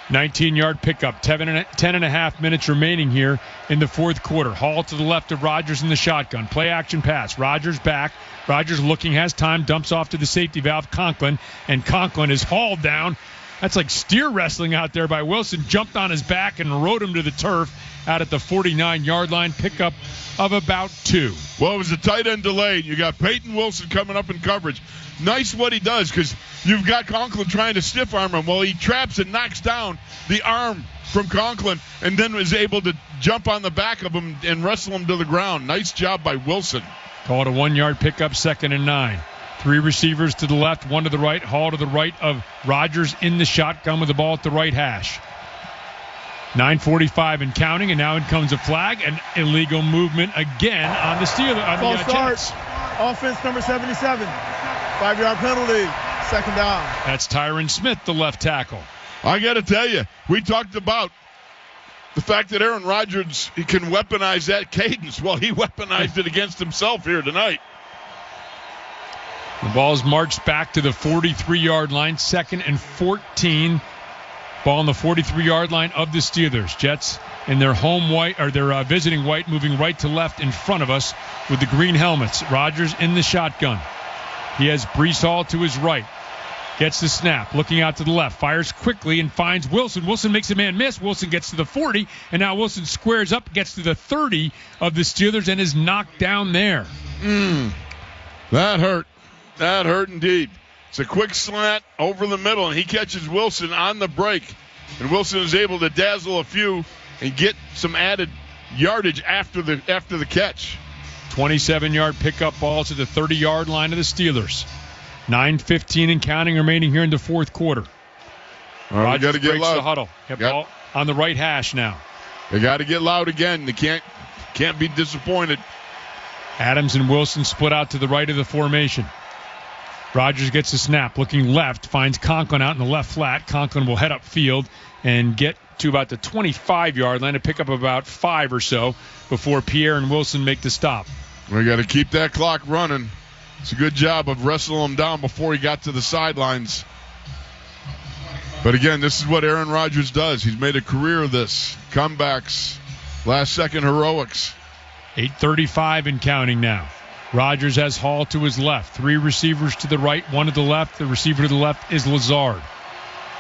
19-yard pickup. 10 and a half minutes remaining here in the fourth quarter. Hall to the left of Rodgers in the shotgun. Play action pass. Rodgers back. Rodgers looking, has time, dumps off to the safety valve, Conklin, and Conklin is hauled down. That's like steer wrestling out there by Wilson. Jumped on his back and rode him to the turf out at the 49-yard line. Pickup of about 2. Well, it was a tight end delay. You got Peyton Wilson coming up in coverage. Nice what he does because you've got Conklin trying to stiff arm him. Well, he traps and knocks down the arm from Conklin and then was able to jump on the back of him and wrestle him to the ground. Nice job by Wilson. Called a 1-yard pickup, 2nd and 9. 3 receivers to the left, 1 to the right. Hall to the right of Rodgers in the shotgun with the ball at the right hash. 9:45 and counting, and now it comes a flag, and illegal movement again on the Steelers. False start. Offense number 77. 5-yard penalty. 2nd down. That's Tyron Smith, the left tackle. I got to tell you, we talked about the fact that Aaron Rodgers, he can weaponize that cadence. Well, he weaponized it against himself here tonight. The ball's marched back to the 43-yard line, 2nd and 14. Ball on the 43-yard line of the Steelers. Jets in their home white, or their visiting white, moving right to left in front of us with the green helmets. Rodgers in the shotgun. He has Breece Hall to his right. Gets the snap, looking out to the left, fires quickly and finds Wilson. Wilson makes a man miss. Wilson gets to the 40, and now Wilson squares up, gets to the 30 of the Steelers, and is knocked down there. That hurt. That hurt indeed. It's a quick slant over the middle, and he catches Wilson on the break. And Wilson is able to dazzle a few and get some added yardage after the catch. 27-yard pickup ball to the 30-yard line of the Steelers. 9:15 and counting remaining here in the fourth quarter. All right, Rodgers we got to get breaks loud. the huddle. Ball on the right hash now. They got to get loud again. They can't be disappointed. Adams and Wilson split out to the right of the formation. Rodgers gets the snap, looking left, finds Conklin out in the left flat. Conklin will head upfield and get to about the 25-yard line to pick up about 5 or so before Pierre and Wilson make the stop. We got to keep that clock running. It's a good job of wrestling him down before he got to the sidelines. But again, this is what Aaron Rodgers does. He's made a career of this. Comebacks, last-second heroics. 8:35 and counting now. Rodgers has Hall to his left. 3 receivers to the right, 1 to the left. The receiver to the left is Lazard.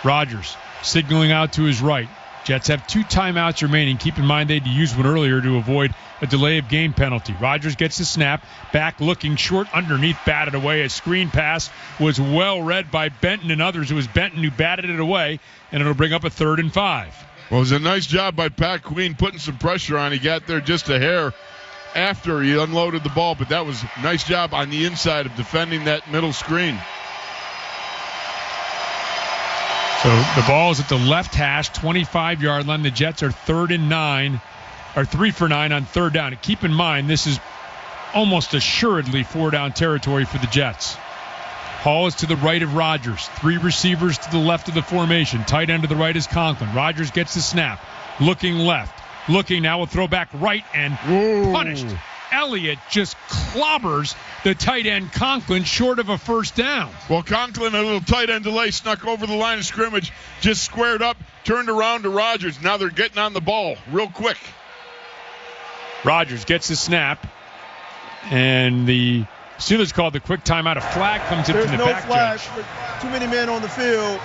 Rodgers signaling out to his right. Jets have 2 timeouts remaining. Keep in mind they had to use one earlier to avoid a delay of game penalty. Rodgers gets the snap, back looking short underneath, batted away. A screen pass was well read by Benton and others. It was Benton who batted it away, and it'll bring up a 3rd and 5. Well, it was a nice job by Pat Queen putting some pressure on. He got there just a hair after he unloaded the ball, but that was a nice job on the inside of defending that middle screen. So the ball is at the left hash, 25-yard line. The Jets are 3rd and 9, or 3 for 9 on 3rd down. And keep in mind, this is almost assuredly 4-down territory for the Jets. Hall is to the right of Rodgers. 3 receivers to the left of the formation. Tight end to the right is Conklin. Rodgers gets the snap, looking left. Looking now, will throw back right and punished. Elliott just clobbers the tight end Conklin short of a 1st down. Well, Conklin, a little tight end delay, snuck over the line of scrimmage, just squared up, turned around to Rodgers. Now they're getting on the ball real quick. Rodgers gets the snap, and the Steelers called the quick timeout. A flag comes in from the back flag. judge. Too many men on the field.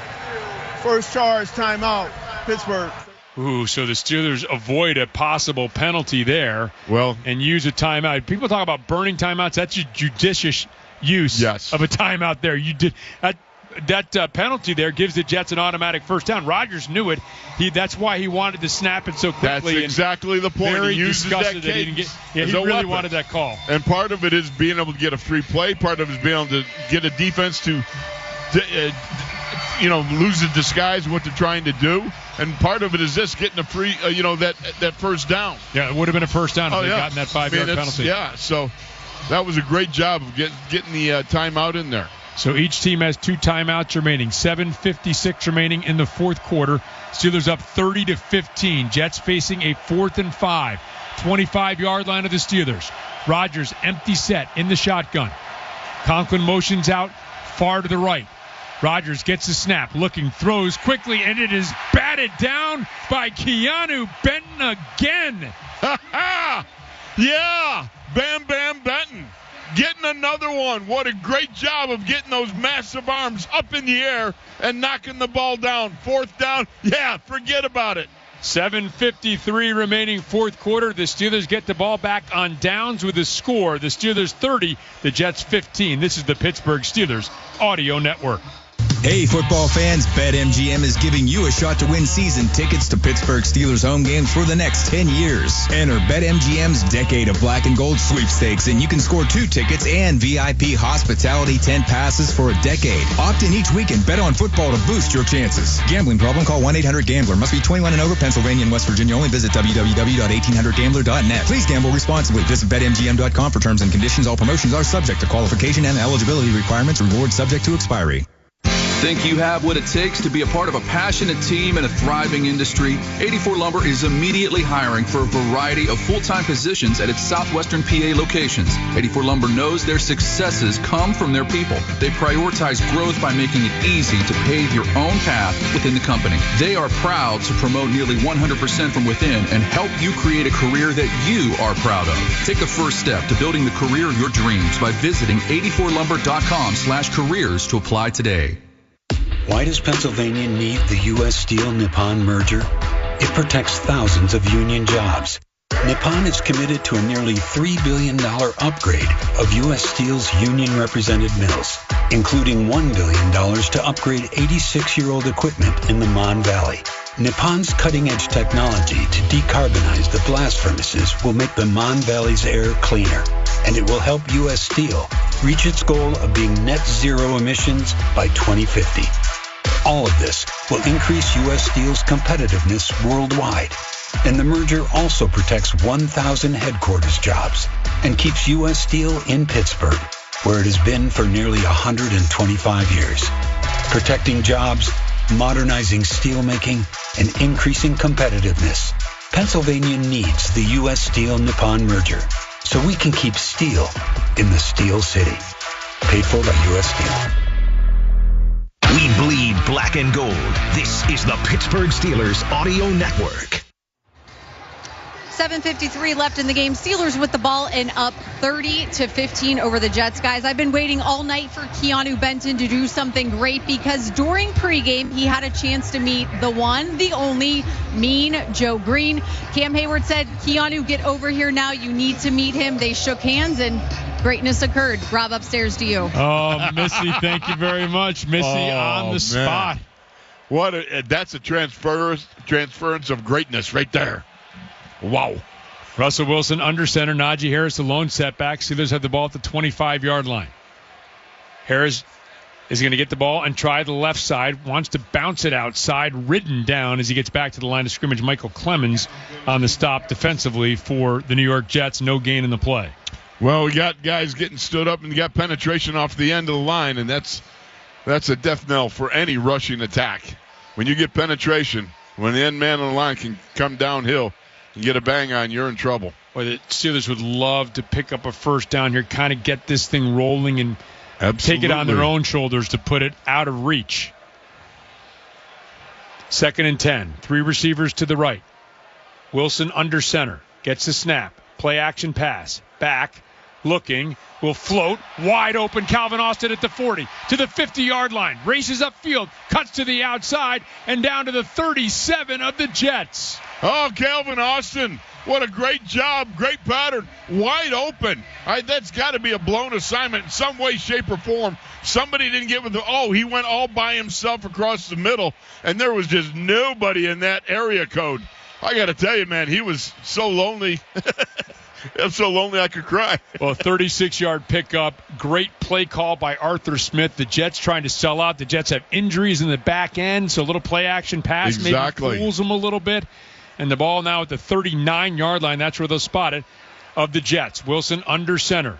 First charge, timeout, Pittsburgh. Ooh, so the Steelers avoid a possible penalty there. Well, and use a timeout. People talk about burning timeouts. That's a judicious use of a timeout there. You did that penalty there gives the Jets an automatic 1st down. Rodgers knew it. That's why he wanted to snap it so quickly. That's exactly the point. Very he uses disgusted that he didn't get. Yeah, he really wanted that call. And part of it is being able to get a free play. Part of it is being able to get a defense to lose the disguise of what they're trying to do. And part of it is this, getting a free, that 1st down. Yeah, it would have been a 1st down if they'd gotten that 5-yard penalty. Yeah, so that was a great job of getting the timeout in there. So each team has 2 timeouts remaining. 7:56 remaining in the fourth quarter. Steelers up 30-15. Jets facing a 4th and 5. 25-yard line of the Steelers. Rodgers empty set in the shotgun. Conklin motions out far to the right. Rodgers gets the snap, looking, throws quickly, and it is batted down by Keanu Benton again. Yeah, Bam Bam Benton getting another one. What a great job of getting those massive arms up in the air and knocking the ball down. 4th down, yeah, forget about it. 7:53 remaining fourth quarter. The Steelers get the ball back on downs with a score. The Steelers 30, the Jets 15. This is the Pittsburgh Steelers Audio Network. Hey, football fans, BetMGM is giving you a shot to win season tickets to Pittsburgh Steelers home games for the next 10 years. Enter BetMGM's Decade of Black and Gold sweepstakes, and you can score 2 tickets and VIP hospitality tent passes for a decade. Opt in each week and bet on football to boost your chances. Gambling problem? Call 1-800-GAMBLER. Must be 21 and over. Pennsylvania and West Virginia only. Visit www.1800gambler.net. Please gamble responsibly. Visit BetMGM.com for terms and conditions. All promotions are subject to qualification and eligibility requirements. Rewards subject to expiry. Think you have what it takes to be a part of a passionate team in a thriving industry? 84 Lumber is immediately hiring for a variety of full-time positions at its southwestern PA locations. 84 Lumber knows their successes come from their people. They prioritize growth by making it easy to pave your own path within the company. They are proud to promote nearly 100% from within and help you create a career that you are proud of. Take the first step to building the career of your dreams by visiting 84lumber.com/careers to apply today. Why does Pennsylvania need the U.S. Steel-Nippon merger? It protects thousands of union jobs. Nippon is committed to a nearly $3 billion upgrade of U.S. Steel's union-represented mills, including $1 billion to upgrade 86-year-old equipment in the Mon Valley. Nippon's cutting-edge technology to decarbonize the blast furnaces will make the Mon Valley's air cleaner, and it will help U.S. Steel reach its goal of being net zero emissions by 2050. All of this will increase U.S. Steel's competitiveness worldwide. And the merger also protects 1,000 headquarters jobs and keeps U.S. Steel in Pittsburgh, where it has been for nearly 125 years. Protecting jobs, modernizing steelmaking, and increasing competitiveness. Pennsylvania needs the U.S. Steel-Nippon merger so we can keep steel in the Steel City. Paid for by U.S. Steel. We bleed black and gold. This is the Pittsburgh Steelers Audio Network. 7:53 left in the game. Steelers with the ball and up 30-15 over the Jets. Guys, I've been waiting all night for Keanu Benton to do something great because during pregame, he had a chance to meet the one, the only, mean Joe Green. Cam Hayward said, Keanu, get over here now. You need to meet him. They shook hands and greatness occurred. Rob, upstairs to you. Oh, Missy, thank you very much. Missy on the spot. That's a transference of greatness right there. Wow. Russell Wilson under center. Najee Harris, the lone setback. Steelers have the ball at the 25-yard line. Harris is going to get the ball and try the left side. Wants to bounce it outside. Ridden down as he gets back to the line of scrimmage. Michael Clemens on the stop defensively for the New York Jets. No gain in the play. Well, we got guys getting stood up and you got penetration off the end of the line, and that's a death knell for any rushing attack. When you get penetration, when the end man on the line can come downhill and get a bang on, you're in trouble. Well, the Steelers would love to pick up a first down here, kind of get this thing rolling and take it on their own shoulders to put it out of reach. 2nd and 10. 3 receivers to the right. Wilson under center. Gets the snap. Play action pass. Back. Looking. Will float. Wide open. Calvin Austin at the 40. To the 50-yard line. Races upfield. Cuts to the outside. And down to the 37 of the Jets. Oh, Calvin Austin, what a great job, great pattern, wide open. That's got to be a blown assignment in some way, shape, or form. Somebody didn't get with he went all by himself across the middle, and there was just nobody in that area code. I got to tell you, man, he was so lonely. I'm so lonely I could cry. Well, 36-yard pickup, great play call by Arthur Smith. The Jets trying to sell out. The Jets have injuries in the back end, so a little play action pass maybe fools them a little bit. And the ball now at the 39-yard line. That's where they'll spot it, of the Jets. Wilson under center.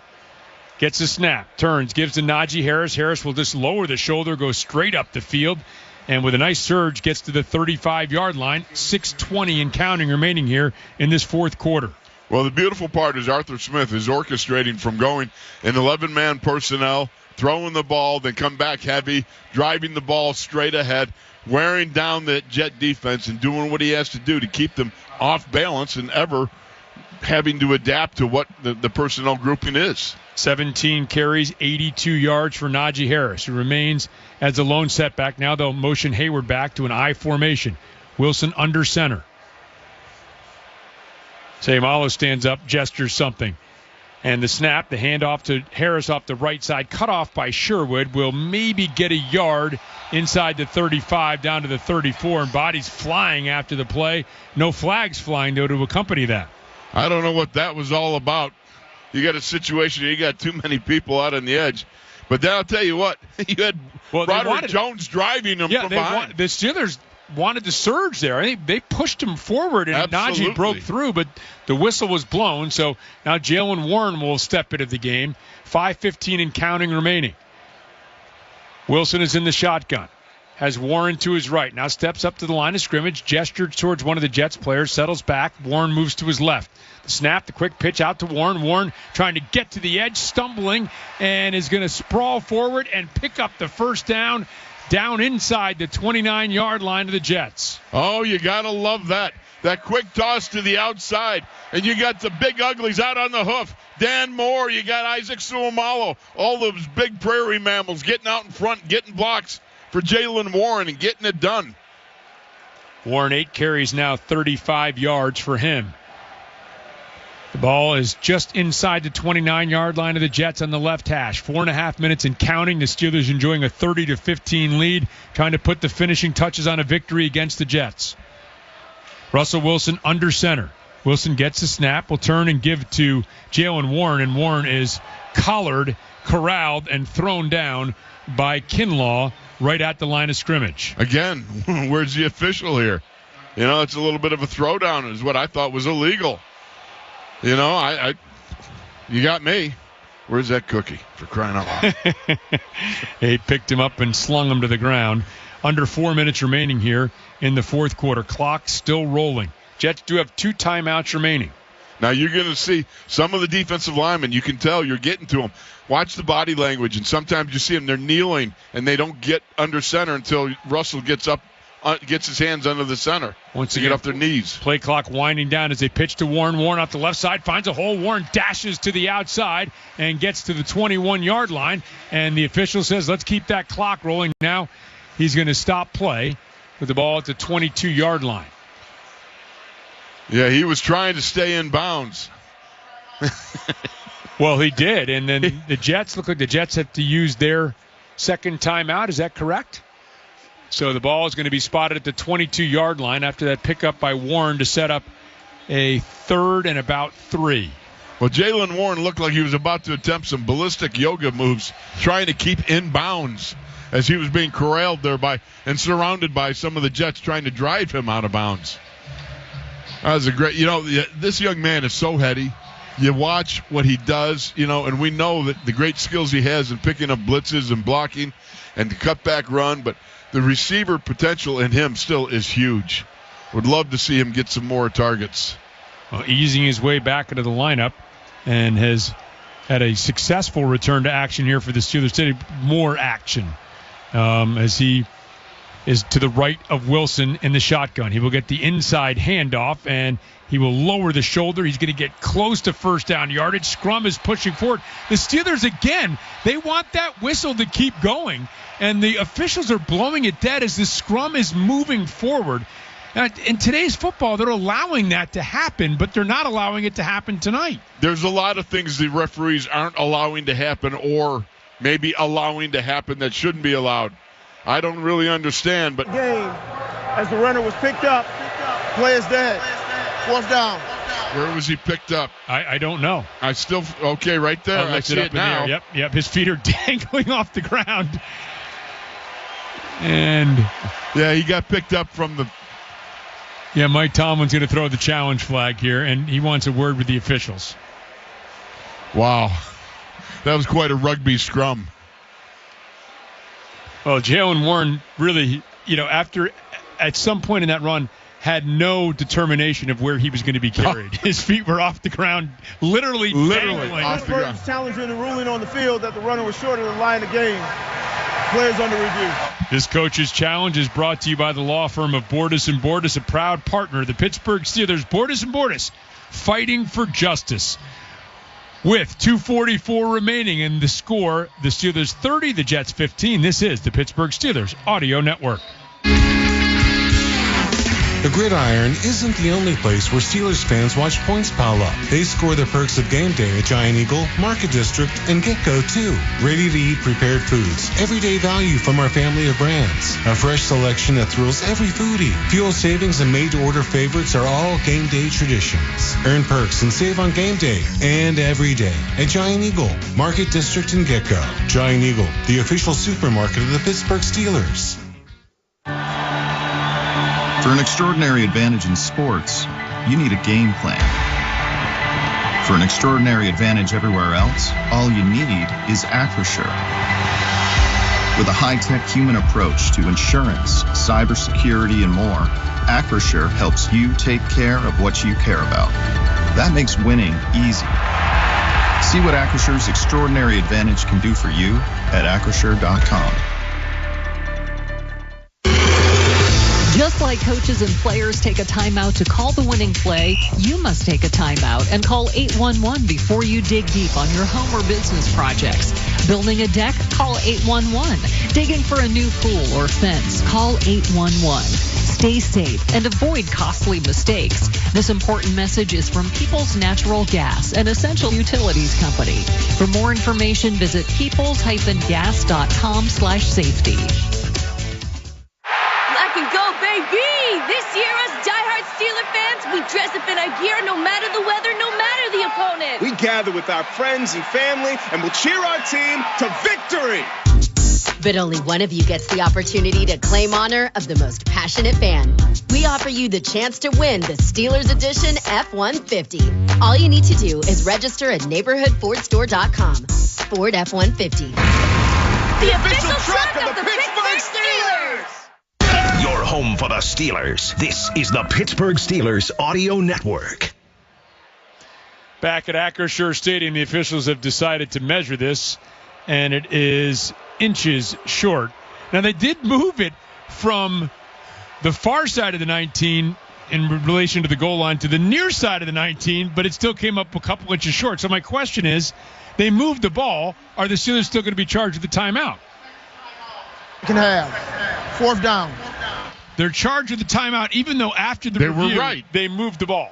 Gets a snap. Turns. Gives to Najee Harris. Harris will just lower the shoulder, go straight up the field. And with a nice surge, gets to the 35-yard line. 6:20 and counting remaining here in this fourth quarter. Well, the beautiful part is Arthur Smith is orchestrating from going in 11-man personnel, throwing the ball, then come back heavy, driving the ball straight ahead, wearing down the Jet defense and doing what he has to do to keep them off balance and ever having to adapt to what the personnel grouping is. 17 carries, 82 yards for Najee Harris, who remains as a lone setback. Now they'll motion Hayward back to an I formation. Wilson under center. Sayamalo stands up, gestures something. And the snap, the handoff to Harris off the right side, cut off by Sherwood, will maybe get a yard inside the 35 down to the 34, and bodies flying after the play. No flags flying, though, to accompany that. I don't know what that was all about. You got a situation, you got too many people out on the edge. But then I'll tell you what, you had Roderick Jones driving them from behind. The Steelers wanted to surge there. I think they pushed him forward, and Najee broke through, but the whistle was blown. So now Jalen Warren will step into the game. 5:15 and counting remaining. Wilson is in the shotgun. Has Warren to his right. Now steps up to the line of scrimmage, gestures towards one of the Jets players, settles back. Warren moves to his left. The snap, the quick pitch out to Warren. Warren trying to get to the edge, stumbling, and is going to sprawl forward and pick up the first down inside the 29-yard line of the Jets. Oh, you got to love that. That quick toss to the outside. And you got the big uglies out on the hoof. Dan Moore, you got Isaac Suomalo. All those big prairie mammals getting out in front, getting blocks for Jaylen Warren and getting it done. Warren 8 carries now, 35 yards for him. The ball is just inside the 29-yard line of the Jets on the left hash. 4.5 minutes and counting. The Steelers enjoying a 30-15 lead, trying to put the finishing touches on a victory against the Jets. Russell Wilson under center. Wilson gets the snap, will turn and give to Jaylen Warren, and Warren is collared, corralled, and thrown down by Kinlaw right at the line of scrimmage. Again, where's the official here? You know, it's a little bit of a throwdown is what I thought was illegal. You know, you got me. Where's that cookie, for crying out loud? They picked him up and slung him to the ground. Under 4 minutes remaining here in the fourth quarter. Clock still rolling. Jets do have 2 timeouts remaining. Now you're going to see some of the defensive linemen. You can tell you're getting to them. Watch the body language, and sometimes you see them, they're kneeling, and they don't get under center until Russell gets up, gets his hands under the center. Once to again, get off their knees. Play clock winding down as they pitch to Warren. Warren off the left side, finds a hole. Warren dashes to the outside and gets to the 21-yard line, and the official says, let's keep that clock rolling. Now he's going to stop play with the ball at the 22-yard line. Yeah, he was trying to stay in bounds. Well, he did, and then the Jets, look like the Jets have to use their second timeout. Is that correct? So the ball is going to be spotted at the 22-yard line after that pickup by Warren to set up a 3rd and about 3. Well, Jaylen Warren looked like he was about to attempt some ballistic yoga moves, trying to keep in bounds as he was being corralled there and surrounded by some of the Jets trying to drive him out of bounds. That was a great, this young man is so heady. You watch what he does, and we know that the great skills he has in picking up blitzes and blocking and the cutback run, but the receiver potential in him still is huge. Would love to see him get some more targets. Well, easing his way back into the lineup and has had a successful return to action here for the Steelers. City. More action as he is to the right of Wilson in the shotgun. He will get the inside handoff, and he will lower the shoulder. He's going to get close to first down yardage. Scrum is pushing forward. The Steelers, again, they want that whistle to keep going, and the officials are blowing it dead as the scrum is moving forward. In today's football, they're allowing that to happen, but they're not allowing it to happen tonight. There's a lot of things the referees aren't allowing to happen or maybe allowing to happen that shouldn't be allowed. I don't really understand, but... Game, as the runner was picked up, play is dead. 4th down. Where was he picked up? I don't know. Okay, right there. I see it now. Yep. His feet are dangling off the ground. And... yeah, he got picked up from the... yeah, Mike Tomlin's going to throw the challenge flag here, and he wants a word with the officials. Wow. That was quite a rugby scrum. Well, Jaylen Warren really, at some point in that run, had no determination of where he was going to be carried. His feet were off the ground, literally off the ground. Challenging the ruling on the field that the runner was short of the line of game. Players under review. This coach's challenge is brought to you by the law firm of Bordas & Bordas, a proud partner of the Pittsburgh Steelers. Bordas & Bordas, fighting for justice. With 2:44 remaining in the score, the Steelers 30, the Jets 15. This is the Pittsburgh Steelers Audio Network. The Gridiron isn't the only place where Steelers fans watch points pile up. They score the perks of game day at Giant Eagle, Market District, and Get-Go too. Ready-to-eat prepared foods, everyday value from our family of brands, a fresh selection that thrills every foodie. Fuel savings and made-to-order favorites are all game day traditions. Earn perks and save on game day and every day at Giant Eagle, Market District, and Get-Go. Giant Eagle, the official supermarket of the Pittsburgh Steelers. For an extraordinary advantage in sports, you need a game plan. For an extraordinary advantage everywhere else, all you need is Acrisure. With a high-tech human approach to insurance, cybersecurity, and more, Acrisure helps you take care of what you care about. That makes winning easy. See what Acrisure's extraordinary advantage can do for you at acrisure.com. Just like coaches and players take a timeout to call the winning play, you must take a timeout and call 811 before you dig deep on your home or business projects. Building a deck? Call 811. Digging for a new pool or fence? Call 811. Stay safe and avoid costly mistakes. This important message is from Peoples Natural Gas, an essential utilities company. For more information, visit peoples-gas.com/safety. Black and gold, baby! This year, us diehard Steeler fans, we dress up in our gear no matter the weather, no matter the opponent. We gather with our friends and family, and we'll cheer our team to victory! But only one of you gets the opportunity to claim honor of the most passionate fan. We offer you the chance to win the Steelers Edition F-150. All you need to do is register at neighborhoodfordstore.com. Ford F-150. The official truck of the Pittsburgh Steelers! Your home for the Steelers. This is the Pittsburgh Steelers Audio Network. Back at Acrisure Stadium, the officials have decided to measure this, and it is inches short. Now, they did move it from the far side of the 19 in relation to the goal line to the near side of the 19, but it still came up a couple inches short. So my question is, they moved the ball. Are the Steelers still going to be charged with the timeout? You can have 4th down. They're charged with the timeout, even though after the review, they moved the ball.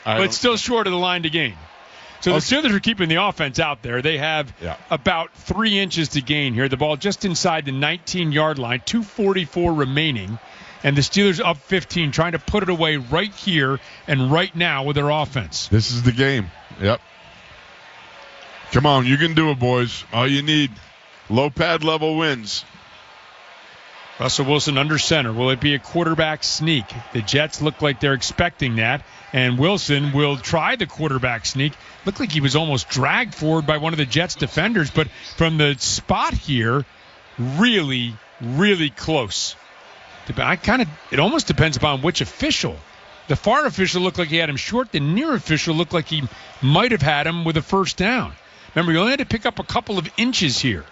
But it's still short of the line to gain. So the Steelers are keeping the offense out there. They have about 3 inches to gain here. The ball just inside the 19-yard line, 2:44 remaining. And the Steelers up 15, trying to put it away right here and right now with their offense. This is the game. Yep. Come on, you can do it, boys. All you need, low pad level wins. Russell Wilson under center. Will it be a quarterback sneak? The Jets look like they're expecting that. And Wilson will try the quarterback sneak. Looked like he was almost dragged forward by one of the Jets defenders. But from the spot here, really, really close. It almost depends upon which official. The far official looked like he had him short. The near official looked like he might have had him with a first down. Remember, you only had to pick up a couple of inches here.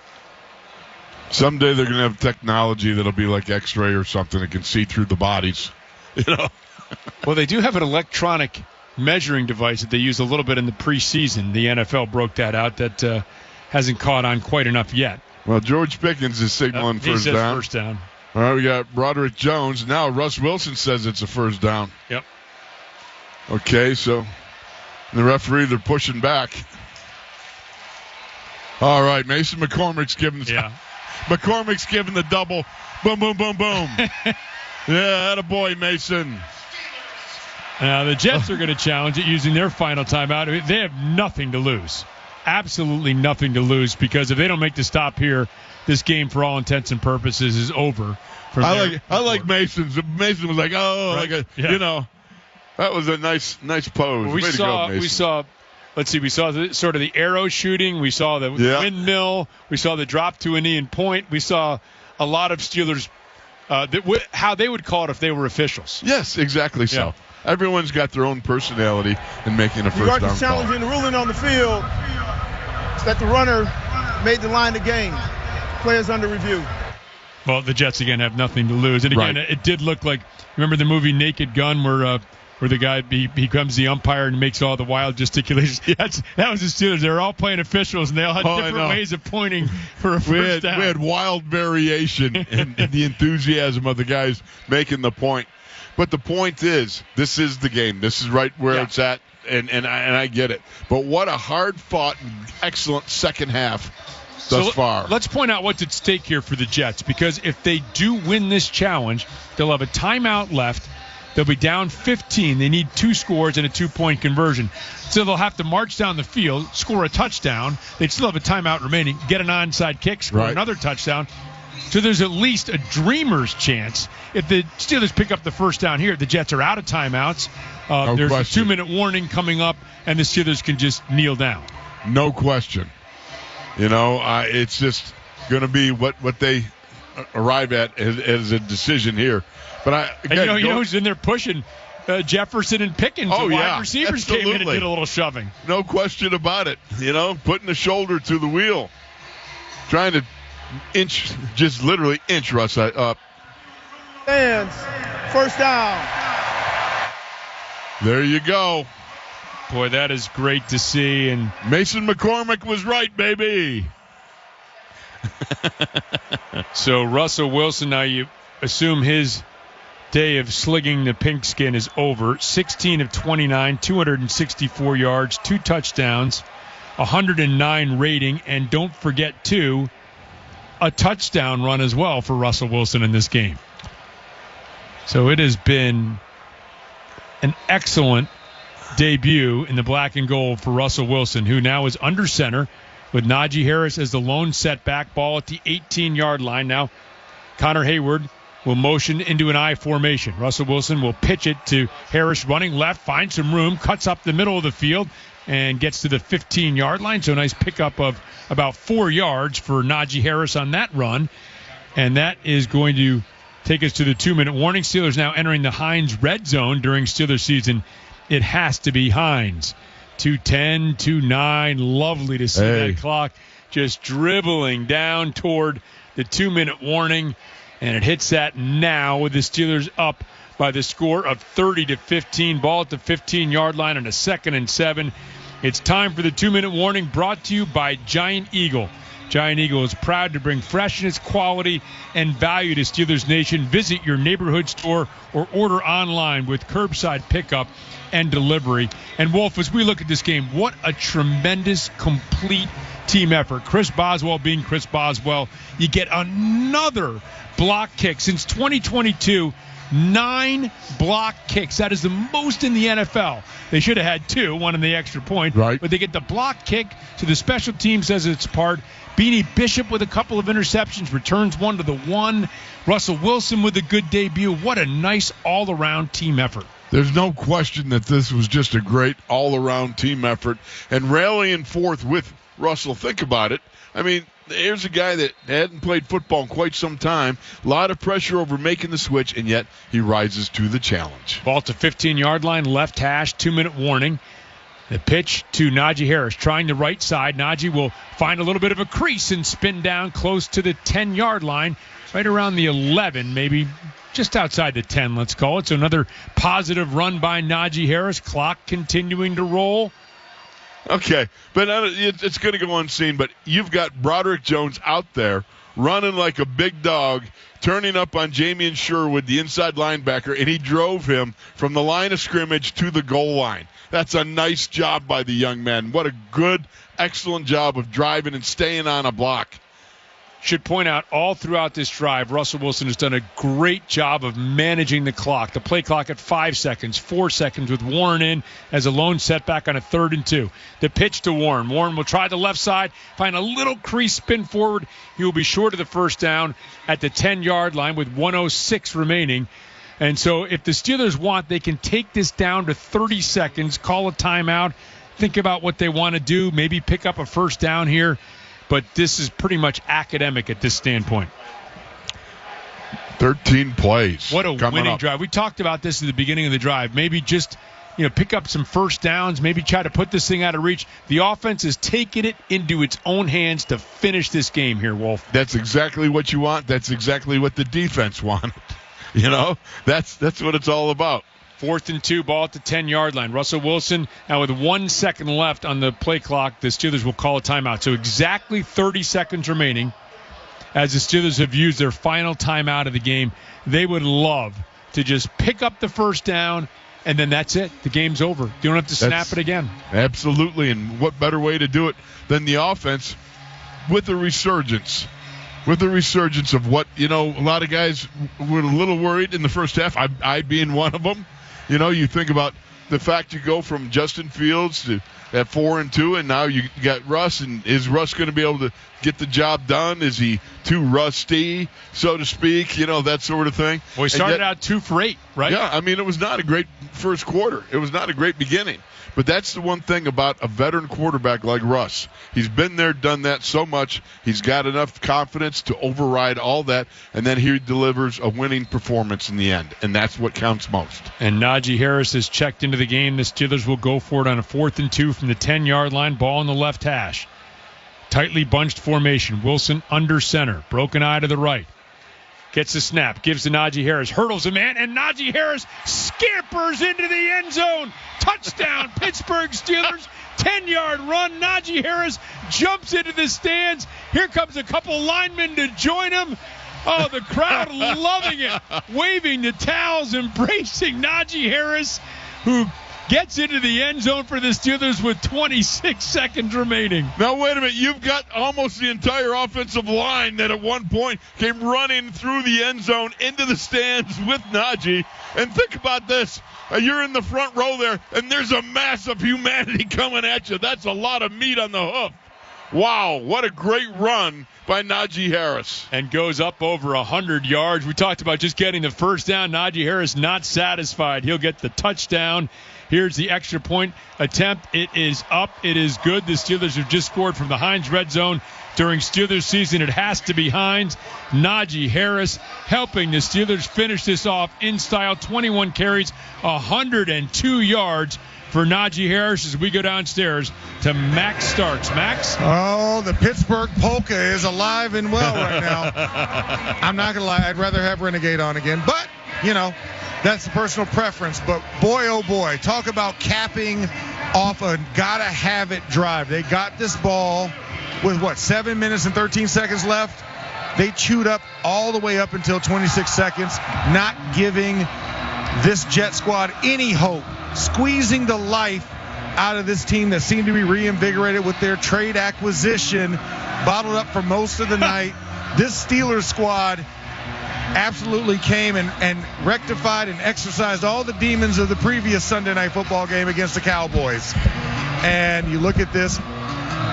Someday they're going to have technology that'll be like X-ray or something that can see through the bodies. You know. Well, they do have an electronic measuring device that they used a little bit in the preseason. The NFL broke that out. That hasn't caught on quite enough yet. Well, George Pickens is signaling first down. First down. All right, we got Broderick Jones. Now Russ Wilson says it's a first down. Yep. Okay, so the referee, they're pushing back. All right, Mason McCormick's giving McCormick's giving the double. Boom, boom, boom, boom. Yeah, attaboy, Mason. Now, the Jets are going to challenge it using their final timeout. They have nothing to lose. Absolutely nothing to lose, because if they don't make the stop here, this game, for all intents and purposes, is over. I like Mason's. Mason was like, you know, that was a nice pose. We saw sort of the arrow shooting. We saw the windmill. We saw the drop to a knee and point. We saw a lot of Steelers, how they would call it if they were officials. Yes, exactly so. Everyone's got their own personality in making a first down call. Challenging the ruling on the field that the runner made the line of game. Players under review. Well, the Jets, again, have nothing to lose. And, again, it did look like, remember the movie Naked Gun where the guy becomes the umpire and makes all the wild gesticulations? That was the Steelers. They were all playing officials, and they all had different ways of pointing for a first down. We had wild variation in the enthusiasm of the guys making the point. But the point is, this is the game. This is right where it's at, and I get it. But what a hard-fought, excellent second half thus far. Let's point out what's at stake here for the Jets, because if they do win this challenge, they'll have a timeout left. They'll be down 15. They need 2 scores and a 2-point conversion. So they'll have to march down the field, score a touchdown. They'd still have a timeout remaining, get an onside kick, score another touchdown. So there's at least a dreamer's chance. If the Steelers pick up the first down here, the Jets are out of timeouts. There's a 2-minute warning coming up, and the Steelers can just kneel down. No question. You know, it's just going to be what they arrive at as a decision here. But you know who's in there pushing? Jefferson and Pickens. Oh, the wide yeah, receivers absolutely. came in and did a little shoving. No question about it. Putting the shoulder to the wheel. Trying to literally inch Russ up. Fans, first down. There you go. Boy, that is great to see. And Mason McCormick was right, baby. So Russell Wilson, now you assume his day of slinging the pigskin is over. 16 of 29, 264 yards, 2 touchdowns, 109 rating, and don't forget, too, a touchdown run as well for Russell Wilson in this game. So it has been an excellent debut in the black and gold for Russell Wilson, who now is under center with Najee Harris as the lone setback, ball at the 18-yard line. Now Connor Hayward will motion into an I formation. Russell Wilson will pitch it to Harris running left, finds some room, cuts up the middle of the field, and gets to the 15-yard line. So a nice pickup of about 4 yards for Najee Harris on that run. And that is going to take us to the 2-minute warning. Steelers now entering the Heinz red zone during Steelers season. It has to be Heinz. 2:10, 2:09. Lovely to see that clock just dribbling down toward the 2-minute warning. And it hits that now with the Steelers up by the score of 30-15. Ball at the 15-yard line on a 2nd and 7. It's time for the 2-minute warning, brought to you by Giant Eagle. Giant Eagle is proud to bring freshness, quality, and value to Steelers Nation. Visit your neighborhood store or order online with curbside pickup and delivery. And Wolf, as we look at this game, what a tremendous, complete team effort. Chris Boswell being Chris Boswell. You get another block kick since 2022. 9 block kicks. That is the most in the NFL. They should have had 2, one in the extra point. Right. But they get the block kick, so the special team says it's part. Beanie Bishop with a couple of interceptions, returns one to the 1. Russell Wilson with a good debut. What a nice all-around team effort. There's no question that this was just a great all-around team effort. And rallying forth with Russell, think about it. I mean, here's a guy that hadn't played football in quite some time. A lot of pressure over making the switch, and yet he rises to the challenge. Ball to 15-yard line, left hash, 2-minute warning. The pitch to Najee Harris, trying the right side. Najee will find a little bit of a crease and spin down close to the 10-yard line, right around the 11, maybe just outside the 10, let's call it. So another positive run by Najee Harris. Clock continuing to roll. Okay, but it's going to go unseen, but you've got Broderick Jones out there running like a big dog, turning up on Jamian Sherwood, the inside linebacker, and he drove him from the line of scrimmage to the goal line. That's a nice job by the young man. What a good, excellent job of driving and staying on a block. Should point out all throughout this drive, Russell Wilson has done a great job of managing the clock. The play clock at 5 seconds, 4 seconds with Warren in as a lone setback on a 3rd and 2. The pitch to Warren. Warren will try the left side, find a little crease, spin forward. He will be short of the first down at the 10-yard line with 1:06 remaining. And so if the Steelers want, they can take this down to 30 seconds, call a timeout, think about what they want to do, maybe pick up a first down here. But this is pretty much academic at this standpoint. 13 plays. What a winning drive. We talked about this at the beginning of the drive. Maybe just, pick up some first downs, maybe try to put this thing out of reach. The offense is taking it into its own hands to finish this game here, Wolf. That's exactly what you want. That's exactly what the defense wanted. That's what it's all about. 4th and 2, ball at the 10-yard line. Russell Wilson, now with 1 second left on the play clock, the Steelers will call a timeout. So exactly 30 seconds remaining as the Steelers have used their final timeout of the game. They would love to just pick up the first down, and then that's it. The game's over. You don't have to snap it again. Absolutely, and what better way to do it than the offense with a resurgence. With the resurgence of what, a lot of guys were a little worried in the first half, I being one of them. You think about the fact you go from Justin Fields to at 4-2, and now you got Russ. And is Russ going to be able to get the job done? Is he too rusty, so to speak? That sort of thing. Well, he started out 2 for 8, right? Yeah, I mean, it was not a great first quarter. It was not a great beginning. But that's the one thing about a veteran quarterback like Russ. He's been there, done that so much. He's got enough confidence to override all that, and then he delivers a winning performance in the end, and that's what counts most. And Najee Harris has checked into the game. The Steelers will go for it on a 4th and 2 from the 10-yard line, ball on the left hash. Tightly bunched formation. Wilson under center, broken eye to the right. Gets the snap, gives to Najee Harris, hurdles a man, and Najee Harris scampers into the end zone. Touchdown, Pittsburgh Steelers. 10-yard run. Najee Harris jumps into the stands. Here comes a couple linemen to join him. Oh, the crowd loving it, waving the towels, embracing Najee Harris, who gets into the end zone for the Steelers with 26 seconds remaining. Now, wait a minute. You've got almost the entire offensive line that at one point came running through the end zone into the stands with Najee. And think about this. You're in the front row there, and there's a mass of humanity coming at you. That's a lot of meat on the hoof. Wow, what a great run by Najee Harris. And goes up over 100 yards. We talked about just getting the first down. Najee Harris not satisfied. He'll get the touchdown. Here's the extra point attempt. It is up. It is good. The Steelers have just scored from the Heinz red zone. During Steelers season, it has to be Heinz. Najee Harris helping the Steelers finish this off in style. 21 carries, 102 yards for Najee Harris as we go downstairs to Max Starks. Max? Oh, the Pittsburgh polka is alive and well right now. I'm not going to lie. I'd rather have Renegade on again. But, that's a personal preference. But, boy, oh, boy, talk about capping off a gotta-have-it drive. They got this ball with, 7 minutes and 13 seconds left? They chewed up all the way up until 26 seconds, not giving this Jet squad any hope, squeezing the life out of this team that seemed to be reinvigorated with their trade acquisition, bottled up for most of the night. This Steelers squad absolutely came and rectified and exercised all the demons of the previous Sunday Night Football game against the Cowboys. And you look at this,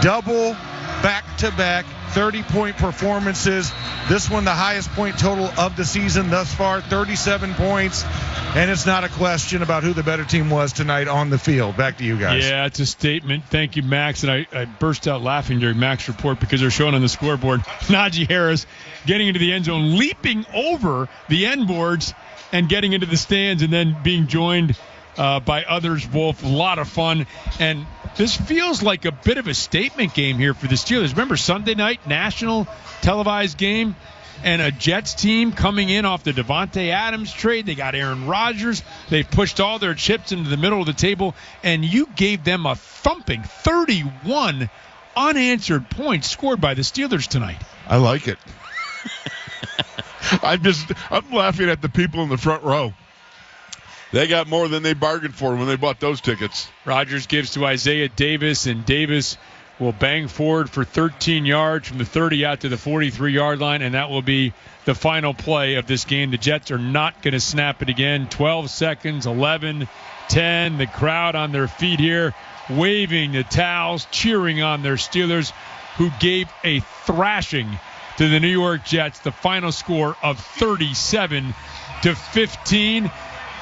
double back-to-back 30-point performances. This one, the highest point total of the season thus far, 37 points. And it's not a question about who the better team was tonight on the field. Back to you guys. Yeah, it's a statement. Thank you, Max. And I burst out laughing during Max's report because they're showing on the scoreboard Najee Harris getting into the end zone, leaping over the end boards and getting into the stands and then being joined by others. Wolf, a lot of fun. And this feels like a bit of a statement game here for the Steelers. Remember Sunday night, national televised game? And a Jets team coming in off the Devontae Adams trade. They got Aaron Rodgers. They've pushed all their chips into the middle of the table. And you gave them a thumping 31 unanswered points scored by the Steelers tonight. I like it. I'm laughing at the people in the front row. They got more than they bargained for when they bought those tickets. Rodgers gives to Isaiah Davis, and Davis will bang forward for 13 yards from the 30 out to the 43-yard line, and that will be the final play of this game. The Jets are not going to snap it again. 12 seconds, 11, 10. The crowd on their feet here, waving the towels, cheering on their Steelers, who gave a thrashing to the New York Jets. The final score of 37-15.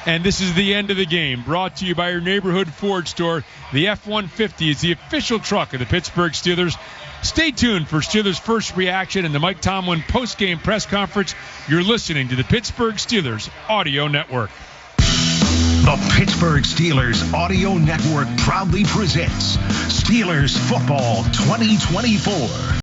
And this is the end of the game. Brought to you by your neighborhood Ford store. The F-150 is the official truck of the Pittsburgh Steelers. Stay tuned for Steelers' first reaction and the Mike Tomlin post-game press conference. You're listening to the Pittsburgh Steelers Audio Network. The Pittsburgh Steelers Audio Network proudly presents Steelers Football 2024.